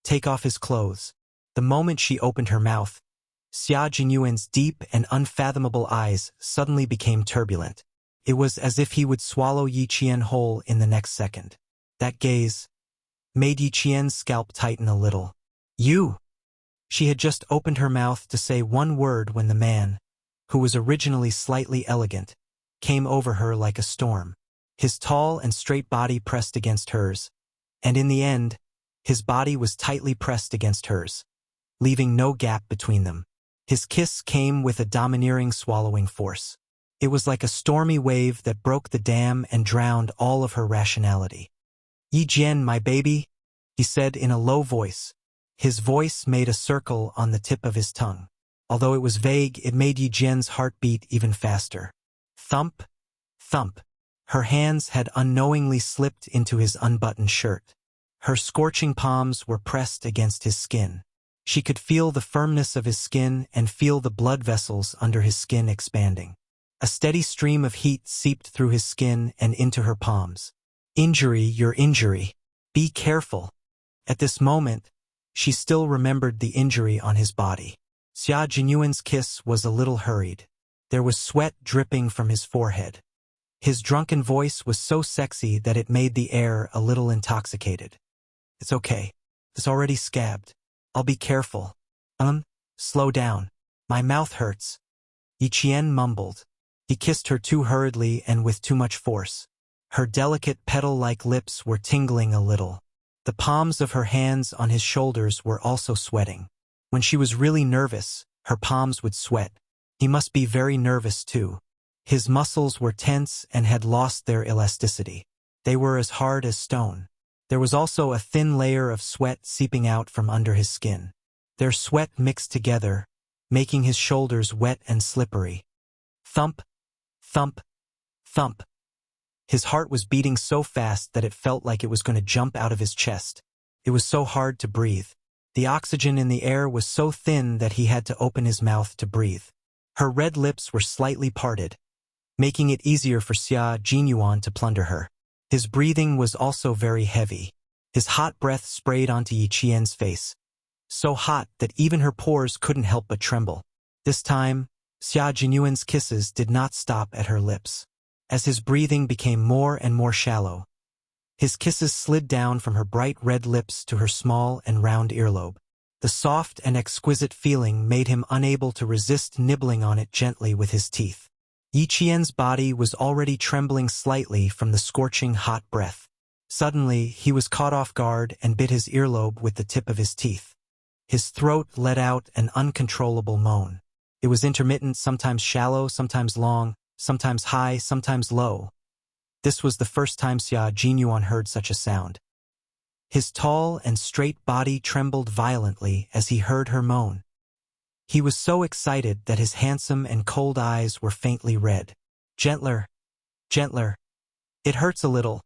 take off his clothes." The moment she opened her mouth, Xia Jinyuan's deep and unfathomable eyes suddenly became turbulent. It was as if he would swallow Yi Qian whole in the next second. That gaze made Yi Qian's scalp tighten a little. "You!" She had just opened her mouth to say one word when the man, who was originally slightly elegant, came over her like a storm. His tall and straight body pressed against hers, and in the end, his body was tightly pressed against hers, leaving no gap between them. His kiss came with a domineering swallowing force. It was like a stormy wave that broke the dam and drowned all of her rationality. "Yi Jian, my baby," he said in a low voice. His voice made a circle on the tip of his tongue. Although it was vague, it made Yi Jian's heart beat even faster. Thump, thump. Her hands had unknowingly slipped into his unbuttoned shirt. Her scorching palms were pressed against his skin. She could feel the firmness of his skin and feel the blood vessels under his skin expanding. A steady stream of heat seeped through his skin and into her palms. "Injury, your injury. Be careful." At this moment, she still remembered the injury on his body. Xia Jinyuan's kiss was a little hurried. There was sweat dripping from his forehead. His drunken voice was so sexy that it made the air a little intoxicated. "It's okay. It's already scabbed. I'll be careful." Slow down. My mouth hurts." Yi Qian mumbled. He kissed her too hurriedly and with too much force. Her delicate petal-like lips were tingling a little. The palms of her hands on his shoulders were also sweating. When she was really nervous, her palms would sweat. He must be very nervous too. His muscles were tense and had lost their elasticity. They were as hard as stone. There was also a thin layer of sweat seeping out from under his skin. Their sweat mixed together, making his shoulders wet and slippery. Thump, thump, thump. His heart was beating so fast that it felt like it was going to jump out of his chest. It was so hard to breathe. The oxygen in the air was so thin that he had to open his mouth to breathe. Her red lips were slightly parted, making it easier for Xia Jinyuan to plunder her. His breathing was also very heavy. His hot breath sprayed onto Yi Qian's face, so hot that even her pores couldn't help but tremble. This time, Xia Jinyuan's kisses did not stop at her lips. As his breathing became more and more shallow, his kisses slid down from her bright red lips to her small and round earlobe. The soft and exquisite feeling made him unable to resist nibbling on it gently with his teeth. Yi Qian's body was already trembling slightly from the scorching hot breath. Suddenly, he was caught off guard and bit his earlobe with the tip of his teeth. His throat let out an uncontrollable moan. It was intermittent, sometimes shallow, sometimes long, sometimes high, sometimes low. This was the first time Xia Jinyuan heard such a sound. His tall and straight body trembled violently as he heard her moan. He was so excited that his handsome and cold eyes were faintly red. Gentler, gentler. It hurts a little.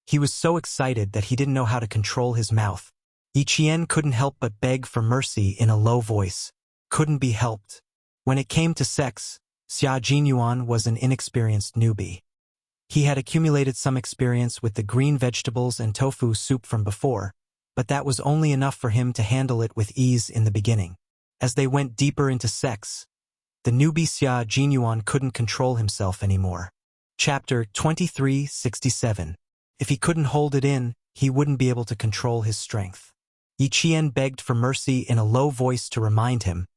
He was so excited that he didn't know how to control his mouth. Yi Qian couldn't help but beg for mercy in a low voice. Couldn't be helped. When it came to sex, Xia Jinyuan was an inexperienced newbie. He had accumulated some experience with the green vegetables and tofu soup from before, but that was only enough for him to handle it with ease in the beginning. As they went deeper into sex, the newbie Xia Jinyuan couldn't control himself anymore. Chapter 2367. If he couldn't hold it in, he wouldn't be able to control his strength. Yi Qian begged for mercy in a low voice to remind him,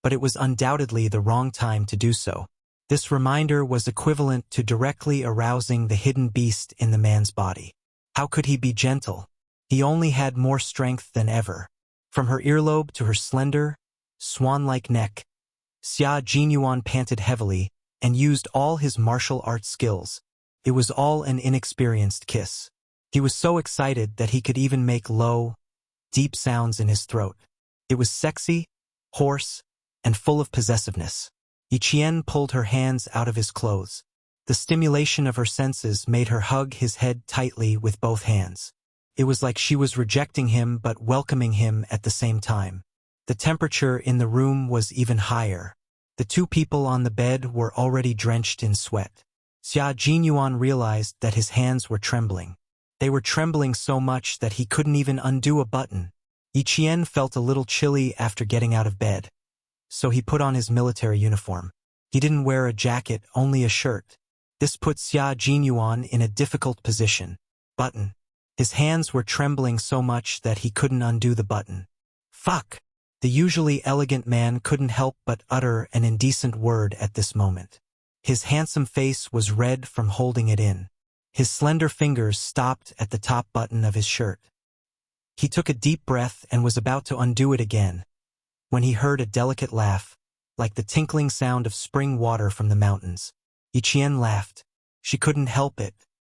but it was undoubtedly the wrong time to do so. This reminder was equivalent to directly arousing the hidden beast in the man's body. How could he be gentle? He only had more strength than ever. From her earlobe to her slender, swan-like neck, Xia Jinyuan panted heavily and used all his martial arts skills. It was all an inexperienced kiss. He was so excited that he could even make low, deep sounds in his throat. It was sexy, hoarse, and full of possessiveness. Yi Qian pulled her hands out of his clothes. The stimulation of her senses made her hug his head tightly with both hands. It was like she was rejecting him but welcoming him at the same time. The temperature in the room was even higher. The two people on the bed were already drenched in sweat. Xia Jinyuan realized that his hands were trembling. They were trembling so much that he couldn't even undo a button. Yi Qian felt a little chilly after getting out of bed, so he put on his military uniform. He didn't wear a jacket, only a shirt. This put Xia Jinyuan in a difficult position. Button. His hands were trembling so much that he couldn't undo the button. Fuck! The usually elegant man couldn't help but utter an indecent word at this moment. His handsome face was red from holding it in. His slender fingers stopped at the top button of his shirt. He took a deep breath and was about to undo it again, when he heard a delicate laugh, like the tinkling sound of spring water from the mountains. Yi Qian laughed. She couldn't help it.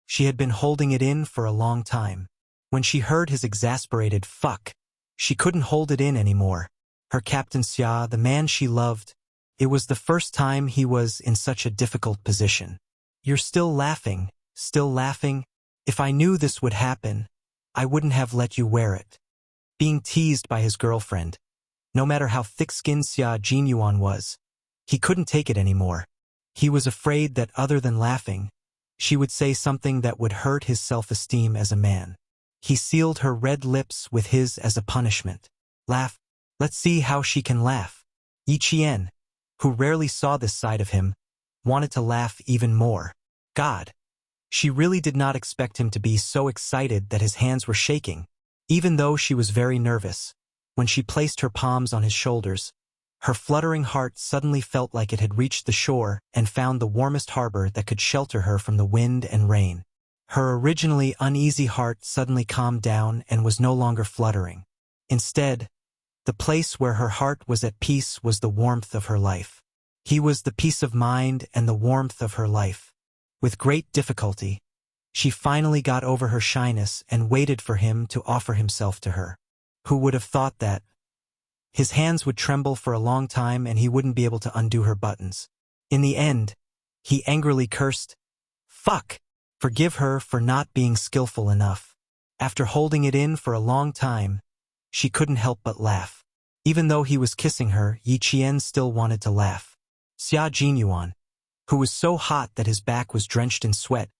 She had been holding it in for a long time. When she heard his exasperated fuck, she couldn't hold it in anymore. Her Captain Xia, the man she loved, it was the first time he was in such a difficult position. You're still laughing, still laughing? If I knew this would happen, I wouldn't have let you wear it. Being teased by his girlfriend. No matter how thick-skinned Xia Jinyuan was, he couldn't take it anymore. He was afraid that other than laughing, she would say something that would hurt his self-esteem as a man. He sealed her red lips with his as a punishment. Laugh. Let's see how she can laugh. Yi Qian, who rarely saw this side of him, wanted to laugh even more. God. She really did not expect him to be so excited that his hands were shaking, even though she was very nervous. When she placed her palms on his shoulders, her fluttering heart suddenly felt like it had reached the shore and found the warmest harbor that could shelter her from the wind and rain. Her originally uneasy heart suddenly calmed down and was no longer fluttering. Instead, the place where her heart was at peace was the warmth of her life. He was the peace of mind and the warmth of her life. With great difficulty, She finally got over her shyness and waited for him to offer himself to her. Who would have thought that? His hands would tremble for a long time and he wouldn't be able to undo her buttons. In the end, he angrily cursed, "Fuck! Forgive her for not being skillful enough." After holding it in for a long time, she couldn't help but laugh. Even though he was kissing her, Yi Qian still wanted to laugh. Xia Jinyuan, who was so hot that his back was drenched in sweat,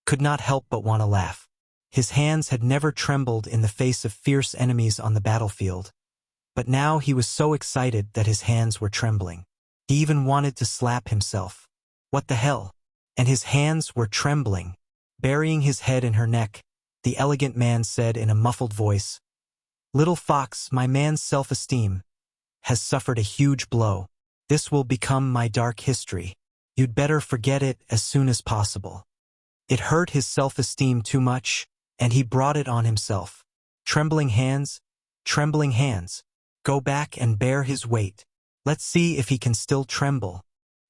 could not help but want to laugh. His hands had never trembled in the face of fierce enemies on the battlefield, but now he was so excited that his hands were trembling. He even wanted to slap himself. What the hell? And his hands were trembling. Burying his head in her neck, the elegant man said in a muffled voice, "Little fox, my man's self-esteem has suffered a huge blow. This will become my dark history. You'd better forget it as soon as possible." It hurt his self-esteem too much, and he brought it on himself. Trembling hands, go back and bear his weight. Let's see if he can still tremble.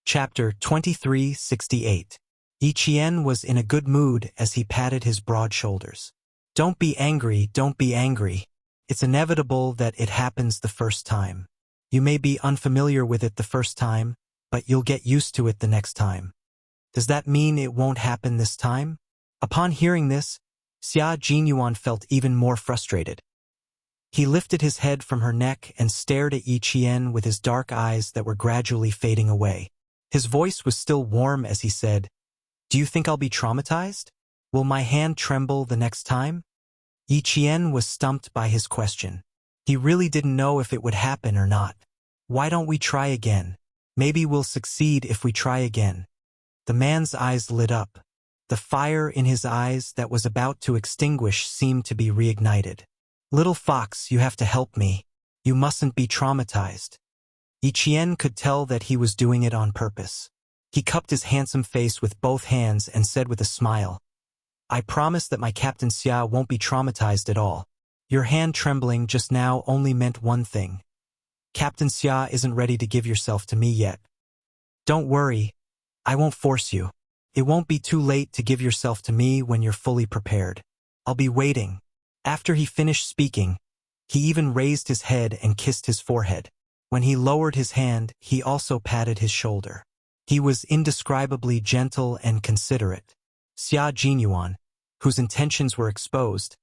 Chapter 2368. Yi Qian was in a good mood as he patted his broad shoulders. Don't be angry, don't be angry. It's inevitable that it happens the first time. You may be unfamiliar with it the first time, but you'll get used to it the next time. Does that mean it won't happen this time? Upon hearing this, Xia Jinyuan felt even more frustrated. He lifted his head from her neck and stared at Yi Qian with his dark eyes that were gradually fading away. His voice was still warm as he said, "Do you think I'll be traumatized? Will my hand tremble the next time?" Yi Qian was stumped by his question. He really didn't know if it would happen or not. "Why don't we try again? Maybe we'll succeed if we try again." The man's eyes lit up. The fire in his eyes that was about to extinguish seemed to be reignited. "Little fox, you have to help me. You mustn't be traumatized." Yi Qian could tell that he was doing it on purpose. He cupped his handsome face with both hands and said with a smile, "I promise that my Captain Xia won't be traumatized at all. Your hand trembling just now only meant one thing. Captain Xia isn't ready to give yourself to me yet. Don't worry, I won't force you. It won't be too late to give yourself to me when you're fully prepared. I'll be waiting." After he finished speaking, he even raised his head and kissed his forehead. When he lowered his hand, he also patted his shoulder. He was indescribably gentle and considerate. Xia Jinyuan, whose intentions were exposed,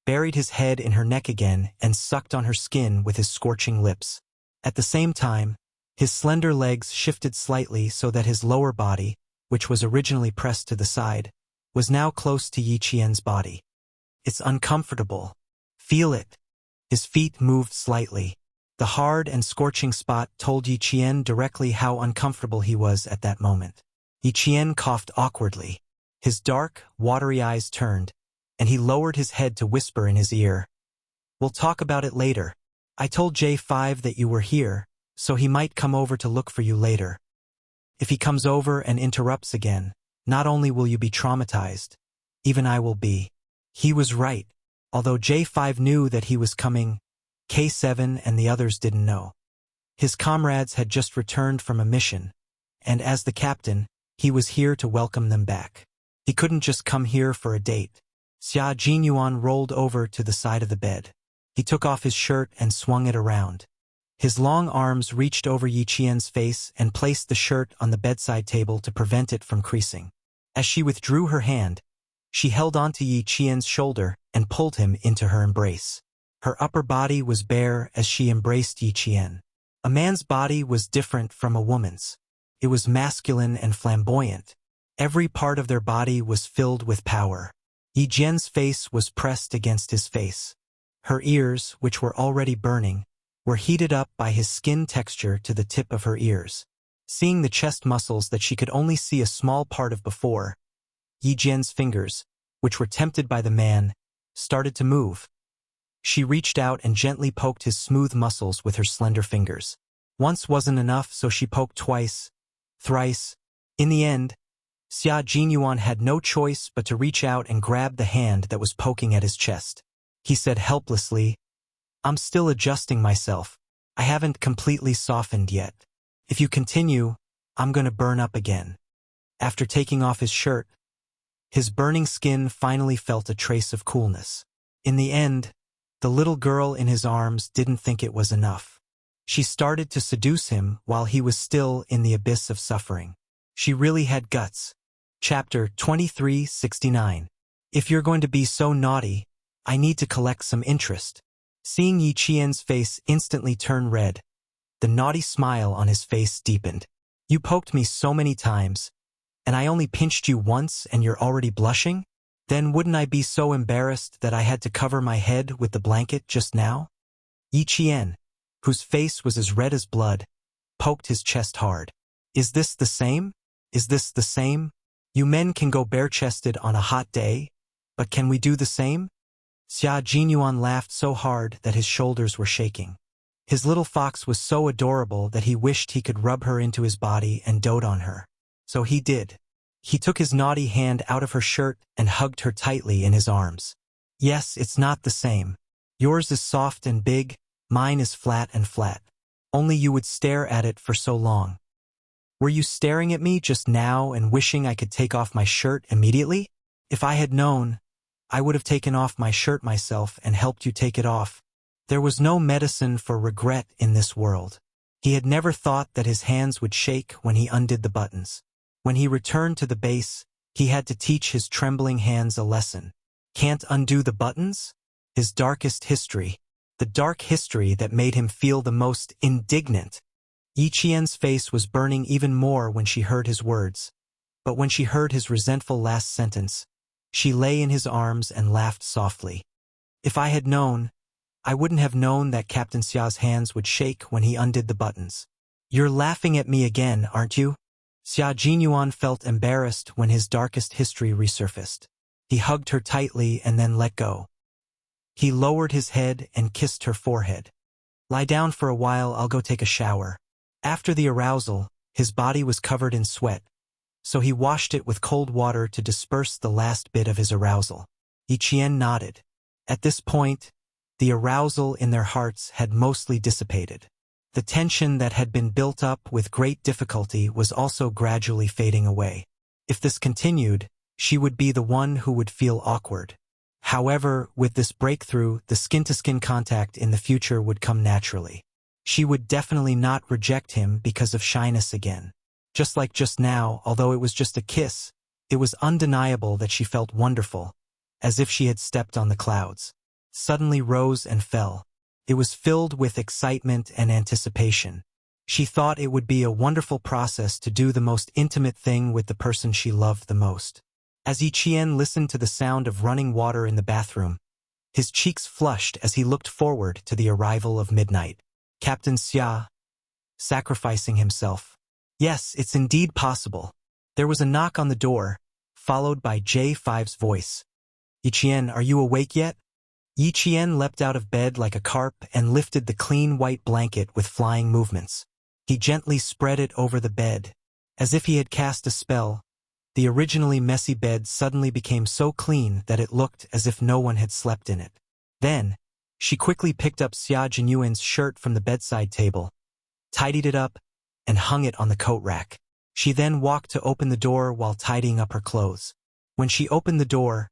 buried his head in her neck again and sucked on her skin with his scorching lips. At the same time, his slender legs shifted slightly so that his lower body, which was originally pressed to the side, was now close to Yi Qian's body. "It's uncomfortable. Feel it." His feet moved slightly. The hard and scorching spot told Yi Qian directly how uncomfortable he was at that moment. Yi Qian coughed awkwardly. His dark, watery eyes turned, and he lowered his head to whisper in his ear, "We'll talk about it later. I told J5 that you were here, so he might come over to look for you later. If he comes over and interrupts again, not only will you be traumatized, even I will be." He was right. Although J5 knew that he was coming, K7 and the others didn't know. His comrades had just returned from a mission, and as the captain, he was here to welcome them back. He couldn't just come here for a date. Xia Jinyuan rolled over to the side of the bed. He took off his shirt and swung it around. His long arms reached over Yi Qian's face and placed the shirt on the bedside table to prevent it from creasing. As she withdrew her hand, she held onto Yi Qian's shoulder and pulled him into her embrace. Her upper body was bare as she embraced Yi Qian. A man's body was different from a woman's. It was masculine and flamboyant. Every part of their body was filled with power. Yi Qian's face was pressed against his face. Her ears, which were already burning, were heated up by his skin texture to the tip of her ears. Seeing the chest muscles that she could only see a small part of before, Yi Qian's fingers, which were tempted by the man, started to move. She reached out and gently poked his smooth muscles with her slender fingers. Once wasn't enough, so she poked twice, thrice. In the end, Xia Jinyuan had no choice but to reach out and grab the hand that was poking at his chest. He said helplessly, "I'm still adjusting myself. I haven't completely softened yet. If you continue, I'm gonna burn up again." After taking off his shirt, His burning skin finally felt a trace of coolness. In the end, the little girl in his arms didn't think it was enough. She started to seduce him while he was still in the abyss of suffering. She really had guts. Chapter 2369. If you're going to be so naughty, I need to collect some interest. Seeing Yi Qian's face instantly turn red, the naughty smile on his face deepened. You poked me so many times, and I only pinched you once and you're already blushing? Then wouldn't I be so embarrassed that I had to cover my head with the blanket just now? Yi Qian, whose face was as red as blood, poked his chest hard. Is this the same? Is this the same? You men can go bare-chested on a hot day, but can we do the same? Xia Jinyuan laughed so hard that his shoulders were shaking. His little fox was so adorable that he wished he could rub her into his body and dote on her. So he did. He took his naughty hand out of her shirt and hugged her tightly in his arms. Yes, it's not the same. Yours is soft and big, mine is flat and flat. Only you would stare at it for so long. Were you staring at me just now and wishing I could take off my shirt immediately? If I had known, I would have taken off my shirt myself and helped you take it off. There was no medicine for regret in this world. He had never thought that his hands would shake when he undid the buttons. When he returned to the base, he had to teach his trembling hands a lesson. Can't undo the buttons? His darkest history. The dark history that made him feel the most indignant. Yi Qian's face was burning even more when she heard his words. But when she heard his resentful last sentence, she lay in his arms and laughed softly. If I had known, I wouldn't have known that Captain Xia's hands would shake when he undid the buttons. You're laughing at me again, aren't you? Xia Jinyuan felt embarrassed when his darkest history resurfaced. He hugged her tightly and then let go. He lowered his head and kissed her forehead. Lie down for a while, I'll go take a shower. After the arousal, his body was covered in sweat, so he washed it with cold water to disperse the last bit of his arousal. Yi Qian nodded. At this point, the arousal in their hearts had mostly dissipated. The tension that had been built up with great difficulty was also gradually fading away. If this continued, she would be the one who would feel awkward. However, with this breakthrough, the skin-to-skin contact in the future would come naturally. She would definitely not reject him because of shyness again. Just like just now, although it was just a kiss, it was undeniable that she felt wonderful, as if she had stepped on the clouds. Suddenly rose and fell. It was filled with excitement and anticipation. She thought it would be a wonderful process to do the most intimate thing with the person she loved the most. As Yi Qian listened to the sound of running water in the bathroom, his cheeks flushed as he looked forward to the arrival of midnight. Captain Xia, sacrificing himself. Yes, it's indeed possible. There was a knock on the door, followed by J5's voice. Yi Qian, are you awake yet? Yi Qian leapt out of bed like a carp and lifted the clean white blanket with flying movements. He gently spread it over the bed. As if he had cast a spell, the originally messy bed suddenly became so clean that it looked as if no one had slept in it. Then, she quickly picked up Xia Jinyuan's shirt from the bedside table, tidied it up, and hung it on the coat rack. She then walked to open the door while tidying up her clothes. When she opened the door,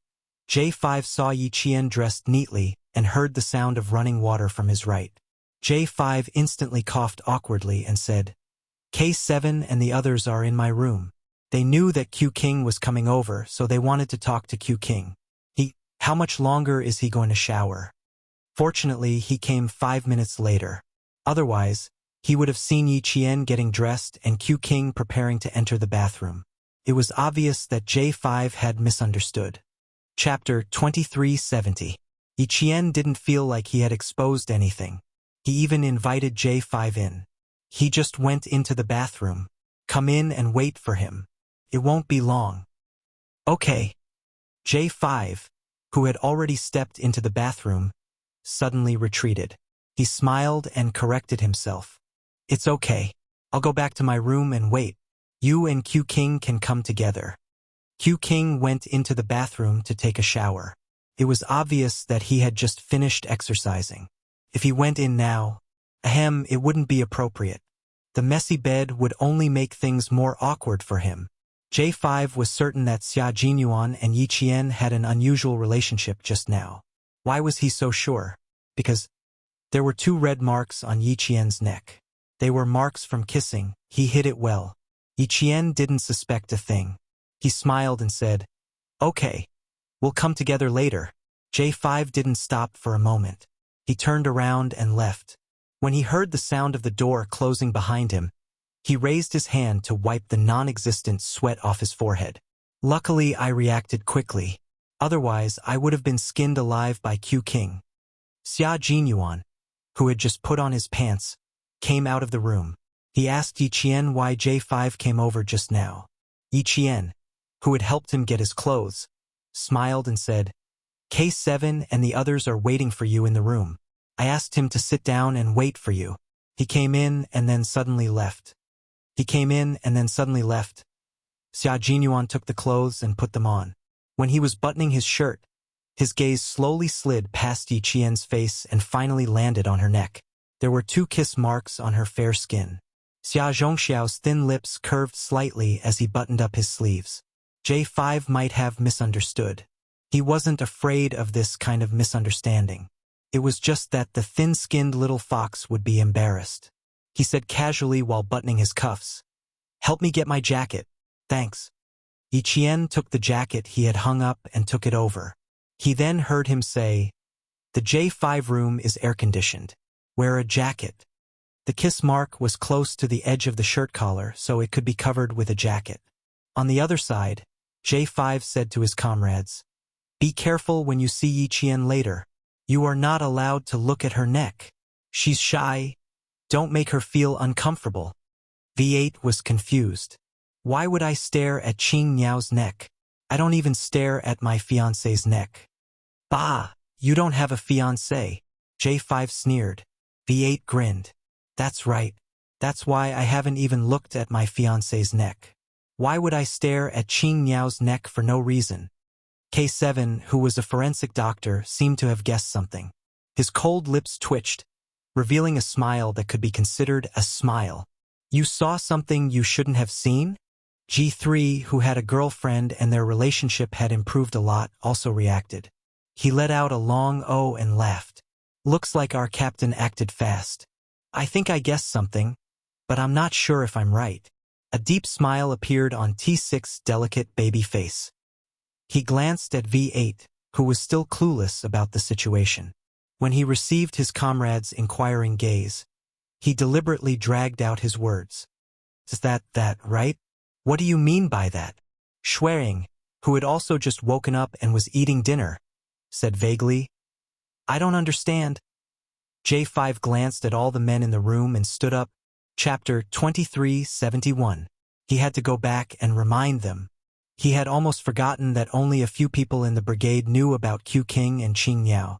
J5 saw Yi Qian dressed neatly and heard the sound of running water from his right. J5 instantly coughed awkwardly and said, K7 and the others are in my room. They knew that Q King was coming over, so they wanted to talk to Q King. How much longer is he going to shower? Fortunately, he came 5 minutes later. Otherwise, he would have seen Yi Qian getting dressed and Q King preparing to enter the bathroom. It was obvious that J5 had misunderstood. Chapter 2370. Yi Qian didn't feel like he had exposed anything. He even invited J5 in. He just went into the bathroom. Come in and wait for him. It won't be long. Okay. J5, who had already stepped into the bathroom, suddenly retreated. He smiled and corrected himself. It's okay. I'll go back to my room and wait. You and Q King can come together. Q King went into the bathroom to take a shower. It was obvious that he had just finished exercising. If he went in now, it wouldn't be appropriate. The messy bed would only make things more awkward for him. J5 was certain that Xia Jinyuan and Yi Qian had an unusual relationship just now. Why was he so sure? Because there were 2 red marks on Yi Qian's neck. They were marks from kissing. He hid it well. Yi Qian didn't suspect a thing. He smiled and said, "Okay, we'll come together later." J5 didn't stop for a moment. He turned around and left. When he heard the sound of the door closing behind him, he raised his hand to wipe the non-existent sweat off his forehead. Luckily, I reacted quickly. Otherwise, I would have been skinned alive by Q King. Xia Jinyuan, who had just put on his pants, came out of the room. He asked Yi Qian why J5 came over just now. Yi Qian, who had helped him get his clothes, smiled and said, "K7 and the others are waiting for you in the room. I asked him to sit down and wait for you. He came in and then suddenly left." Xia Jinyuan took the clothes and put them on. When he was buttoning his shirt, his gaze slowly slid past Yi Qian's face and finally landed on her neck. There were 2 kiss marks on her fair skin. Xia Zhongxiao's thin lips curved slightly as he buttoned up his sleeves. J5 might have misunderstood. He wasn't afraid of this kind of misunderstanding. It was just that the thin-skinned little fox would be embarrassed. He said casually while buttoning his cuffs, "Help me get my jacket. Thanks." Yi Qian took the jacket he had hung up and took it over. He then heard him say, "The J5 room is air-conditioned. Wear a jacket." The kiss mark was close to the edge of the shirt collar, so it could be covered with a jacket. On the other side, J5 said to his comrades, "Be careful when you see Yi Qian later. You are not allowed to look at her neck. She's shy. Don't make her feel uncomfortable." V8 was confused. Why would I stare at Qing Niao's neck? I don't even stare at my fiancé's neck. "Bah, you don't have a fiancé," J5 sneered. V8 grinned. "That's right. That's why I haven't even looked at my fiancé's neck. Why would I stare at Qing Niao's neck for no reason?" K7, who was a forensic doctor, seemed to have guessed something. His cold lips twitched, revealing a smile that could be considered a smile. "You saw something you shouldn't have seen?" G3, who had a girlfriend and their relationship had improved a lot, also reacted. He let out a long "oh" and laughed. "Looks like our captain acted fast. I think I guessed something, but I'm not sure if I'm right." A deep smile appeared on T6's delicate baby face. He glanced at V8, who was still clueless about the situation. When he received his comrade's inquiring gaze, he deliberately dragged out his words. "Is that right? What do you mean by that?" Shuang, who had also just woken up and was eating dinner, said vaguely, "I don't understand." J5 glanced at all the men in the room and stood up. Chapter 2371. He had to go back and remind them. He had almost forgotten that only a few people in the brigade knew about Q King and Qing Niao.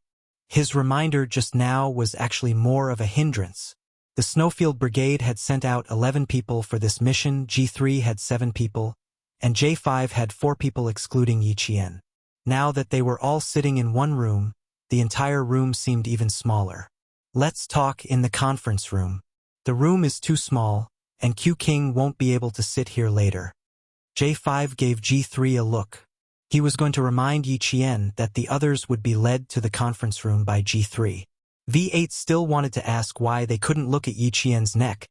His reminder just now was actually more of a hindrance. The Snowfield Brigade had sent out 11 people for this mission, G3 had 7 people, and J5 had 4 people excluding Yi Qian. Now that they were all sitting in one room, the entire room seemed even smaller. "Let's talk in the conference room. The room is too small, and Q King won't be able to sit here later." J5 gave G3 a look. He was going to remind Yi Qian that the others would be led to the conference room by G3. V8 still wanted to ask why they couldn't look at Yi Qian's neck,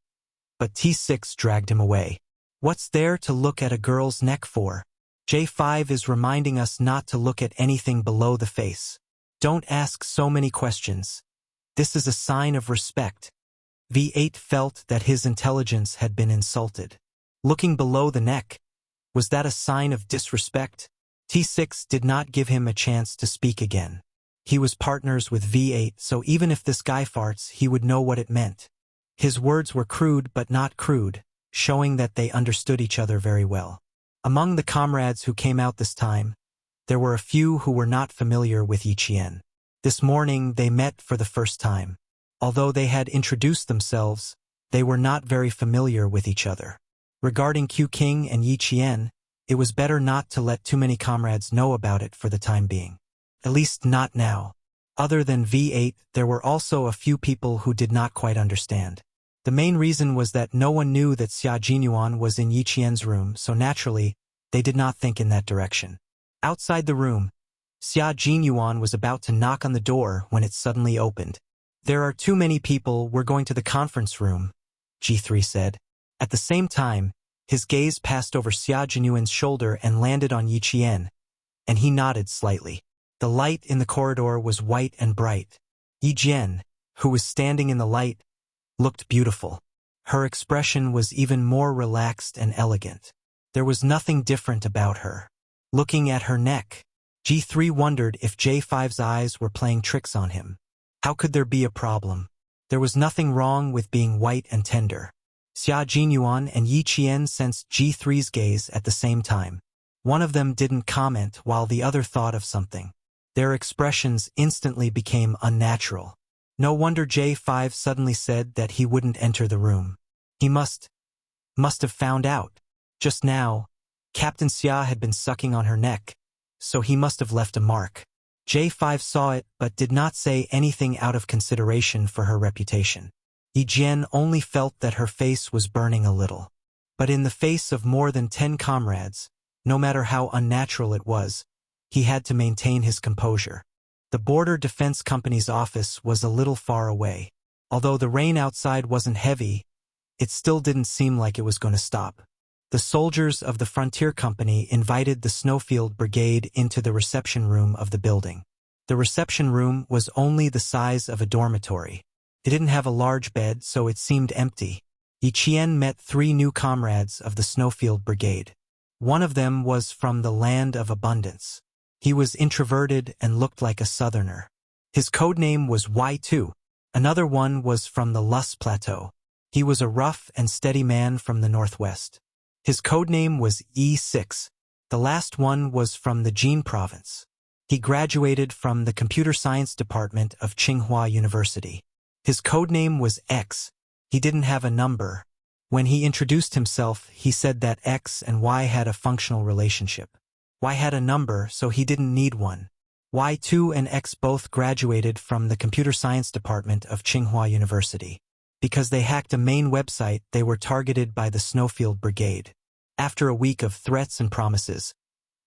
but T6 dragged him away. "What's there to look at a girl's neck for? J5 is reminding us not to look at anything below the face. Don't ask so many questions. This is a sign of respect." V8 felt that his intelligence had been insulted. Looking below the neck, was that a sign of disrespect? T6 did not give him a chance to speak again. He was partners with V8, so even if this guy farts, he would know what it meant. His words were crude but not crude, showing that they understood each other very well. Among the comrades who came out this time, there were a few who were not familiar with Yi Qian. This morning they met for the first time. Although they had introduced themselves, they were not very familiar with each other. Regarding Q King and Yi Qian, it was better not to let too many comrades know about it for the time being. At least not now. Other than V8, there were also a few people who did not quite understand. The main reason was that no one knew that Xia Jinyuan was in Yi Qian's room, so naturally, They did not think in that direction. Outside the room, Xia Jinyuan was about to knock on the door when it suddenly opened. "There are too many people, we're going to the conference room," G3 said. At the same time, his gaze passed over Xia Jinyuan's shoulder and landed on Yi Qian, and he nodded slightly. The light in the corridor was white and bright. Yi Jian, who was standing in the light, looked beautiful. Her expression was even more relaxed and elegant. There was nothing different about her. Looking at her neck, G3 wondered if J5's eyes were playing tricks on him. How could there be a problem? There was nothing wrong with being white and tender. Xia Jinyuan and Yi Qian sensed G3's gaze at the same time. One of them didn't comment while the other thought of something. Their expressions instantly became unnatural. No wonder J5 suddenly said that he wouldn't enter the room. He must have found out. Just now, Captain Xia had been sucking on her neck, so he must have left a mark. J5 saw it but did not say anything out of consideration for her reputation. Yi Jian only felt that her face was burning a little. But in the face of more than 10 comrades, no matter how unnatural it was, he had to maintain his composure. The Border Defense Company's office was a little far away. Although the rain outside wasn't heavy, it still didn't seem like it was going to stop. The soldiers of the Frontier Company invited the Snowfield Brigade into the reception room of the building. The reception room was only the size of a dormitory. It didn't have a large bed, so it seemed empty. Yi Qian met 3 new comrades of the Snowfield Brigade. One of them was from the land of abundance. He was introverted and looked like a southerner. His codename was Y2. Another one was from the Lus Plateau. He was a rough and steady man from the northwest. His codename was E6. The last one was from the Jin province. He graduated from the Computer Science Department of Tsinghua University. His codename was X. He didn't have a number. When he introduced himself, he said that X and Y had a functional relationship. Y had a number, so he didn't need one. Y2 and X both graduated from the Computer Science Department of Tsinghua University. Because they hacked a main website, they were targeted by the Snowfield Brigade. After a week of threats and promises,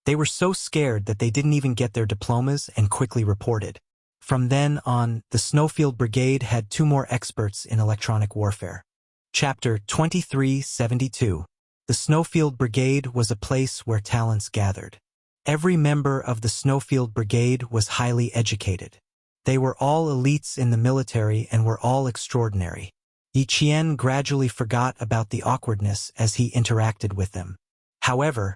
they were so scared that they didn't even get their diplomas and quickly reported. From then on, the Snowfield Brigade had 2 more experts in electronic warfare. Chapter 2372. The Snowfield Brigade was a place where talents gathered. Every member of the Snowfield Brigade was highly educated. They were all elites in the military and were all extraordinary. Yi Qian gradually forgot about the awkwardness as he interacted with them. However,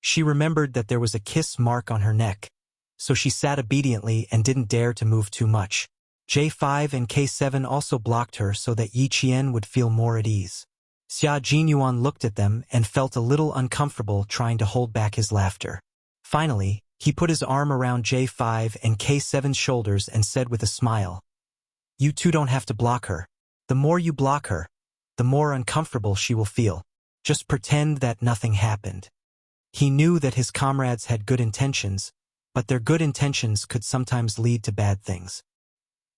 she remembered that there was a kiss mark on her neck, so she sat obediently and didn't dare to move too much. J5 and K7 also blocked her so that Yi Qian would feel more at ease. Xia Jinyuan looked at them and felt a little uncomfortable trying to hold back his laughter. Finally, he put his arm around J5 and K7's shoulders and said with a smile, "You two don't have to block her. The more you block her, the more uncomfortable she will feel. Just pretend that nothing happened." He knew that his comrades had good intentions, but their good intentions could sometimes lead to bad things.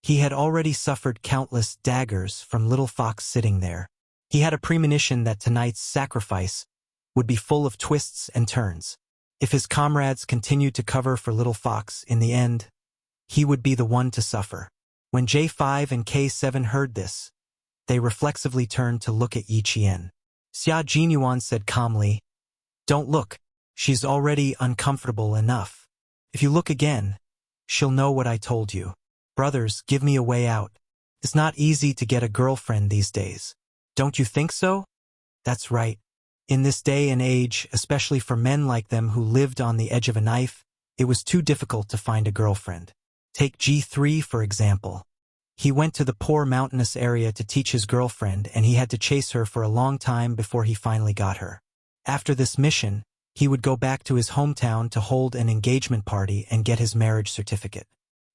He had already suffered countless daggers from Little Fox sitting there. He had a premonition that tonight's sacrifice would be full of twists and turns. If his comrades continued to cover for Little Fox, in the end, he would be the one to suffer. When J5 and K7 heard this, they reflexively turned to look at Yi Qian. Xia Jinyuan said calmly, "Don't look. She's already uncomfortable enough. If you look again, she'll know what I told you. Brothers, give me a way out. It's not easy to get a girlfriend these days. Don't you think so?" That's right. In this day and age, especially for men like them who lived on the edge of a knife, it was too difficult to find a girlfriend. Take G3, for example. He went to the poor mountainous area to teach his girlfriend, and he had to chase her for a long time before he finally got her. After this mission, he would go back to his hometown to hold an engagement party and get his marriage certificate.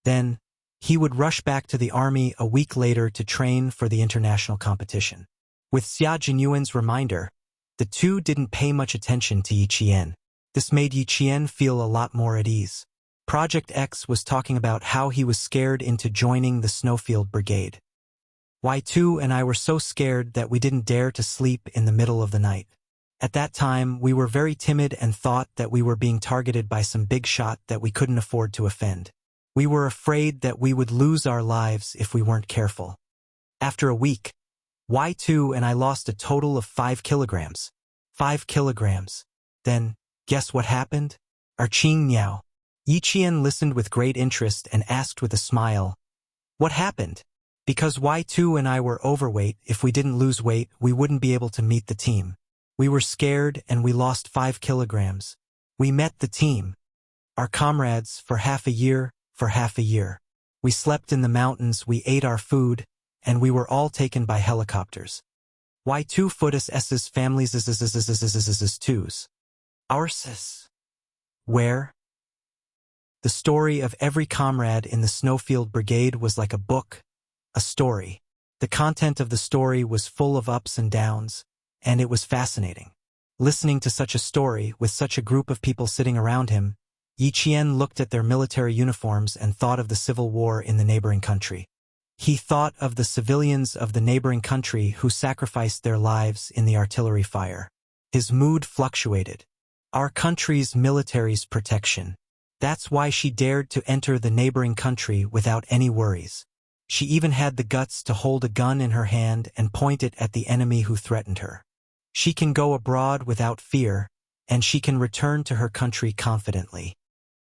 Then, he would rush back to the army a week later to train for the international competition. With Xia Jinyuan's reminder, the two didn't pay much attention to Yi Qian. This made Yi Qian feel a lot more at ease. Project X was talking about how he was scared into joining the Snowfield Brigade. Y2 and I were so scared that we didn't dare to sleep in the middle of the night. At that time, we were very timid and thought that we were being targeted by some big shot that we couldn't afford to offend. We were afraid that we would lose our lives if we weren't careful. After a week, Y2 and I lost a total of 5 kilograms. 5 kilograms. Then, guess what happened? Our Qing Niao. Yiqian listened with great interest and asked with a smile, "What happened?" Because Y2 and I were overweight, if we didn't lose weight, we wouldn't be able to meet the team. We were scared and we lost 5 kilograms. We met the team. Our comrades for half a year. We slept in the mountains, we ate our food, and we were all taken by helicopters. Y2 foot S's families twos. Ours. Where? The story of every comrade in the Snowfield Brigade was like a book, a story. The content of the story was full of ups and downs, and it was fascinating. Listening to such a story with such a group of people sitting around him, Yiqian looked at their military uniforms and thought of the civil war in the neighboring country. He thought of the civilians of the neighboring country who sacrificed their lives in the artillery fire. His mood fluctuated. Our country's military's protection. That's why she dared to enter the neighboring country without any worries. She even had the guts to hold a gun in her hand and point it at the enemy who threatened her. She can go abroad without fear, and she can return to her country confidently.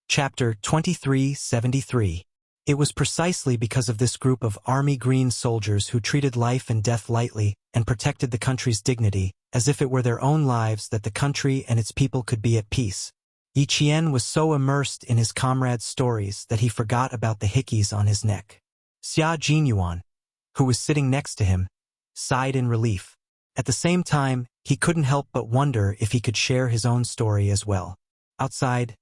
Chapter 2373. It was precisely because of this group of Army Green soldiers who treated life and death lightly and protected the country's dignity, as if it were their own lives, that the country and its people could be at peace. Yiqian was so immersed in his comrades' stories that he forgot about the hickeys on his neck. Xia Jinyuan, who was sitting next to him, sighed in relief. At the same time, he couldn't help but wonder if he could share his own story as well. Outside,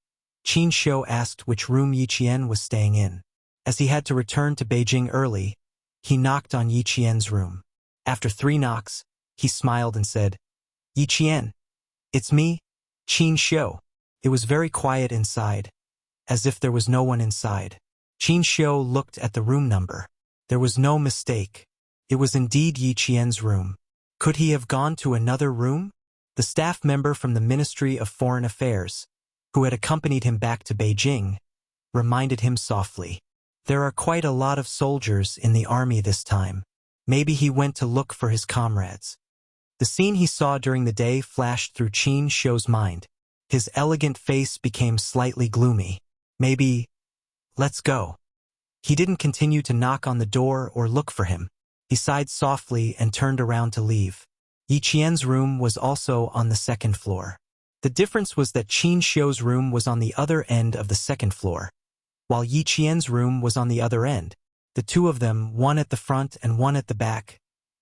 Qin Shou asked which room Yiqian was staying in. As he had to return to Beijing early, he knocked on Yiqian's room. After 3 knocks, he smiled and said, "Yiqian, it's me, Qin Shou." It was very quiet inside, as if there was no one inside. Qin Shou looked at the room number. There was no mistake. It was indeed Yiqian's room. Could he have gone to another room? The staff member from the Ministry of Foreign Affairs, who had accompanied him back to Beijing, reminded him softly, "There are quite a lot of soldiers in the army this time. Maybe he went to look for his comrades." The scene he saw during the day flashed through Qin Shou's mind. His elegant face became slightly gloomy. Maybe, let's go. He didn't continue to knock on the door or look for him. He sighed softly and turned around to leave. Yiqian's room was also on the 2nd floor. The difference was that Qin Shou's room was on the other end of the 2nd floor, while Yiqian's room was on the other end. The two of them, one at the front and one at the back,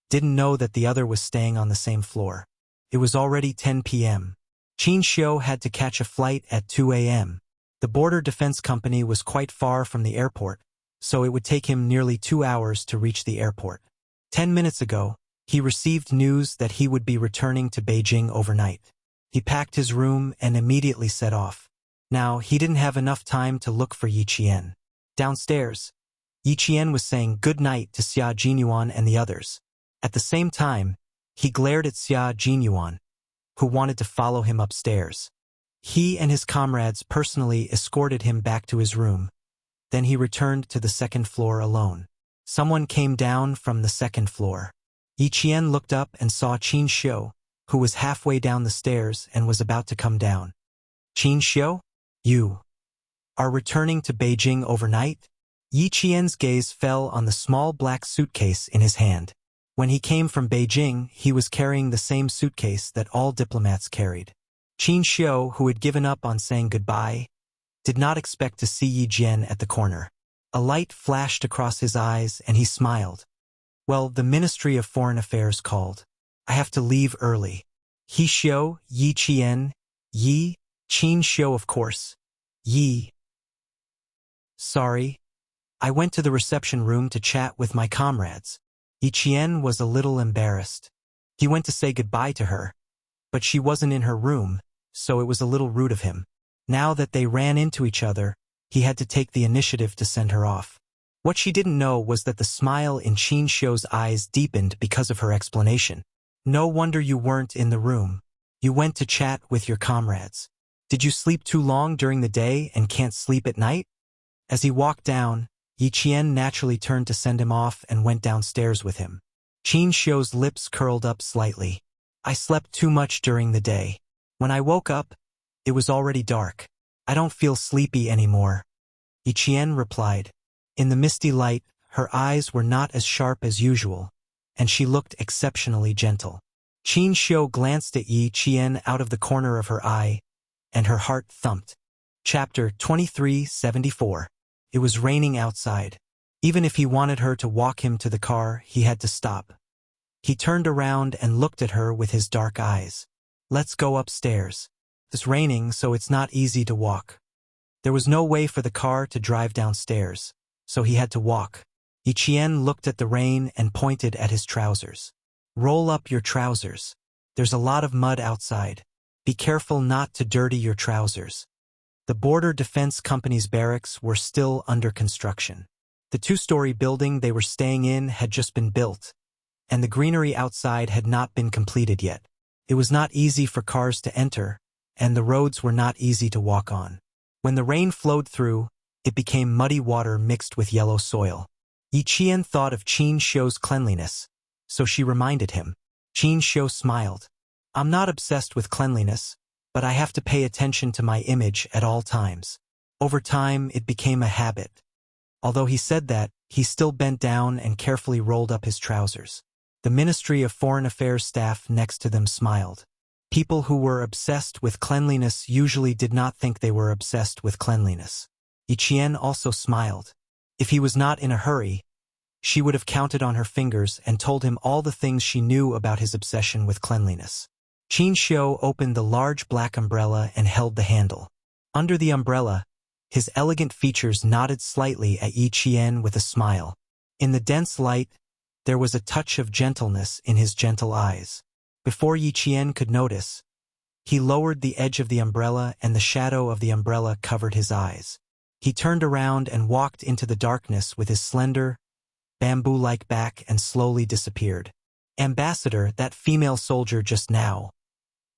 didn't know that the other was staying on the same floor. It was already 10 p.m. Qin Shou had to catch a flight at 2 a.m. The Border Defense Company was quite far from the airport, so it would take him nearly 2 hours to reach the airport. 10 minutes ago, he received news that he would be returning to Beijing overnight. He packed his room and immediately set off. Now, he didn't have enough time to look for Yiqian. Downstairs, Yiqian was saying good night to Xia Jinyuan and the others. At the same time, he glared at Xia Jinyuan, who wanted to follow him upstairs. He and his comrades personally escorted him back to his room. Then he returned to the 2nd floor alone. Someone came down from the 2nd floor. Yiqian looked up and saw Qin Shou, who was halfway down the stairs and was about to come down. "Qin Shou? You are returning to Beijing overnight?" Yiqian's gaze fell on the small black suitcase in his hand. When he came from Beijing, he was carrying the same suitcase that all diplomats carried. Qin Shou, who had given up on saying goodbye, did not expect to see Yiqian at the corner. A light flashed across his eyes and he smiled. "Well, the Ministry of Foreign Affairs called. I have to leave early." He Shou, Yiqian, Yi, Qin Shou of course. Yi. "Sorry. I went to the reception room to chat with my comrades." Yiqian was a little embarrassed. He went to say goodbye to her, but she wasn't in her room, so it was a little rude of him. Now that they ran into each other, he had to take the initiative to send her off. What she didn't know was that the smile in Qin Shou's eyes deepened because of her explanation. "No wonder you weren't in the room. You went to chat with your comrades. Did you sleep too long during the day and can't sleep at night? As he walked down, Yi Qian naturally turned to send him off and went downstairs with him. Qin Shou's lips curled up slightly. I slept too much during the day. When I woke up, it was already dark. I don't feel sleepy anymore. Yi Qian replied. In the misty light, her eyes were not as sharp as usual, and she looked exceptionally gentle. Qin Shou glanced at Yi Qian out of the corner of her eye, and her heart thumped. Chapter 2374. It was raining outside. Even if he wanted her to walk him to the car, he had to stop. He turned around and looked at her with his dark eyes. Let's go upstairs. It's raining, so it's not easy to walk. There was no way for the car to drive downstairs, so he had to walk. Yi Qian looked at the rain and pointed at his trousers. Roll up your trousers. There's a lot of mud outside. Be careful not to dirty your trousers. The Border Defense Company's barracks were still under construction. The two-story building they were staying in had just been built, and the greenery outside had not been completed yet. It was not easy for cars to enter, and the roads were not easy to walk on. When the rain flowed through, it became muddy water mixed with yellow soil. Yi Qian thought of Qin Shou's cleanliness, so she reminded him. Qin Shou smiled. I'm not obsessed with cleanliness, but I have to pay attention to my image at all times. Over time, it became a habit. Although he said that, he still bent down and carefully rolled up his trousers. The Ministry of Foreign Affairs staff next to them smiled. People who were obsessed with cleanliness usually did not think they were obsessed with cleanliness. Yi Qian also smiled. If he was not in a hurry, she would have counted on her fingers and told him all the things she knew about his obsession with cleanliness. Qin Shou opened the large black umbrella and held the handle. Under the umbrella, his elegant features nodded slightly at Yi Qian with a smile. In the dense light, there was a touch of gentleness in his gentle eyes. Before Yi Qian could notice, he lowered the edge of the umbrella and the shadow of the umbrella covered his eyes. He turned around and walked into the darkness with his slender, bamboo-like back and slowly disappeared. Ambassador, that female soldier just now.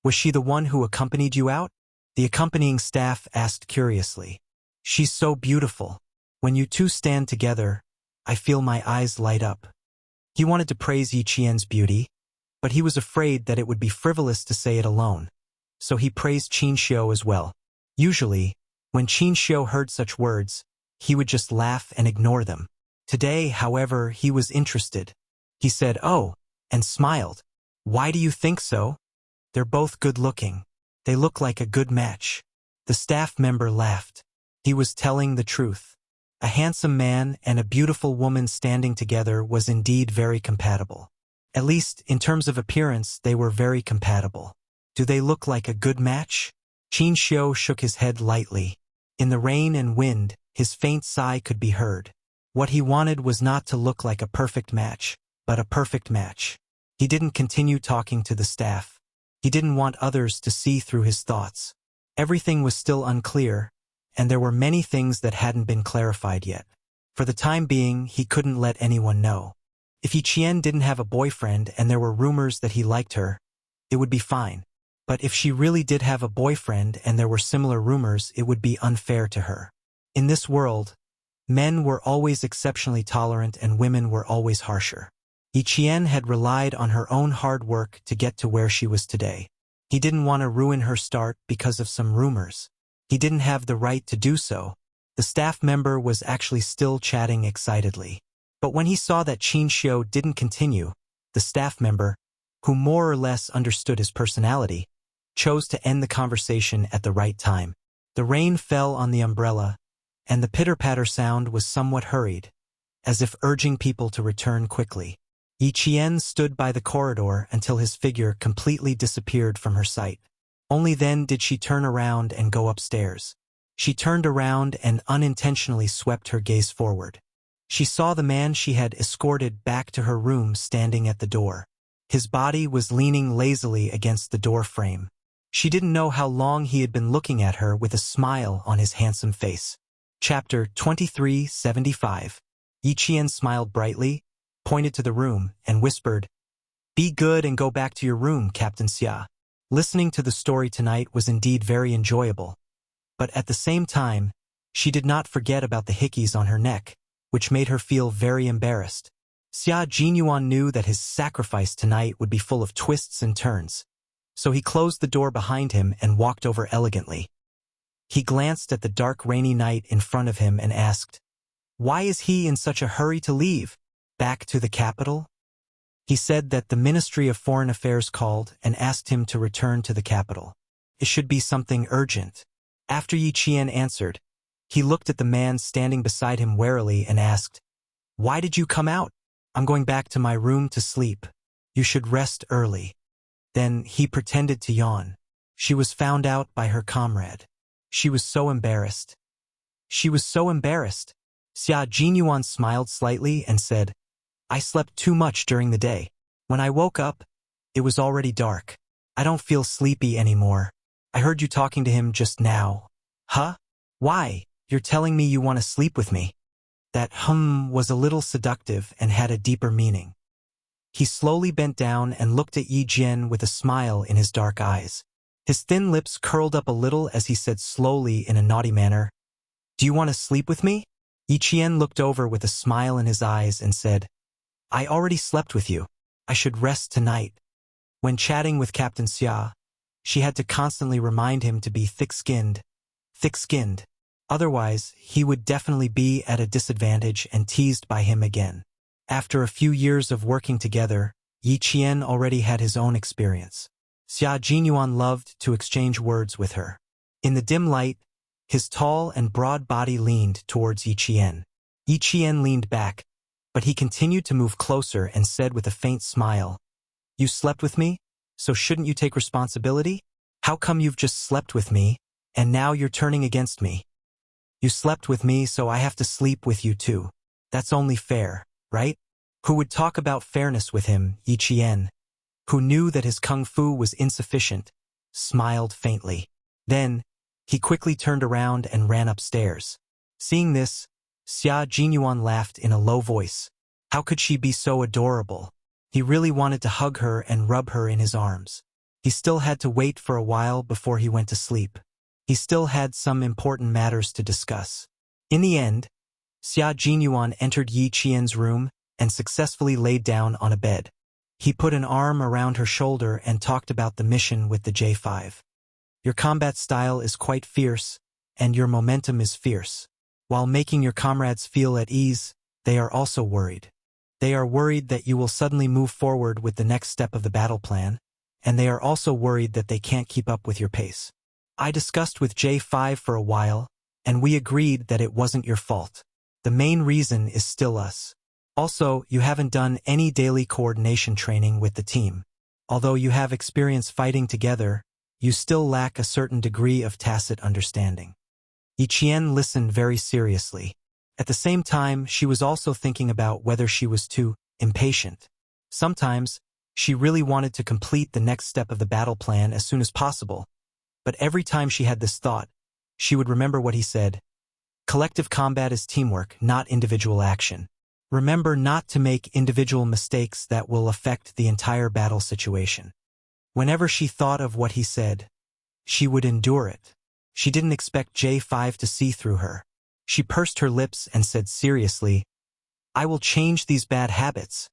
Was she the one who accompanied you out? The accompanying staff asked curiously. She's so beautiful. When you two stand together, I feel my eyes light up. He wanted to praise Yi Qian's beauty, but he was afraid that it would be frivolous to say it alone. So he praised Qin Shou as well. Usually, when Qin Shou heard such words, he would just laugh and ignore them. Today, however, he was interested. He said, "Oh," and smiled. "Why do you think so?" "They're both good-looking. They look like a good match." The staff member laughed. He was telling the truth. A handsome man and a beautiful woman standing together was indeed very compatible. At least, in terms of appearance, they were very compatible. Do they look like a good match? Qin Shou shook his head lightly. In the rain and wind, his faint sigh could be heard. What he wanted was not to look like a perfect match, but a perfect match. He didn't continue talking to the staff. He didn't want others to see through his thoughts. Everything was still unclear, and there were many things that hadn't been clarified yet. For the time being, he couldn't let anyone know. If Yi Qian didn't have a boyfriend and there were rumors that he liked her, it would be fine. But if she really did have a boyfriend and there were similar rumors, it would be unfair to her. In this world, men were always exceptionally tolerant and women were always harsher. Yi Qian had relied on her own hard work to get to where she was today. He didn't want to ruin her start because of some rumors. He didn't have the right to do so. The staff member was actually still chatting excitedly. But when he saw that Qin Shou didn't continue, the staff member, who more or less understood his personality, chose to end the conversation at the right time. The rain fell on the umbrella, and the pitter-patter sound was somewhat hurried, as if urging people to return quickly. Yi Qian stood by the corridor until his figure completely disappeared from her sight. Only then did she turn around and go upstairs. She turned around and unintentionally swept her gaze forward. She saw the man she had escorted back to her room standing at the door. His body was leaning lazily against the door frame. She didn't know how long he had been looking at her with a smile on his handsome face. Chapter 2375. Yi Qian smiled brightly, pointed to the room, and whispered, "Be good and go back to your room, Captain Xia. Listening to the story tonight was indeed very enjoyable. But at the same time, she did not forget about the hickeys on her neck, which made her feel very embarrassed. Xia Jinyuan knew that his sacrifice tonight would be full of twists and turns, so he closed the door behind him and walked over elegantly. He glanced at the dark rainy night in front of him and asked, "Why is he in such a hurry to leave? Back to the capital?" He said that the Ministry of Foreign Affairs called and asked him to return to the capital. It should be something urgent. After Yi Qian answered, he looked at the man standing beside him warily and asked, "Why did you come out?" "I'm going back to my room to sleep. You should rest early." Then he pretended to yawn. She was found out by her comrade. She was so embarrassed. Xia Jinyuan smiled slightly and said, "I slept too much during the day. When I woke up, it was already dark. I don't feel sleepy anymore. I heard you talking to him just now." "Huh? Why? You're telling me you want to sleep with me?" That was a little seductive and had a deeper meaning. He slowly bent down and looked at Yi Jian with a smile in his dark eyes. His thin lips curled up a little as he said slowly in a naughty manner, "Do you want to sleep with me?" Yi Qian looked over with a smile in his eyes and said, "I already slept with you. I should rest tonight." When chatting with Captain Xia, she had to constantly remind him to be thick-skinned. Otherwise, he would definitely be at a disadvantage and teased by him again. After a few years of working together, Yi Qian already had his own experience. Xia Jinyuan loved to exchange words with her. In the dim light, his tall and broad body leaned towards Yi Qian. Yi Qian leaned back, but he continued to move closer and said with a faint smile, "You slept with me, so shouldn't you take responsibility? How come you've just slept with me, and now you're turning against me? You slept with me, so I have to sleep with you too. That's only fair, right?" Who would talk about fairness with him? Yi Qian, who knew that his kung fu was insufficient, smiled faintly. Then, he quickly turned around and ran upstairs. Seeing this, Xia Jinyuan laughed in a low voice. How could she be so adorable? He really wanted to hug her and rub her in his arms. He still had to wait for a while before he went to sleep. He still had some important matters to discuss. In the end, Xia Jinyuan entered Yi Qian's room and successfully laid down on a bed. He put an arm around her shoulder and talked about the mission with the J5. "Your combat style is quite fierce, and your momentum is fierce. While making your comrades feel at ease, they are also worried. They are worried that you will suddenly move forward with the next step of the battle plan, and they are also worried that they can't keep up with your pace. I discussed with J5 for a while, and we agreed that it wasn't your fault. The main reason is still us. Also, you haven't done any daily coordination training with the team. Although you have experience fighting together, you still lack a certain degree of tacit understanding." Yi Qian listened very seriously. At the same time, she was also thinking about whether she was too impatient. Sometimes, she really wanted to complete the next step of the battle plan as soon as possible. But every time she had this thought, she would remember what he said, "Collective combat is teamwork, not individual action. Remember not to make individual mistakes that will affect the entire battle situation." Whenever she thought of what he said, she would endure it. She didn't expect J5 to see through her. She pursed her lips and said seriously, "I will change these bad habits.